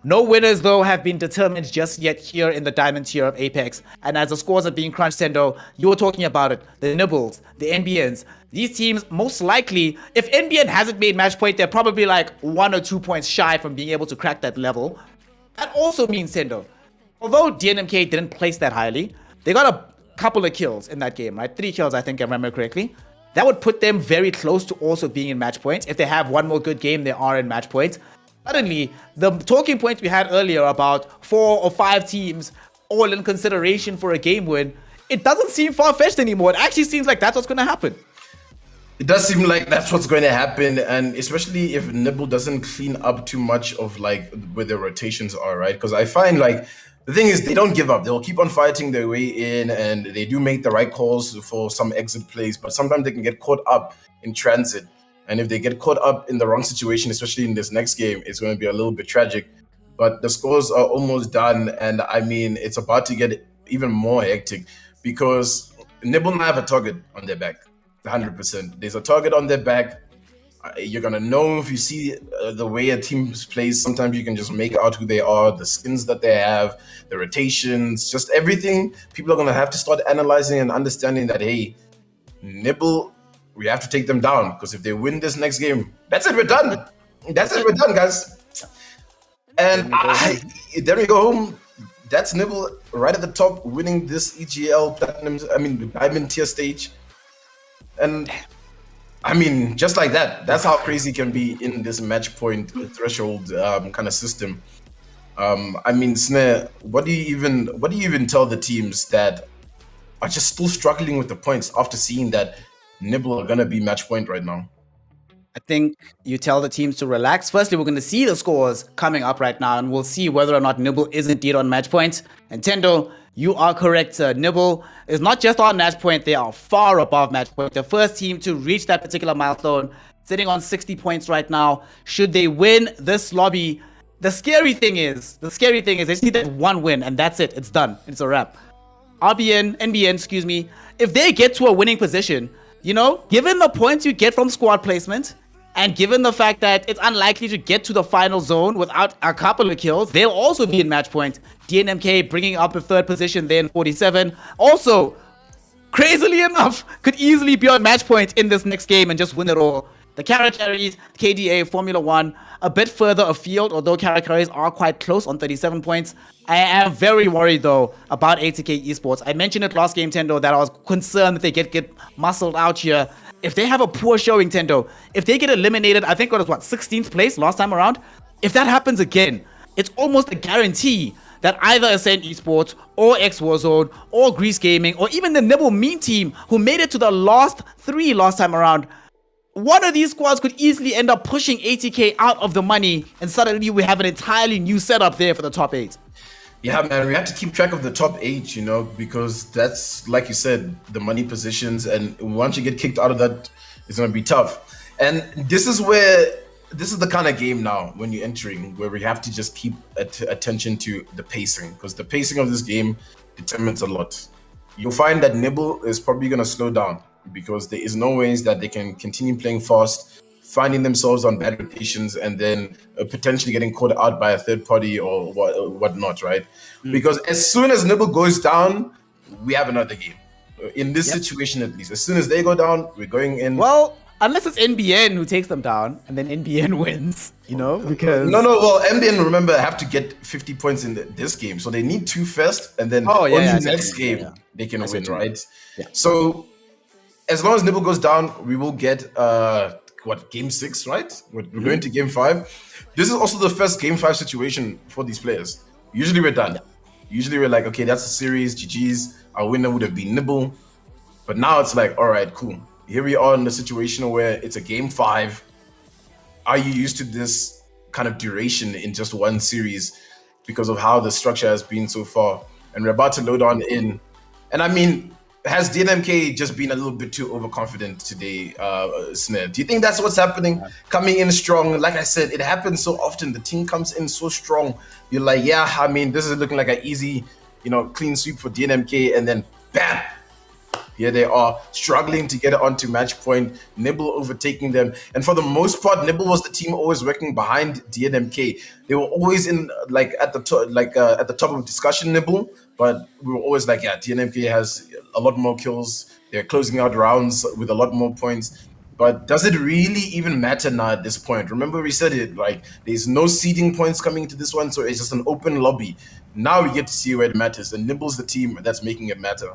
No winners, though, have been determined just yet here in the diamond tier of Apex. And as the scores are being crunched, Thendo, you were talking about it. The Nibbles, the NBNs. These teams, most likely, if NBN hasn't made match point, they're probably like 1 or 2 points shy from being able to crack that level. That also means, Thendo, although DNMK didn't place that highly, they got a couple of kills in that game, right? 3 kills, I think, I remember correctly. That would put them very close to also being in match points. If they have one more good game, they are in match points. Suddenly, the talking point we had earlier about 4 or 5 teams all in consideration for a game win, it doesn't seem far-fetched anymore. It actually seems like that's what's going to happen. It does seem like that's what's going to happen, and especially if Nibble doesn't clean up too much of like where the rotations are, right? Because I find like the thing is, they don't give up. They'll keep on fighting their way in, and they do make the right calls for some exit plays. But sometimes they can get caught up in transit. And if they get caught up in the wrong situation, especially in this next game, it's going to be a little bit tragic. But the scores are almost done. And I mean, it's about to get even more hectic because Nibble now have a target on their back, 100%. There's a target on their back. You're going to know if you see the way a team plays. Sometimes you can just make out who they are, the skins that they have, the rotations, just everything. People are going to have to start analyzing and understanding that, hey, Nibble, we have to take them down because if they win this next game, that's it, we're done. That's it, we're done, guys. And then we go home. That's Nibble right at the top, winning this EGL Diamond tier stage. And I mean, just like that, that's how crazy it can be in this match point threshold kind of system. I mean, Snare, what do you even tell the teams that are just still struggling with the points after seeing that Nibble are gonna be match point right now? I think you tell the teams to relax. Firstly, we're going to see the scores coming up right now, and we'll see whether or not Nibble is indeed on match point. And Thendo, you are correct. Nibble is not just on match point; they are far above match point. The first team to reach that particular milestone, sitting on 60 points right now. Should they win this lobby, the scary thing is they just need that one win, and that's it. It's done. It's a wrap. NBN, if they get to a winning position, you know, given the points you get from squad placement, and given the fact that it's unlikely to get to the final zone without a couple of kills, they'll also be in match point. DNMK bringing up the third position there in 47. Also, crazily enough, could easily be on match point in this next game and just win it all. The Carries, KDA, Formula 1, a bit further afield, although Carries are quite close on 37 points. I am very worried, though, about ATK Esports. I mentioned it last game, Thendo, that I was concerned that they get muscled out here. If they have a poor showing, Thendo, if they get eliminated, I think it was, 16th place last time around? If that happens again, it's almost a guarantee that either Ascent Esports or X Warzone or Grease Gaming or even the Nibble meme team who made it to the last 3 last time around, one of these squads could easily end up pushing ATK out of the money, and suddenly we have an entirely new setup there for the top 8. Yeah, man, we have to keep track of the top 8, you know, because that's, like you said, the money positions, and once you get kicked out of that, it's going to be tough. And this is the kind of game now, when you're entering, where we have to just keep attention to the pacing, because the pacing of this game determines a lot. You'll find that Nibble is probably going to slow down, because there is no ways that they can continue playing fast, finding themselves on bad rotations, and then potentially getting caught out by a third party or whatnot, right? Because as soon as Nibble goes down, we have another game. In this situation, at least. As soon as they go down, we're going in. Well, unless it's NBN who takes them down, and then NBN wins, you know? Because well, NBN, remember, have to get 50 points in this game. So they need 2 first, and then next game, they can win, right? Yeah. So as long as Nibble goes down, we will get game 6, right? We're going to game 5. This is also the first game 5 situation for these players. Usually we're done. Usually we're like, okay, that's a series, GG's. Our winner would have been Nibble. But now it's like, all right, cool. Here we are in the situation where it's a game 5. Are you used to this kind of duration in just one series because of how the structure has been so far? And we're about to load on in. And I mean, has DNMK just been a little bit too overconfident today, Snare? Do you think that's what's happening? Coming in strong, like I said, it happens so often. The team comes in so strong. You're like, yeah, I mean, this is looking like an easy, clean sweep for DNMK, and then bam, here they are struggling to get it onto match point. Nibble overtaking them, and for the most part, Nibble was the team always working behind DNMK. They were always in at the top of discussion, Nibble. But we were always like, yeah, DNMK has a lot more kills. They're closing out rounds with a lot more points. But does it really even matter now at this point? Remember we said it, there's no seeding points coming into this one, so it's just an open lobby. Now we get to see where it matters, and Nibble's the team that's making it matter.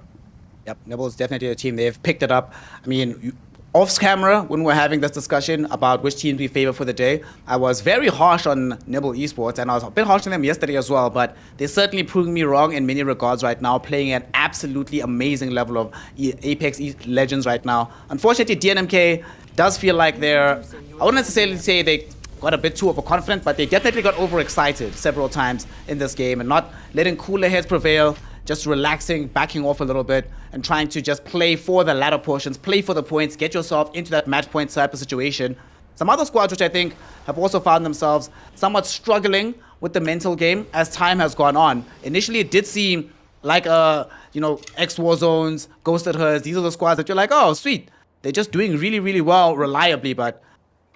Yep, Nibble's definitely a team. They've picked it up. I mean, off camera, when we're having this discussion about which teams we favor for the day, I was very harsh on Nibble Esports, and I was a bit harsh on them yesterday as well, but they're certainly proving me wrong in many regards right now, playing at an absolutely amazing level of Apex Legends right now. Unfortunately, DNMK does feel like I wouldn't necessarily say they got a bit too overconfident, but they definitely got overexcited several times in this game and not letting cooler heads prevail, just relaxing, backing off a little bit, and trying to just play for the latter portions, play for the points, get yourself into that match point type of situation. Some other squads which I think have also found themselves somewhat struggling with the mental game as time has gone on. Initially, it did seem like X Warzones, Ghosted Herds, these are the squads that you're like, oh, sweet. They're just doing really, really well, reliably, but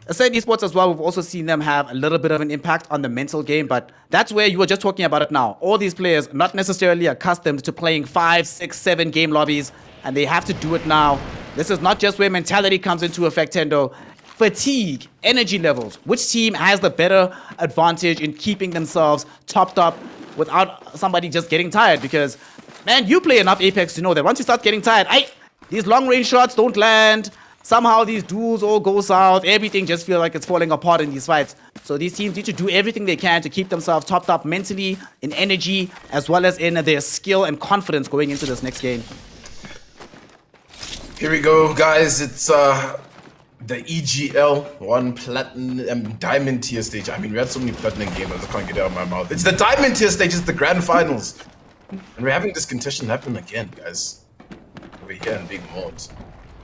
aside Esports as well, we've also seen them have a little bit of an impact on the mental game, but that's where you were just talking about it now. All these players not necessarily accustomed to playing 5, 6, 7 game lobbies, and they have to do it now. This is not just where mentality comes into effect, Thendo. Fatigue, energy levels. Which team has the better advantage in keeping themselves topped up without somebody just getting tired? Because, man, you play enough Apex to know that once you start getting tired, these long-range shots don't land. Somehow these duels all go south. Everything just feels like it's falling apart in these fights. So these teams need to do everything they can to keep themselves topped up mentally, in energy, as well as in their skill and confidence going into this next game. Here we go, guys. It's the EGL 1 Platinum Diamond tier stage. I mean, we had so many Platinum games, I just can't get it out of my mouth. It's the Diamond tier stage, it's the grand finals. And we're having this contention happen again, guys. Over here in Big Mods.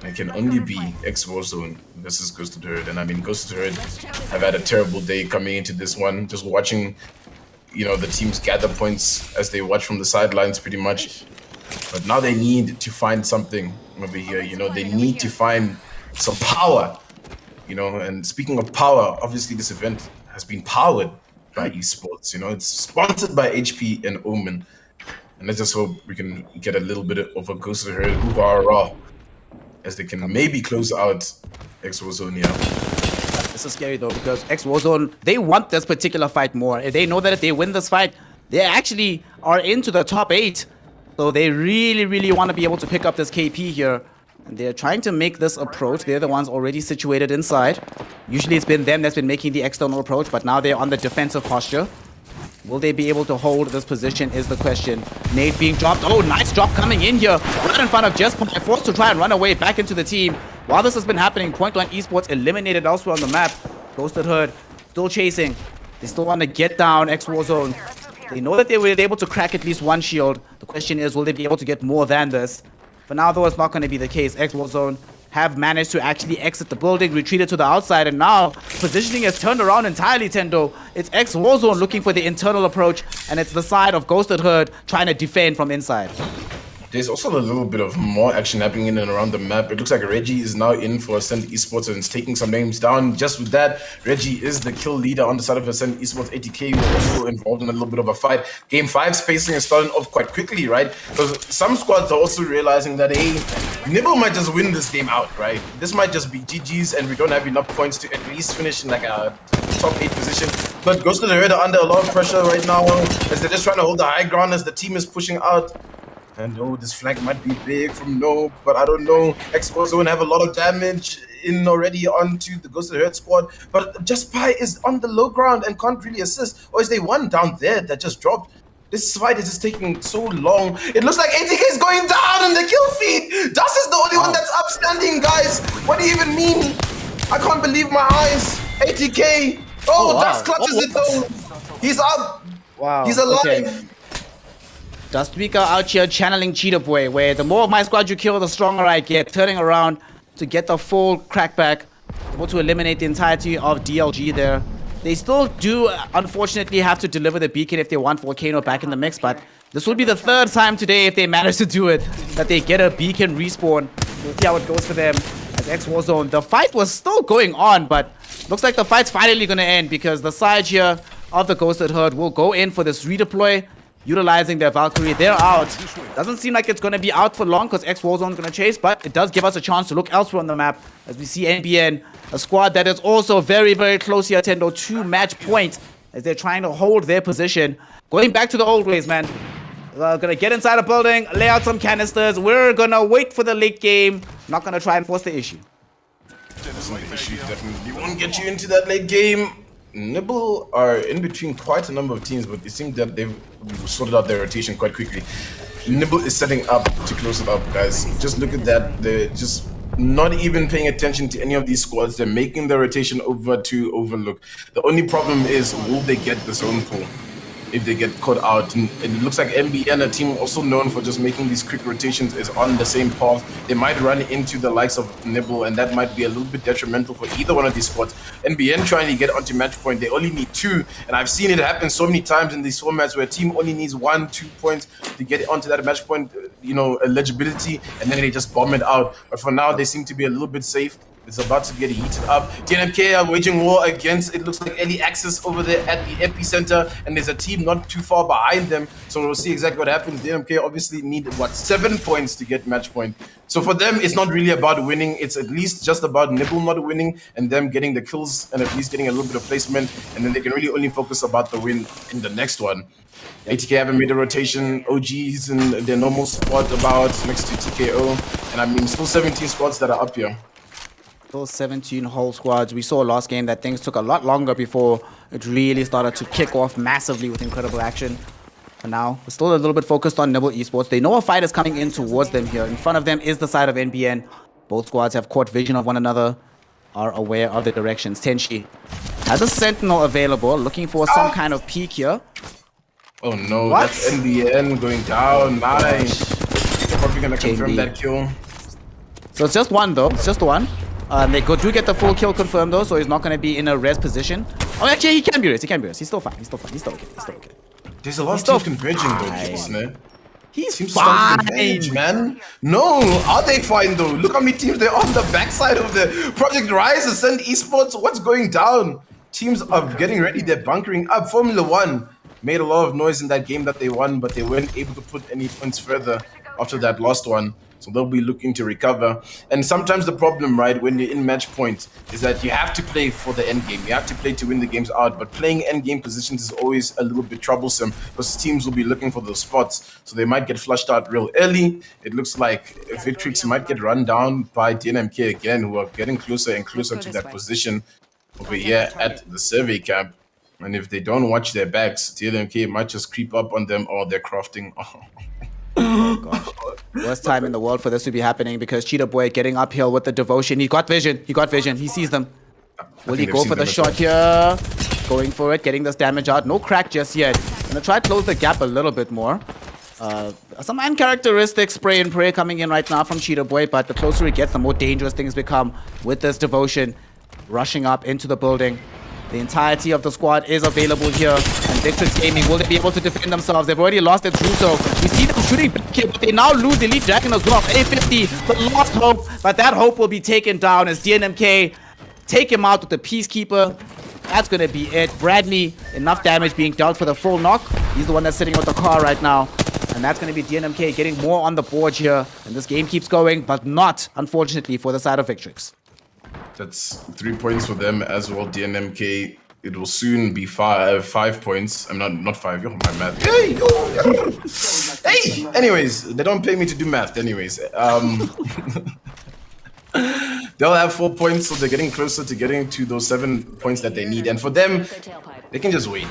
It can only be X Warzone versus Ghosted Herd. And I mean, Ghosted Herd have had a terrible day coming into this one. Just watching, the teams gather points as they watch from the sidelines pretty much. But now they need to find something over here. They need to find some power. And speaking of power, obviously this event has been powered by Esports. It's sponsored by HP and Omen. And let's just hope we can get a little bit of a Ghosted Herd hoorah as they can maybe close out X Warzone here. This is scary though, because X Warzone, they want this particular fight more. They know that if they win this fight, they actually are into the top 8. So they really, really want to be able to pick up this KP here. And they're trying to make this approach. They're the ones already situated inside. Usually it's been them that's been making the external approach, but now they're on the defensive posture. Will they be able to hold this position is the question. Nade being dropped. Oh, nice drop coming in here. Right in front of Just Point. Forced to try and run away back into the team. While this has been happening, Point One Esports eliminated elsewhere on the map. Ghosted Herd still chasing. They still want to get down X Warzone. They know that they were able to crack at least one shield. The question is, will they be able to get more than this? For now, though, it's not going to be the case. X Warzone have managed to actually exit the building, retreated to the outside, and now positioning has turned around entirely, Thendo. It's X Warzone looking for the internal approach, and it's the side of Ghosted Herd trying to defend from inside. There's also a little bit of more action happening in and around the map. It looks like Reggie is now in for Ascent Esports and is taking some names down. Just with that, Reggie is the kill leader on the side of Ascent Esports. ATK was also involved in a little bit of a fight. Game 5 spacing is starting off quite quickly, right? Because some squads are also realizing that, hey, Nibble might just win this game out, right? This might just be GG's and we don't have enough points to at least finish in like a top 8 position. But Ghosted Herd are under a lot of pressure right now as they're just trying to hold the high ground as the team is pushing out. And this flank might be big from Nope, but I don't know. X Warzone have a lot of damage in already onto the Ghosted Herd squad. But Just Pie is on the low ground and can't really assist. Or is there one down there that just dropped? This fight is just taking so long. It looks like ATK is going down in the kill feed. Dust is the only one that's upstanding, guys. What do you even mean? I can't believe my eyes. ATK. Oh, wow. Dust clutches it though. He's up. Wow. He's alive. Okay. Dustweaker out here channeling Cheetah Boy, where the more of my squad you kill, the stronger I get. Turning around to get the full crackback, able to eliminate the entirety of DLG there. They still do, unfortunately, have to deliver the beacon if they want Volcano back in the mix, but this will be the 3rd time today, if they manage to do it, that they get a beacon respawn. We'll see how it goes for them as X Warzone. The fight was still going on, but looks like the fight's finally going to end because the side here of the Ghosted Herd will go in for this redeploy. Utilizing their Valkyrie, they're out. Doesn't seem like it's going to be out for long because X Warzone is going to chase, but it does give us a chance to look elsewhere on the map as we see NBN, a squad that is also very, very close here, Thendo, 2 match points as they're trying to hold their position. Going back to the old ways, man. We're going to get inside a building, lay out some canisters. We're going to wait for the late game. Not going to try and force the issue. Definitely won't get you into that late game. Nibble are in between quite a number of teams, but it seems that they've sorted out their rotation quite quickly. Nibble is setting up to close it up, guys. Just look at that. They're just not even paying attention to any of these squads. They're making the rotation over to Overlook. The only problem is, will they get the zone pull if they get caught out? And it looks like MBN, a team also known for just making these quick rotations, is on the same path. They might run into the likes of Nibble, and that might be a little bit detrimental for either one of these squads. NBN trying to get onto match point, they only need 2, and I've seen it happen so many times in these formats where a team only needs 1-2 points to get onto that match point, eligibility, and then they just bomb it out. But for now, they seem to be a little bit safe. It's about to get heated up. DNMK are waging war against, it looks like, early access over there at the epicenter, and there's a team not too far behind them, so we'll see exactly what happens. DNMK obviously need, 7 points to get match point. So for them, it's not really about winning. It's at least just about Nibble not winning and them getting the kills and at least getting a little bit of placement, and then they can really only focus about the win in the next one. ATK haven't made a rotation. OG's in their normal spot about next to TKO, and I mean, still 17 spots that are up here. Those 17 whole squads. We saw last game that things took a lot longer before it really started to kick off massively with incredible action. For now, we're still a little bit focused on Nibble Esports. They know a fight is coming in towards them here. In front of them is the side of NBN. Both squads have caught vision of one another, are aware of the directions. Tenshi has a Sentinel available, looking for some kind of peek here. Oh no, that's NBN going down. Nice. They're probably going to confirm that kill. So it's just one though, it's just one. They do get the full kill confirmed though, so he's not going to be in a res position. Oh, actually, he can be res. He's still fine. He's still okay. There's a lot of teams converging though, Snare. He's teams fine, converge, man. No, are they fine though? Look how many teams they're on the backside of the Project Rise, Ascend Esports. What's going down? Teams are getting ready. They're bunkering up. Formula 1 made a lot of noise in that game that they won, but they weren't able to put any points further after that last one. So they'll be looking to recover. And sometimes the problem, right, when you're in match point is that you have to play for the end game. You have to play to win the games out. But playing end game positions is always a little bit troublesome because teams will be looking for those spots. So they might get flushed out real early. It looks like Victrix might get run down by DNMK again, who are getting closer and closer to that position over here at the survey camp. And if they don't watch their backs, DNMK might just creep up on them, or they're crafting. Oh gosh. Worst time in the world for this to be happening because Cheetah Boy getting uphill with the devotion. He got vision. He sees them. Will he go for the shot here? Going for it, getting this damage out. No crack just yet. Gonna try to close the gap a little bit more. Some uncharacteristic spray and pray coming in right now from Cheetah Boy, but the closer he gets, the more dangerous things become with this devotion rushing up into the building. The entirety of the squad is available here. And Victrix Gaming, will they be able to defend themselves? They've already lost it through, so we see them shooting back here, but they now lose Elite Dragon as well. A50, the lost hope, but that hope will be taken down as DNMK take him out with the Peacekeeper. That's going to be it. Bradley, enough damage being dealt for the full knock. He's the one that's sitting with the car right now. And that's going to be DNMK getting more on the board here. And this game keeps going, but not, unfortunately, for the side of Victrix. That's 3 points for them as well. DNMK, it will soon be 5 points. I'm not 5. You're my math. Hey, hey. Anyways, they don't pay me to do math. Anyways, they'll have 4 points, so they're getting closer to getting to those 7 points that they need. And for them, they can just wait.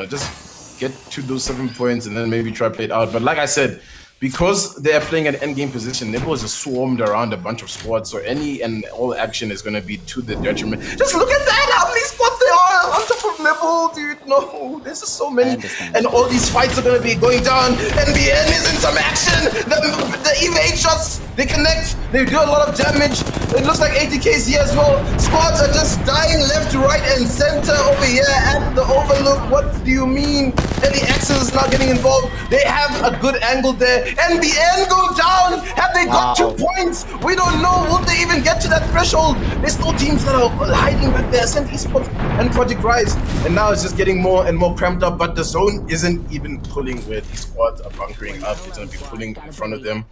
Just get to those 7 points and then maybe try to play it out. But like I said, because they are playing an endgame position, Nibble is just swarmed around a bunch of squads, so any and all action is going to be to the detriment. Just look at that, how many squads there are on top of Nibble, dude. No, there's just so many. And all these fights are going to be going down. NBN is in some action. The EVA shots, they connect, they do a lot of damage. It looks like ATK's here as well. Squads are just dying left, right, and center over here at the Overlook. What do you mean? Early access is not getting involved. They have a good angle there. NBN go down. Have they got 2 points? We don't know. Will they even get to that threshold? There's still teams that are hiding back there. Ascend Esports and Project Rise. And now it's just getting more and more cramped up. But the zone isn't even pulling where these squads are bunkering up. It's going to be pulling in front of them.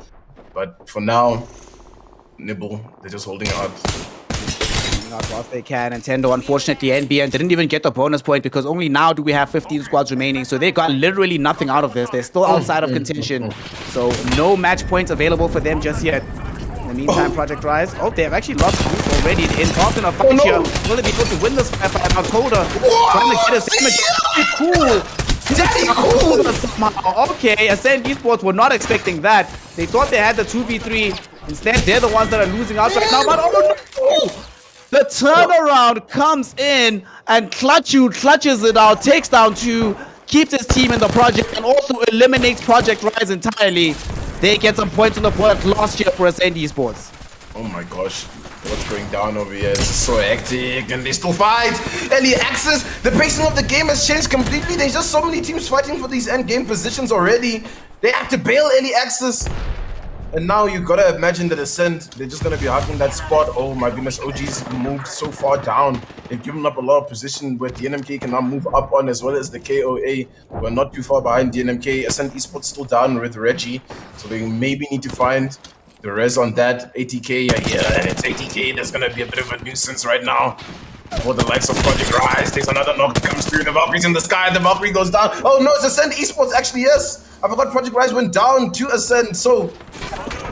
But for now, Nibble, they're just holding out. Out whilst they can, and Thendo, unfortunately, NBN didn't even get the bonus point because only now do we have 15 squads remaining, so they got literally nothing out of this. They're still outside of contention, so no match points available for them just yet. In the meantime, Project Rise, they've actually lost Bruce already involved in a fight here. Will they be able to win this fight? Now Coda trying to get his damage. Cool. Daddy cool. Okay, Ascend Esports were not expecting that. They thought they had the 2v3 Instead, they're the ones that are losing out right now. But oh no! The turnaround comes in and clutches it out, takes down 2, keeps his team in the project, and also eliminates Project Rise entirely. They get some points on the board last year for Ascend Esports. Oh my gosh, what's going down over here? It's so hectic and they still fight. Early access, the pacing of the game has changed completely. There's just so many teams fighting for these end game positions already. They have to bail early access. And now you gotta imagine the Ascent, they're just gonna be hugging that spot. Oh my goodness, OG's moved so far down. They've given up a lot of position where DNMK can now move up on, as well as the KOA. We're not too far behind DNMK. Ascent Esports still down with Reggie, so they maybe need to find the res on that. ATK, yeah, and it's ATK. That's gonna be a bit of a nuisance right now. For the likes of Project Rise, there's another knock that comes through. The Valkyrie's in the sky, the Valkyrie goes down. Oh no, it's Ascent Esports, actually, yes. I forgot Project Rise went down to Ascent, so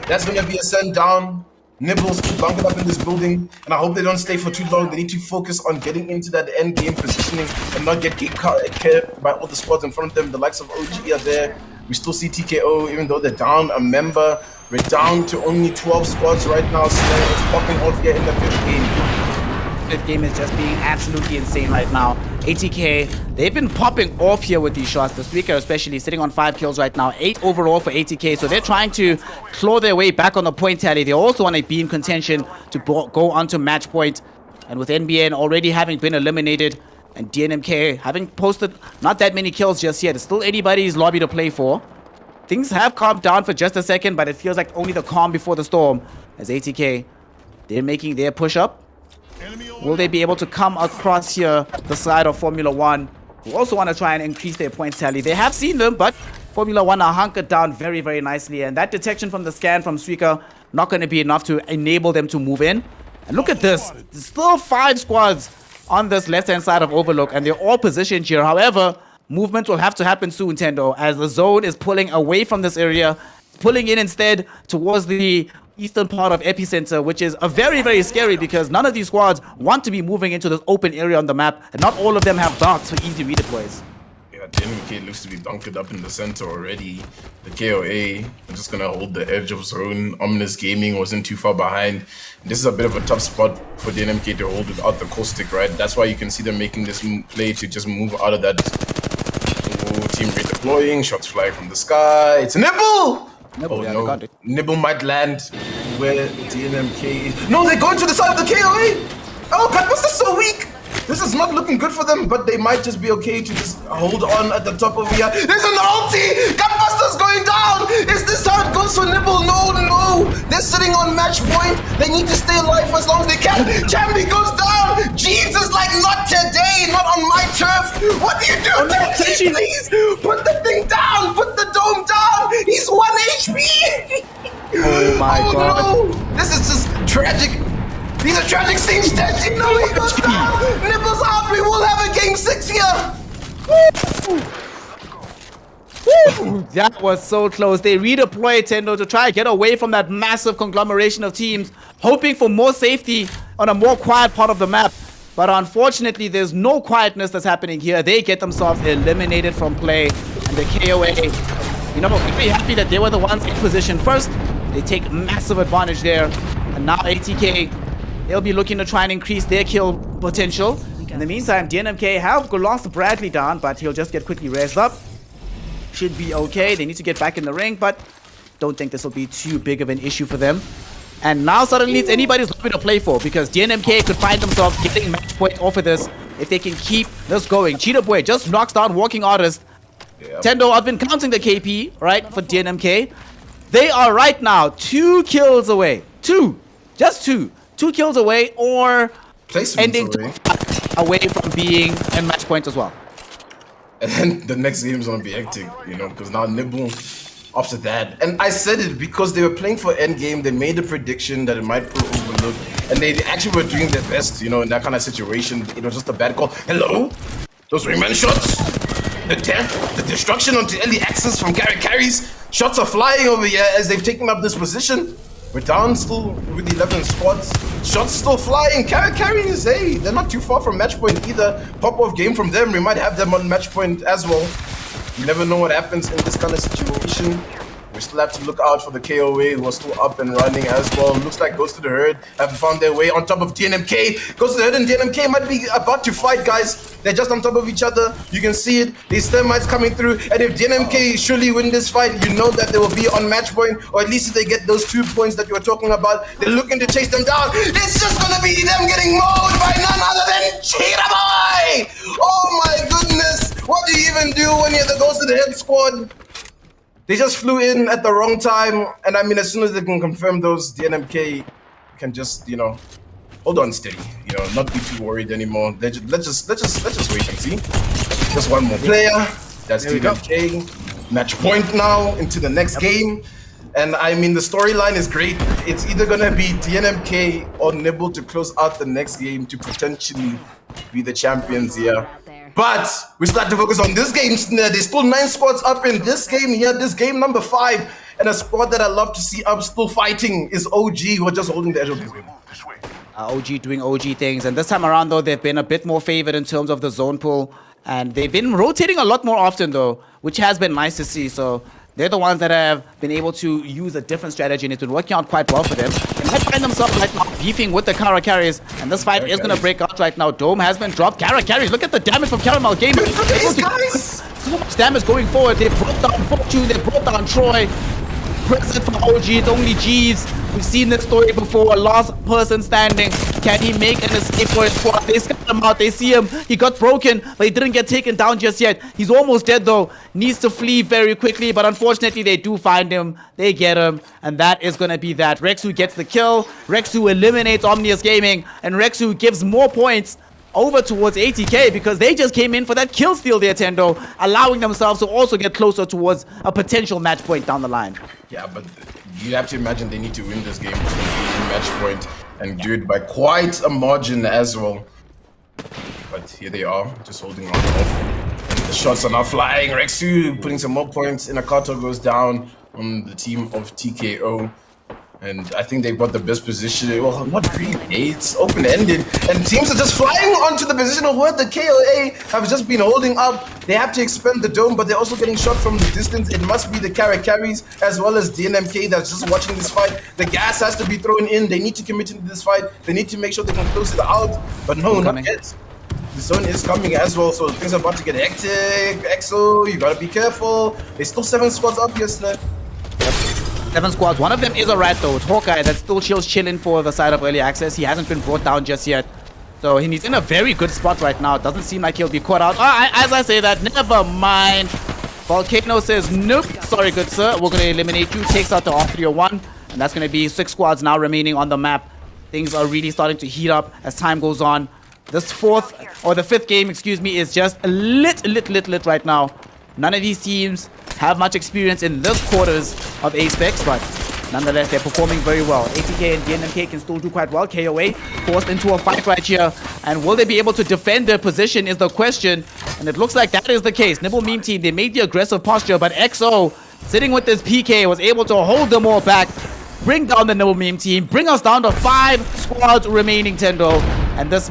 that's gonna be Ascent down. Nibbles bunkered up in this building, and I hope they don't stay for too long. They need to focus on getting into that end game positioning and not get killed by all the squads in front of them. The likes of OG are there. We still see TKO, even though they're down a member. We're down to only 12 squads right now. Snare is popping off here in the 5th game. Fifth game is just being absolutely insane right now. ATK, they've been popping off here with these shots. The Speaker especially sitting on 5 kills right now, 8 overall for ATK. So they're trying to claw their way back on the point tally. They also want to be in contention to go onto match point. And with NBN already having been eliminated and DNMK having posted not that many kills just yet, it's still anybody's lobby to play for. Things have calmed down for just a second, but it feels like only the calm before the storm. As ATK, they're making their push up. Will they be able to come across here the side of Formula 1, who also want to try and increase their points tally? They have seen them, but Formula 1 are hunkered down very, very nicely. And that detection from the scan from Suika not going to be enough to enable them to move in. And look at this. There's still 5 squads on this left-hand side of Overlook, and they're all positioned here. However, movement will have to happen soon, Thendo, as the zone is pulling away from this area, pulling in instead towards the eastern part of Epicenter, which is a very, very scary because none of these squads want to be moving into this open area on the map, and not all of them have darks for easy redeploys. Yeah, DNMK looks to be bunkered up in the center already. The KOA are just gonna hold the edge of zone. Ominous Gaming wasn't too far behind. And this is a bit of a tough spot for DNMK to hold without the caustic, right? That's why you can see them making this play to just move out of that. Oh, team redeploying, shots flying from the sky. It's a Nibble! Nibble, Oh yeah, no, Nibble might land where DNMK is. No, they're going to the side of the KOA! Oh, Cutbuster's so weak! This is not looking good for them, but they might just be okay to just hold on at the top of here. There's an ulti! Cutbuster's going down! Is this how it goes for Nibble? No! They're sitting on match point. They need to stay alive for as long as they can. Chambi goes down! Jeeves is like, not today, not on my turf! What do you do? Oh, no, please! Put the thing down! Put the dome down! He's 1 HP! Oh my god. No! This is just tragic. These are tragic scenes, Tenchi. No, he goes down! Nipples out! We will have a game 6 here! Woo! That was so close. They redeployed Thendo to try and get away from that massive conglomeration of teams, hoping for more safety on a more quiet part of the map. But unfortunately, there's no quietness that's happening here. They get themselves eliminated from play. And the KOA, you know, very happy that they were the ones in position first. They take massive advantage there. And now ATK, they'll be looking to try and increase their kill potential. In the meantime, DNMK have lost Bradley down, but he'll just get quickly raised up. Should be okay. They need to get back in the ring, but don't think this will be too big of an issue for them. And now suddenly it's anybody's lobby to play for, because DNMK could find themselves getting match point off of this if they can keep this going. Cheetah Boy just knocks down Walking Artist. Yep. Thendo, I've been counting the KP, right, for DNMK. They are right now 2 kills away. 2. Just 2. 2 kills away, or ending away from being a match point as well. And then the next game is gonna be hectic, you know, because now Nibble after that. And I said it because they were playing for endgame. They made a prediction that it might pull Overlook, and they actually were doing their best, you know, in that kind of situation. It was just a bad call. Hello, those Ringman shots, the death, the destruction onto early access from Carries. Shots are flying over here as they've taken up this position. We're down still with 11 squads. Shots still flying. Carries, hey, they're not too far from match point either. Pop-off game from them. We might have them on match point as well. You never know what happens in this kind of situation. We still have to look out for the KOA who are still up and running as well. Looks like Ghost to the Herd have found their way on top of DNMK. Ghost to the Herd and DNMK might be about to fight, guys. They're just on top of each other. You can see it. These thermites coming through. And if DNMK surely win this fight, you know that they will be on match point. Or at least if they get those 2 points that you were talking about, they're looking to chase them down. It's just going to be them getting mowed by none other than Cheetah Boy! Oh my goodness! What do you even do when you're the Ghost to the Head squad? They just flew in at the wrong time. And I mean, as soon as they can confirm those, DNMK can just, you know, hold on steady, you know, not be too worried anymore. Let's just wait and see. Just one more player. That's DNMK. Match point now into the next game. And I mean, the storyline is great. It's either gonna be DNMK or Nibble to close out the next game to potentially be the champions here. But we still have to focus on this game. There's still 9 squads up in this game here. This game number 5. And a squad that I love to see up still fighting is OG, who are just holding the edge of this game. OG doing OG things, and this time around though they've been a bit more favored in terms of the zone pool, and they've been rotating a lot more often though, which has been nice to see. So they're the ones that have been able to use a different strategy, and it's been working out quite well for them. They might find themselves right now beefing with the Kara carries, and this fight is going to break out right now. Dome has been dropped. Kara carries, look at the damage from Caramel Gaming. Look at these guys! So much damage going forward. They brought down Fortune, they brought down Troy. Present for OG, it's only Jeeves. We've seen this story before. Last person standing. Can he make an escape for his squad? They scout him out. They see him. He got broken, but he didn't get taken down just yet. He's almost dead though. Needs to flee very quickly, but unfortunately they do find him. They get him, and that is going to be that. Rexu gets the kill. Rexu eliminates Omnius Gaming, and Rexu gives more points over towards ATK because they just came in for that kill steal there, Thendo, allowing themselves to also get closer towards a potential match point down the line. Yeah, but you have to imagine they need to win this game to be match point and do it by quite a margin as well. But here they are, just holding on off. And the shots are now flying. Rexu putting some more points. Inakato goes down on the team of TKO. And I think they've got the best position. Well, not really. It's open-ended. And teams are just flying onto the position of where the KOA have just been holding up. They have to expand the dome, but they're also getting shot from the distance. It must be the carries as well as DNMK that's just watching this fight. The gas has to be thrown in. They need to commit into this fight. They need to make sure they can close it out. But no, not yet. The zone is coming as well, so things are about to get hectic. EXO, you gotta be careful. There's still 7 squads up here, Snare. 7 squads. One of them is a rat though. It's Hawkeye that still chilling for the side of early access. He hasn't been brought down just yet. So he's in a very good spot right now. Doesn't seem like he'll be caught out. As I say that, never mind. Volcano says, nope. Sorry, good sir. We're going to eliminate you. Takes out the R301. And that's going to be 6 squads now remaining on the map. Things are really starting to heat up as time goes on. This the fifth game, excuse me, is just lit right now. None of these teams have much experience in this quarters of Apex, but nonetheless, they're performing very well. ATK and DNMK can still do quite well. KOA forced into a fight right here. And will they be able to defend their position is the question. And it looks like that is the case. Nibble Meme Team, they made the aggressive posture, but XO, sitting with this PK, was able to hold them all back, bring down the Nibble Meme Team, bring us down to 5 squads remaining, Thendo. And this,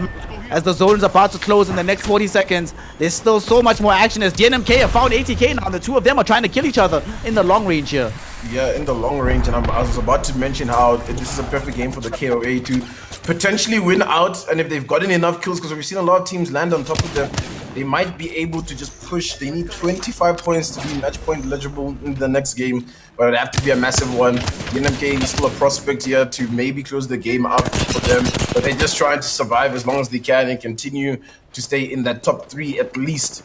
as the zone is about to close in the next 40 seconds, there's still so much more action as DNMK have found ATK now. The two of them are trying to kill each other in the long range here. Yeah, in the long range, and I was about to mention how this is a perfect game for the KOA to potentially win out, and if they've gotten enough kills, because we've seen a lot of teams land on top of them, they might be able to just push. They need 25 points to be match point eligible in the next game, but it'd have to be a massive one. The NMK is still a prospect here to maybe close the game up for them, but they're just trying to survive as long as they can and continue to stay in that top 3 at least.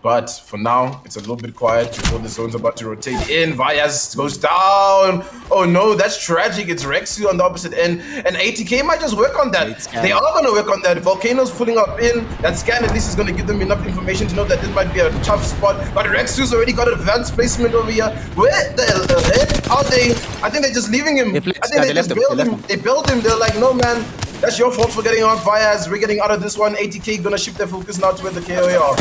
But for now, it's a little bit quiet before the zone's about to rotate in. Vyas goes down. Oh no, that's tragic. It's Rexu on the opposite end. And ATK might just work on that. They are going to work on that. Volcano's pulling up in. That scan at least is going to give them enough information to know that this might be a tough spot. But Rexu's already got advanced placement over here. Where the heck are they? I think they're just leaving him. I think they just bailed him. They bailed him. They're like, no man, that's your fault for getting out Vyas. We're getting out of this one. ATK going to shift their focus now to where the KOA are.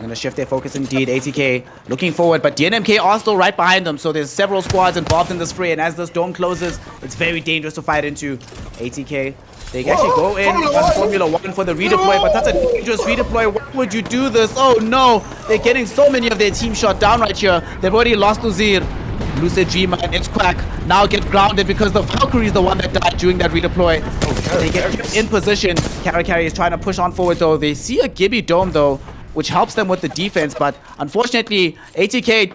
Gonna shift their focus indeed. ATK looking forward, but DNMK are still right behind them, so there's several squads involved in this fray, and as this dome closes, it's very dangerous to fight into. ATK They can actually go in on Formula 1 for the redeploy, but that's a dangerous redeploy. Why would you do this? Oh no, they're getting so many of their team shot down right here. They've already lost Uzir. Lucid Dreamer and it's Quack now get grounded because the Valkyrie is the one that died during that redeploy. They get in position. Carry is trying to push on forward though. They see a Gibby Dome though, which helps them with the defense, but unfortunately, ATK,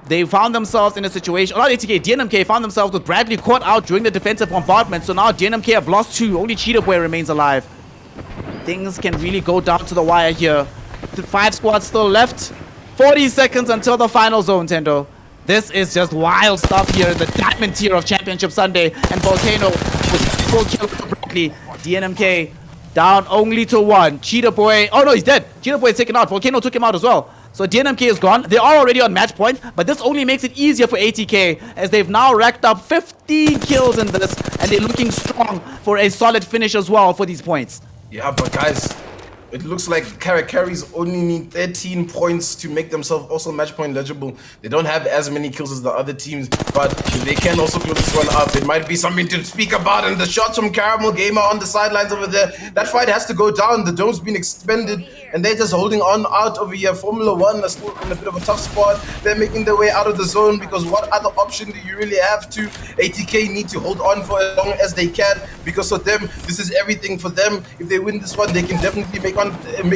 they found themselves in a situation, not ATK, DNMK found themselves with Bradley caught out during the defensive bombardment, so now DNMK have lost 2, only Cheetah Boy remains alive. Things can really go down to the wire here. The 5 squads still left, 40 seconds until the final zone, Thendo. This is just wild stuff here in the diamond tier of Championship Sunday, and Volcano with full kill for Bradley. DNMK down only to 1. Cheetah Boy, oh no, he's dead. Cheetah Boy is taken out. Volcano took him out as well. So DNMK is gone. They are already on match point, but this only makes it easier for ATK as they've now racked up 15 kills in this, and they're looking strong for a solid finish as well for these points. Yeah, but guys, it looks like Carries only need 13 points to make themselves also match point eligible. They don't have as many kills as the other teams, but they can also close this one up. It might be something to speak about. And the shots from Caramel Gamer on the sidelines over there, that fight has to go down. The dome's been expended, and they're just holding on out over here. Formula 1 are still in a bit of a tough spot. They're making their way out of the zone because what other option do you really have to? ATK need to hold on for as long as they can because for them, this is everything for them. If they win this one, they can definitely make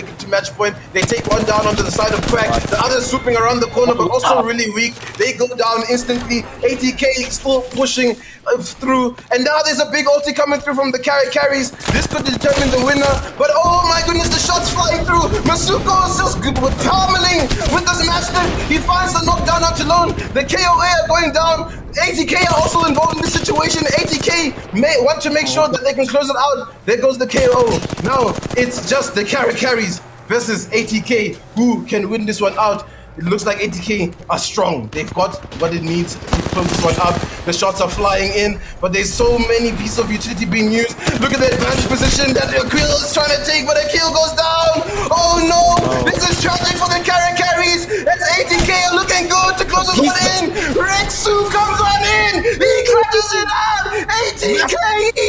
it to match point. They take one down onto the side of Quack. The other's swooping around the corner, but also really weak. They go down instantly. ATK still pushing through, and now there's a big ulti coming through from the carries. This could determine the winner, but oh my goodness, the shots flying through. Masuko is just good with pummeling with this master. He finds the knockdown out alone. The KOA are going down. ATK are also involved in this situation. ATK may want to make sure that they can close it out. There goes the KO. Now it's just the carries versus ATK who can win this one out. It looks like ATK are strong. They've got what it needs to close this one up. The shots are flying in, but there's so many pieces of utility being used. Look at the advanced position that Aquil is trying to take, but Aquil goes down. Oh no! This is tragic for the carries. As ATK are looking good to close this one in. Rexu comes on in. He clutches it out. ATK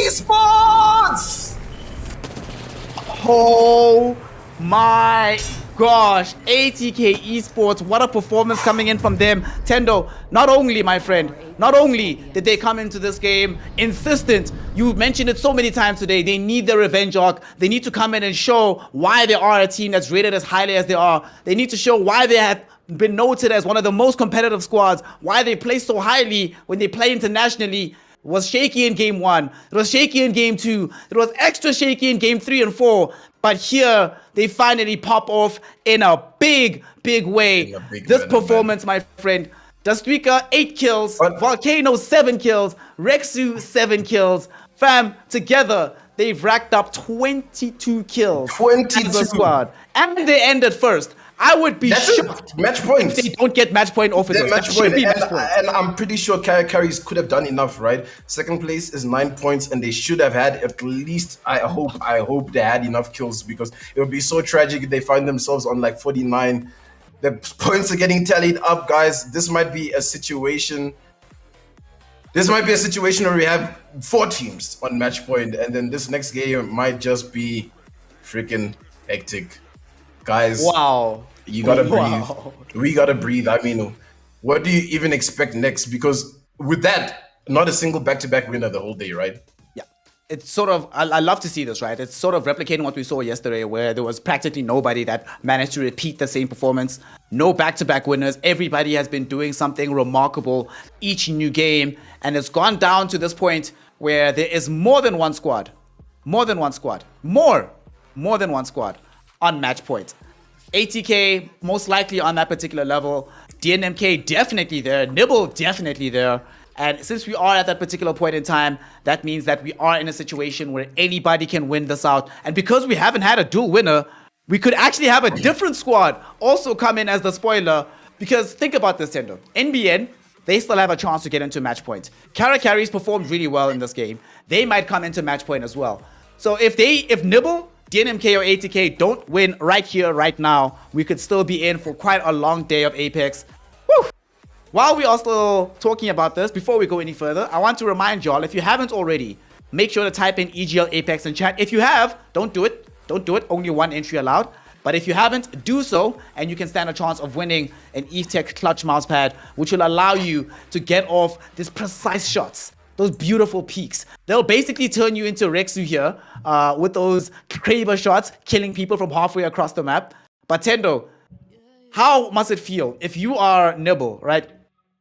Esports. Oh my gosh, ATK Esports, what a performance coming in from them. Thendo, not only, my friend, not only did they come into this game insistent, you mentioned it so many times today, they need their revenge arc. They need to come in and show why they are a team that's rated as highly as they are. They need to show why they have been noted as one of the most competitive squads, why they play so highly when they play internationally. It was shaky in game 1. It was shaky in game 2. It was extra shaky in game 3 and 4. But here, they finally pop off in a big, big way. This performance, my friend. Dustweaker, 8 kills. Volcano, 7 kills. Rexu, 7 kills. Fam, together, they've racked up 22 kills. 22. As a squad. And they ended first. I would be shocked match points. if they don't get match point off of this. Match point. And I'm pretty sure carries could have done enough, right? Second place is 9 points, and they should have had at least, I hope they had enough kills, because it would be so tragic if they find themselves on like 49. The points are getting tallied up, guys. This might be a situation. This might be a situation where we have 4 teams on match point, and then this next game might just be freaking hectic. Guys, wow, you gotta breathe. We gotta breathe. I mean, what do you even expect next? Because with that, not a single back-to-back winner the whole day, right? Yeah, it's sort of, I love to see this, right? It's sort of replicating what we saw yesterday, where there was practically nobody that managed to repeat the same performance. No back-to-back winners. Everybody has been doing something remarkable each new game, and it's gone down to this point where there is more than one squad on match point. ATK most likely on that particular level. DNMK definitely there. Nibble definitely there. And since we are at that particular point in time, that means that we are in a situation where anybody can win this out. And because we haven't had a dual winner, we could actually have a different squad also come in as the spoiler. Because think about this, Thendo. NBN, they still have a chance to get into match point. Carries performed really well in this game. They might come into match point as well. So if Nibble, DNMK or ATK don't win right here, right now, we could still be in for quite a long day of Apex. Woo! While we are still talking about this, before we go any further, I want to remind y'all, if you haven't already, make sure to type in EGL Apex in chat. If you have, don't do it. Don't do it. Only one entry allowed. But if you haven't, do so, and you can stand a chance of winning an ETech clutch mousepad, which will allow you to get off these precise shots, those beautiful peaks. They'll basically turn you into Rexu here with those Kraber shots, killing people from halfway across the map. But Thendo, how must it feel if you are Nibble, right?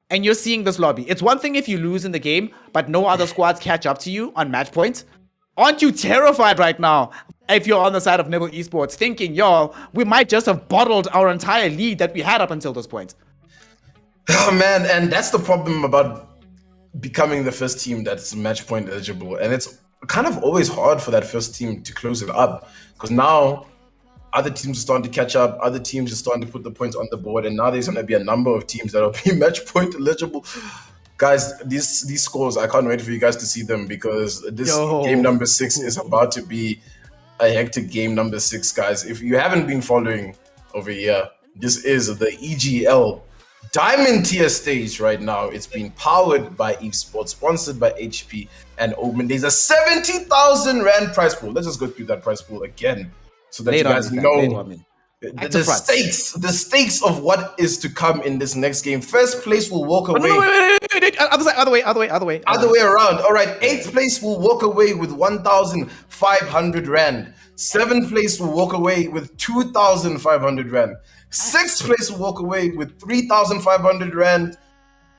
And you're seeing this lobby. It's one thing if you lose in the game, but no other squads catch up to you on match point. Aren't you terrified right now if you're on the side of Nibble Esports thinking, yo, we might just have bottled our entire lead that we had up until this point? Oh, man, and that's the problem about becoming the first team that's match point eligible. And it's kind of always hard for that first team to close it up, because now other teams are starting to catch up, other teams are starting to put the points on the board, and now there's going to be a number of teams that will be match point eligible. Guys, these scores, I can't wait for you guys to see them, because this game number 6 is about to be a hectic game number 6, guys. If you haven't been following over here, this is the EGL Diamond tier stage right now. It's being powered by Evesports, sponsored by HP and Omen. There's a 70,000 Rand prize pool. Let's just go through that prize pool again so that you guys know the stakes of what is to come in this next game. First place will walk away. Wait. Other way. Other way around. All right. 8th place will walk away with 1,500 Rand. 7th place will walk away with 2,500 Rand. 6th place will walk away with 3,500 Rand.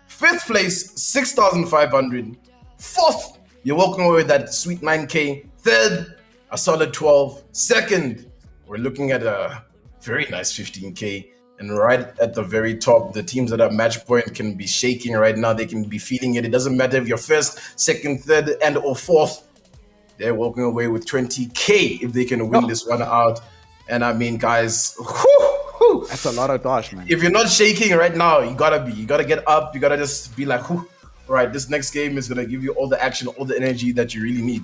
5th place, 6,500. 4th, you're walking away with that sweet 9K. 3rd, a solid 12. 2nd, we're looking at a very nice 15K. And right at the very top, the teams that are match point can be shaking right now. They can be feeling it. It doesn't matter if you're 1st, 2nd, 3rd, and or 4th. They're walking away with 20K if they can win this one out. And I mean, guys, that's a lot of dosh, man. If you're not shaking right now, you gotta get up. You gotta just be like, all right, this next game is gonna give you all the action, all the energy that you really need.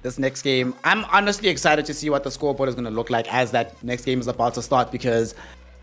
This next game, I'm honestly excited to see what the scoreboard is gonna look like as that next game is about to start, because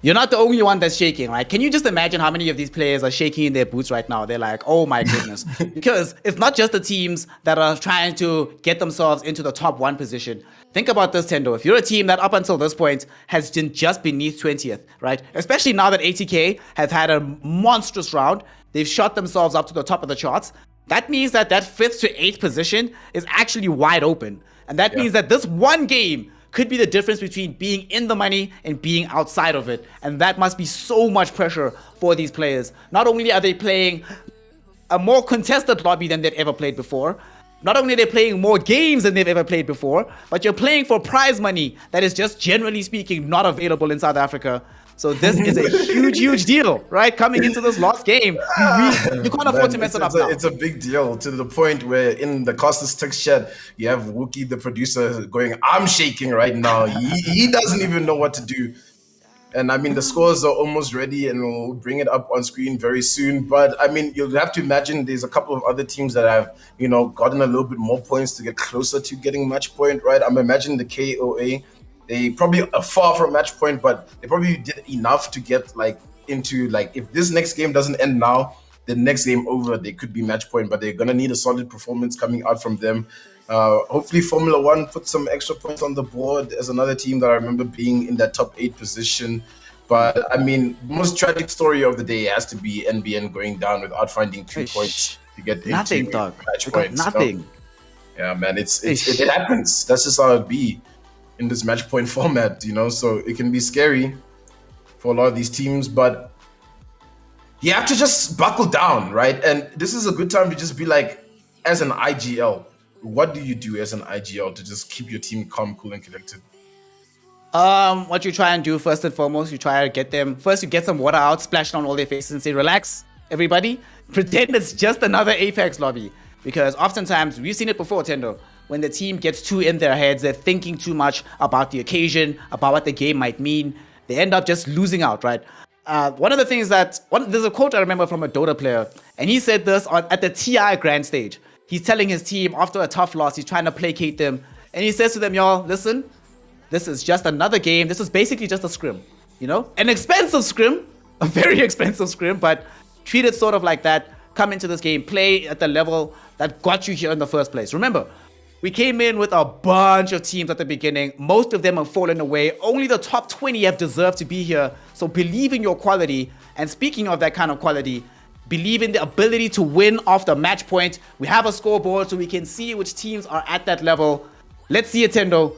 you're not the only one that's shaking, right? Can you just imagine how many of these players are shaking in their boots right now? They're like, oh my goodness. Because it's not just the teams that are trying to get themselves into the top 1 position. Think about this, Thendo. If you're a team that up until this point has been just beneath 20th, right? Especially now that ATK have had a monstrous round, they've shot themselves up to the top of the charts. That means that 5th to 8th position is actually wide open. And that means that this one game could be the difference between being in the money and being outside of it. And that must be so much pressure for these players. Not only are they playing a more contested lobby than they've ever played before, not only are they playing more games than they've ever played before, but you're playing for prize money that is just generally speaking not available in South Africa. So this is a huge deal, right? Coming into this last game, you can't afford to mess it up now. It's a big deal, to the point where in the Costas text chat, you have Wookie, the producer, going, I'm shaking right now. He doesn't even know what to do. And I mean, the scores are almost ready, and we'll bring it up on screen very soon. But I mean, you'll have to imagine there's a couple of other teams that have, gotten a little bit more points to get closer to getting match point, right? I'm imagining the KOA. They probably are far from match point, but they probably did enough to get into if this next game doesn't end now, the next game over, they could be match point, but they're gonna need a solid performance coming out from them. Hopefully Formula One put some extra points on the board as another team that I remember being in that top 8 position. But I mean, most tragic story of the day has to be NBN going down without finding 2 points to get nothing, into dog. match points. Nothing. Yeah, man, it happens. That's just how it be in this match point format, so it can be scary for a lot of these teams, but you have to just buckle down, right? And this is a good time to just be like, as an IGL, what do you do as an IGL to just keep your team calm, cool, and collected? What you try and do first and foremost, you try to get them, first you get some water out, splash it on all their faces and say, relax, everybody, pretend it's just another Apex lobby. Because oftentimes, we've seen it before, Thendo, when the team gets too in their heads, they're thinking too much about the occasion, about what the game might mean. They end up just losing out, right? One of the things there's a quote I remember from a Dota player, and he said this at the TI grand stage. He's telling his team after a tough loss, he's trying to placate them, and he says to them, y'all, listen, this is just another game. This is basically just a scrim, an expensive scrim, a very expensive scrim, but treat it sort of like that. come into this game, play at the level that got you here in the first place. Remember, we came in with a bunch of teams at the beginning. Most of them have fallen away. Only the top 20 have deserved to be here. So believe in your quality. And speaking of that kind of quality, believe in the ability to win off the match point. We have a scoreboard so we can see which teams are at that level. Let's see it, Thendo.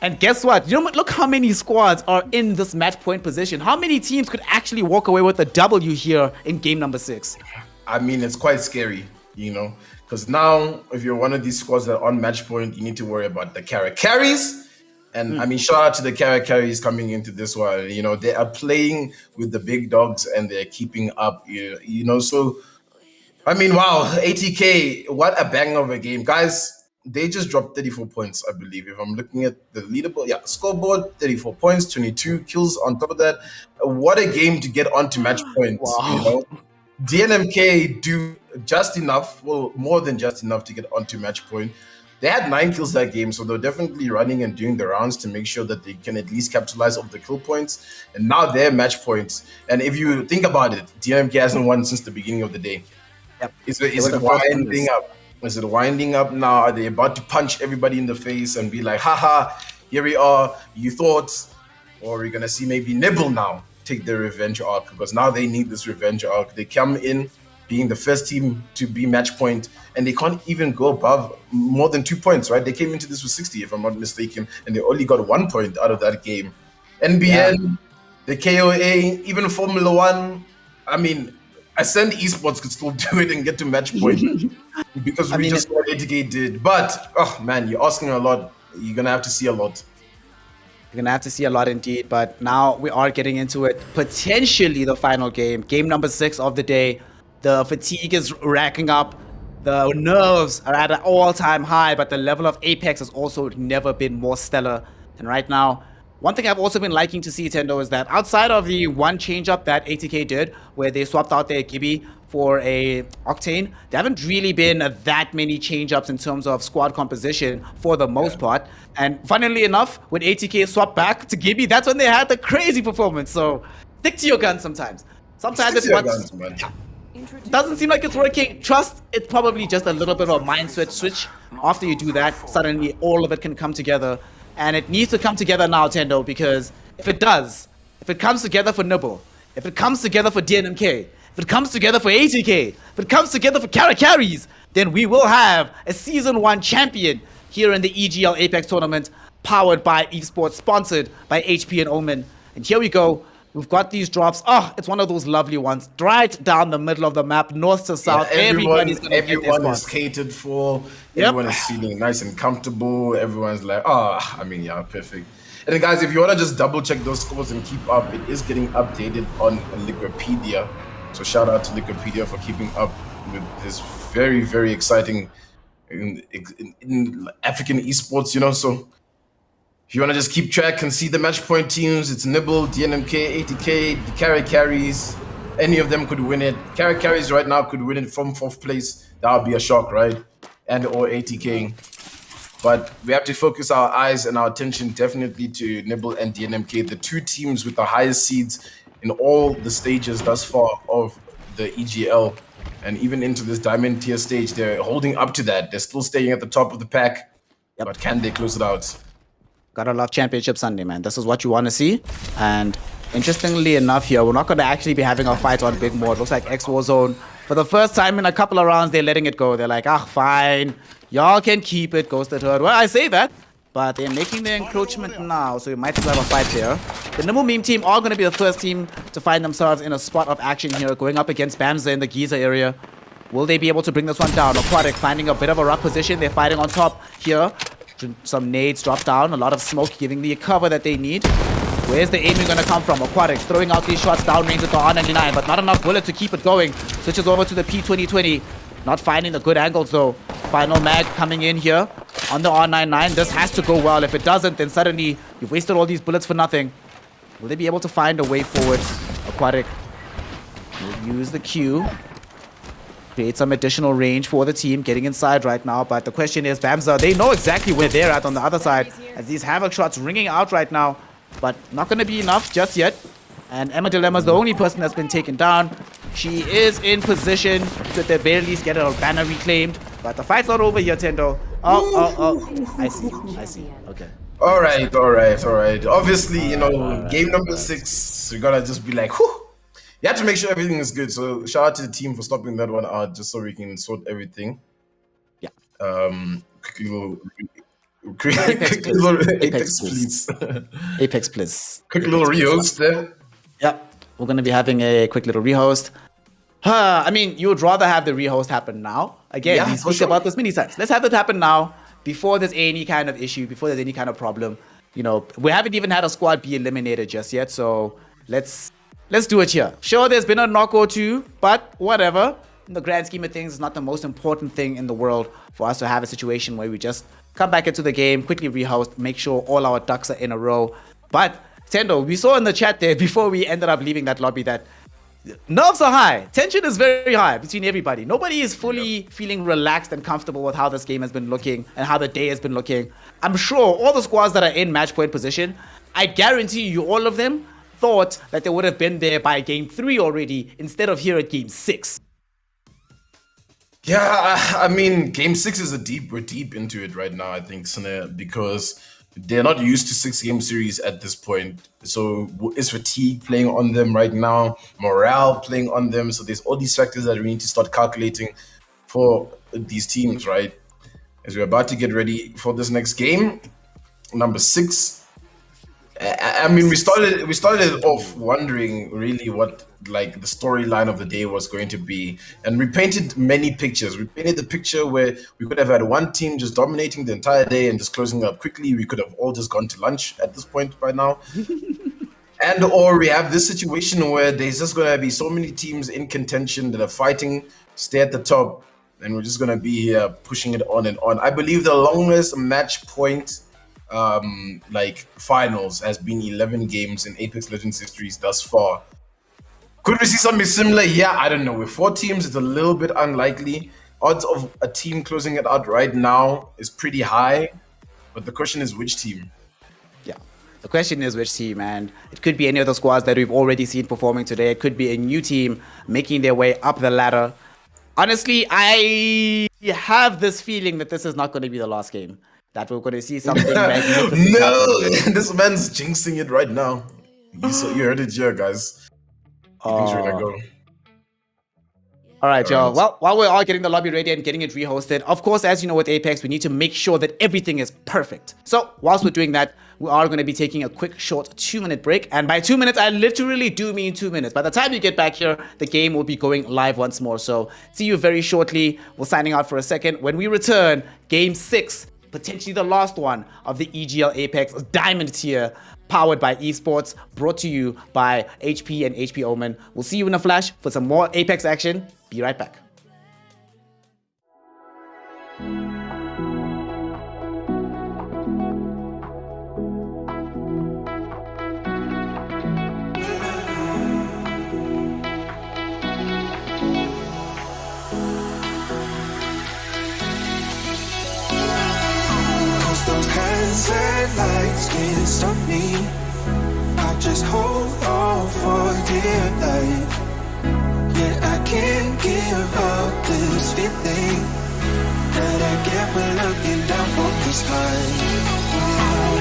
And guess what? You know, look how many squads are in this match point position. How many teams could actually walk away with a W here in game number 6? I mean, it's quite scary, you know, because now if you're one of these squads that are on match point, you need to worry about the carries. And I mean, shout out to the carries coming into this one. You know, they are playing with the big dogs and they're keeping up, you know. So, I mean, wow, ATK, what a bang of a game. Guys, they just dropped 34 points, I believe. If I'm looking at the leaderboard, yeah, scoreboard, 34 points, 22 kills on top of that. What a game to get onto match points, Wow. you know. DNMK do just enough, well, more than just enough to get onto match point. They had 9 kills that game, so they're definitely running and doing the rounds to make sure that they can at least capitalize off the kill points. And now they're match points. And if you think about it, DNMK hasn't won since the beginning of the day. Yep. Is it winding up? Is it winding up now? Are they about to punch everybody in the face and be like, haha, here we are, you thought? Or are we going to see maybe Nibble now take their revenge arc? Because now they need this revenge arc. They come in being the first team to be match point, and they can't even go above more than 2 points, right? They came into this with 60, if I'm not mistaken, and they only got 1 point out of that game. NBN, the KOA, even Formula 1, I mean, Ascend Esports could still do it and get to match point because we just what ATK did. But, oh man, you're asking a lot. You're going to have to see a lot. You're going to have to see a lot indeed. But now we are getting into it. Potentially the final game. Game number 6 of the day. The fatigue is racking up. The nerves are at an all-time high. But the level of Apex has also never been more stellar. And right now, one thing I've also been liking to see, Thendo, is that outside of the one change-up that ATK did, where they swapped out their Gibby for a Octane, there haven't really been that many change-ups in terms of squad composition for the most part. And funnily enough, when ATK swapped back to Gibby, that's when they had the crazy performance. So stick to your guns sometimes. Sometimes it's what doesn't seem like it's working. Trust it's probably just a little bit of a mindset switch. After you do that, suddenly all of it can come together. And it needs to come together now, Thendo, because if it does, if it comes together for Nibble, if it comes together for DNMK, if it comes together for ATK, if it comes together for carries, then we will have a Season 1 champion here in the EGL Apex tournament, powered by Evesports, sponsored by HP and Omen. And here we go. We've got these drops. Oh, it's one of those lovely ones. Right down the middle of the map, north to south. Yeah, everyone is catered for. Everyone is feeling nice and comfortable. Everyone's like, I mean, yeah, perfect. And then, guys, if you want to just double check those scores and keep up, it is getting updated on Liquipedia. So shout out to Liquipedia for keeping up with this very, very exciting in African esports, you know. So if you want to just keep track and see the match point teams, it's Nibble, DNMK, ATK, the carries. Any of them could win it. Carries right now could win it from 4th place. That would be a shock, right? And or ATK. But we have to focus our eyes and our attention definitely to Nibble and DNMK, the 2 teams with the highest seeds in all the stages thus far of the EGL. And even into this diamond tier stage, they're holding up to that. They're still staying at the top of the pack. Yep. But can they close it out? Gotta love Championship Sunday, man. This is what you want to see. And interestingly enough here, we're not going to actually be having a fight on Big More. It looks like X Warzone, for the first time in a couple of rounds, they're letting it go. They're like, fine. Y'all can keep it, Ghosted Herd. Well, I say that, but they're making their encroachment now, so we might have a fight there. The Nimble Meme team are going to be the first team to find themselves in a spot of action here, going up against Bamza in the Giza area. Will they be able to bring this one down? Aquatic finding a bit of a rough position. They're fighting on top here. Some nades drop down, a lot of smoke giving the cover that they need. Where's the aiming going to come from? Aquatic throwing out these shots downrange with the R99, but not enough bullets to keep it going. Switches over to the P2020. Not finding the good angles though. Final mag coming in here on the R99. This has to go well. If it doesn't, then suddenly you've wasted all these bullets for nothing. Will they be able to find a way forward? Aquatic will use the Q. Create some additional range for the team getting inside right now. But the question is, Bamza, they know exactly where they're at on the other side. As these Havoc shots ringing out right now. But not going to be enough just yet. And Emma Dilemma's the only person that's been taken down. She is in position to at the very least get her banner reclaimed. But the fight's not over here, Thendo. Oh. I see. Okay. All right. Obviously, game number 6, we gotta just be like, whew. You have to make sure everything is good. So shout out to the team for stopping that one out, just so we can sort everything. Yeah. Quick little Apex, please. Apex, please. Quick little rehost there. Yep. We're gonna be having a quick little rehost. I mean, you would rather have the rehost happen now. Again, we spoke about this many times. Let's have it happen now, before there's any kind of issue, before there's any kind of problem. We haven't even had a squad be eliminated just yet, so let's do it here. Sure, there's been a knock or two, but whatever. In the grand scheme of things, it's not the most important thing in the world for us to have a situation where we just come back into the game, quickly rehost, make sure all our ducks are in a row. But Thendo, we saw in the chat there before we ended up leaving that lobby that nerves are high. Tension is very high between everybody. Nobody is fully feeling relaxed and comfortable with how this game has been looking and how the day has been looking. I'm sure all the squads that are in match point position, I guarantee you all of them thought that they would have been there by game 3 already instead of here at game 6. Yeah, I mean, game 6 is we're deep into it right now, I think, Snare, because they're not used to 6-game series at this point. So is fatigue playing on them right now? Morale playing on them? So there's all these factors that we need to start calculating for these teams, right? As we're about to get ready for this next game, number 6. I mean, we started off wondering really what the storyline of the day was going to be, and we painted many pictures. We painted the picture where we could have had one team just dominating the entire day and just closing up quickly. We could have all just gone to lunch at this point by now, or we have this situation where there's just gonna be so many teams in contention that are fighting, stay at the top, and we're just gonna be here pushing it on and on. I believe the longest match point finals has been 11 games in Apex Legends histories thus far. Could we see something similar? Yeah, I don't know. With 4 teams, it's a little bit unlikely. Odds of a team closing it out right now is pretty high, but the question is which team? Yeah, the question is which team, and it could be any of the squads that we've already seen performing today. It could be a new team making their way up the ladder. Honestly, I have this feeling that this is not going to be the last game. That we're going to see something magnificent. No, this man's jinxing it right now. You heard it here, guys. Things are gonna go. All right, y'all. Well, while we're all getting the lobby ready and getting it rehosted, of course, as you know with Apex, we need to make sure that everything is perfect. So whilst we're doing that, we are going to be taking a quick, short 2-minute break. And by 2 minutes, I literally do mean 2 minutes. By the time you get back here, the game will be going live once more. So see you very shortly. We're signing out for a second. When we return, game 6, potentially the last one of the EGL Apex Diamond tier, powered by Esports, brought to you by HP and HP Omen. We'll see you in a flash for some more Apex action. Be right back. Those hands and lights can't stop me. I just hold on for dear life. Yeah, I can't give up this feeling that I get when looking down from the sky.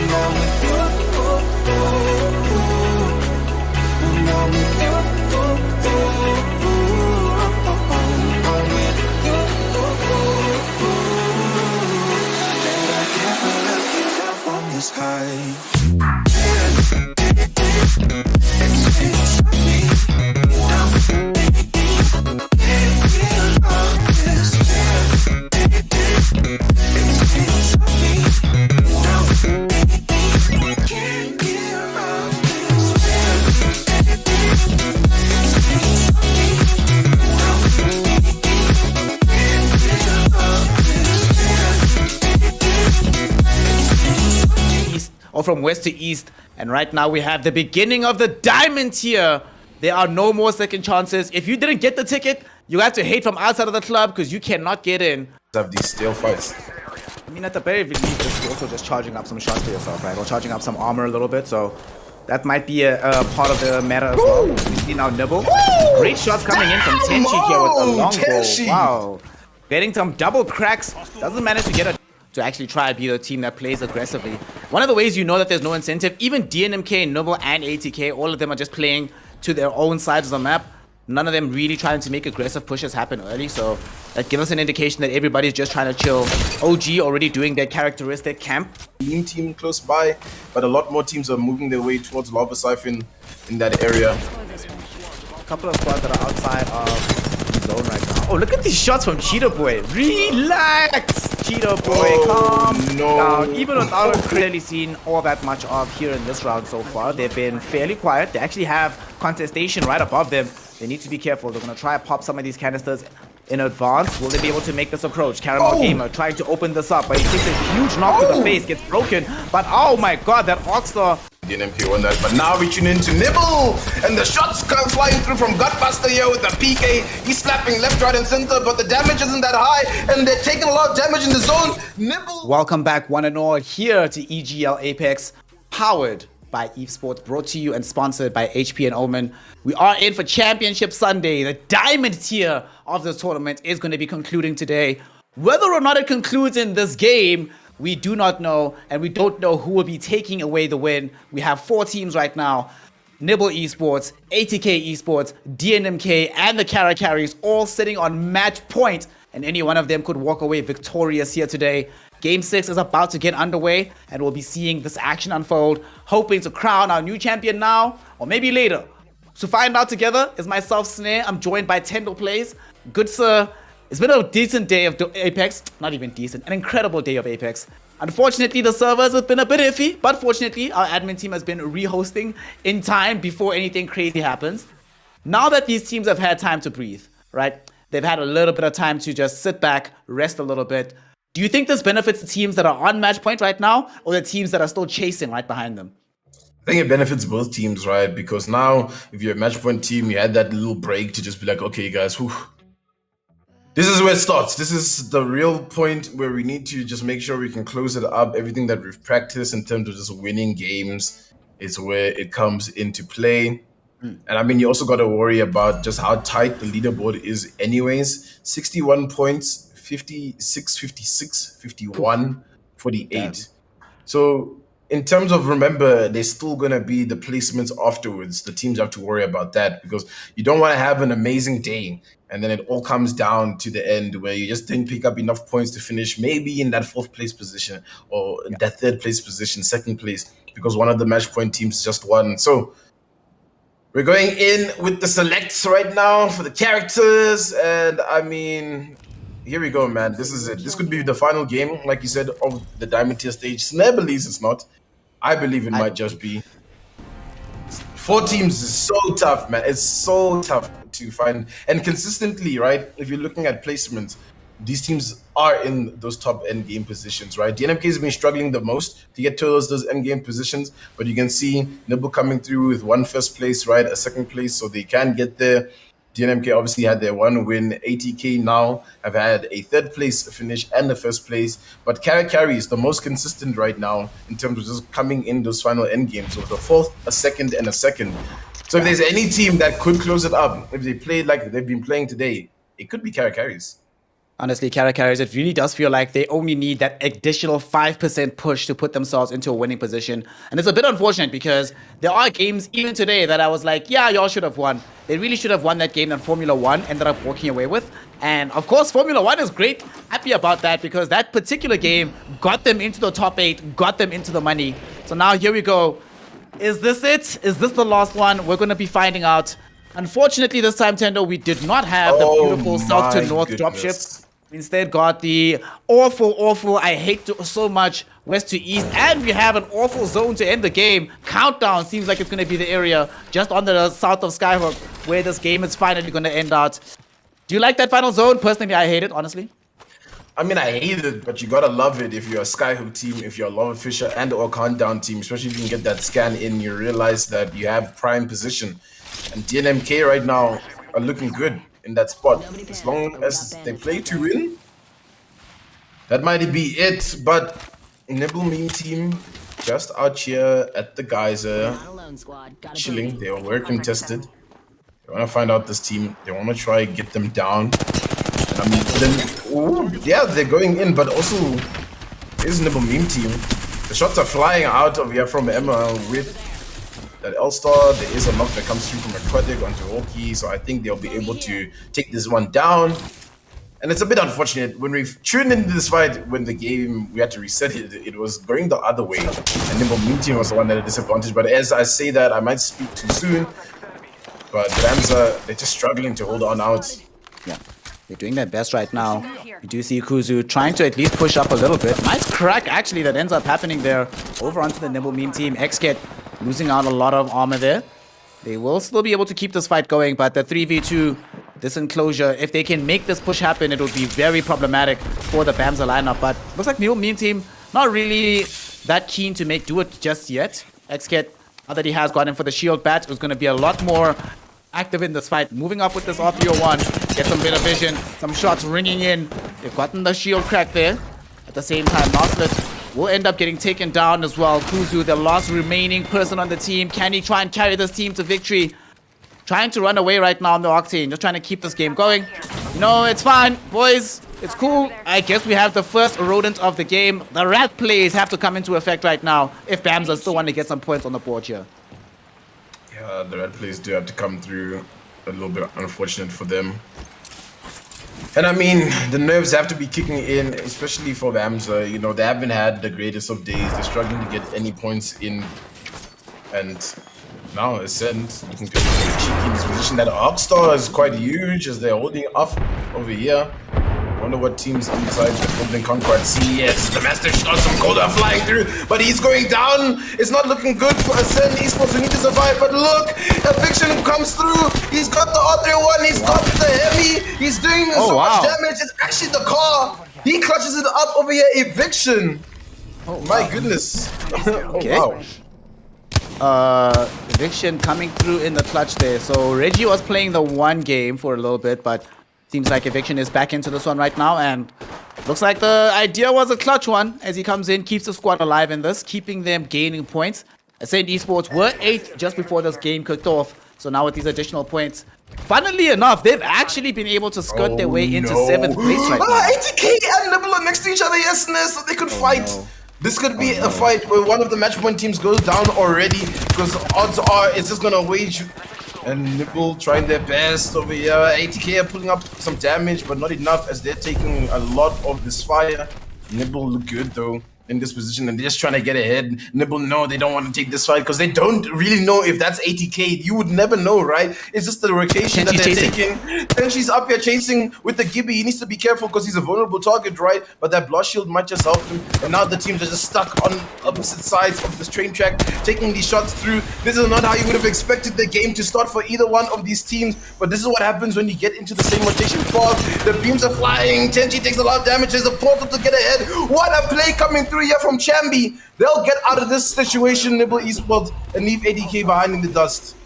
Now with you, now with you, I'm with you. The sky. Or from west to east, and right now we have the beginning of the diamond tier. There are no more second chances. If you didn't get the ticket, you have to hate from outside of the club because you cannot get in. Have these stale fights. I mean, at the very least, it's also just charging up some shots for yourself, right? Or charging up some armor a little bit, so that might be a part of the meta as well. We see now Nibble great shots coming in from Tenchi here with the long Tenchi. ball. Wow. Getting some double cracks. Doesn't manage to get a to actually try and be the team that plays aggressively. One of the ways you know that there's no incentive, even DNMK, Noble, and ATK, all of them are just playing to their own sides of the map. None of them really trying to make aggressive pushes happen early, so that gives us an indication that everybody's just trying to chill. OG already doing their characteristic camp. Team close by, but a lot more teams are moving their way towards Lava Siphon in that area. A couple of squads that are outside of the zone right now. Oh, look at these shots from Cheetah Boy. Relax! Cheetah Boy, calm down. Even without clearly seen all that much of here in this round so far, they've been fairly quiet. They actually have contestation right above them. They need to be careful. They're going to try to pop some of these canisters in advance. Will they be able to make this approach? Caramel Gamer trying to open this up, but he takes a huge knock to the face, gets broken. But oh my god, that Oxstar. DNMK won that, but now reaching into Nibble, and the shots come flying through from Gutbuster here with the PK. He's slapping left, right, and center, but the damage isn't that high, and they're taking a lot of damage in the zone. Nibble. Welcome back, one and all, here to EGL Apex, powered by Evesports, brought to you and sponsored by HP and Omen. We are in for Championship Sunday. The diamond tier of this tournament is going to be concluding today. Whether or not it concludes in this game, we do not know, and we don't know who will be taking away the win. We have 4 teams right now. Nibble Esports, ATK Esports, DNMK, and the Carries all sitting on match point, and any one of them could walk away victorious here today. Game 6 is about to get underway, and we'll be seeing this action unfold, hoping to crown our new champion now, or maybe later. To find out together is myself, Snare. I'm joined by Thendoplays. Good sir, it's been a decent day of Apex. Not even decent, an incredible day of Apex. Unfortunately, the servers have been a bit iffy, but fortunately, our admin team has been rehosting in time before anything crazy happens. Now that these teams have had time to breathe, right? They've had a little bit of time to just sit back, rest a little bit. Do you think this benefits the teams that are on match point right now, or the teams that are still chasing right behind them? I think it benefits both teams, right? Because now, if you're a match point team, you had that little break to just be like, okay, guys, whew. This is where it starts. This is the real point where we need to just make sure we can close it up. Everything that we've practiced in terms of just winning games is where it comes into play. And I mean, you also got to worry about just how tight the leaderboard is anyways. 61 points. 56, 56, 51, 48. So in terms of, remember, there's still going to be the placements afterwards. The teams have to worry about that because you don't want to have an amazing day and then it all comes down to the end where you just didn't pick up enough points to finish maybe in that 4th place position or in that 3rd place position, 2nd place, because one of the match point teams just won. So we're going in with the selects right now for the characters, and I mean, here we go, man. This is it. This could be the final game, like you said, of the Diamond Tier stage. Snare believes it's not. I believe it might just be. 4 teams is so tough, man. It's so tough to find. And consistently, right, if you're looking at placements, these teams are in those top end game positions, right? DNMK has been struggling the most to get to those end game positions, but you can see Nibble coming through with 1 first place, right, a 2nd place, so they can get there. DNMK obviously had their 1 win. ATK now have had a 3rd place finish and a 1st place. But Carry is the most consistent right now in terms of just coming in those final end games with a 4th, a 2nd, and a 2nd. So if there's any team that could close it up, if they played like they've been playing today, it could be Carries. Honestly, Carries, it really does feel like they only need that additional 5% push to put themselves into a winning position. And it's a bit unfortunate because there are games, even today, that I was like, yeah, y'all should have won. They really should have won that game that Formula 1 ended up walking away with. And of course, Formula 1 is great. Happy about that because that particular game got them into the top 8, got them into the money. So now here we go. Is this it? Is this the last one? We're going to be finding out. Unfortunately, this time, Thendo, we did not have the beautiful south to north dropship. Instead got the awful, I hate to so much, west to east, and we have an awful zone to end the game. Countdown seems like it's going to be the area just on the south of Skyhook where this game is finally going to end out. Do you like that final zone? Personally, I hate it, honestly. I mean, I hate it, but you gotta love it if you're a Skyhook team, if you're a Lava Fisher and or Countdown team, especially if you can get that scan in, you realize that you have prime position. And DNMK right now are looking good in that spot. As long as they play to win, that might be it. But Nibble meme team just out here at the geyser, chilling. They are well contested. They want to find out this team. They want to try and get them down. And I mean, then, yeah, they're going in, but also, there's Nibble meme team. The shots are flying out of here from Emma with that L-Star. There is a knock that comes through from Aquatic onto Roki, so I think they'll be able to take this one down. And it's a bit unfortunate. When we tuned into this fight, when the game, we had to reset it, it was going the other way. And Nimble Meme Team was the one at a disadvantage. But as I say that, I might speak too soon. But Ramza, they're just struggling to hold on out. Yeah, they're doing their best right now. You do see Kuzu trying to at least push up a little bit. Nice crack, actually, that ends up happening there. Over onto the Nimble Meme Team. XKet losing out a lot of armor there. They will still be able to keep this fight going, but the 3v2, this enclosure, if they can make this push happen, it will be very problematic for the Bamza lineup. But looks like Nimble Meme Team not really that keen to do it just yet. XKet, now that he has gone in for the shield bat, is going to be a lot more active in this fight. Moving up with this R301, get some bit of vision, some shots ringing in. They've gotten the shield crack there. At the same time, Noslet will end up getting taken down as well. Kuzu, the last remaining person on the team. Can he try and carry this team to victory? Trying to run away right now on the Octane. Just trying to keep this game going. You know, it's fine, boys. It's cool. I guess we have the first rodent of the game. The rat plays have to come into effect right now if Bamza still want to get some points on the board here. Yeah, the rat plays do have to come through. A little bit unfortunate for them. And I mean, the nerves have to be kicking in, especially for Bamza. You know, they haven't had the greatest of days. They're struggling to get any points in. And now Ascent looking to be cheeky in this position. That Arcstar is quite huge as they're holding off over here. Wonder what teams inside the building can't quite see. Yes, the Master Shot, some Coda flying through, but he's going down. It's not looking good for Ascent Esports. We need to survive, but look, Eviction comes through. He's got the R301, he's got the heavy. He's doing so much damage. It's actually the car. He clutches it up over here. Eviction. Oh my goodness. Okay. Eviction coming through in the clutch there. So Reggie was playing the one game for a little bit, but seems like Eviction is back into this one right now, and looks like the idea was a clutch one as he comes in, keeps the squad alive in this, keeping them gaining points. Ascent Esports were 8th just before this game kicked off, so now with these additional points, funnily enough, they've actually been able to skirt their way into 7th place right now. 80k and Nibble are next to each other, yes, so they could fight. No. This could be a fight where one of the match point teams goes down already, because odds are it's just gonna wage. And Nibble trying their best over here. 80k are pulling up some damage, but not enough as they're taking a lot of this fire. Nibble look good though in this position, and they're just trying to get ahead. Nibble, no, they don't want to take this fight because they don't really know if that's 80k. You would never know, right? It's just the rotation that they're taking. Then she's up here chasing with the Gibby. He needs to be careful because he's a vulnerable target, right? But that blast shield might just help him. And now the teams are just stuck on opposite sides of this train track, taking these shots through. This is not how you would have expected the game to start for either one of these teams. But this is what happens when you get into the same rotation fast. The beams are flying. Tenji takes a lot of damage. There's a portal to get ahead. What a play coming through here from Chambi. They'll get out of this situation, Nibble Esports, and leave 80k behind in the dust.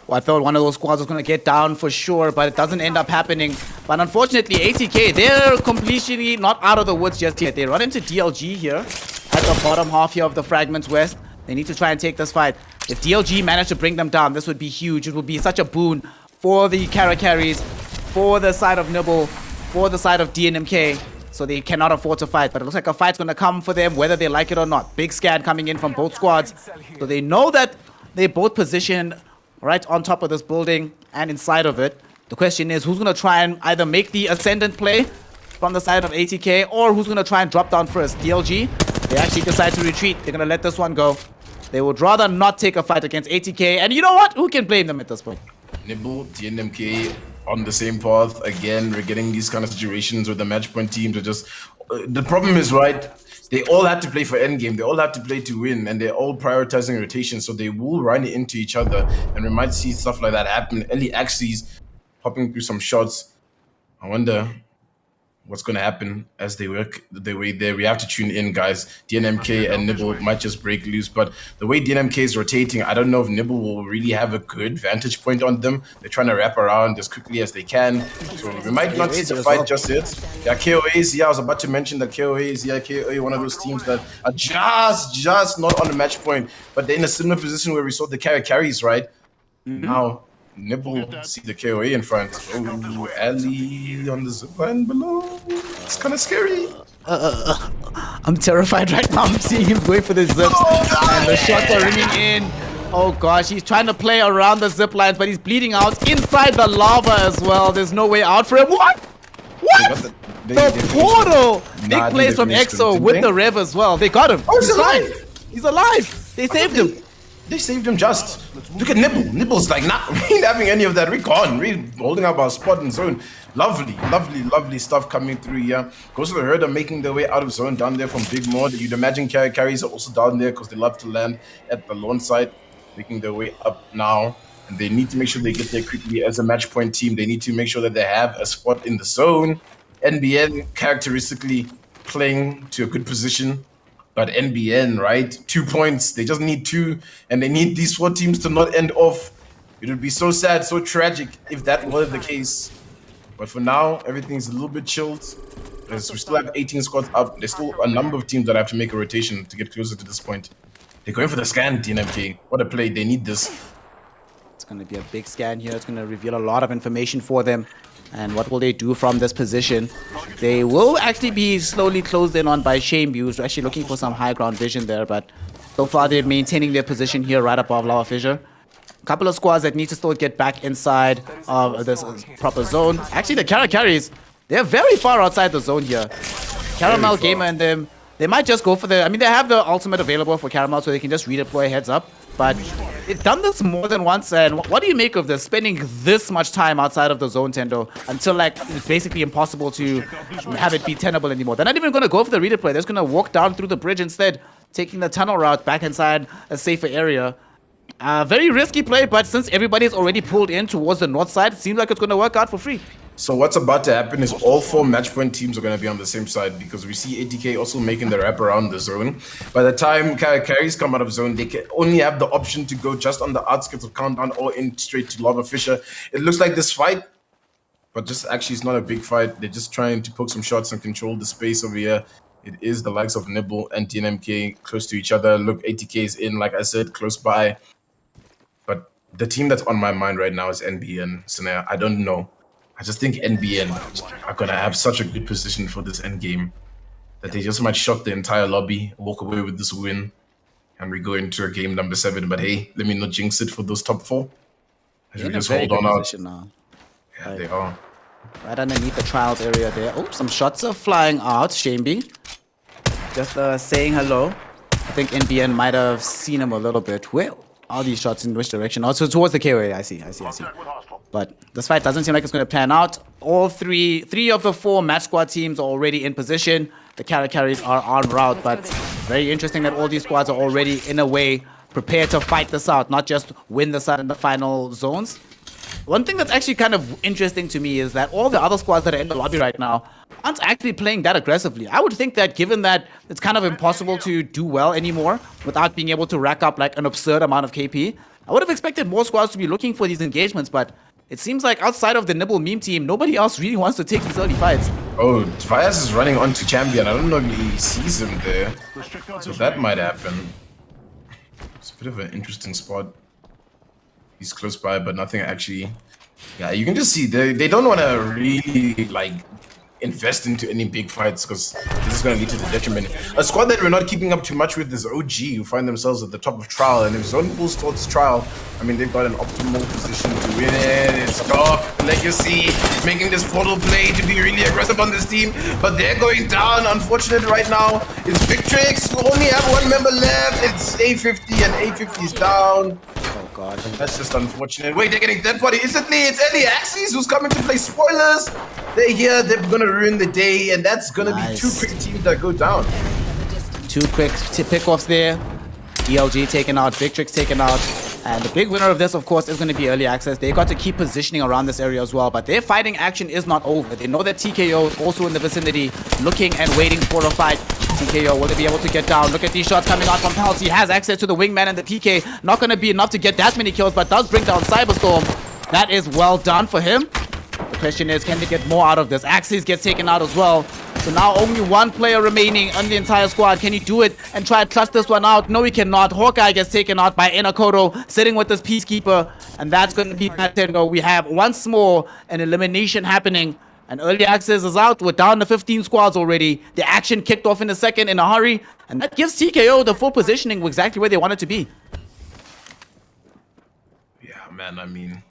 Well, I thought one of those squads was going to get down for sure, but it doesn't end up happening. But unfortunately, 80k, they're completely not out of the woods just yet. They run into DLG here at the bottom half here of the Fragments West. They need to try and take this fight. If DLG managed to bring them down, this would be huge. It would be such a boon for the carries, for the side of Nibble, for the side of DNMK. So they cannot afford to fight, but it looks like a fight's going to come for them, whether they like it or not. Big scan coming in from both squads. So they know that they're both positioned right on top of this building and inside of it. The question is, who's going to try and either make the ascendant play from the side of 80k, or who's going to try and drop down first? DLG, they actually decide to retreat. They're going to let this one go. They would rather not take a fight against 80k, and you know what? Who can blame them at this point? Nibble, DNMK on the same path. Again, we're getting these kind of situations where the match point teams are just... the problem is, right, they all have to play for endgame. They all have to play to win, and they're all prioritizing rotation, so they will run into each other, and we might see stuff like that happen. Ellie Axie's popping through some shots. I wonder what's going to happen as they work their way there. We have to tune in, guys. DNMK and Nibble might just break loose, but the way DNMK is rotating, I don't know if Nibble will really have a good vantage point on them. They're trying to wrap around as quickly as they can, so we might not see the fight just yet. Yeah, KOAs, yeah, I was about to mention that KOAs, yeah, KOA, one of those teams that are just not on the match point, but they're in a similar position where we saw the carries, right? Now Nibble see the KOA in front. Oh, Ali on the zipline below. It's kind of scary. I'm terrified right now. I'm seeing him going for the zips, and the shots are ringing in. Oh gosh, he's trying to play around the zip lines, but he's bleeding out inside the lava as well. There's no way out for him. What? What? The portal! Big plays from EXO with the Rev as well. They got him. Oh, he's alive! He's alive! They saved him. They saved him just. Look at Nibble. Nibble's like not really having any of that. We're gone. We're holding up our spot in zone. Lovely, lovely, lovely stuff coming through here. Goes to the herder making their way out of zone down there from Big Mod. You'd imagine carries are also down there because they love to land at the launch site, making their way up now. And they need to make sure they get there quickly as a match point team. They need to make sure that they have a spot in the zone. NBN characteristically playing to a good position. But NBN, right? 2 points. They just need 2. And they need these 4 teams to not end off. It would be so sad, so tragic if that were the case. But for now, everything's a little bit chilled. As we still have 18 squads up. There's still a number of teams that have to make a rotation to get closer to this point. They're going for the scan, DNMK. What a play. They need this. It's going to be a big scan here. It's going to reveal a lot of information for them. And what will they do from this position? They will actually be slowly closed in on by Shame Views. We're actually looking for some high ground vision there, but so far they're maintaining their position here right above Lava Fissure. A couple of squads that need to still get back inside of this proper zone. Actually, the carries, they're very far outside the zone here. Caramel Gamer and them, they might just go for the... I mean, they have the ultimate available for Caramel, so they can just redeploy heads up. But they've done this more than once, and what do you make of this? Spending this much time outside of the zone, Thendo, until like it's basically impossible to have it be tenable anymore. They're not even going to go for the redeploy. They're just going to walk down through the bridge instead, taking the tunnel route back inside a safer area. Very risky play, but since everybody's already pulled in towards the north side, it seems like it's going to work out for free. So what's about to happen is all 4 match point teams are going to be on the same side because we see ATK also making the wrap around the zone. By the time carries come out of zone, they can only have the option to go just on the outskirts of Countdown or in straight to Lava Fissure. It looks like this fight, but just actually it's not a big fight. They're just trying to poke some shots and control the space over here. It is the likes of Nibble and DNMK close to each other. Look, ATK is in, like I said, close by. But the team that's on my mind right now is NBN. Snare, I don't know. I just think NBN are going to have such a good position for this endgame that they just might shock the entire lobby, walk away with this win, and we go into a game number 7. But hey, let me not jinx it for those top 4. As we just hold on out. Now. Yeah, they are. Right underneath the trials area there. Oh, some shots are flying out. Shameby. Just saying hello. I think NBN might have seen him a little bit. Where are these shots in which direction? Also towards the KOA. I see. But this fight doesn't seem like it's going to pan out. All three of the 4 match squad teams are already in position. The carries are en route, but very interesting that all these squads are already, in a way, prepared to fight this out, not just win this out in the final zones. One thing that's actually kind of interesting to me is that all the other squads that are in the lobby right now aren't actually playing that aggressively. I would think that given that it's kind of impossible to do well anymore without being able to rack up like an absurd amount of KP, I would have expected more squads to be looking for these engagements, but it seems like outside of the Nibble meme team, nobody else really wants to take these early fights. Oh, Vias is running onto champion. I don't know if he sees him there. So that might happen. It's a bit of an interesting spot. He's close by, but nothing actually. Yeah, you can just see they don't want to really like invest into any big fights because this is going to lead to the detriment. A squad that we're not keeping up too much with is OG, who find themselves at the top of trial. And if Zone pulls towards trial, I mean, they've got an optimal position to win it. It's Dark Legacy making this portal play to be really aggressive on this team, but they're going down. Unfortunate right now. It's Victrix. We only have 1 member left. It's A50 and A50 is down. Oh god. That's just unfortunate. Wait, they're getting dead body instantly. It's Ellie Axis who's coming to play spoilers. They're here. They're going to ruin the day, and that's going to be 2 quick teams that go down. 2 quick pick-offs there. DLG taken out, Victrix taken out. And the big winner of this, of course, is going to be early access. They got to keep positioning around this area as well, but their fighting action is not over. They know that TKO is also in the vicinity, looking and waiting for a fight. TKO, will they be able to get down? Look at these shots coming out from Pals. He has access to the wingman and the PK. Not going to be enough to get that many kills, but does bring down Cyberstorm. That is well done for him. The question is, can they get more out of this? Axis gets taken out as well. So now only one player remaining on the entire squad. Can he do it and try and clutch this one out? No, he cannot. Hawkeye gets taken out by Inakoto, sitting with this Peacekeeper. And that's going to be Thendo. We have once more an elimination happening. And early access is out. We're down to 15 squads already. The action kicked off in a second in a hurry. And that gives TKO the full positioning exactly where they want it to be. Yeah, man, I mean,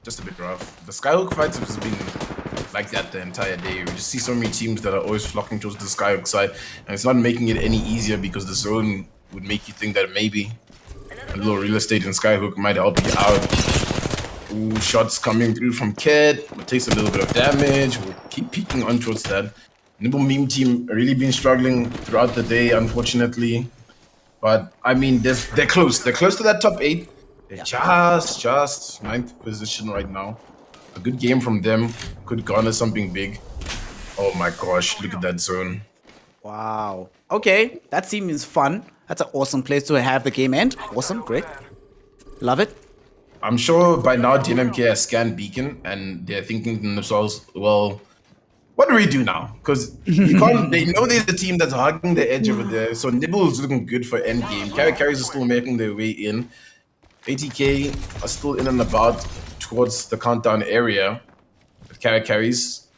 just a bit rough. The Skyhook fights have just been like that the entire day. We just see so many teams that are always flocking towards the Skyhook side, and it's not making it any easier because the zone would make you think that maybe a little real estate in Skyhook might help you out. Ooh, shots coming through from Ked. It takes a little bit of damage. We'll keep peeking on towards that. Nimble Meme team really been struggling throughout the day, unfortunately. But, I mean, they're close. They're close to that top 8. They're just 9th position right now. A good game from them could garner something big. Oh my gosh, look at that zone. Wow. Okay, that seems fun. That's an awesome place to have the game end. Awesome, great. Love it. I'm sure by now DNMK has scanned Beacon and they're thinking to themselves, well, what do we do now? Because you can't. They know there's a team that's hugging the edge over there. So Nibble is looking good for endgame. Carries are still making their way in. ATK are still in and about towards the countdown area. But carries.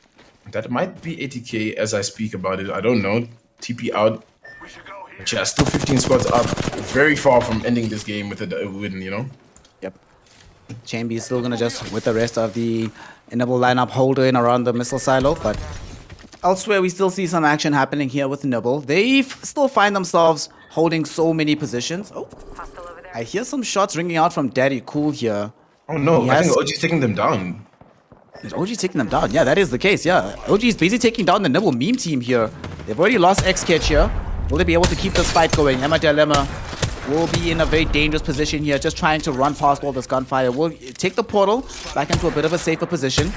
That might be ATK as I speak about it. I don't know. TP out. But yeah, still 15 squads up. Very far from ending this game with a win, you know? Yep. Chambi is still gonna just with the rest of the enable lineup hold in around the missile silo, but elsewhere we still see some action happening here with Nibble. They still find themselves holding so many positions. Oh, I hear some shots ringing out from Daddy Cool here. Oh no, I think OG's taking them down. Is OG taking them down? Yeah, that is the case, yeah. OG is busy taking down the Nibble meme team here. They've already lost X-Catch here. Will they be able to keep this fight going? Emma Dilemma will be in a very dangerous position here, just trying to run past all this gunfire. Will take the portal back into a bit of a safer position,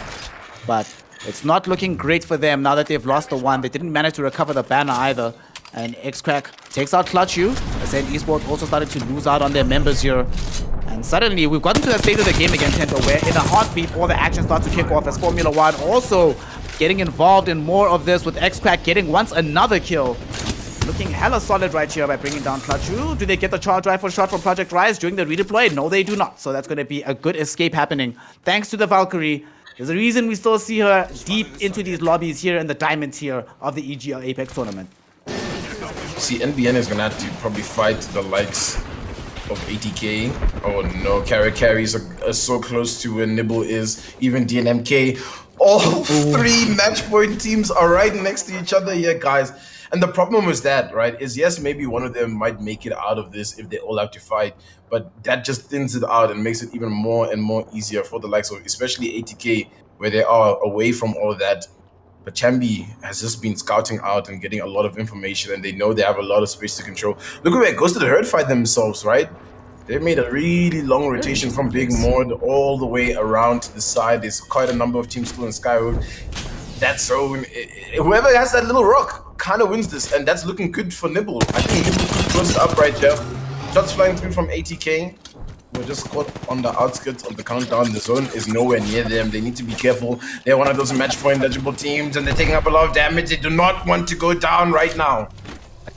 but it's not looking great for them now that they've lost the one. They didn't manage to recover the banner either. And X-Crack takes out Clutch U. I said Esports also started to lose out on their members here. And suddenly we've gotten to that state of the game again, Thendo, where in a heartbeat all the action starts to kick off as Formula 1 also getting involved in more of this with X-Crack getting once another kill. Looking hella solid right here by bringing down Clutch U. Do they get the charge rifle shot from Project Rise during the redeploy? No, they do not. So that's going to be a good escape happening. Thanks to the Valkyrie. There's a reason we still see her deep into these lobbies here in the diamond tier of the EGL Apex tournament. See, NBN is going to have to probably fight the likes of ATK. Oh no, carries are so close to where Nibble is. Even DNMK. All three match point teams are right next to each other here, guys. And the problem with that, right, is yes, maybe one of them might make it out of this if they all have to fight, but that just thins it out and makes it even more and more easier for the likes of, especially ATK, where they are away from all that. But Chambi has just been scouting out and getting a lot of information, and they know they have a lot of space to control. Look at where Ghost of the Herd fight themselves, right? They made a really long rotation from Big Mord all the way around to the side. There's quite a number of teams still in Skyhook. That zone, whoever has that little rock kind of wins this, and that's looking good for Nibble. I think Nibble could close it up right here. Shots flying through from ATK. We're just caught on the outskirts of the countdown. The zone is nowhere near them. They need to be careful. They're one of those match point eligible teams, and they're taking up a lot of damage. They do not want to go down right now.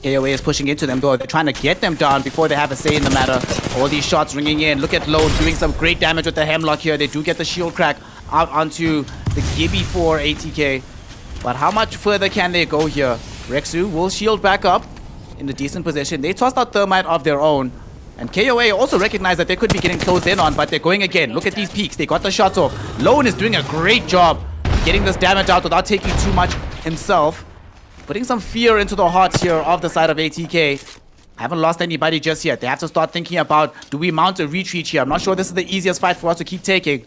KOA is pushing into them though. They're trying to get them down before they have a say in the matter. All these shots ringing in. Look at Lone doing some great damage with the Hemlock here. They do get the shield crack out onto the Gibby for ATK. But how much further can they go here? Rexu will shield back up in a decent position. They tossed out Thermite of their own. And KOA also recognize that they could be getting closed in on, but they're going again. Look at these peaks. They got the shots off. Lone is doing a great job getting this damage out without taking too much himself. Putting some fear into the hearts here of the side of ATK. Haven't lost anybody just yet. They have to start thinking about, do we mount a retreat here? I'm not sure this is the easiest fight for us to keep taking.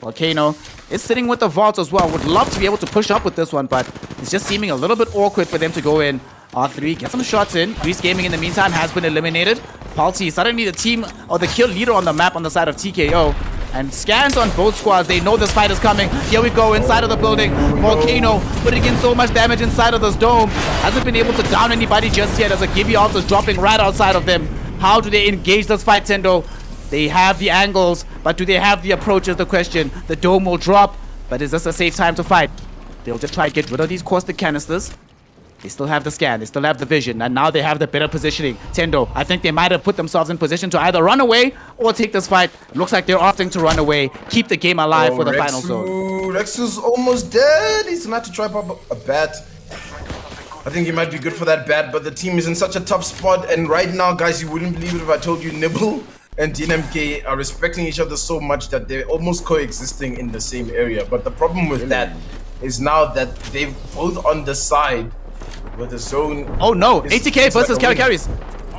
Volcano is sitting with the vaults as well. Would love to be able to push up with this one, but it's just seeming a little bit awkward for them to go in. R3 get some shots in. Grease Gaming in the meantime has been eliminated. Palti suddenly the team or the kill leader on the map on the side of TKO. And scans on both squads. They know this fight is coming. Here we go inside of the building. Volcano putting in so much damage inside of this dome. Hasn't been able to down anybody just yet as a Gibby ult is dropping right outside of them. How do they engage this fight, Thendo? They have the angles, but do they have the approach is the question. The dome will drop, but is this a safe time to fight? They'll just try to get rid of these caustic canisters. They still have the scan, they still have the vision, and now they have the better positioning. Thendo, I think they might have put themselves in position to either run away or take this fight. Looks like they're opting to run away, keep the game alive for the final zone. Rexu's almost dead. He's gonna have to try pop a bat. I think he might be good for that bat, but the team is in such a tough spot. And right now, guys, you wouldn't believe it if I told you Nibble and DNMK are respecting each other so much that they're almost coexisting in the same area. But the problem with that is now that they've both on the side where the zone. Oh no, ATK versus carries.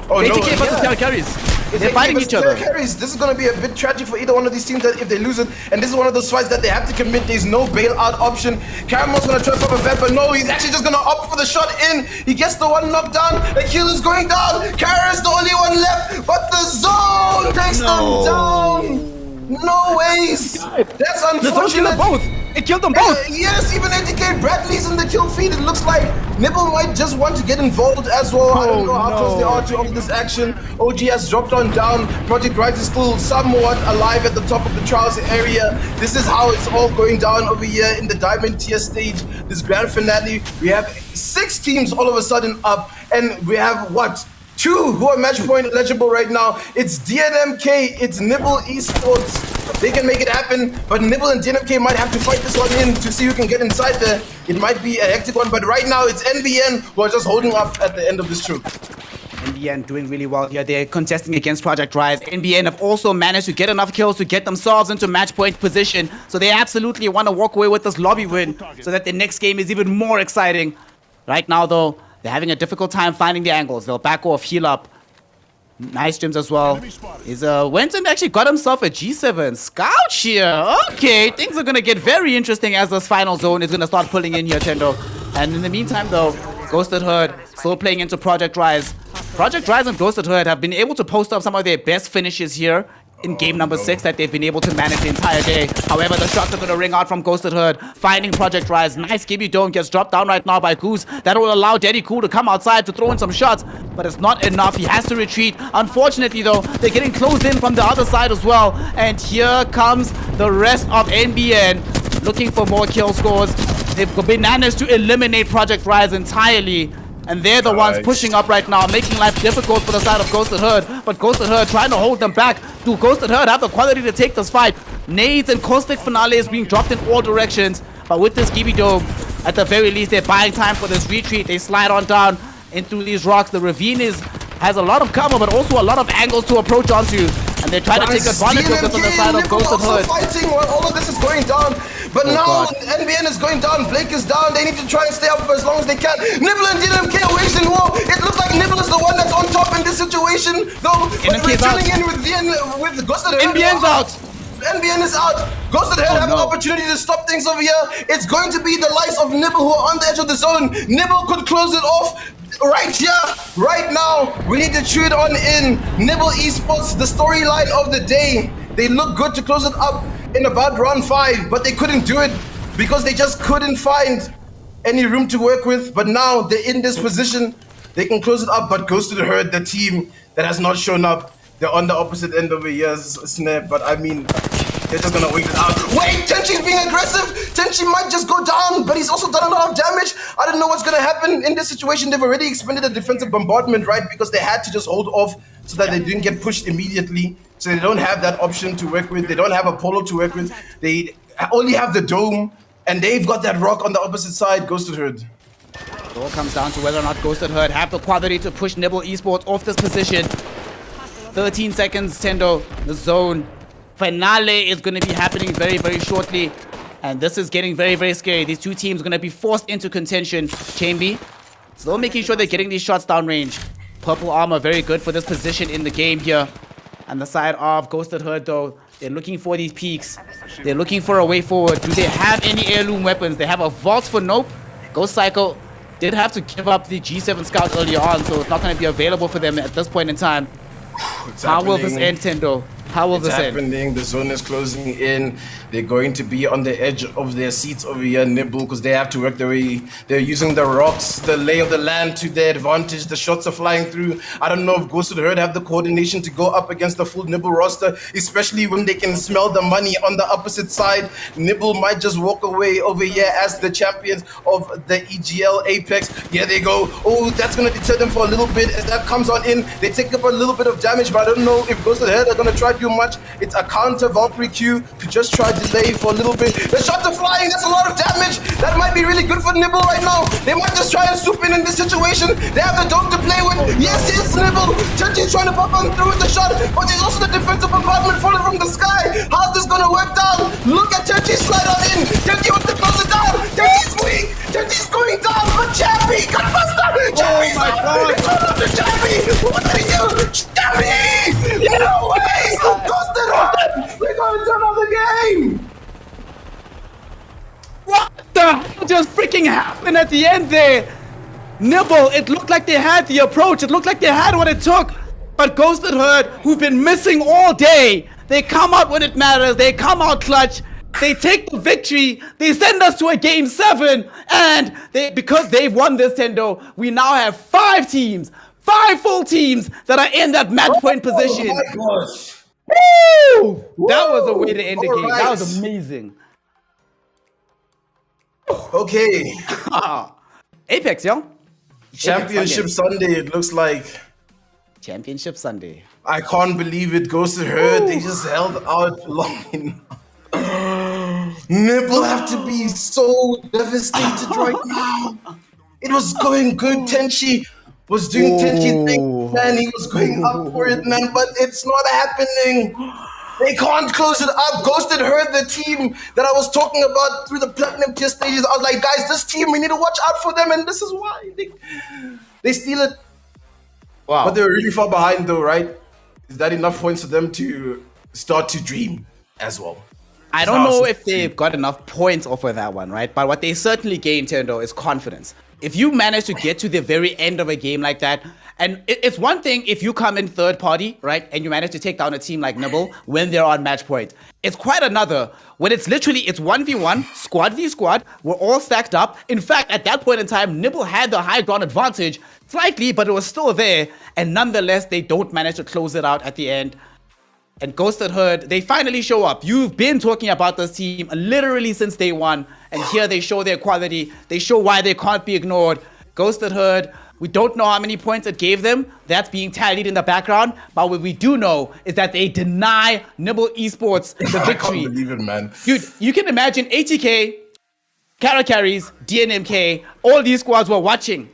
Oh, ATK versus carries. They're fighting each other. Carries. This is going to be a bit tragic for either one of these teams that if they lose it. And this is one of those fights that they have to commit. There's no bailout option. Caramel's going to try for a vet, but no, he's actually just going to opt for the shot in. He gets the one knocked down. The kill is going down. Kara's the only one left, but the zone takes them down. No ways. That's unfortunate. The zone killed them both. It killed them both. Yes, even ATK Bradley's in the kill feed. It looks like Nibble might just want to get involved as well. I don't know how close they are to all this action. OG has dropped on down. Project Rise is still somewhat alive at the top of the trials area. This is how it's all going down over here in the Diamond tier stage. This grand finale. We have 6 teams all of a sudden up, and we have what? 2 who are match point eligible right now. It's DNMK, it's Nibble Esports. They can make it happen, but Nibble and DNMK might have to fight this one in to see who can get inside there. It might be a hectic one, but right now it's NBN who are just holding up at the end of this troop. NBN doing really well here. They're contesting against Project Rise. NBN have also managed to get enough kills to get themselves into match point position. So they absolutely want to walk away with this lobby win so that the next game is even more exciting. Right now, though, they're having a difficult time finding the angles. They'll back off, heal up. Nice gyms as well. He's went and actually got himself a G7 scout here. Okay, things are gonna get very interesting as this final zone is gonna start pulling in here, Thendo. And in the meantime, though, Ghosted Herd still playing into Project Rise. Project Rise and Ghosted Herd have been able to post up some of their best finishes here in game number 6 that they've been able to manage the entire day. However, the shots are going to ring out from Ghosted Herd, finding Project Rise. Nice Gibby Dome gets dropped down right now by Goose. That will allow Daddy Cool to come outside to throw in some shots, but it's not enough. He has to retreat. Unfortunately, though, they're getting closed in from the other side as well. And here comes the rest of NBN looking for more kill scores. They've managed to eliminate Project Rise entirely. And they're the ones pushing up right now, making life difficult for the side of Ghosted Herd. But Ghosted Herd trying to hold them back. Do Ghosted Herd have the quality to take this fight? Nades and Caustic Finale is being dropped in all directions. But with this Gibby Dome, at the very least, they're buying time for this retreat. They slide on down into these rocks. The ravine has a lot of cover, but also a lot of angles to approach onto. And they're trying to take advantage of this on the side of Ghosted Herd. Fighting while all of this is going down. But now NBN is going down, Blake is down, they need to try and stay up for as long as they can. Nibble and DNMK are waging war. It looks like Nibble is the one that's on top in this situation, though. But we're tuning in with Ghosted Herd. NBN's out. NBN is out. Ghosted Herd have an opportunity to stop things over here. It's going to be the likes of Nibble who are on the edge of the zone. Nibble could close it off right here, right now. We need to chew it on in. Nibble Esports, the storyline of the day. They look good to close it up in about round 5, but they couldn't do it because they just couldn't find any room to work with. But now they're in this position, they can close it up. But Ghosted Herd, the team that has not shown up, they're on the opposite end of a year's Snare. But I mean, they're just gonna wait it out. Wait, Tenchi's being aggressive. Tenchi might just go down, but he's also done a lot of damage. I don't know what's gonna happen in this situation. They've already expended a defensive bombardment, right? Because they had to just hold off so that they didn't get pushed immediately. So they don't have that option to work with. They don't have a polo to work with. They only have the dome, and they've got that rock on the opposite side. Ghosted Herd. It all comes down to whether or not Ghosted Herd have the quality to push Nibble Esports off this position. 13 seconds, Thendo. The zone finale is going to be happening very, very shortly. And this is getting very, very scary. These two teams are going to be forced into contention. Chamby still making sure they're getting these shots downrange. Purple armor, very good for this position in the game here. On the side of Ghosted Herd, though, they're looking for these peaks. They're looking for a way forward. Do they have any heirloom weapons? They have a vault for Nope. Ghost Cycle did have to give up the G7 Scout earlier on, so it's not going to be available for them at this point in time. How will this end, Thendo? How will this end? The zone is closing in. They're going to be on the edge of their seats over here, Nibble, because they have to work their way. They're using the rocks, the lay of the land to their advantage. The shots are flying through. I don't know if Ghosted Herd have the coordination to go up against the full Nibble roster, especially when they can smell the money on the opposite side. Nibble might just walk away over here as the champions of the EGL Apex. Here they go. Oh, that's going to deter them for a little bit. As that comes on in, they take up a little bit of damage, but I don't know if Ghosted Herd are going to try to do much. It's a counter Valkyrie Q to just try delay for a little bit. The shots are flying. That's a lot of damage. That might be really good for Nibble right now. They might just try and swoop in this situation. They have the dome to play with. Yes, it's Nibble. Tenchi's trying to pop on through with the shot, but there's also the defensive bombardment falling from the sky. How's this going to work down? Look at Tenchi slide on in. Tenchi wants to close it down. Tenchi's weak. Tenchi's going down. But Chappie, Gunbuster. Chappie's out. It's all up to Chappie. What did he do? Chappie! Get away! Ghosted Herd! We're going to another game! What the hell just freaking happened at the end there? Nibble, it looked like they had the approach. It looked like they had what it took. But Ghosted Herd, who've been missing all day, they come out when it matters. They come out clutch. They take the victory. They send us to a game 7. And because they've won this, Thendo, we now have 5 teams, 5 full teams that are in that match point position. Oh my gosh. Woo! That was a way to end the game. Right. That was amazing. Okay. Apex, yo. Championship Sunday, it looks like. Championship Sunday. I can't believe it. Ghosted Herd, they just held out long enough. Nibble have to be so devastated right now. It was going good. Tenchi was doing Tenchi thing, man. He was going up for it, man, but it's not happening. They can't close it up. Ghosted Herd, the team that I was talking about through the platinum tier stages. I was like, guys, this team, we need to watch out for them, and this is why they steal it. Wow. But they were really far behind, though, right? Is that enough points for them to start to dream as well? I don't know if they've got enough points off of that one, right? But what they certainly gained, Thendo, is confidence. If you manage to get to the very end of a game like that, and it's one thing if you come in third party, right, and you manage to take down a team like Nibble when they're on match point. It's quite another when it's 1v1, squad v squad, we're all stacked up. In fact, at that point in time, Nibble had the high ground advantage, slightly, but it was still there, and nonetheless, they don't manage to close it out at the end. And Ghosted Herd, they finally show up. You've been talking about this team literally since day one, and here they show their quality. They show why they can't be ignored. Ghosted Herd, we don't know how many points it gave them. That's being tallied in the background. But what we do know is that they deny Nibble Esports the victory. I can't believe it, man. Dude, you can imagine ATK, Kara Carries, DNMK, all these squads were watching.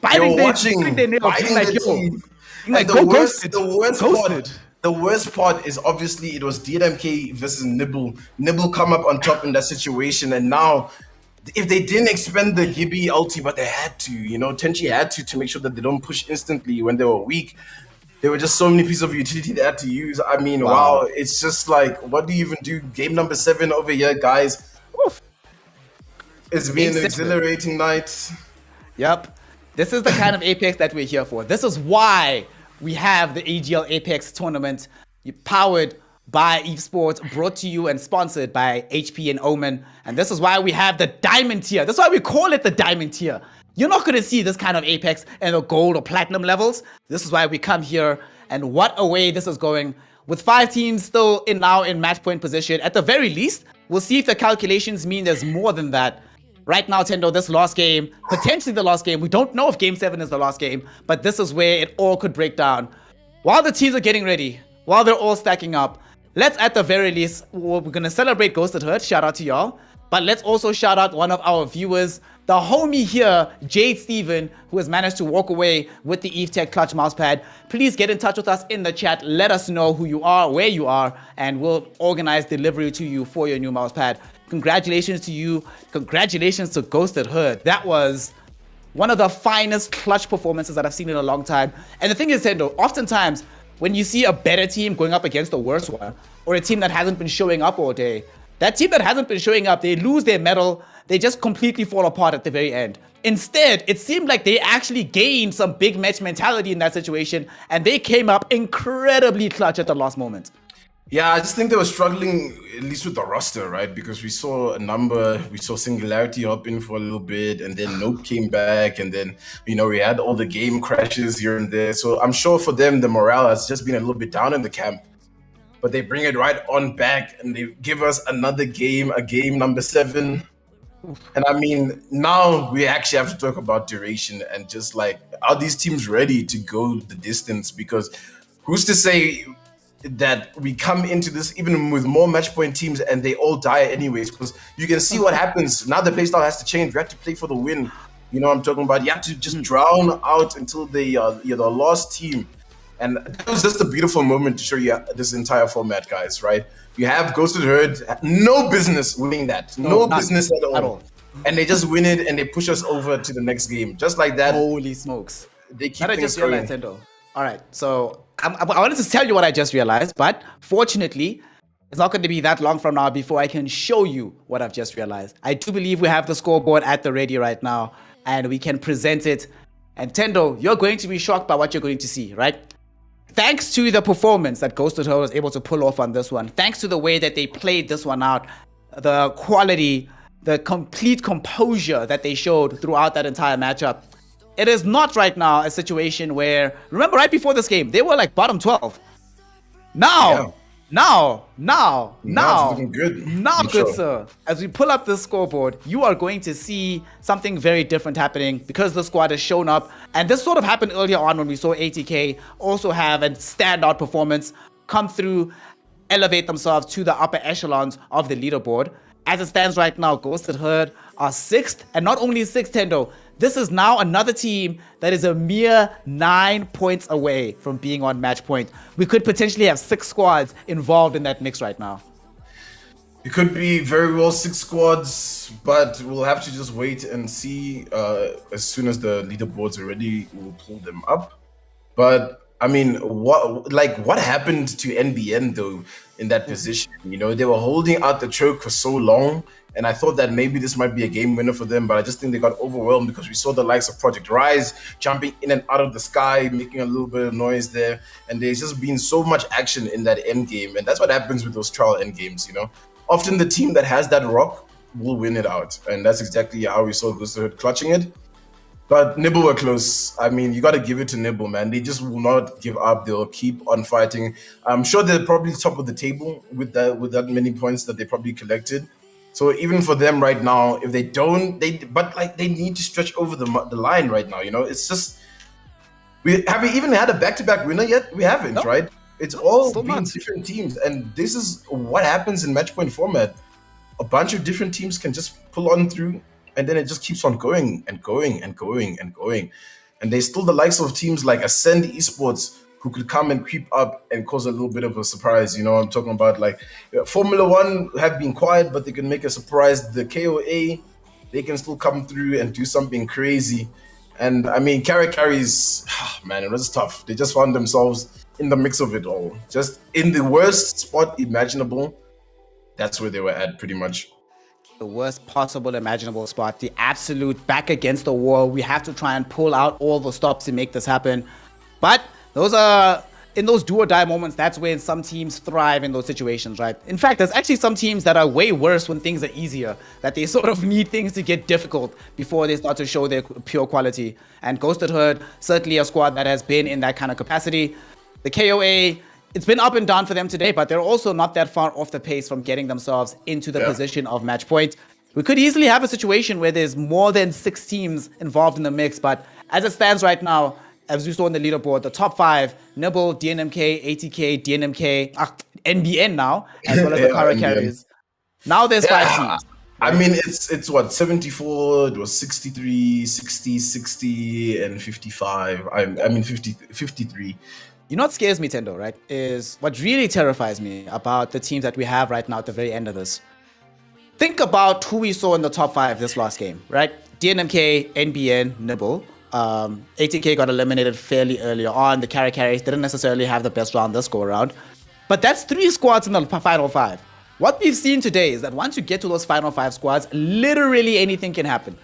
They were Biting their nails, biting like, the yo, team. like, And go the worst part is obviously it was DNMK versus Nibble. Nibble come up on top in that situation, and now if they didn't expend the Gibby ulti, but they had to, you know, Tenchi had to make sure that they don't push instantly when they were weak. There were just so many pieces of utility they had to use. I mean, wow, it's just like, what do you even do? Game number 7 over here, guys. Oof. It's been an exhilarating night. Yep. This is the kind of Apex that we're here for. This is why we have the EGL Apex tournament powered by Evesports, brought to you and sponsored by HP and Omen. And this is why we have the diamond tier. That's why we call it the diamond tier. You're not going to see this kind of Apex in the gold or platinum levels. This is why we come here, and what a way this is going. With 5 teams still now in match point position, at the very least, we'll see if the calculations mean there's more than that. Right now, Thendo, this last game, potentially the last game, we don't know if Game 7 is the last game, but this is where it all could break down. While the teams are getting ready, while they're all stacking up, let's at the very least, we're going to celebrate Ghosted Herd, shout out to y'all, but let's also shout out one of our viewers, the homie here, Jade Steven, who has managed to walk away with the Eve Tech Clutch mousepad. Please get in touch with us in the chat, let us know who you are, where you are, and we'll organize delivery to you for your new mousepad. Congratulations to you. Congratulations to Ghosted Herd. That was one of the finest clutch performances that I've seen in a long time. And the thing is, Thendo, oftentimes when you see a better team going up against a worse one, or a team that hasn't been showing up all day, that team that hasn't been showing up, they lose their medal, they just completely fall apart at the very end. Instead, it seemed like they actually gained some big match mentality in that situation, and they came up incredibly clutch at the last moment. Yeah, I just think they were struggling, at least with the roster, right? Because we saw Singularity hop in for a little bit, and then Nope came back, and then, we had all the game crashes here and there. So I'm sure for them, the morale has just been a little bit down in the camp. But they bring it right on back, and they give us another game, a game number 7. And I mean, now we actually have to talk about duration and just like, are these teams ready to go the distance? Because who's to say that we come into this even with more match point teams and they all die anyways? Because you can see what happens now. The playstyle has to change. We have to play for the win. You know what I'm talking about? You have to just drown out until you're the last team. And that was just a beautiful moment to show you this entire format, guys, right? You have Ghosted Herd, no business winning that. No business at all. And they just win it and they push us over to the next game. Just like that. Holy smokes. They keep things going. Thendo. All right, so I wanted to tell you what I just realized, but fortunately, it's not going to be that long from now before I can show you what I've just realized. I do believe we have the scoreboard at the ready right now, and we can present it. And Thendo, you're going to be shocked by what you're going to see, right? Thanks to the performance that Ghosted Herd was able to pull off on this one, thanks to the way that they played this one out, the quality, the complete composure that they showed throughout that entire matchup, it is not right now a situation where, remember right before this game, they were like bottom 12. Now, it's looking good. Now, good sir, as we pull up the scoreboard, you are going to see something very different happening because the squad has shown up. And this sort of happened earlier on when we saw ATK also have a standout performance, come through, elevate themselves to the upper echelons of the leaderboard. As it stands right now, Ghosted Herd are 6th, and not only 6th, Thendo, this is now another team that is a mere 9 points away from being on match point. We could potentially have 6 squads involved in that mix right now. It could be very well 6 squads, but we'll have to just wait and see. As soon as the leaderboards are ready, we'll pull them up. But I mean, what happened to NBN though in that position? They were holding out the choke for so long, and I thought that maybe this might be a game winner for them, but I just think they got overwhelmed because we saw the likes of Project Rise jumping in and out of the sky, making a little bit of noise there, and there's just been so much action in that end game, and that's what happens with those trial end games. Often the team that has that rock will win it out, and that's exactly how we saw Ghosted clutching it. But Nibble were close. I mean, you got to give it to Nibble, man. They just will not give up. They'll keep on fighting. I'm sure they're probably top of the table with that many points that they probably collected. So even for them right now, if they don't, they need to stretch over the line right now. It's just, have we even had a back-to-back winner yet? We haven't, right? It's all been different teams, and this is what happens in match point format. A bunch of different teams can just pull on through, and then it just keeps on going and going and going and going. And there's still the likes of teams like Ascend Esports who could come and creep up and cause a little bit of a surprise. I'm talking about like Formula 1 have been quiet, but they can make a surprise. The KOA, they can still come through and do something crazy. And I mean, carries, man, it was tough. They just found themselves in the mix of it all. Just in the worst spot imaginable. That's where they were at pretty much. The worst possible imaginable spot, the absolute back against the wall. We have to try and pull out all the stops to make this happen. But those are, in those do or die moments, that's when some teams thrive in those situations, right? In fact, there's actually some teams that are way worse when things are easier, that they sort of need things to get difficult before they start to show their pure quality. And Ghosted Herd, certainly a squad that has been in that kind of capacity. The KOA, it's been up and down for them today, but they're also not that far off the pace from getting themselves into the position of match point. We could easily have a situation where there's more than 6 teams involved in the mix, but as it stands right now, as we saw in the leaderboard, the top 5, Nibble, DNMK, ATK, DNMK, NBN now, as well as the Kara carriers. Now there's 5 teams. I mean, it's what, 74, it was 63, 60, 60, and 55. I mean, 53. You know what scares me, Thendo, right? Is what really terrifies me about the teams that we have right now at the very end of this. Think about who we saw in the top 5 this last game, right? DNMK, NBN, Nibble. ATK got eliminated fairly earlier on. The carries didn't necessarily have the best round this go around. But that's 3 squads in the final 5. What we've seen today is that once you get to those final 5 squads, literally anything can happen.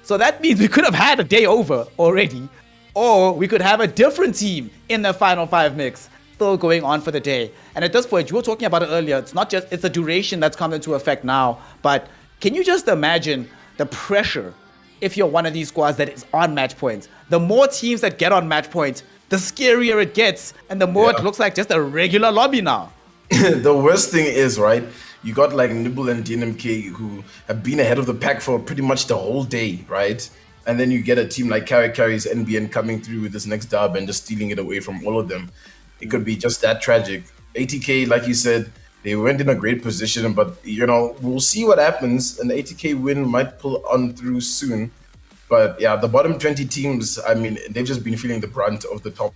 So that means we could have had a day over already, or we could have a different team in the final 5 mix. still going on for the day. And at this point, you were talking about it earlier. It's not just, it's the duration that's come into effect now. But can you just imagine the pressure if you're one of these squads that is on match points? The more teams that get on match points, the scarier it gets. And the more it looks like just a regular lobby now. The worst thing is, right, you got like Nibble and DNMK who have been ahead of the pack for pretty much the whole day, right? And then you get a team like Carry's NBN coming through with this next dub and just stealing it away from all of them. It could be just that tragic. ATK, like you said, they went in a great position, but, you know, we'll see what happens. An ATK win might pull on through soon. But yeah, the bottom 20 teams, I mean, they've just been feeling the brunt of the top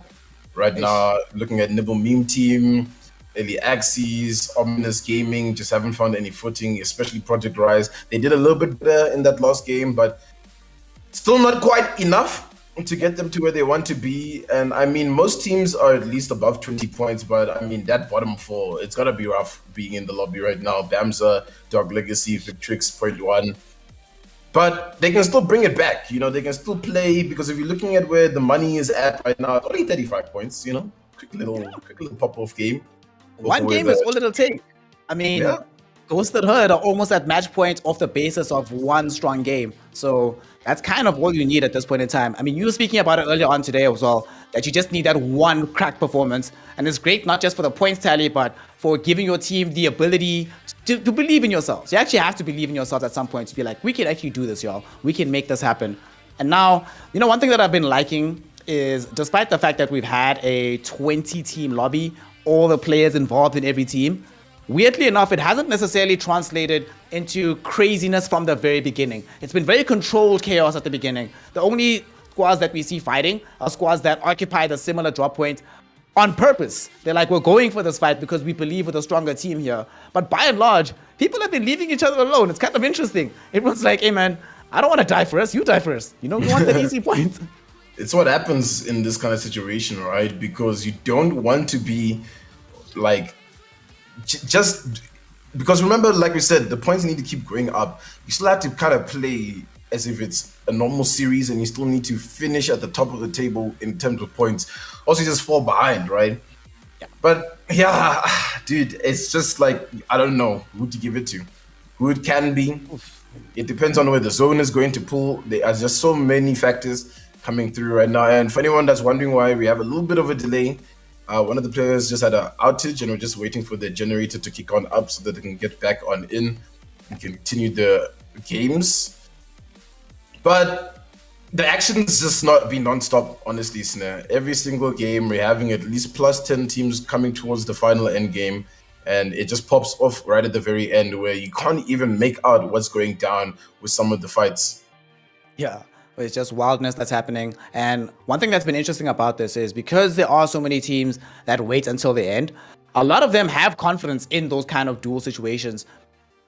right now. Looking at Nibble Meme Team, Early Axis, Ominous Gaming just haven't found any footing, especially Project Rise. They did a little bit better in that last game, but still not quite enough to get them to where they want to be. And I mean, most teams are at least above 20 points, but I mean, that bottom four, it's gotta be rough being in the lobby right now. Bamza, Dog Legacy, Victrix, Point One. But they can still bring it back, you know, they can still play, because if you're looking at where the money is at right now, only 35 points, you know, quick little pop-off game. One game is all it'll take. I mean, Ghosted Herd are almost at match point off the basis of one strong game. So that's kind of all you need at this point in time. I mean, you were speaking about it earlier on today as well, that you just need that one crack performance. And it's great not just for the points tally, but for giving your team the ability to believe in yourselves. You actually have to believe in yourselves at some point to be like, we can actually do this, y'all. We can make this happen. And now, you know, one thing that I've been liking is, despite the fact that we've had a 20-team lobby, all the players involved in every team, weirdly enough, it hasn't necessarily translated into craziness from the very beginning. It's been very controlled chaos at the beginning. The only squads that we see fighting are squads that occupy the similar drop point on purpose. They're like, we're going for this fight because we believe with a stronger team here. But by and large, people have been leaving each other alone. It's kind of interesting. Everyone's like, hey man, I don't want to die first. You die first. You know, you want the easy point. It's what happens in this kind of situation, right? Because you don't want to be like just because, remember, like we said, the points need to keep going up. You still have to kind of play as if it's a normal series, and you still need to finish at the top of the table in terms of points. Also, you just fall behind, right? But yeah, dude, it's just like, I don't know who to give it to, who it can be. It depends on where the zone is going to pull. There are just so many factors coming through right now. And for anyone that's wondering why we have a little bit of a delay, one of the players just had an outage, and we're just waiting for the generator to kick on up so that they can get back on in and continue the games. But the action's just not been non-stop, honestly, Snare. Every single game, we're having at least plus 10 teams coming towards the final end game, and it just pops off right at the very end where you can't even make out what's going down with some of the fights. Yeah. It's just wildness that's happening. And one thing that's been interesting about this is, because there are so many teams that wait until the end, a lot of them have confidence in those kind of duel situations.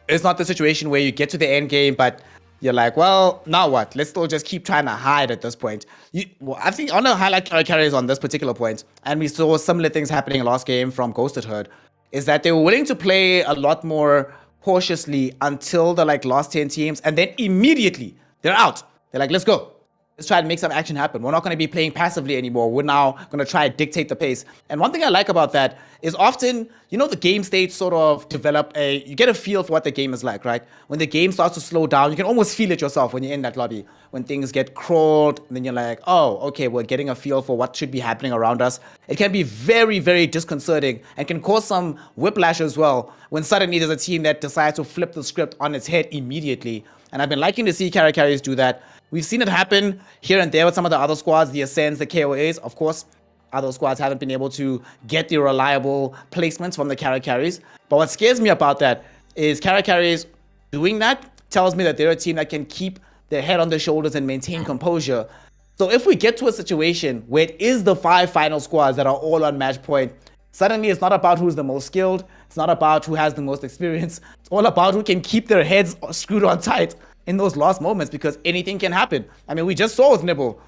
It's not the situation where you get to the end game, but you're like, well, now what? Let's still just keep trying to hide at this point. I think I want to highlight carries on this particular point, and we saw similar things happening last game from Ghosted Herd, is that they were willing to play a lot more cautiously until the last 10 teams, and then immediately they're out. They're like, let's go. Let's try to make some action happen. We're not going to be playing passively anymore. We're now going to try to dictate the pace. And one thing I like about that is often, you know, the game states sort of develop you get a feel for what the game is like, right? When the game starts to slow down, you can almost feel it yourself when you're in that lobby. When things get crawled, and then you're like, oh, okay, we're getting a feel for what should be happening around us. It can be very, very disconcerting and can cause some whiplash as well when suddenly there's a team that decides to flip the script on its head immediately. And I've been liking to see carries do that. We've seen it happen here and there with some of the other squads, the Ascends, the KOAs. Of course, other squads haven't been able to get the reliable placements from the carries. But what scares me about that is carries doing that tells me that they're a team that can keep their head on their shoulders and maintain composure. So if we get to a situation where it is the 5 final squads that are all on match point, suddenly it's not about who's the most skilled. It's not about who has the most experience. It's all about who can keep their heads screwed on tight in those last moments, because anything can happen. I mean, we just saw with Nibble.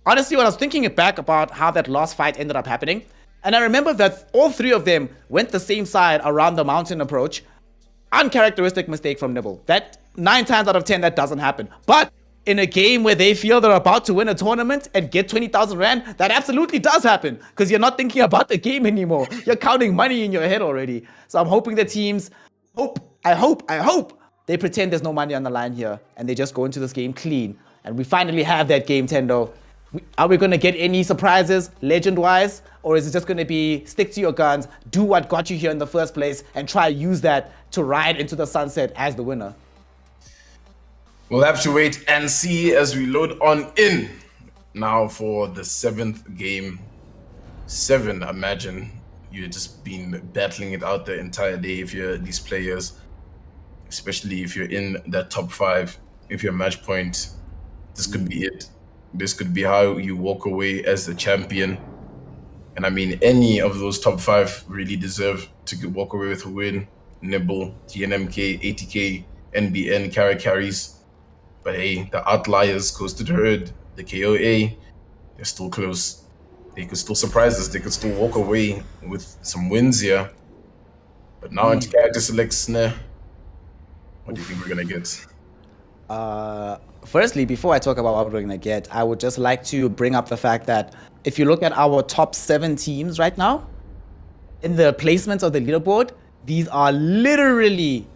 Honestly, when I was thinking back about how that last fight ended up happening, and I remember that all 3 of them went the same side around the mountain approach. Uncharacteristic mistake from Nibble. That 9 times out of 10, that doesn't happen. But in a game where they feel they're about to win a tournament and get 20,000 Rand, that absolutely does happen because you're not thinking about the game anymore. You're counting money in your head already. So I'm hoping the teams I hope they pretend there's no money on the line here and they just go into this game clean. And we finally have that game, Thendo. Are we going to get any surprises, legend-wise? Or is it just going to be stick to your guns, do what got you here in the first place, and try to use that to ride into the sunset as the winner? We'll have to wait and see as we load on in now for the 7th game. 7, imagine. You've just been battling it out the entire day if you're these players, especially if you're in that top 5. If you're match point, this could be it. This could be how you walk away as the champion. And I mean, any of those top 5 really deserve to walk away with a win. Nibble, TNMK, 80K, NBN, carries. But hey, the outliers, Coast to the Herd, the KOA, they're still close. They could still surprise us. They could still walk away with some wins here. But now into character select Snare. What do you think we're going to get? Firstly, before I talk about what we're going to get, I would just like to bring up the fact that if you look at our top 7 teams right now, in the placements of the leaderboard, these are literally,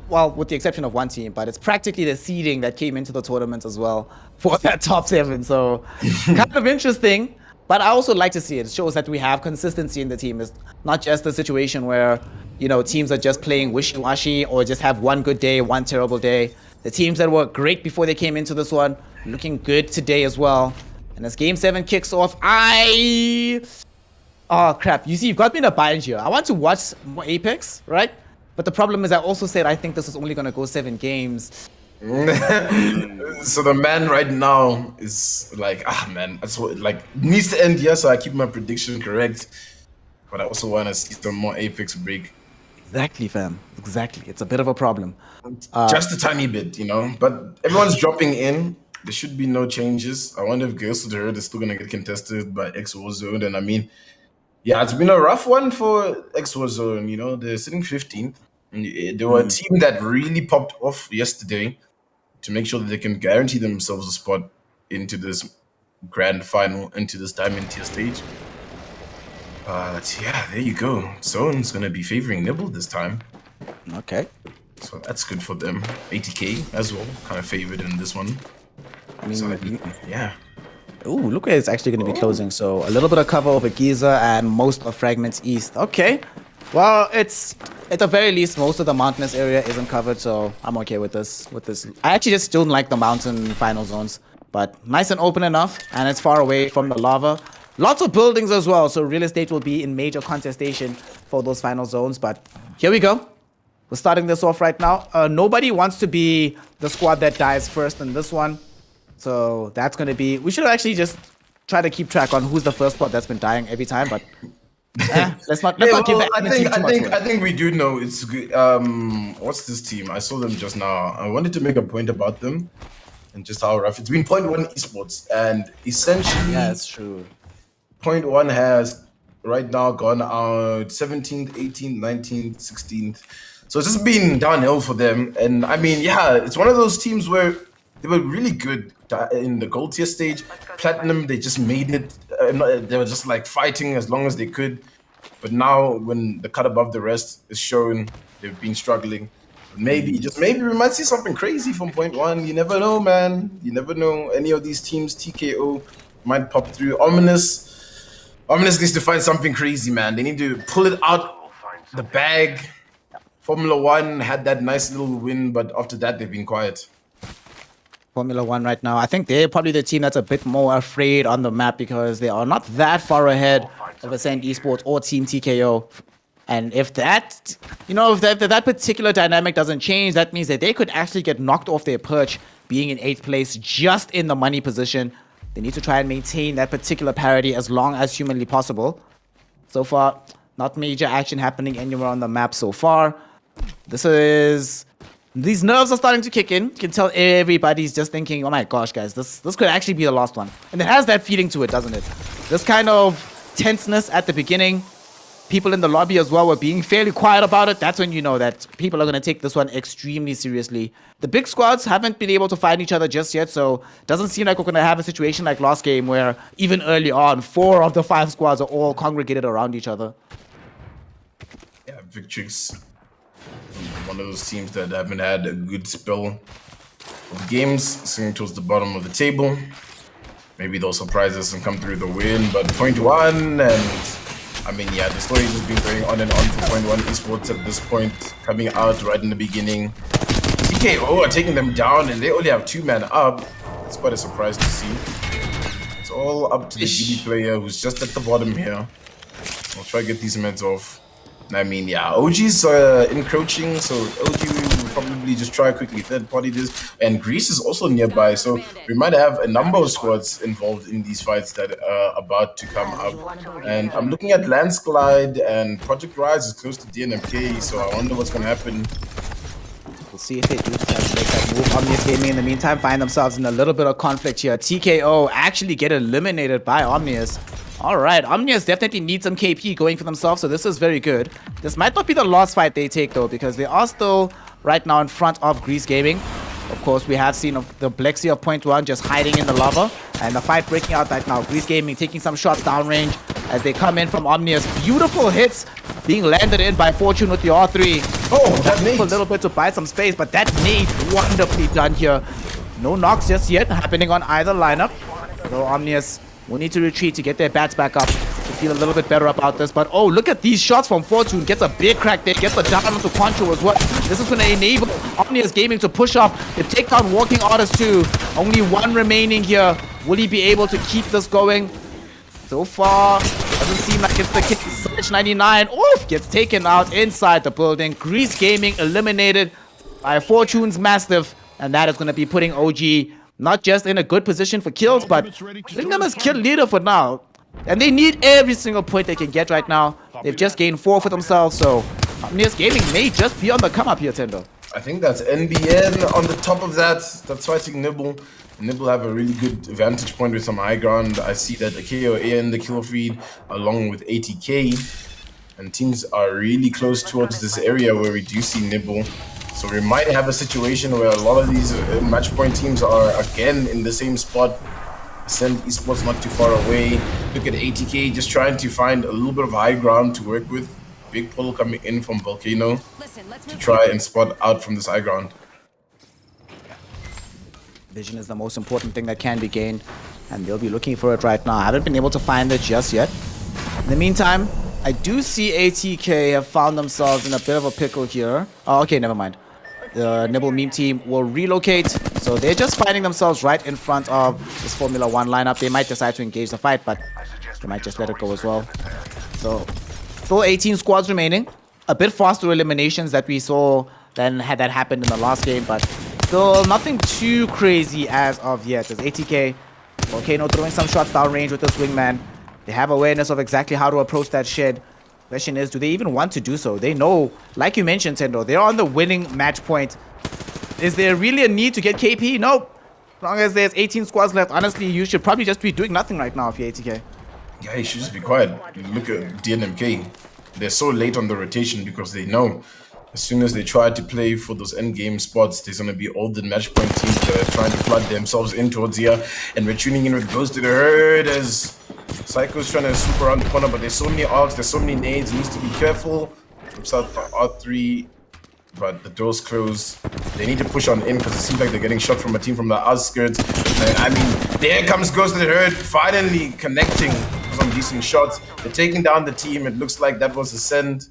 well, with the exception of one team, but it's practically the seeding that came into the tournament as well for that top 7. So kind of interesting, but I also like to see it. It shows that we have consistency in the team. It's not just a situation where, you know, teams are just playing wishy-washy or just have one good day, one terrible day. The teams that were great before they came into this one, looking good today as well. And as Game 7 kicks off, oh crap, you see, you've got me in a bind here. I want to watch more Apex, right? But the problem is I also said I think this is only going to go 7 games. So the man right now is like, man, that's what, like, needs to end here so I keep my prediction correct. But I also want to see some more Apex break. Exactly, fam. Exactly. It's a bit of a problem. Just a tiny bit, you know. But everyone's dropping in. There should be no changes. I wonder if Girls to the Herd is still going to get contested by X Warzone. And I mean, yeah, it's been a rough one for X Warzone. You know, they're sitting 15th. And they were a team that really popped off yesterday to make sure that they can guarantee themselves a spot into this grand final, into this diamond tier stage. But yeah, there you go. Zone's going to be favoring Nibble this time. Okay. So that's good for them. 80K as well, kind of favored in this one. I mean, So, yeah. ooh, look where it's actually going to be closing. So a little bit of cover over Giza and most of Fragments East. Okay. Well, it's at the very least, most of the mountainous area isn't covered, so I'm okay with this. I actually just don't like the mountain final zones, but nice and open enough, and it's far away from the lava. Lots of buildings as well, so real estate will be in major contestation for those final zones. But here we go. We're starting this off right now. Nobody wants to be the squad that dies first in this one, so that's going to be. We should actually just try to keep track on who's the first squad that's been dying every time, but. Let's not give that. I think we do know it's good. What's this team? I saw them just now. I wanted to make a point about them and just how rough it's been. Point 1 Esports, and essentially, Yeah, it's true. Point 1 has right now gone out 17th, 18th, 19th, 16th. So it's just been downhill for them. And I mean, yeah, it's one of those teams where they were really good in the gold tier stage. Platinum, they just made it. They were just like fighting as long as they could. But now when the cut above the rest is shown, they've been struggling. Maybe, just maybe we might see something crazy from Point 1. You never know, man. You never know. Any of these teams, TKO, might pop through. Ominous needs to find something crazy, man. They need to pull it out the bag. Formula 1 had that nice little win, but after that, they've been quiet. Formula 1 right now. I think they're probably the team that's a bit more afraid on the map because they are not that far ahead of Ascend Esports or Team TKO. And if that, if that particular dynamic doesn't change, that means that they could actually get knocked off their perch being in 8th place just in the money position. They need to try and maintain that particular parity as long as humanly possible. So far, not major action happening anywhere on the map so far. These nerves are starting to kick in. You can tell everybody's just thinking, oh my gosh, guys, this could actually be the last one. And it has that feeling to it, doesn't it? This kind of tenseness at the beginning people in the lobby as well were being fairly quiet about it, that's when you know that people are going to take this one extremely seriously. The big squads haven't been able to find each other just yet, so it doesn't seem like we're going to have a situation like last game where even early on, 4 of the 5 squads are all congregated around each other. Yeah, Victrix, one of those teams that haven't had a good spell of games, sitting towards the bottom of the table. Maybe they'll surprise us and come through the win, but point 1, and I mean, yeah, the story has been going on and on for point 1 Esports at this point, coming out right in the beginning. TKO are taking them down, and they only have 2-man up. It's quite a surprise to see. It's all up to the GD player who's just at the bottom here. I'll try to get these meds off. I mean, yeah, OG's encroaching, so OG will probably just try quickly third party this. And Greece is also nearby, so we might have a number of squads involved in these fights that are about to come up. And I'm looking at Landslide, and Project Rise is close to DNMK, so I wonder what's going to happen. We'll see if they do decide to make that move. Omnius Gaming, in the meantime, find themselves in a little bit of conflict here. TKO actually get eliminated by Omnius. All right, Omnius definitely need some KP going for themselves, so this is very good. This might not be the last fight they take, though, because they are still right now in front of Greece Gaming. Of course, we have seen the Blexy of point 1 just hiding in the lava, and the fight breaking out right now. Greece Gaming taking some shots downrange as they come in from Omnius. Beautiful hits being landed in by Fortune with the R3. Oh, that nade! A little bit to buy some space, but that nade wonderfully done here. No knocks just yet happening on either lineup. So Omnius will need to retreat to get their bats back up, to feel a little bit better about this. But oh, look at these shots from Fortune. Gets a big crack there, gets the down onto Quancho as well. This is going to enable Omnius Gaming to push up. They take down Walking Artist too. Only 1 remaining here. Will he be able to keep this going? So far, doesn't seem like it's the case. Surge 99, oof, gets taken out inside the building. Greece Gaming eliminated by Fortune's Mastiff. And that is going to be putting OG not just in a good position for kills, but putting them as kill leader for now. And they need every single point they can get right now. They've just gained 4 for themselves, so Omnius Gaming may just be on the come up here, Thendo. I think that's NBN on the top of that. That's fighting Nibble. Nibble have a really good vantage point with some high ground. I see that the KOA in the kill feed along with ATK. And teams are really close towards this area where we do see Nibble. So we might have a situation where a lot of these match point teams are again in the same spot. Send Esports not too far away. Look at ATK just trying to find a little bit of high ground to work with. Big pull coming in from Volcano to try and spot out from this high ground. Vision is the most important thing that can be gained, and they'll be looking for it right now. I haven't been able to find it just yet. In the meantime, I do see ATK have found themselves in a bit of a pickle here. Oh, okay, never mind. The Nibble meme team will relocate, so they're just finding themselves right in front of this Formula 1 lineup. They might decide to engage the fight, but they might just let it go as well. So, still 18 squads remaining. A bit faster eliminations that we saw than had that happened in the last game, but still nothing too crazy as of yet. As ATK, Volcano throwing some shots downrange with this wingman. They have awareness of exactly how to approach that shed. Question is, do they even want to do so? They know, like you mentioned, Thendo, they're on the winning match point. Is there really a need to get KP? Nope. As long as there's 18 squads left, honestly, you should probably just be doing nothing right now if you're ATK. Yeah, you should just be quiet. Look at DNMK. They're so late on the rotation because they know as soon as they try to play for those endgame spots, there's going to be all the match point teams that are trying to flood themselves in towards here. And we're tuning in with Ghost to the Herd as Psycho's trying to swoop around the corner, but there's so many arcs, there's so many nades, he needs to be careful. Flips out R3, but the door's closed. They need to push on in because it seems like they're getting shot from a team from the outskirts. And I mean, there comes Ghost to the Herd, finally connecting some decent shots. They're taking down the team. It looks like that was a send.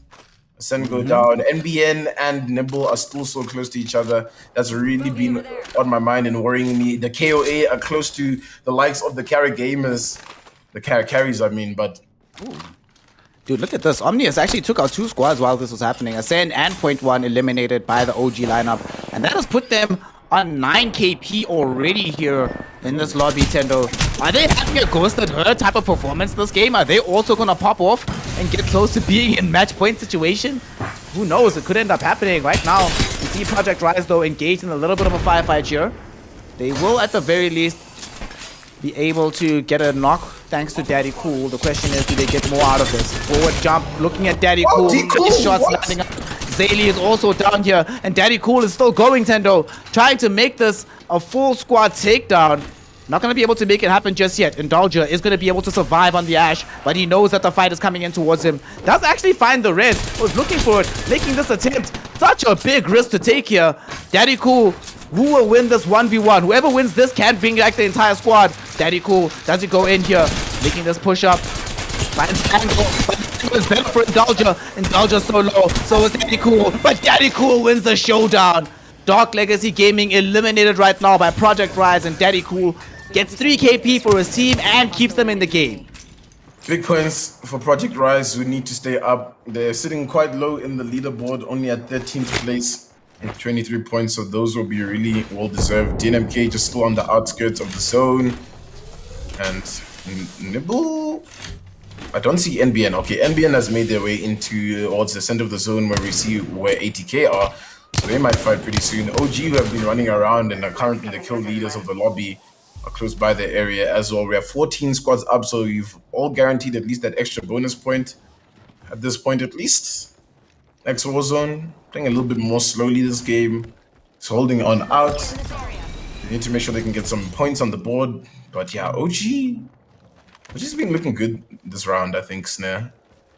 Ascend go down. NBN and Nibble are still so close to each other. That's really been on my mind and worrying me. The KOA are close to the likes of the carry gamers. The carries, I mean, but... Ooh. Dude, look at this. Omnius actually took out 2 squads while this was happening. Ascend and Point 1 eliminated by the OG lineup. And that has put them on 9 KP already here in this lobby, Thendo. Are they having a Ghosted Her type of performance this game? Are they also going to pop off and get close to being in match point situation? Who knows? It could end up happening right now. You see Project Rise, though, engaged in a little bit of a firefight here. They will, at the very least, be able to get a knock thanks to Daddy Cool. The question is, do they get more out of this? Forward jump, looking at Daddy Cool. His shots landing up. Zaylee is also down here, and Daddy Cool is still going, Thendo, trying to make this a full squad takedown. Not going to be able to make it happen just yet. Indulger is going to be able to survive on the Ash, but he knows that the fight is coming in towards him. Does actually find the red. Was looking for it, making this attempt. Such a big risk to take here. Daddy Cool, who will win this 1v1? Whoever wins this can bring back the entire squad. Daddy Cool, does he go in here? Making this push up. Finds angle, but the angle is better for Indulger. Indulger so low, so is Daddy Cool. But Daddy Cool wins the showdown. Dark Legacy Gaming eliminated right now by Project Rise, and Daddy Cool gets 3 KP for his team and keeps them in the game. Big points for Project Rise, who need to stay up. They're sitting quite low in the leaderboard, only at 13th place with 23 points, so those will be really well deserved. DNMK just still on the outskirts of the zone. And Nibble, I don't see NBN. Okay, NBN has made their way into towards the center of the zone where we see where ATK are, so they might fight pretty soon. OG, who have been running around and are currently the kill leaders of the lobby, are close by the area as well. We have 14 squads up, so you've all guaranteed at least that extra bonus point at this point at least. Next Warzone, playing a little bit more slowly this game. It's holding on out. They need to make sure they can get some points on the board. But yeah, OG's been looking good this round, I think, Snare.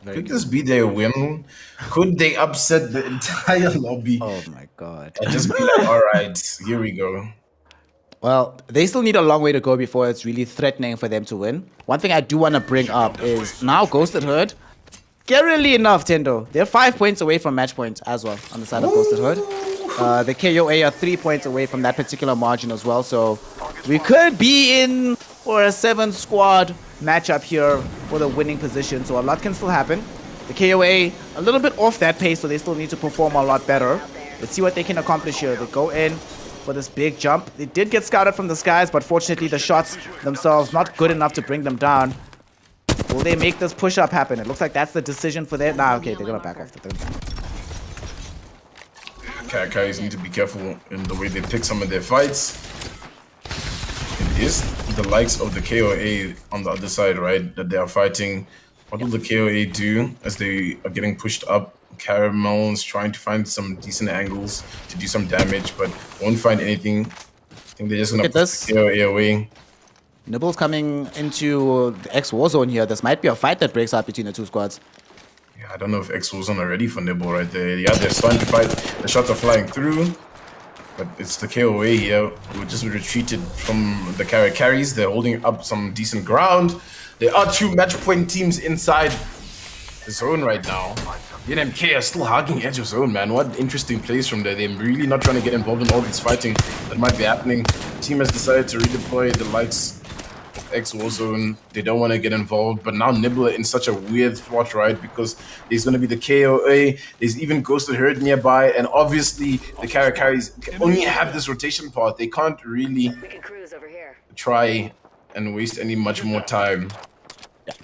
Could this be their win? Could they upset the entire lobby? Oh my god. And just be like, all right, here we go. Well, they still need a long way to go before it's really threatening for them to win. One thing I do want to bring up is now Ghosted Herd. Scarily enough, Thendo, they're 5 points away from match points as well on the side of Ghosted Herd. The KOA are 3 points away from that particular margin as well. So we could be in for a 7-squad matchup here for the winning position. So a lot can still happen. The KOA a little bit off that pace, so they still need to perform a lot better. Let's see what they can accomplish here. They go in for this big jump. They did get scouted from the skies, but fortunately the shots themselves not good enough to bring them down. Will they make this push-up happen? It looks like that's the decision for them. Nah, okay, they're gonna back off. Carries need to be careful in the way they pick some of their fights. It is the likes of the KOA on the other side, right, that they are fighting. What will the KOA do as they are getting pushed up? Caramel's trying to find some decent angles to do some damage, but won't find anything. I think they're just gonna put the KOA away. Nibble's coming into the X Warzone here. This might be a fight that breaks out between the two squads. Yeah, I don't know if X Warzone are ready for Nibble right there. Yeah, they're starting to fight. The shots are flying through, but it's the KOA here who just retreated from the carries. They're holding up some decent ground. There are 2 match point teams inside the zone right now. NMK are still hugging edge of zone, man. What interesting plays from there. They're really not trying to get involved in all this fighting that might be happening. The team has decided to redeploy the likes of X Warzone. They don't want to get involved, but now Nibble in such a weird spot, right? Because there's going to be the KOA, there's even Ghosted Herd nearby, and obviously the carries only have this rotation path. They can't really try and waste any much more time.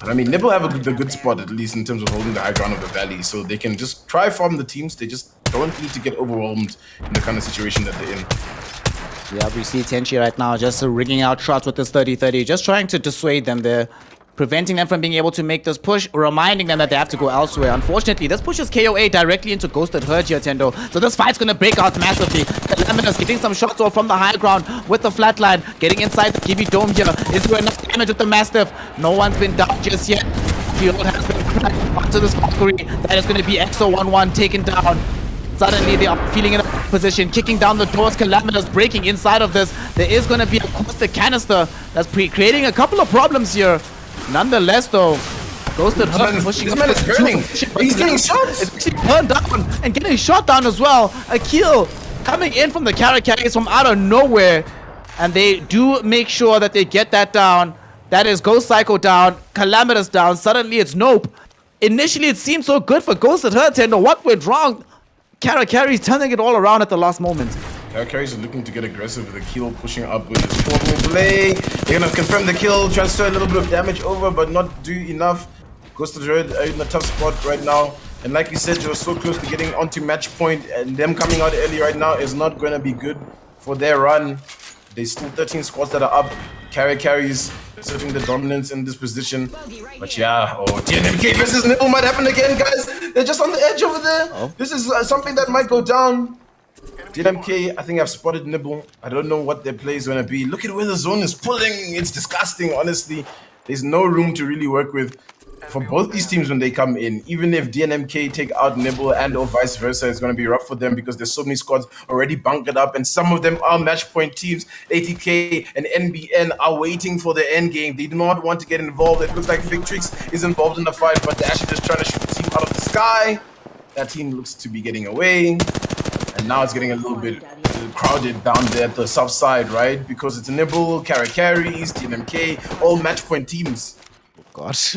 I mean, Nibble have a good spot, at least in terms of holding the high ground of the valley, so they can just try farm the teams. They just don't need to get overwhelmed in the kind of situation that they're in. Yeah, we see Tenchi right now just rigging out shots with this 30-30, just trying to dissuade them there, preventing them from being able to make this push, reminding them that they have to go elsewhere. Unfortunately, this pushes KOA directly into Ghosted Herd here, Thendo. So this fight's gonna break out massively. Calaminous getting some shots off from the high ground with the flatline, getting inside the Kiwi Dome here. Is there enough damage with the Mastiff? No one's been down just yet. Field has been cracked onto this Valkyrie. That is gonna be EXO-11 taken down. Suddenly they are feeling in a position, kicking down the doors. Calaminous breaking inside of this. There is gonna be a caustic canister that's creating a couple of problems here. Nonetheless, though, Ghosted Herd pushing up. This man is burning. He's getting shot. It's actually burned down and getting shot down as well. A kill coming in from the carries from out of nowhere. And they do make sure that they get that down. That is Ghost Psycho down, Calamitous down. Suddenly it's Nope. Initially it seemed so good for Ghosted Herd, Thendo. What went wrong? Carries turning it all around at the last moment. Carries are looking to get aggressive with the kill, pushing up with his formal play. They're gonna confirm the kill, transfer a little bit of damage over, but not do enough. Ghosted Herd are in a tough spot right now. And like you said, they were so close to getting onto match point, and them coming out early right now is not gonna be good for their run. There's still 13 squads that are up. Carries asserting the dominance in this position. But yeah, DNMK versus Nibble might happen again, guys. They're just on the edge over there. This is something that might go down. DNMK, I think I've spotted Nibble. I don't know what their play is going to be. Look at where the zone is pulling. It's disgusting, honestly. There's no room to really work with for both these teams when they come in. Even if DNMK take out Nibble and or vice versa, it's going to be rough for them because there's so many squads already bunkered up and some of them are match point teams. ATK and NBN are waiting for the end game. They do not want to get involved. It looks like Victrix is involved in the fight, but they're actually just trying to shoot the team out of the sky. That team looks to be getting away. And now it's getting a little bit crowded down there at the south side, right? Because it's Nibble, Carries, DNMK, all match point teams. Gosh,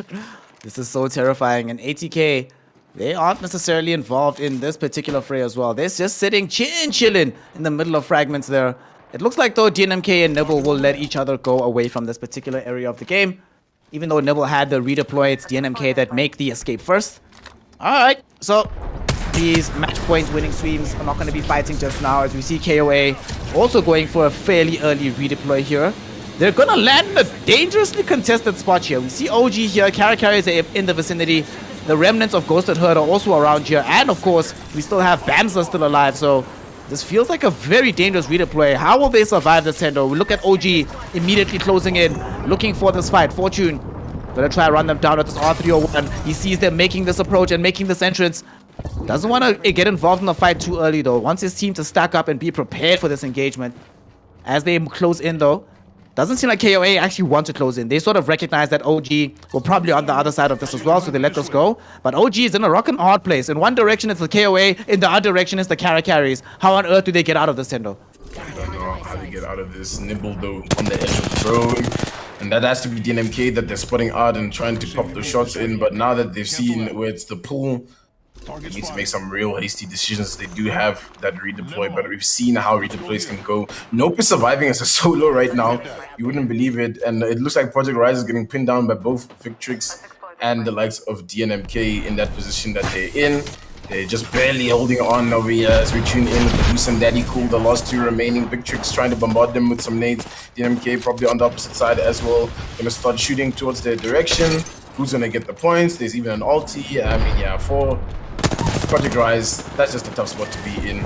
this is so terrifying. And ATK, they aren't necessarily involved in this particular fray as well. They're just sitting chilling in the middle of fragments there. It looks like though DNMK and Nibble will let each other go away from this particular area of the game. Even though Nibble had the redeploy, it's DNMK that make the escape first. Alright, so these match point winning streams are not going to be fighting just now, as we see KOA also going for a fairly early redeploy here. They're going to land in a dangerously contested spot here. We see OG here, Carries in the vicinity. The remnants of Ghosted Herd are also around here. And of course, we still have Bamsa still alive. So this feels like a very dangerous redeploy. How will they survive this, Thendo? We look at OG immediately closing in, looking for this fight. Fortune gonna try to run them down at this R301. He sees them making this approach and making this entrance. Doesn't want to get involved in the fight too early though. Wants his team to stack up and be prepared for this engagement. As they close in though, doesn't seem like KOA actually want to close in. They sort of recognize that OG will probably on the other side of this as well, so they let this go. But OG is in a rock and hard place. In one direction it's the KOA, in the other direction it's the Carries. How on earth do they get out of this, Thendo? I don't know how they get out of this. Nibble though on the edge of the road. And that has to be DNMK that they're spotting out and trying to pop the shots in. But now that they've seen where it's the pool, they need to make some real hasty decisions. They do have that redeploy, but we've seen how redeploys can go. Nope is surviving as a solo right now. You wouldn't believe it. And it looks like Project Rise is getting pinned down by both Victrix and the likes of DNMK in that position that they're in. They're just barely holding on over here as we tune in with Bruce and Daddy Cool, the last two remaining. Victrix trying to bombard them with some nades. DNMK probably on the opposite side as well. Gonna start shooting towards their direction. Who's gonna get the points? There's even an ulti. I mean, yeah, for Project Rise, that's just a tough spot to be in.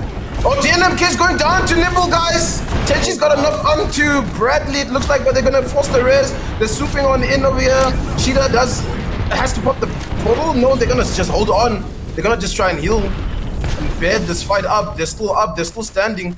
Oh, DNMK is going down to Nibble, guys! Tenchi's got enough onto Bradley. It looks like, but they're gonna force the res. They're swooping on in over here. Cheetah has to pop the portal. No, they're gonna just hold on. They're gonna just try and heal and bed this fight up. They're still up, they're still standing.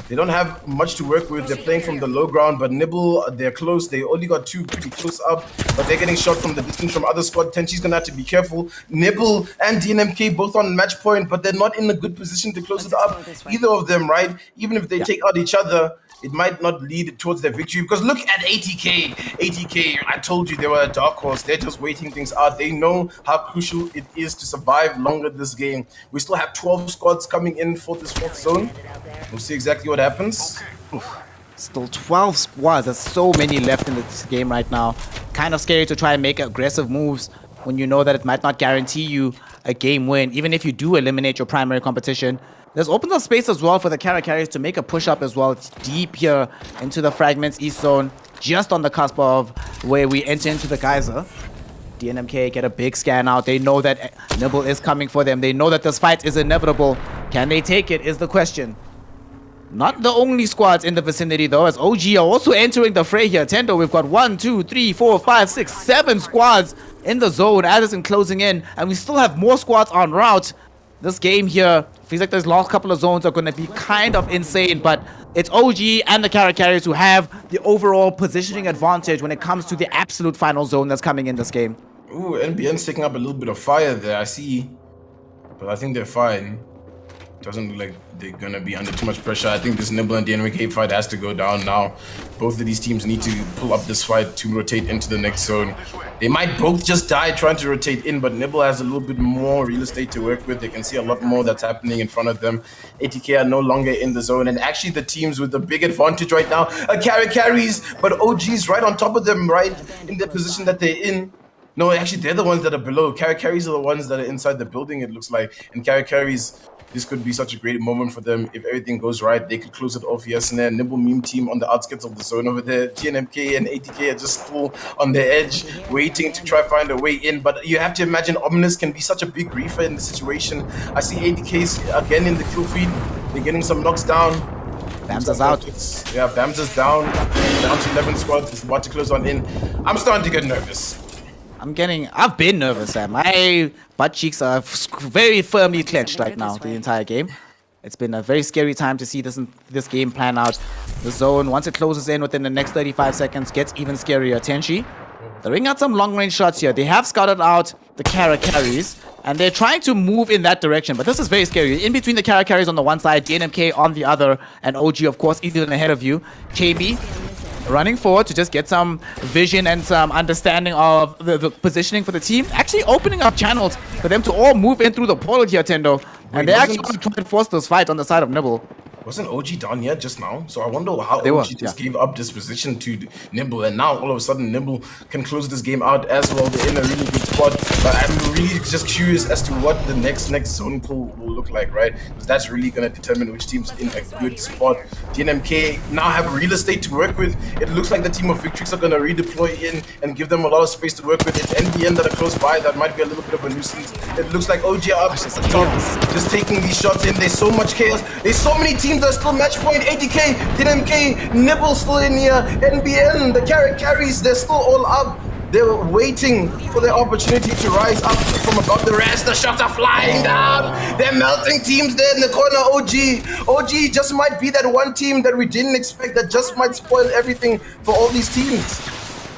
They don't have much to work with. They're playing from the low ground, but Nibble, they're close. They only got two pretty close up, but they're getting shot from the distance from other squad. Tenchi's gonna have to be careful. Nibble and DNMK both on match point, but they're not in a good position to close it up. Either of them, right? Even if they take out each other, it might not lead towards their victory, because look at ATK. ATK, I told you they were a dark horse. They're just waiting things out. They know how crucial it is to survive longer this game. We still have 12 squads coming in for this fourth zone. We'll see exactly what happens. Still 12 squads. There's so many left in this game right now. Kind of scary to try and make aggressive moves when you know that it might not guarantee you a game win, even if you do eliminate your primary competition. There's opens up space as well for the Carries to make a push up as well. It's deep here into the Fragments East Zone, just on the cusp of where we enter into the Geyser. DNMK get a big scan out. They know that Nibble is coming for them. They know that this fight is inevitable. Can they take it is the question. Not the only squads in the vicinity though, as OG are also entering the fray here. Thendo, we've got 1, 2, 3, 4, 5, 6, 7 squads in the zone. Addison closing in, and we still have more squads en route. This game here feels like those last couple of zones are going to be kind of insane, but it's OG and the Carries who have the overall positioning advantage when it comes to the absolute final zone that's coming in this game. Ooh, NBN's taking up a little bit of fire there, I see. But I think they're fine. Doesn't look like they're gonna be under too much pressure. I think this Nibble and DNMK fight has to go down now. Both of these teams need to pull up this fight to rotate into the next zone. They might both just die trying to rotate in, but Nibble has a little bit more real estate to work with. They can see a lot more that's happening in front of them. ATK are no longer in the zone, and actually the teams with the big advantage right now are Carries, but OG's right on top of them, right in the position that they're in. No, actually, they're the ones that are below. Carries are the ones that are inside the building, it looks like. And Carries, this could be such a great moment for them. If everything goes right, they could close it off. Yes, Snare, Nimble Meme team on the outskirts of the zone over there. TNMK and ATK are just still on the edge, waiting to try find a way in. But you have to imagine Ominous can be such a big griefer in the situation. I see ATKs again in the kill feed. They're getting some knocks down. Bamza's out. Yeah, Bamza's down to 11 squads. It's about to close on in. I'm starting to get nervous. I've been nervous, man. My butt cheeks are very firmly clenched right now, the entire game. It's been a very scary time to see this game plan out. The zone, once it closes in within the next 35 seconds, gets even scarier. Tenchi, they're ringing out some long-range shots here. They have scouted out the carries, and they're trying to move in that direction. But this is very scary. In between the carries on the one side, DNMK on the other, and OG, of course, even ahead of you. KB running forward to just get some vision and some understanding of the positioning for the team. Actually opening up channels for them to all move in through the portal here, Thendo. And they actually want to try and force those fights on the side of Nibble. Wasn't OG down yet just now? So I wonder how They OG were, just gave up this position to Nimble, and now all of a sudden Nimble can close this game out as well. They're in a really good spot, but I'm really just curious as to what the next zone pull will look like, right? Because that's really going to determine which team's in a good spot. DNMK now have real estate to work with. It looks like the team of Victrix are going to redeploy in and give them a lot of space to work with. It's NBN that are close by. That might be a little bit of a nuisance. It looks like OG are up top, just taking these shots in. There's so much chaos. There's so many teams that are still match point. ATK, DNMK, Nibble still in here. NBN, the carries, they're still all up. They're waiting for their opportunity to rise up from above the rest. The shots are flying down. They're melting teams there in the corner. OG just might be that one team that we didn't expect that just might spoil everything for all these teams.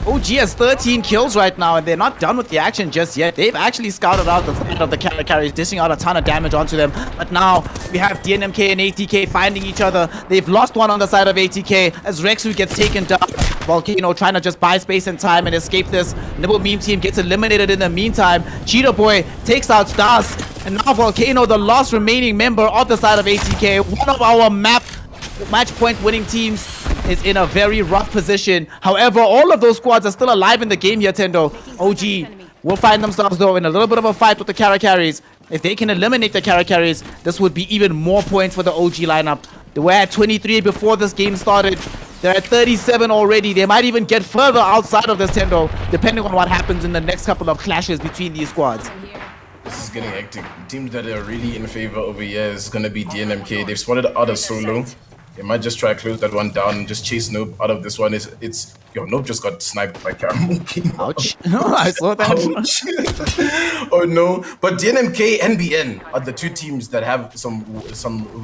OG has 13 kills right now, and they're not done with the action just yet. They've actually scouted out the side of the carries, dishing out a ton of damage onto them. But now we have DNMK and ATK finding each other. They've lost one on the side of ATK as Rexu gets taken down. Volcano trying to just buy space and time and escape this. Nibble Meme team gets eliminated in the meantime. Cheetah Boy takes out Stars. And now Volcano, the last remaining member of the side of ATK, one of our match point winning teams, is in a very rough position. However, all of those squads are still alive in the game here, Thendo. OG will find themselves, though, in a little bit of a fight with the carries. If they can eliminate the carries, this would be even more points for the OG lineup. They were at 23 before this game started. They're at 37 already. They might even get further outside of this, Thendo, depending on what happens in the next couple of clashes between these squads. This is getting hectic. Teams that are really in favor over here is going to be DNMK. They've spotted out a solo. They might just try to close that one down and just chase Nope out of this one. Yo, Nope just got sniped by Caramel King. Ouch. I saw that. Ouch. Oh no. But DNMK, NBN are the two teams that have some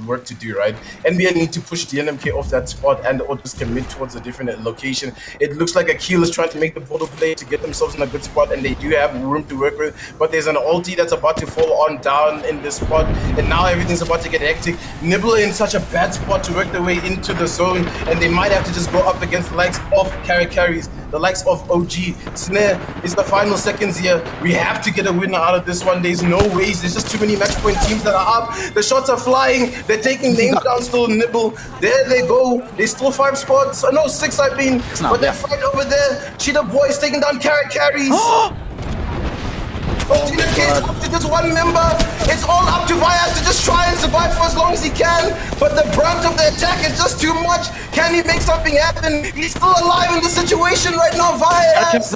work to do, right? NBN need to push DNMK off that spot and or just commit towards a different location. It looks like Akil is trying to make the portal play to get themselves in a good spot, and they do have room to work with. But there's an ulti that's about to fall on down in this spot, and now everything's about to get hectic. Nibble in such a bad spot to work their way into the zone, and they might have to just go up against the likes of carries, the likes of OG. Snare is the final seconds here. We have to get a winner out of this one. There's no ways. There's just too many match point teams that are up. The shots are flying. They're taking names down still. Nibble. There they go. They still 5 spots. No, 6 I mean. But they're fighting over there. Cheetah Boy is taking down carries. To just one member. It's all up to Vias to just try and survive for as long as he can, but the brunt of the attack is just too much. Can he make something happen? He's still alive in the situation right now, Vias.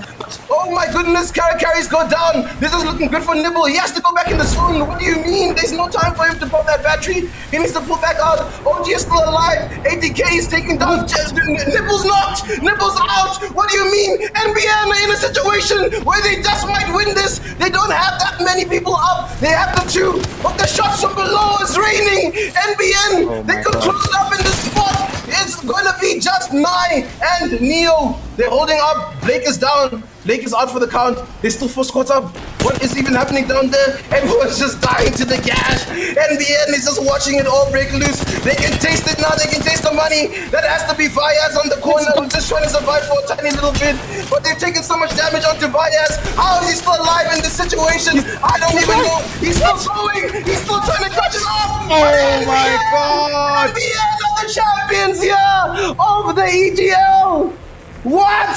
Oh my goodness, carries go down. This is looking good for Nibble. He has to go back in the zone. What do you mean? There's no time for him to pop that battery. He needs to pull back out. OG is still alive. ATK is taking down. Nibble's knocked. Nibble's out. What do you mean? NBN in a situation where they just might win this. They don't have that many people up. They have the 2, but the shots from below is raining. NBN, they could close it up in this spot. It's going to be just Nye and Neo. They're holding up. Blake is down. Blake is out for the count. There's still 4 squads up. What is even happening down there? Everyone's just dying to the gash. NBN is just watching it all break loose. They can taste it now. They can taste the money. That has to be Vias on the corner, who's just trying to survive for a tiny little bit. But they've taken so much damage onto Vias. How is he still alive in this situation? I don't even know. He's still going. He's still trying to catch it off. Oh my god. NBN are the champions here of the EGL. What?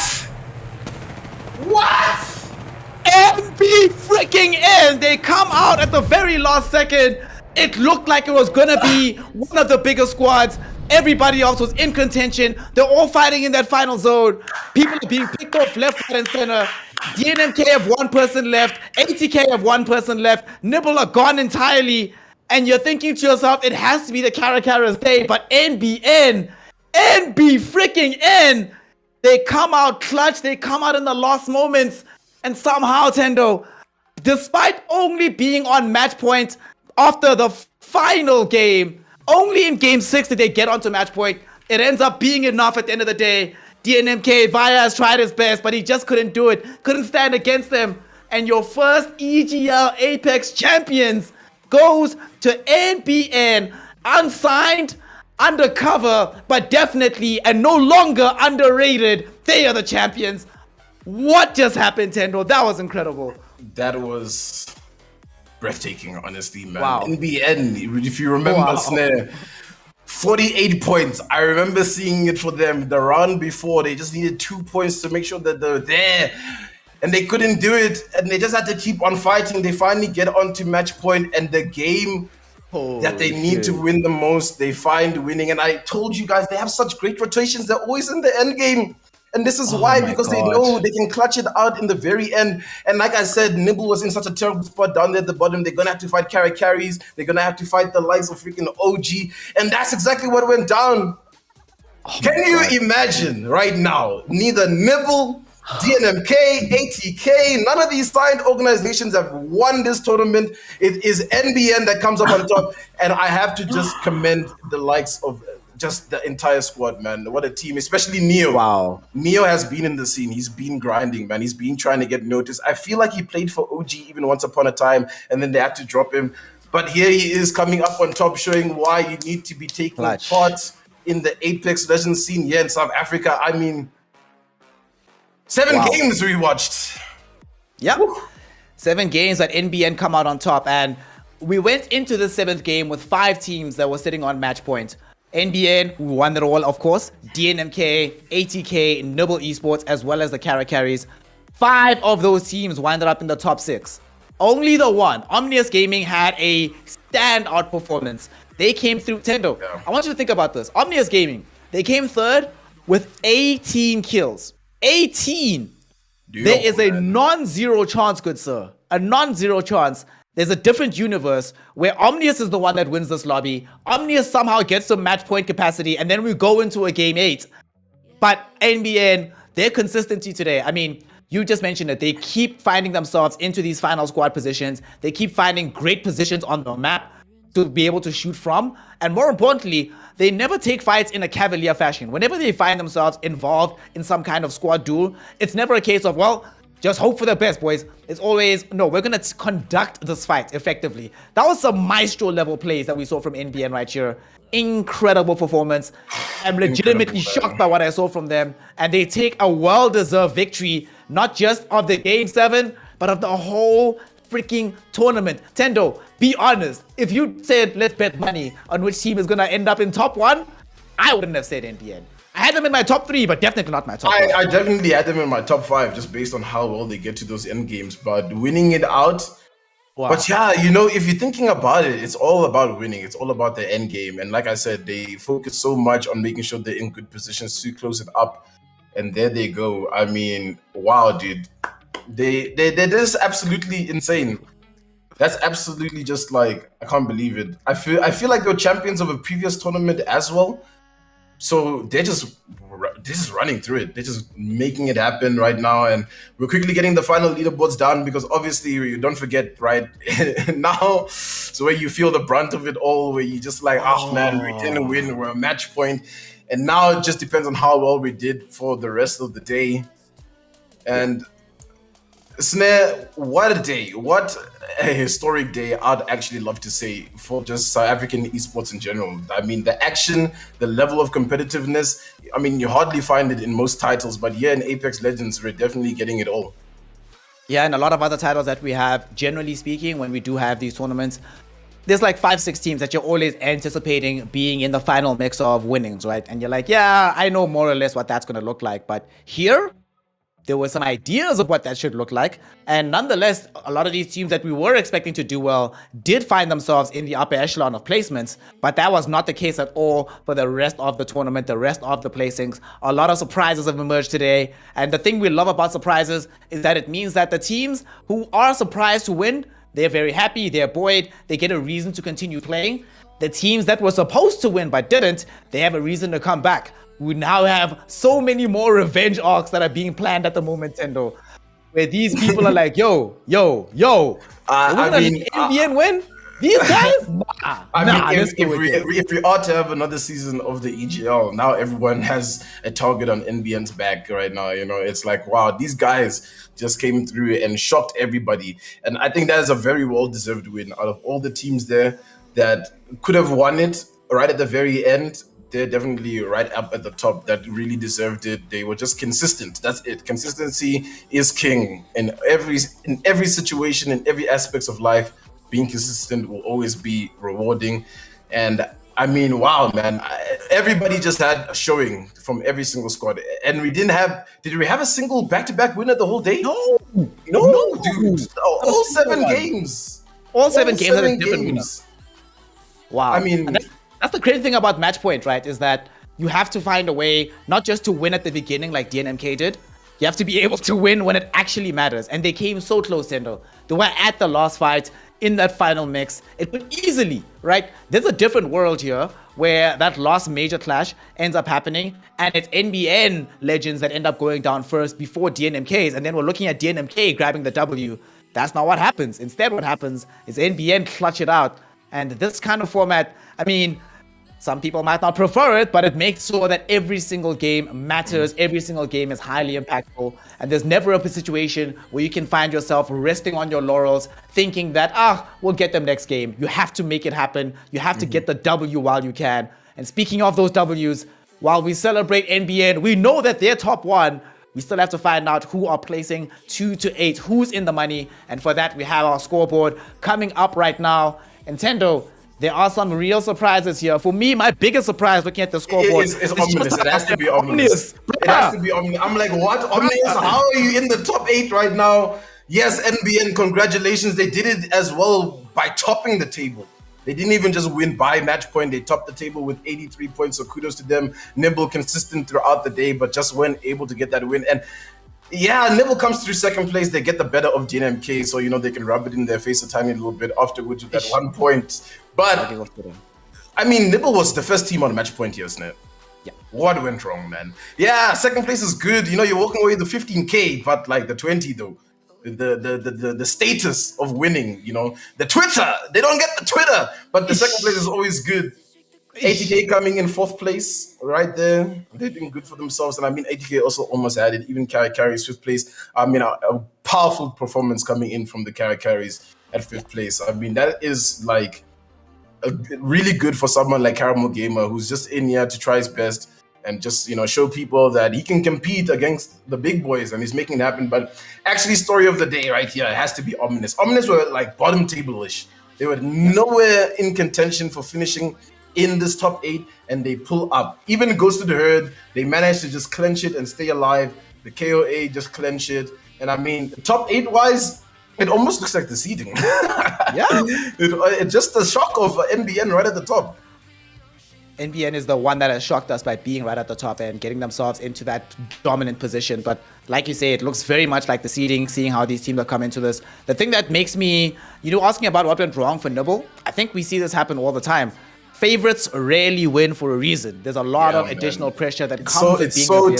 NB freaking N. They come out at the very last second. It looked like it was gonna be one of the bigger squads. Everybody else was in contention. They're all fighting in that final zone. People are being picked off left, right, and center. DNMK have one person left. ATK have one person left. Nibble are gone entirely. And you're thinking to yourself, it has to be the Caracaras day. But NB freaking N, they come out clutch. They come out in the last moments. And somehow, Thendo, despite only being on match point after the final game, only in game 6 did they get onto match point. It ends up being enough at the end of the day. DNMK, Vaya has tried his best, but he just couldn't do it. Couldn't stand against them. And your first EGL Apex champions goes to NBN, unsigned, undercover, but definitely and no longer underrated. They are the champions. What just happened, Thendo? That was incredible. That was breathtaking, honestly, man. Wow. NBN, if you remember, Snare, 48 points. I remember seeing it for them the round before. They just needed 2 points to make sure that they're there. And they couldn't do it. And they just had to keep on fighting. They finally get onto match point, and the game that they need to win the most, they find winning. And I told you guys, they have such great rotations. They're always in the end game. And this is why, because they know they can clutch it out in the very end. And like I said, Nibble was in such a terrible spot down there at the bottom. They're going to have to fight carries. They're going to have to fight the likes of freaking OG. And that's exactly what went down. Can you imagine right now, neither Nibble, DNMK, ATK, none of these signed organizations have won this tournament. It is NBN that comes up on top. And I have to just commend the likes of just the entire squad, man. What a team, especially Neo. Wow. Neo has been in the scene. He's been grinding, man. He's been trying to get noticed. I feel like he played for OG even once upon a time, and then they had to drop him. But here he is coming up on top, showing why you need to be taking part in the Apex Legends scene here in South Africa. I mean, 7 games we watched. Yep. 7 games that NBN come out on top. And we went into the 7th game with 5 teams that were sitting on match point. NBN, who won it all, of course. DNMK, ATK, Nibble Esports, as well as the Caracaris. 5 of those teams winded up in the top 6. Only the one, Omnius Gaming, had a standout performance. They came through. Thendo, I want you to think about this. Omnius Gaming, they came 3rd with 18 kills. 18! There is a non-zero chance, good sir. A non-zero chance. There's a different universe where Omnius is the one that wins this lobby. Omnius somehow gets some match point capacity, and then we go into a game 8. But NBN, their consistency today, I mean, you just mentioned it. They keep finding themselves into these final squad positions. They keep finding great positions on the map to be able to shoot from. And more importantly, they never take fights in a cavalier fashion. Whenever they find themselves involved in some kind of squad duel, it's never a case of, well, just hope for the best, boys. It's always, no, we're going to conduct this fight effectively. That was some maestro level plays that we saw from NBN right here. Incredible performance. I'm legitimately shocked by what I saw from them. And they take a well-deserved victory, not just of the game 7, but of the whole freaking tournament. Thendo, be honest. If you said, let's bet money on which team is going to end up in top 1, I wouldn't have said NBN. I had them in my top 3, but definitely not my top 1. I definitely had them in my top 5 just based on how well they get to those end games. But winning it out, But yeah, you know, if you're thinking about it, it's all about winning. It's all about the end game. And like I said, they focus so much on making sure they're in good positions to close it up. And there they go. I mean, wow, dude. They're just absolutely insane. That's absolutely just like, I can't believe it. I feel like they're champions of a previous tournament as well. So they're just running through it. They're just making it happen right now. And we're quickly getting the final leaderboards down because obviously you don't forget, right? Now, so where you feel the brunt of it all, where you just like, oh man, we didn't win, we're a match point. And now it just depends on how well we did for the rest of the day. And Snare, what a day. What a historic day, I'd actually love to say, for just South African esports in general. I mean, the action, the level of competitiveness, I mean, you hardly find it in most titles, but here in Apex Legends, we're definitely getting it all. Yeah, and a lot of other titles that we have, generally speaking, when we do have these tournaments, there's like 5-6 teams that you're always anticipating being in the final mix of winnings, right? And you're like, yeah, I know more or less what that's going to look like. But here, There were some ideas of what that should look like. And nonetheless, a lot of these teams that we were expecting to do well did find themselves in the upper echelon of placements. But that was not the case at all for the rest of the tournament, the rest of the placings. A lot of surprises have emerged today. And the thing we love about surprises is that it means that the teams who are surprised to win, they're very happy, they're buoyed, they get a reason to continue playing. The teams that were supposed to win but didn't, they have a reason to come back. We now have so many more revenge arcs that are being planned at the moment, Thendo, where these people are like, yo, are we gonna let NBN win? These guys? If we are to have another season of the EGL, now everyone has a target on NBN's back right now. You know, it's like, wow, these guys just came through and shocked everybody. And I think that is a very well-deserved win out of all the teams there that could have won it right at the very end. They're definitely right up at the top that really deserved it. They were just consistent. That's it. Consistency is king in every situation, in every aspects of life. Being consistent will always be rewarding. And I mean, wow, man, everybody just had a showing from every single squad. And did we have a single back-to-back winner the whole day? No, dude. All 7 games. All seven games had a different winner. Wow. I mean, that's the crazy thing about match point, right? Is that you have to find a way not just to win at the beginning like DNMK did. You have to be able to win when it actually matters. And they came so close, Thendo. They were at the last fight in that final mix. It could easily, right? There's a different world here where that last major clash ends up happening. And it's NBN legends that end up going down first before DNMKs. And then we're looking at DNMK grabbing the W. That's not what happens. Instead, what happens is NBN clutch it out. And this kind of format, I mean, some people might not prefer it, but it makes sure that every single game matters. Every single game is highly impactful. And there's never a situation where you can find yourself resting on your laurels, thinking that, we'll get them next game. You have to make it happen. You have to get the W while you can. And speaking of those Ws, while we celebrate NBN, we know that they're top 1. We still have to find out who are placing 2 to 8, who's in the money. And for that, we have our scoreboard coming up right now. And Thendo, there are some real surprises here. For me, my biggest surprise looking at the scoreboard is ominous. It has to be ominous. It has to be ominous. I'm like, what? Ominous? How are you in the top 8 right now? Yes, NBN, congratulations. They did it as well by topping the table. They didn't even just win by match point. They topped the table with 83 points. So kudos to them. Nibble consistent throughout the day, but just weren't able to get that win. And yeah, Nibble comes through second place. They get the better of DNMK, so you know they can rub it in their face a tiny little bit afterwards with that 1 point. But I mean, Nibble was the first team on match point here, Snare. Yeah. What went wrong, man? Yeah, second place is good. You know, you're walking away with the 15K, but like the 20 though. The status of winning, you know, the Twitter, they don't get the Twitter, but the second place is always good. 80K coming in 4th place right there. They're doing good for themselves. And I mean, 80K also almost had it. Even Carries 5th place. I mean, a powerful performance coming in from the Carries at 5th place. I mean, that is like really good for someone like Caramel Gamer, who's just in here to try his best and just, you know, show people that he can compete against the big boys, and he's making it happen. But actually, story of the day right here, it has to be Ominous. Ominous were like bottom table-ish. They were nowhere in contention for finishing in this top 8, and they pull up. Even Goes to the Herd, they managed to just clench it and stay alive. The KOA just clench it. And I mean, top 8-wise, it almost looks like the seeding. Yeah. It's just the shock of NBN right at the top. NBN is the one that has shocked us by being right at the top and getting themselves into that dominant position. But like you say, it looks very much like the seeding, seeing how these teams are coming to this. The thing that makes me, you know, asking about what went wrong for Nibble, I think we see this happen all the time. Favorites rarely win for a reason. There's a lot of additional pressure that comes with being a favorite.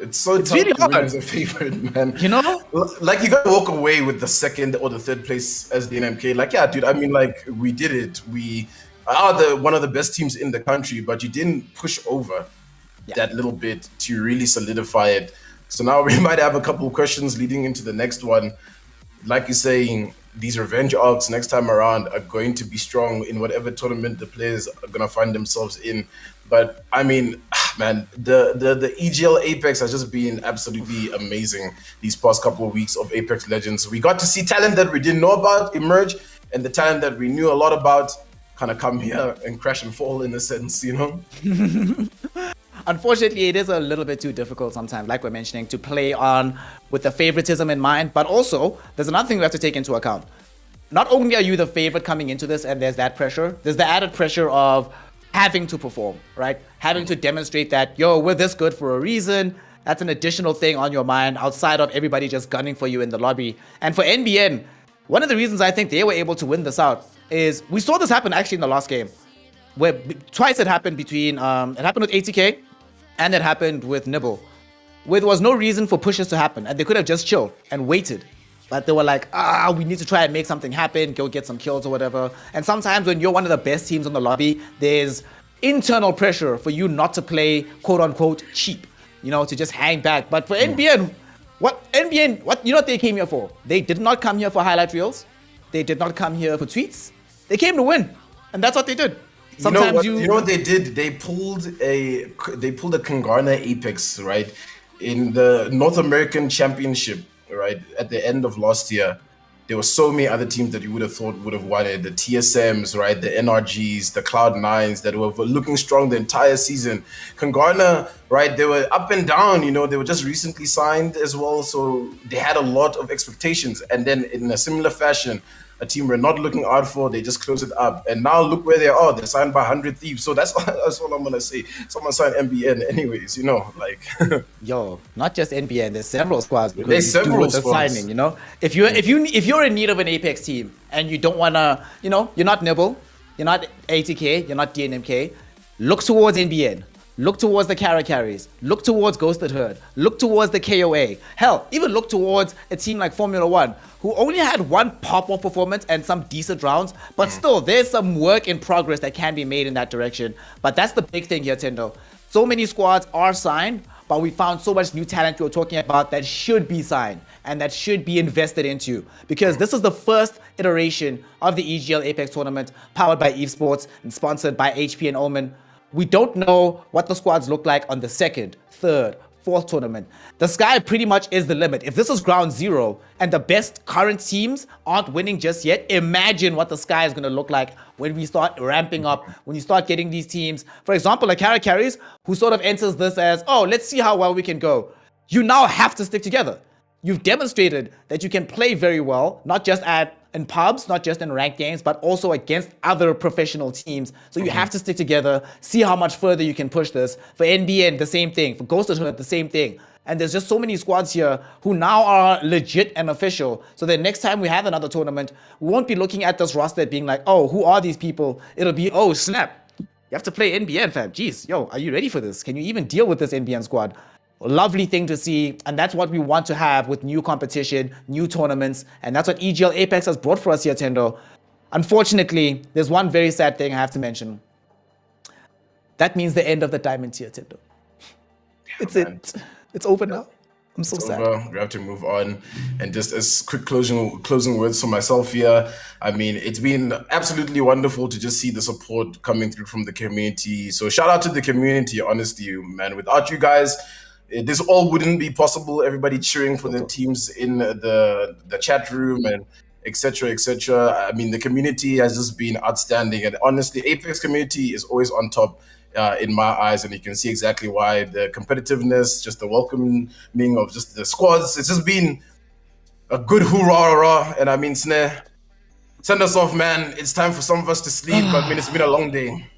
It's so tough really to win hard as a favorite, man. You know? Like, you got to walk away with the 2nd or the 3rd place as the NMK. Like, yeah, dude, I mean, like, we did it. We are one of the best teams in the country, but you didn't push over that little bit to really solidify it. So now we might have a couple of questions leading into the next one. Like you're saying, these revenge arcs next time around are going to be strong in whatever tournament the players are going to find themselves in. But I mean, man, the EGL Apex has just been absolutely amazing these past couple of weeks of Apex Legends. We got to see talent that we didn't know about emerge, and the talent that we knew a lot about kind of come here and crash and fall in a sense, you know? Unfortunately, it is a little bit too difficult sometimes, like we're mentioning, to play on with the favoritism in mind. But also, there's another thing we have to take into account. Not only are you the favorite coming into this and there's that pressure, there's the added pressure of having to perform, right? Having to demonstrate that, yo, we're this good for a reason. That's an additional thing on your mind outside of everybody just gunning for you in the lobby. And for NBN, one of the reasons I think they were able to win this out is we saw this happen actually in the last game, where twice it happened between, it happened with ATK and it happened with Nibble, where there was no reason for pushes to happen and they could have just chilled and waited. But they were like, we need to try and make something happen, go get some kills or whatever. And sometimes when you're one of the best teams on the lobby, there's internal pressure for you not to play quote unquote cheap, you know, to just hang back. But for NBN, what you know what they came here for? They did not come here for highlight reels. They did not come here for tweets. They came to win. And that's what they did. Sometimes you know what they did? They pulled a Kangana Apex, right? In the North American Championship, right? At the end of last year, there were so many other teams that you would have thought would have won it. The TSMs, right? The NRGs, the Cloud9s that were looking strong the entire season. Kangana, right? They were up and down, you know, they were just recently signed as well. So they had a lot of expectations. And then in a similar fashion, a team we're not looking out for, they just close it up. And now look where they are. They're signed by 100 Thieves. So that's all I'm going to say. Someone signed MBN anyways, you know, like. Yo, not just NBN. There's several squads. There's several squads. Signing, you know. If you're in need of an Apex team and you don't want to, you know, you're not Nibble, you're not ATK, you're not DNMK, look towards NBN. Look towards the carries. Look towards Ghosted Herd. Look towards the KOA. Hell, even look towards a team like Formula 1, who only had one pop-off performance and some decent rounds, but still, there's some work in progress that can be made in that direction. But that's the big thing here, Thendo. So many squads are signed, but we found so much new talent you're talking about that should be signed and that should be invested into, because this is the first iteration of the EGL Apex tournament powered by Evesports and sponsored by HP and Omen. We don't know what the squads look like on the second, third, fourth tournament. The sky pretty much is the limit. If this is ground zero and the best current teams aren't winning just yet, imagine what the sky is going to look like when we start ramping up, when you start getting these teams. For example, like Carries, who sort of enters this as, oh, let's see how well we can go. You now have to stick together. You've demonstrated that you can play very well, not just in pubs, not just in ranked games, but also against other professional teams. So you have to stick together, see how much further you can push this. For NBN, the same thing. For Ghosted Hood, the same thing. And there's just so many squads here who now are legit and official. So that next time we have another tournament, we won't be looking at this roster being like, oh, who are these people? It'll be, oh, snap. You have to play NBN, fam. Jeez, yo, are you ready for this? Can you even deal with this NBN squad? Lovely thing to see, and that's what we want to have with new competition, new tournaments, and that's what EGL Apex has brought for us here, Thendo. Unfortunately, there's one very sad thing I have to mention. That means the end of the diamond tier, Thendo. It's over now. I'm so sad. We have to move on. And just as quick closing words for myself here. I mean, it's been absolutely wonderful to just see the support coming through from the community. So shout out to the community, honestly, man. Without you guys, this all wouldn't be possible. Everybody cheering for the teams in the chat room and etc. I mean, the community has just been outstanding, and honestly, Apex community is always on top in my eyes, and you can see exactly why. The competitiveness, just the welcoming of just the squads. It's just been a good hoorah, and I mean, Snare, send us off, man. It's time for some of us to sleep. I mean, it's been a long day.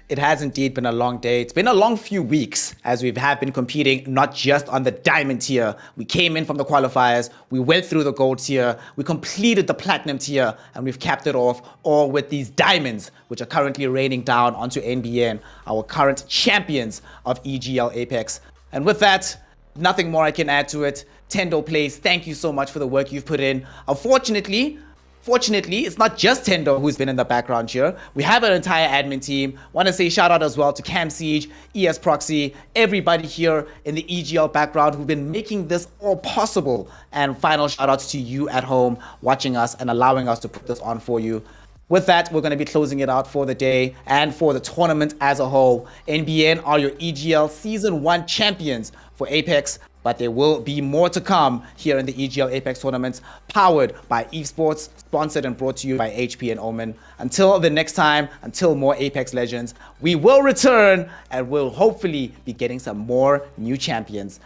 It has indeed been a long day. It's been a long few weeks as we have been competing not just on the diamond tier. We came in from the qualifiers, we went through the gold tier, we completed the platinum tier, and we've capped it off all with these diamonds, which are currently raining down onto NBN, our current champions of EGL Apex. And with that, nothing more I can add to it. Thendoplays, thank you so much for the work you've put in. Fortunately, it's not just Thendo who's been in the background here. We have an entire admin team. Want to say shout out as well to Cam Siege, ES Proxy, everybody here in the EGL background who've been making this all possible. And final shout outs to you at home watching us and allowing us to put this on for you. With that, we're going to be closing it out for the day and for the tournament as a whole. NBN are your EGL Season 1 champions for Apex, but there will be more to come here in the EGL Apex tournaments, powered by Evesports, sponsored and brought to you by HP and Omen. Until the next time, until more Apex Legends, we will return and we'll hopefully be getting some more new champions.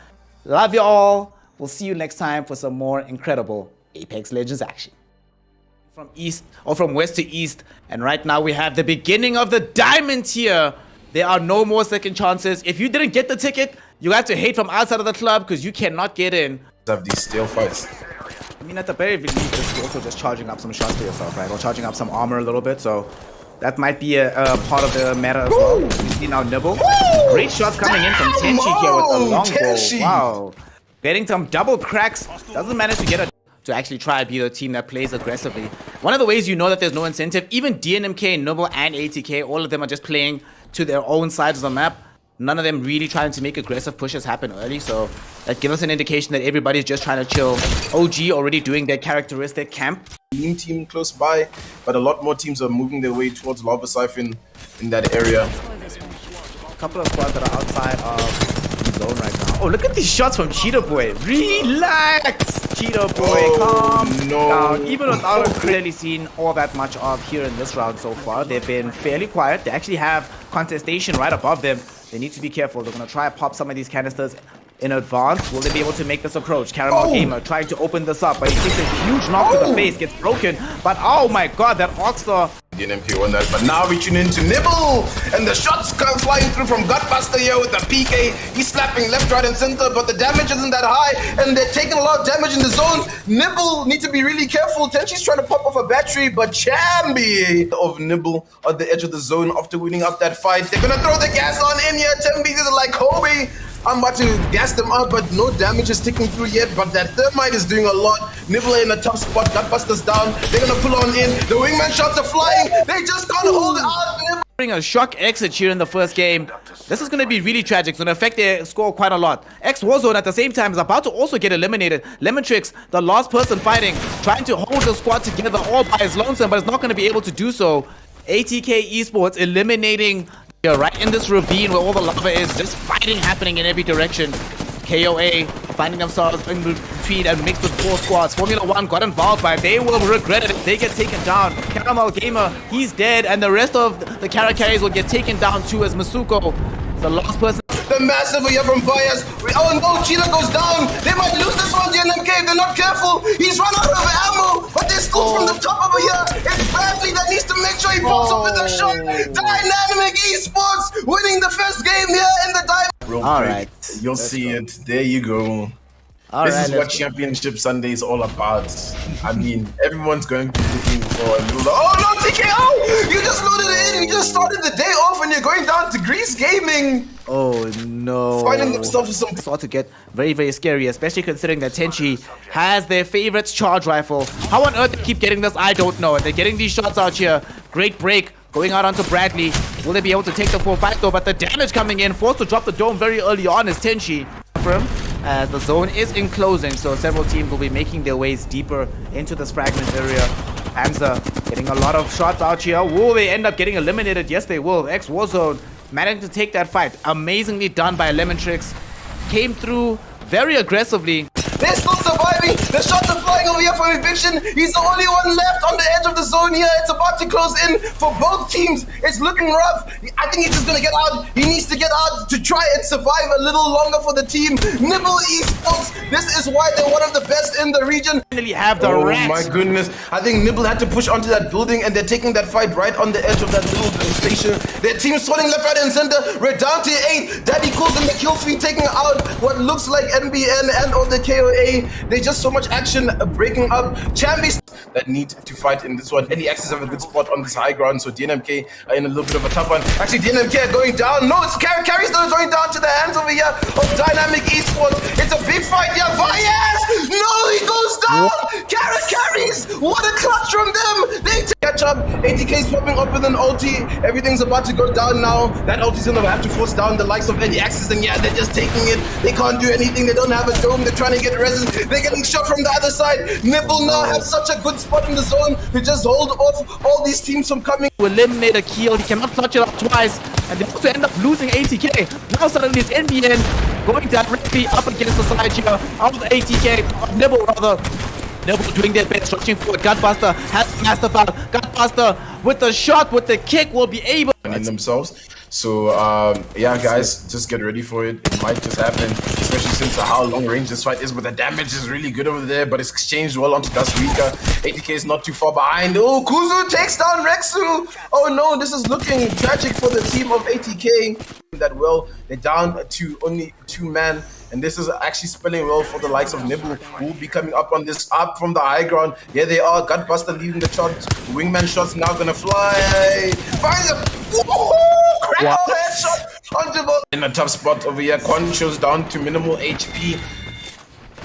Love you all. We'll see you next time for some more incredible Apex Legends action. From east or from west to east, and right now we have the beginning of the diamond tier. There are no more second chances. If you didn't get the ticket, you have to hate from outside of the club because you cannot get in. Have these stale fights. I mean, at the very least, this is also just charging up some shots for yourself, right? Or charging up some armor a little bit, so that might be a part of the meta as well. We see now Nibble. Great shots coming in from Tenchi here with a long ball. Wow. Getting some double cracks. Doesn't manage to get a to actually try and be the team that plays aggressively. One of the ways you know that there's no incentive, even DNMK, Noble, and ATK, all of them are just playing to their own sides of the map. None of them really trying to make aggressive pushes happen early, so that gives us an indication that everybody's just trying to chill. OG already doing their characteristic camp. Team close by, but a lot more teams are moving their way towards Lava Siphon in that area. A couple of squads that are outside of the zone right now. Oh, look at these shots from Cheetah Boy. Relax! Cheetah Boy, calm down. Even without clearly seen all that much of here in this round so far, they've been fairly quiet. They actually have contestation right above them. They need to be careful. They're going to try and pop some of these canisters in advance. Will they be able to make this approach? Caramel Gamer trying to open this up, but he takes a huge knock to the face, gets broken. But oh my god, that Oxstar. DNMK won that, but now reaching into Nibble, and the shots come flying through from Gutbuster here with the PK. He's slapping left, right, and center, but the damage isn't that high, and they're taking a lot of damage in the zone. Nibble need to be really careful. Tenchi's trying to pop off a battery, but Chambi of Nibble on the edge of the zone after winning up that fight. They're gonna throw the gas on in here. Chambi is like Kobe. I'm about to gas them up, but no damage is ticking through yet. But that Thermite is doing a lot. Nibble in a tough spot. Gutbuster's down. They're gonna pull on in. The wingman shots are flying. They just can't hold it out. Nibble. A shock exit here in the first game. This is going to be really tragic. It's going to affect their score quite a lot. X Warzone at the same time is about to also get eliminated. Lemontrix, the last person fighting, trying to hold the squad together all by his lonesome, but is not going to be able to do so. ATK Esports eliminating right in this ravine where all the lava is, just fighting happening in every direction. KOA finding themselves in between and mixed with 4 squads. Formula 1 got involved by it. They will regret it if they get taken down. Caramel Gamer, he's dead, and the rest of the character carries will get taken down too as Masuko, the last person. The massive here from Bias. Oh no, Cheetah goes down. They might lose this one, DNMK, if they're not careful. He's run out of ammo, but they're still from the top over here. It's Bradley that needs to make sure he pops up with a shot. Dynamic Esports winning the first game here in the diamond. All right. You'll see it. There you go. This is what Championship Sunday is all about. I mean, everyone's going to be looking for a little... Oh no, TKO! You just loaded it in. You just started the day off and you're going down to Greece Gaming. Oh no. Finding themselves with some... Start to get very, very scary, especially considering that Tenchi has their favorite charge rifle. How on earth they keep getting this, I don't know. They're getting these shots out here. Great break. Going out onto Bradley. Will they be able to take the full fight though? But the damage coming in, forced to drop the dome very early on is Tenchi. As the zone is enclosing, so several teams will be making their ways deeper into this fragment area. Hamza getting a lot of shots out here. Will they end up getting eliminated? Yes, they will. X Warzone managing to take that fight. Amazingly done by Lemontrix. Came through very aggressively. They're still surviving. The shots are flying over here from Eviction. He's the only one left on the edge of the zone here. It's about to close in for both teams. It's looking rough. I think he's just going to get out. He needs to get out to try and survive a little longer for the team. Nibble Esports. This is why they're one of the best in the region. Finally have the rats. My goodness. I think Nibble had to push onto that building and they're taking that fight right on the edge of that little station. Their team's swelling left, right, and center. We're down to 8. Daddy Cool's in the kill feed taking out what looks like NBN and or the KOA. There's just so much action breaking up. Champions that need to fight in this one. Any access have a good spot on this high ground, so DNMK are in a little bit of a tough one. Actually, DNMK are going down. No, it's carries though going down to the hands over here of Dynamic Esports. It's a big fight here. Bias! No, he goes down! Carries! What a clutch from them! They take catch up. 80K is popping up with an ulti. Everything's about to go down now. That ulti's gonna have to force down the likes of any axis, and yeah, they're just taking it. They can't do anything. They don't have a dome. They're trying to get reses. They're getting shot from the other side. Nibble now have such a good spot in the zone to just hold off all these teams from coming. To eliminate a kill, he cannot clutch it up twice, and they also end up losing 80K. Now suddenly it's NBN going directly up against the side here of 80K, of Nibble rather. Nibble doing their best, stretching forward. Gutbuster has Masterfall. Gutbuster with the shot, with the kick, will be able In themselves. So yeah, guys, just get ready for it. It might just happen, especially since how long range this fight is. But the damage is really good over there. But it's exchanged well onto Dasrika. 80K is not too far behind. Oh, Kuzu takes down Rexu. Oh no, this is looking tragic for the team of 80K. That well, they're down to only 2 men. And this is actually spelling well for the likes of Nibble, who will be coming up on this, up from the high ground. Here they are, Gutbuster leading the shot. The wingman shot's now gonna fly. Finds a crap headshot on Jabal. In a tough spot over here, Quan shows down to minimal HP.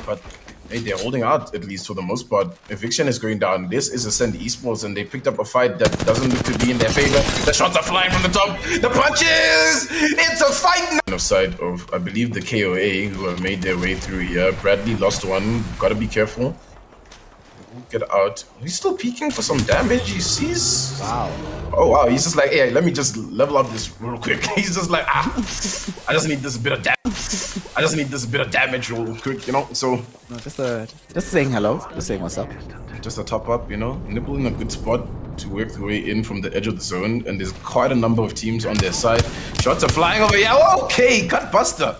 But hey, they're holding out, at least for the most part. Eviction is going down. This is Ascend Esports, and they picked up a fight that doesn't look to be in their favor. The shots are flying from the top. The punches! It's a fight now! Side of, I believe, the KOA, who have made their way through here. Bradley lost one. Gotta be careful. Get out. He's still peeking for some damage. He sees. Wow. Oh wow. He's just like, hey, let me just level up this real quick. He's just like, I just need this bit of damage. I just need this bit of damage real quick, you know. So no, just saying hello, just saying what's up. Just a top up, you know. Nibble in a good spot to work their way in from the edge of the zone, and there's quite a number of teams on their side. Shots are flying over here. Oh, okay, Gutbuster.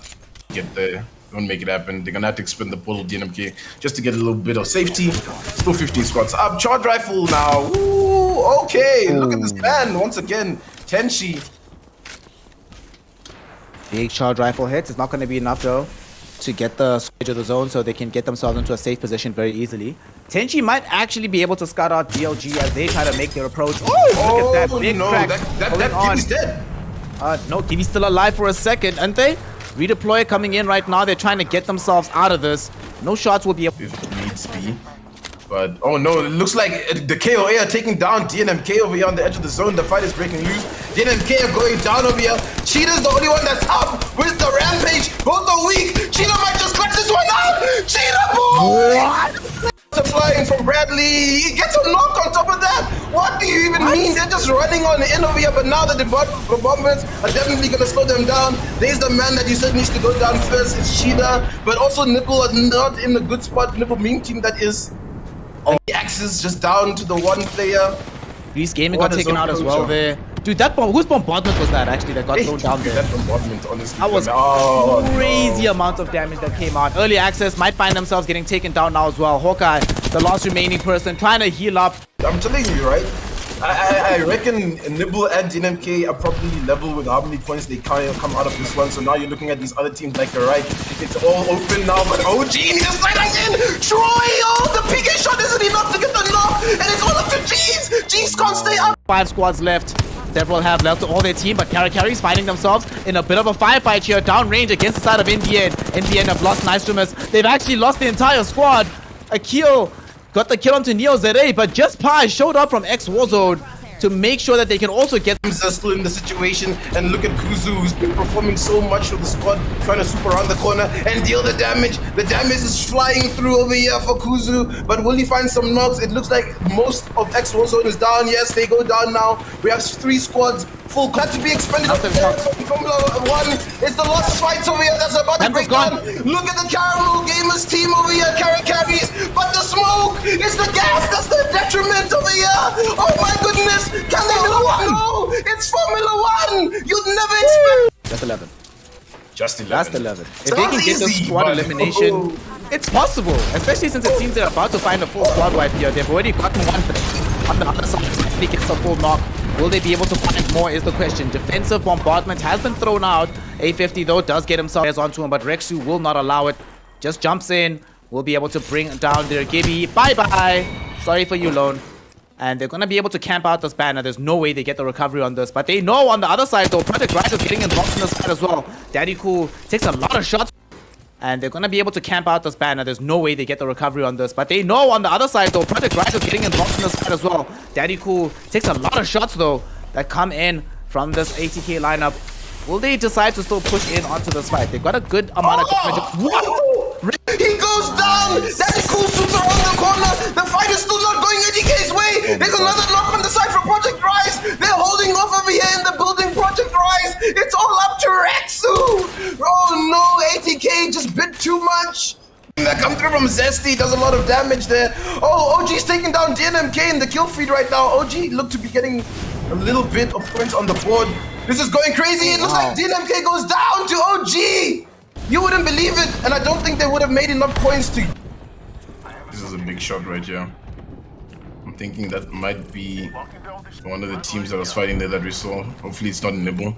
Get there. Don't make it happen. They're gonna have to expend the portal DNMK just to get a little bit of safety. Still 15 squads up. Charge rifle now. Ooh, okay. Look at this man once again. Tenshi. Big charge rifle hits. It's not going to be enough though to get the edge of the zone, so they can get themselves into a safe position very easily. Tenchi might actually be able to scout out DLG as they try to make their approach. Oh, look at that big crack. That kid is dead. No, Kiwi's still alive for a second, aren't they? Redeploy coming in right now. They're trying to get themselves out of this. No shots will be able. If it needs be. But, oh no, it looks like the KOA are taking down DNMK over here on the edge of the zone. The fight is breaking loose. DNMK are going down over here. Cheetah's the only one that's up with the rampage. Both are weak. Cheetah might just clutch this one out. Cheetah, boy! What? Flying from Bradley. He gets a knock on top of that. What do you even mean? They're just running on the end over here, but now the bombardments are definitely going to slow them down. There's the man that you said needs to go down first. It's Cheetah, but also Nipple are not in a good spot. Nipple meme team that is. Oh, the axis just down to the one player. Grease Gaming got taken out as well there. Dude, that whose bombardment was that actually that got thrown down there? That bombardment, honestly. That was crazy amount of damage that came out. Early access might find themselves getting taken down now as well. Hawkeye, the last remaining person, trying to heal up. I'm telling you, right? I reckon Nibble and DNMK are probably level with how many points they can come out of this one. So now you're looking at these other teams like you're right. It's all open now, but OG is sliding in. Troy, oh, the PK shot isn't enough to get the knock, and it's all up to G's. G's can't stay up. 5 squads left. Several have left to all their team, but Carries finding themselves in a bit of a firefight here, downrange against the side of NBN. NBN have lost Nystrumus. They've actually lost the entire squad. A kill. Got the kill onto Neo Zere, but just Pi showed up from X Warzone to make sure that they can also get are still in the situation, and look at Kuzu, who's been performing so much for the squad, trying to swoop around the corner and deal the damage. The damage is flying through over here for Kuzu, but will he find some knocks? It looks like most of X Warzone is down. Yes, they go down now. We have 3 squads full. Got to be expended. Formula 1. It's the last fight over here that's about to break down. Look at the Caramel Gamers team over here, Carries, but the smoke is the gas. That's the detriment over here. Oh my goodness. Can they do it? No, it's Formula 1. You'd never expect. Just 11. Just 11. That's 11. If they can get the squad elimination, it's possible. Especially since it seems they're about to find a full squad wipe here. They've already gotten one on the other side. If they get a full knock, will they be able to find more is the question. Defensive bombardment has been thrown out. A50 though does get himself onto him, but Rexu will not allow it. Just jumps in. Will be able to bring down their Gibby. Bye-bye. Sorry for you, Lone. And they're going to be able to camp out this banner. There's no way they get the recovery on this. But they know on the other side, though, Project Rise is getting involved in this fight as well. Daddy Cool takes a lot of shots. and they're going to be able to camp out this banner. There's no way they get the recovery on this, but they know on the other side though, Project Rise is getting involved in this fight as well. Daddy Cool takes a lot of shots though that come in from this ATK lineup. Will they decide to still push in onto this fight? They've got a good amount of damage. He goes down! Daddy Cool shoots around the corner! The fight is still not going ATK's way! There's another knock on the side from Project Rise! They're holding off over here in the building, Project Rise! It's all up to Rexu! Oh no, ATK just bit too much! That come through from Zesty, does a lot of damage there. Oh, OG's taking down DNMK in the kill feed right now. OG looked to be getting a little bit of points on the board. This is going crazy. It looks like DNMK goes down to OG. You wouldn't believe it, and I don't think they would have made enough points to... This is a big shot right here. I'm thinking that might be one of the teams that was fighting there that we saw. Hopefully it's not Nibble,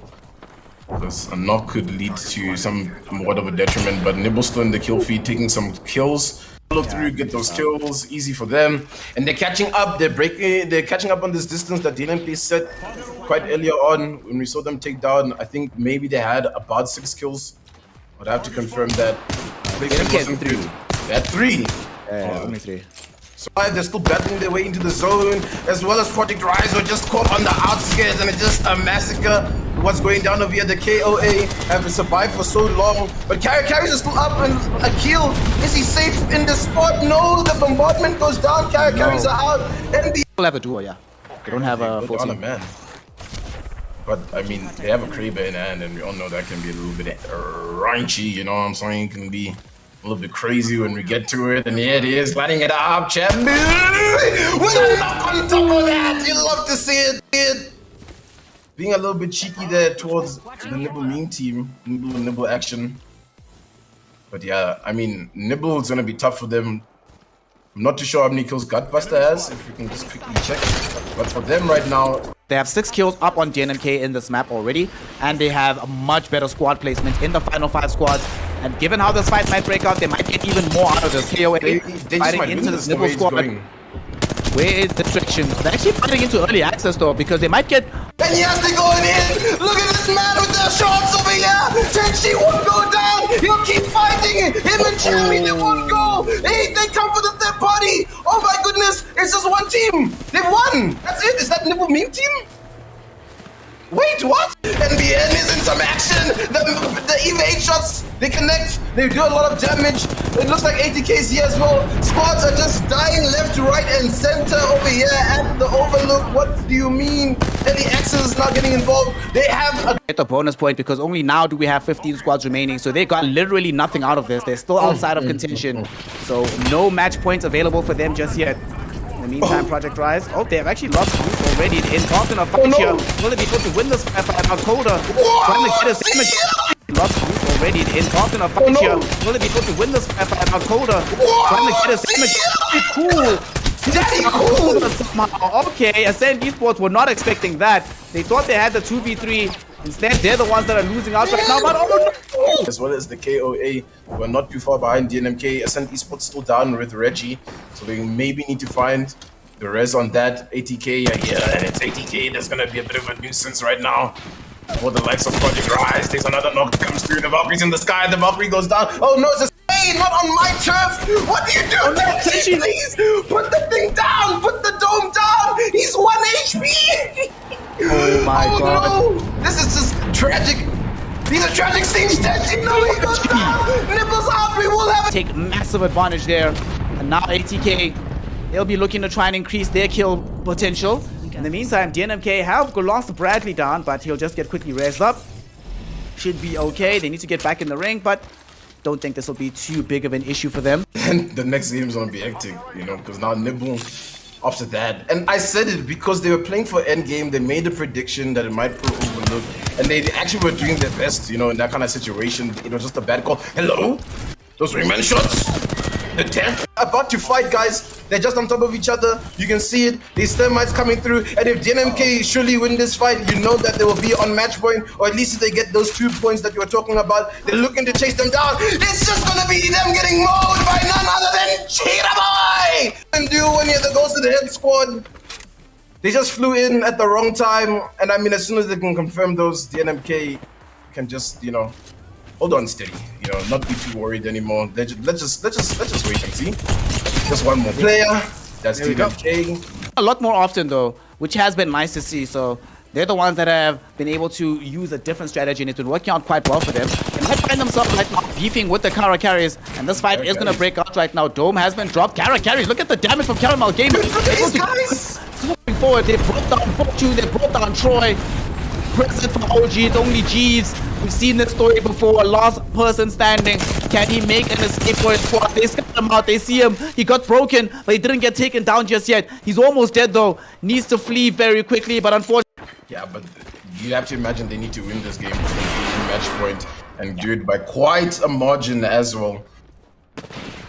because a knock could lead to somewhat of a detriment, but Nibble's still in the kill feed, taking some kills. Follow through, get those kills, easy for them. And they're catching up, they're catching up on this distance that DNMK set quite earlier on when we saw them take down. I think maybe they had about 6 kills. I'd have to confirm that. DNMK had 3. They had 3. Only 3. So they're still battling their way into the zone, as well as Project Rise were just caught on the outskirts, and it's just a massacre. What's going down over here? The KOA have survived for so long, but Carries is still up and a kill. Is he safe in the spot? No, the bombardment goes down. Carries are out, and the They'll have a duo, yeah. They don't have a full team. man. But I mean, they have a Kraber in hand, and we all know that can be a little bit raunchy. You know what I'm saying? It can be a little bit crazy when we get to it, and here it is, lighting it up, champ. With a knock on top of that, you love to see it. Being a little bit cheeky there towards the Nibble meme team, Nibble action. But yeah, I mean, Nibble is gonna be tough for them. I'm not too sure how many kills Gutbuster has, if we can just quickly check. But for them right now, they have 6 kills up on DNMK in this map already, and they have a much better squad placement in the final 5 squads. And given how this fight might break out, they might get even more out of this. KOA fighting into this Nibble squad. Where is the traction? They're actually fighting into early access though, because they might get... And yes, they're going in! Look at this man with the shots over here! Tenchi won't go down! He'll keep fighting! Him and Cherry, they won't go! Hey, they come for the third party! Oh my goodness! It's just one team! They've won! That's it! Is that Nibble meme team? Wait, what? NBN is in some action! The EVA 8 shots, they connect, they do a lot of damage. It looks like ATK's here as well. Squads are just dying left, right, and center over here at the Overlook. What do you mean? Early access is not getting involved. They have a... Get the bonus point because only now do we have 15 squads remaining, so they got literally nothing out of this. They're still outside of contention, so no match points available for them just yet. In the meantime, Project Rise. Oh, they've actually lost boost already. Involved in a fight here. Will they be able to win this fight? Alcoda trying to get his damage. Lost boost already. Involved in a fight here. Will they be able to win this fight? Alcoda trying to get his damage. Cool. Daddy Cool somehow. Okay, Ascend Esports were not expecting that. They thought they had the 2v3. Instead, they're the ones that are losing out right now. But oh no! As well as the KOA, we're not too far behind DNMK. Ascent Esports still down with Reggie, so they maybe need to find the res on that. ATK, yeah, and it's ATK. There's gonna be a bit of a nuisance right now. For the likes of Project Rise, there's another knock comes through. The Valkyrie's in the sky. The Valkyrie goes down. Oh no, it's a hey, not on my turf. What do you do? Tenchi, please put the thing down. Put the dome down. He's 1 HP. Oh my god. No. This is just tragic. These are tragic scenes. Tenchi, no, he goes down. Nipples out. We will have take massive advantage there. And now ATK, they'll be looking to try and increase their kill potential. In the meantime, DNMK have lost Bradley down, but he'll just get quickly raised up. Should be okay. They need to get back in the ring, but don't think this will be too big of an issue for them. And the next game is going to be hectic, you know, because now Nibble after that. And I said it because they were playing for endgame. They made a prediction that it might pull Overlook. And they actually were doing their best, you know, in that kind of situation. It was just a bad call. Hello? Those wingman shots? The 10th about to fight, guys. They're just on top of each other. You can see it. These thermites coming through. And if DNMK surely win this fight, you know that they will be on match point. Or at least if they get those 2 points that you were talking about, they're looking to chase them down. It's just going to be them getting mowed by none other than Cheetah Boy. And do when he goes to the head squad. They just flew in at the wrong time. And I mean, as soon as they can confirm those, DNMK can just, you know, hold on steady. You know, not be too worried anymore. Let's just wait and see. Just one more player. That's TK. A lot more often though, which has been nice to see. So they're the ones that have been able to use a different strategy, and it's been working out quite well for them. They might find themselves right now beefing with the Kara carries, and this fight is going to break out right now. Dome has been dropped. Kara carries. Look at the damage from Caramel Game. Moving forward, they brought down Fortune, they brought down Troy. Present for OG, it's only G's. We've seen this story before. Last person standing. Can he make an escape for his squad? They scout him out. They see him. He got broken, but he didn't get taken down just yet. He's almost dead though. Needs to flee very quickly, but unfortunately. Yeah, but you have to imagine they need to win this game to match point and do it by quite a margin as well.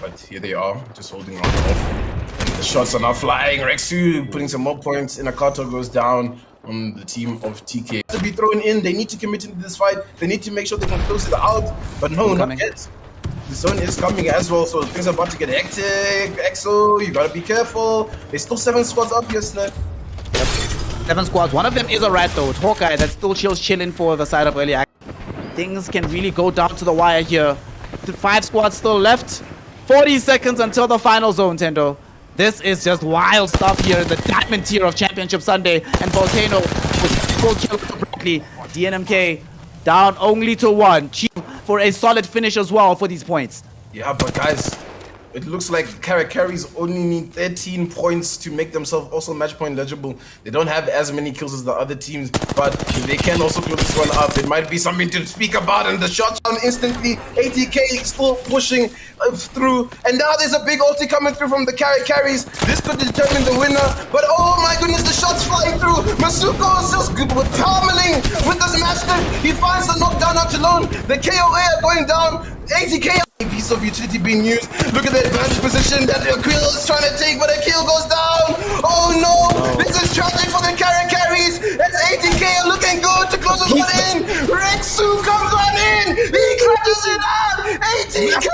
But here they are, just holding on off. And the shots are now flying. Rexu putting some more points. Inakato goes down on the team of TK. To be thrown in, they need to commit into this fight. They need to make sure they can close it out. But no, not yet. The zone is coming as well, so things are about to get hectic. EXO, you gotta be careful. There's still 7 squads up here, Snare. 7 squads. One of them is a rat though. It's Hawkeye that still chilling for the side of early action. Things can really go down to the wire here. 5 squads still left. 40 seconds until the final zone, Thendo. This is just wild stuff here in the diamond tier of Championship Sunday. And Volcano with full kill correctly. DNMK down only to 1. Chief for a solid finish as well for these points. Yeah, but guys, it looks like Kara carries only need 13 points to make themselves also match point legible. They don't have as many kills as the other teams, but they can also close this one up. It might be something to speak about, and the shots down instantly. ATK still pushing through, and now there's a big ulti coming through from the Kara carries. This could determine the winner, but oh my goodness, the shots flying through. Masuko is just good with pummeling with this master. He finds the knockdown out alone. The KOA are going down. ATK piece of utility being used. Look at the advanced position that the Quill is trying to take, but the kill goes down. Oh no! This is tragic for the Kara carries. It's ATK looking good to close this one in. Rexu comes on in. He clutches it out. ATK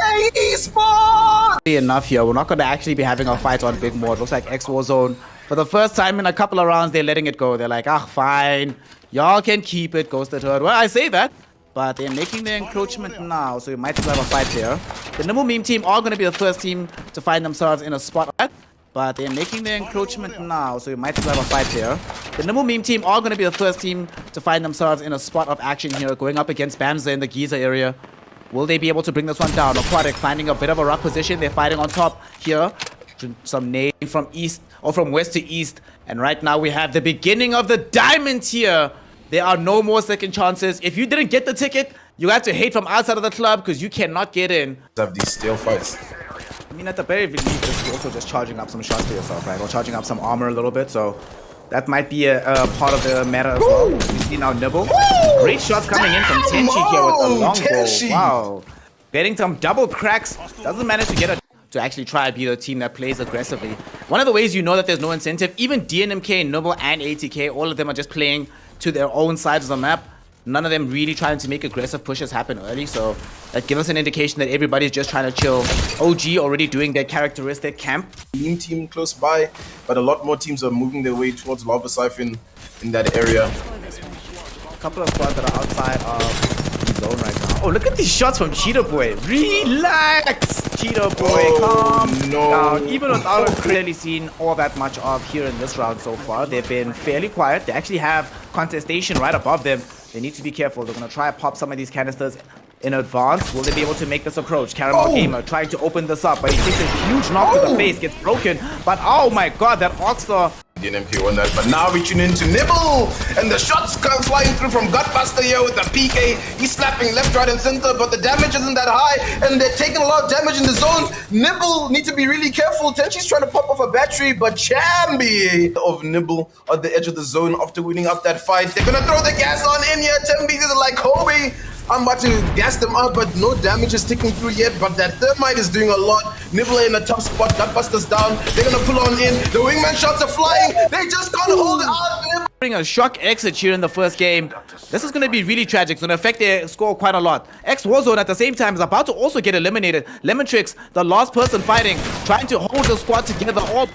Esports. Enough here. We're not going to actually be having a fight on Big Mod. Looks like X Warzone. For the first time in a couple of rounds, they're letting it go. They're like, ah, fine. Y'all can keep it. Goes the third. Well, I say that. But they're making their encroachment now, so you might as well have a fight here. The Nimble Meme team are going to be the first team to find themselves in a spot. But they're making their encroachment now, so you might as well have a fight here. The Nimble Meme team are going to be the first team to find themselves in a spot of action here, going up against Bamza in the Giza area. Will they be able to bring this one down? Aquatic finding a bit of a rough position. They're fighting on top here. Some nade from east or from west to east. And right now we have the beginning of the diamond tier. There are no more second chances. If you didn't get the ticket, you have to hate from outside of the club because you cannot get in. Have these stale fights. I mean, at the very least, it's also just charging up some shots for yourself, right? Or charging up some armor a little bit. So that might be a part of the meta as well. We see now Nibble. Great shots coming in from Tenchi here with the long goal. Wow. Getting some double cracks. Doesn't manage to get a to actually try to be the team that plays aggressively. One of the ways you know that there's no incentive, even DNMK, Noble, and ATK, all of them are just playing to their own sides of the map. None of them really trying to make aggressive pushes happen early, so that gives us an indication that everybody's just trying to chill. OG already doing their characteristic camp. Meme team close by, but a lot more teams are moving their way towards Lava Siphon in that area. A couple of squads that are outside of zone right now. Oh, look at these shots from Cheetah Boy. Relax! Cheetah Boy, calm down. Even without clearly seen all that much of here in this round so far, they've been fairly quiet. They actually have contestation right above them. They need to be careful. They're going to try to pop some of these canisters in advance. Will they be able to make this approach? Caramel Gamer trying to open this up, but he takes a huge knock to the face, gets broken. But oh my god, that Oxstar. DNMK won that, but now we tune into Nibble, and the shots come flying through from Gutbuster here with the PK. He's slapping left, right, and center, but the damage isn't that high, and they're taking a lot of damage in the zone. Nibble need to be really careful. Tenchi's trying to pop off a battery, but Chambi of Nibble on the edge of the zone after winning up that fight. They're gonna throw the gas on in here. Tembi is like Kobe. I'm about to gas them up, but no damage is ticking through yet. But that Thermite is doing a lot. Nibble in a tough spot. Gutbuster's down. They're gonna pull on in. The wingman shots are flying. They just can't hold it out. A shock exit here in the first game. This is going to be really tragic. It's going to affect their score quite a lot. X Warzone at the same time is about to also get eliminated. Lemon Tricks, the last person fighting, trying to hold the squad together all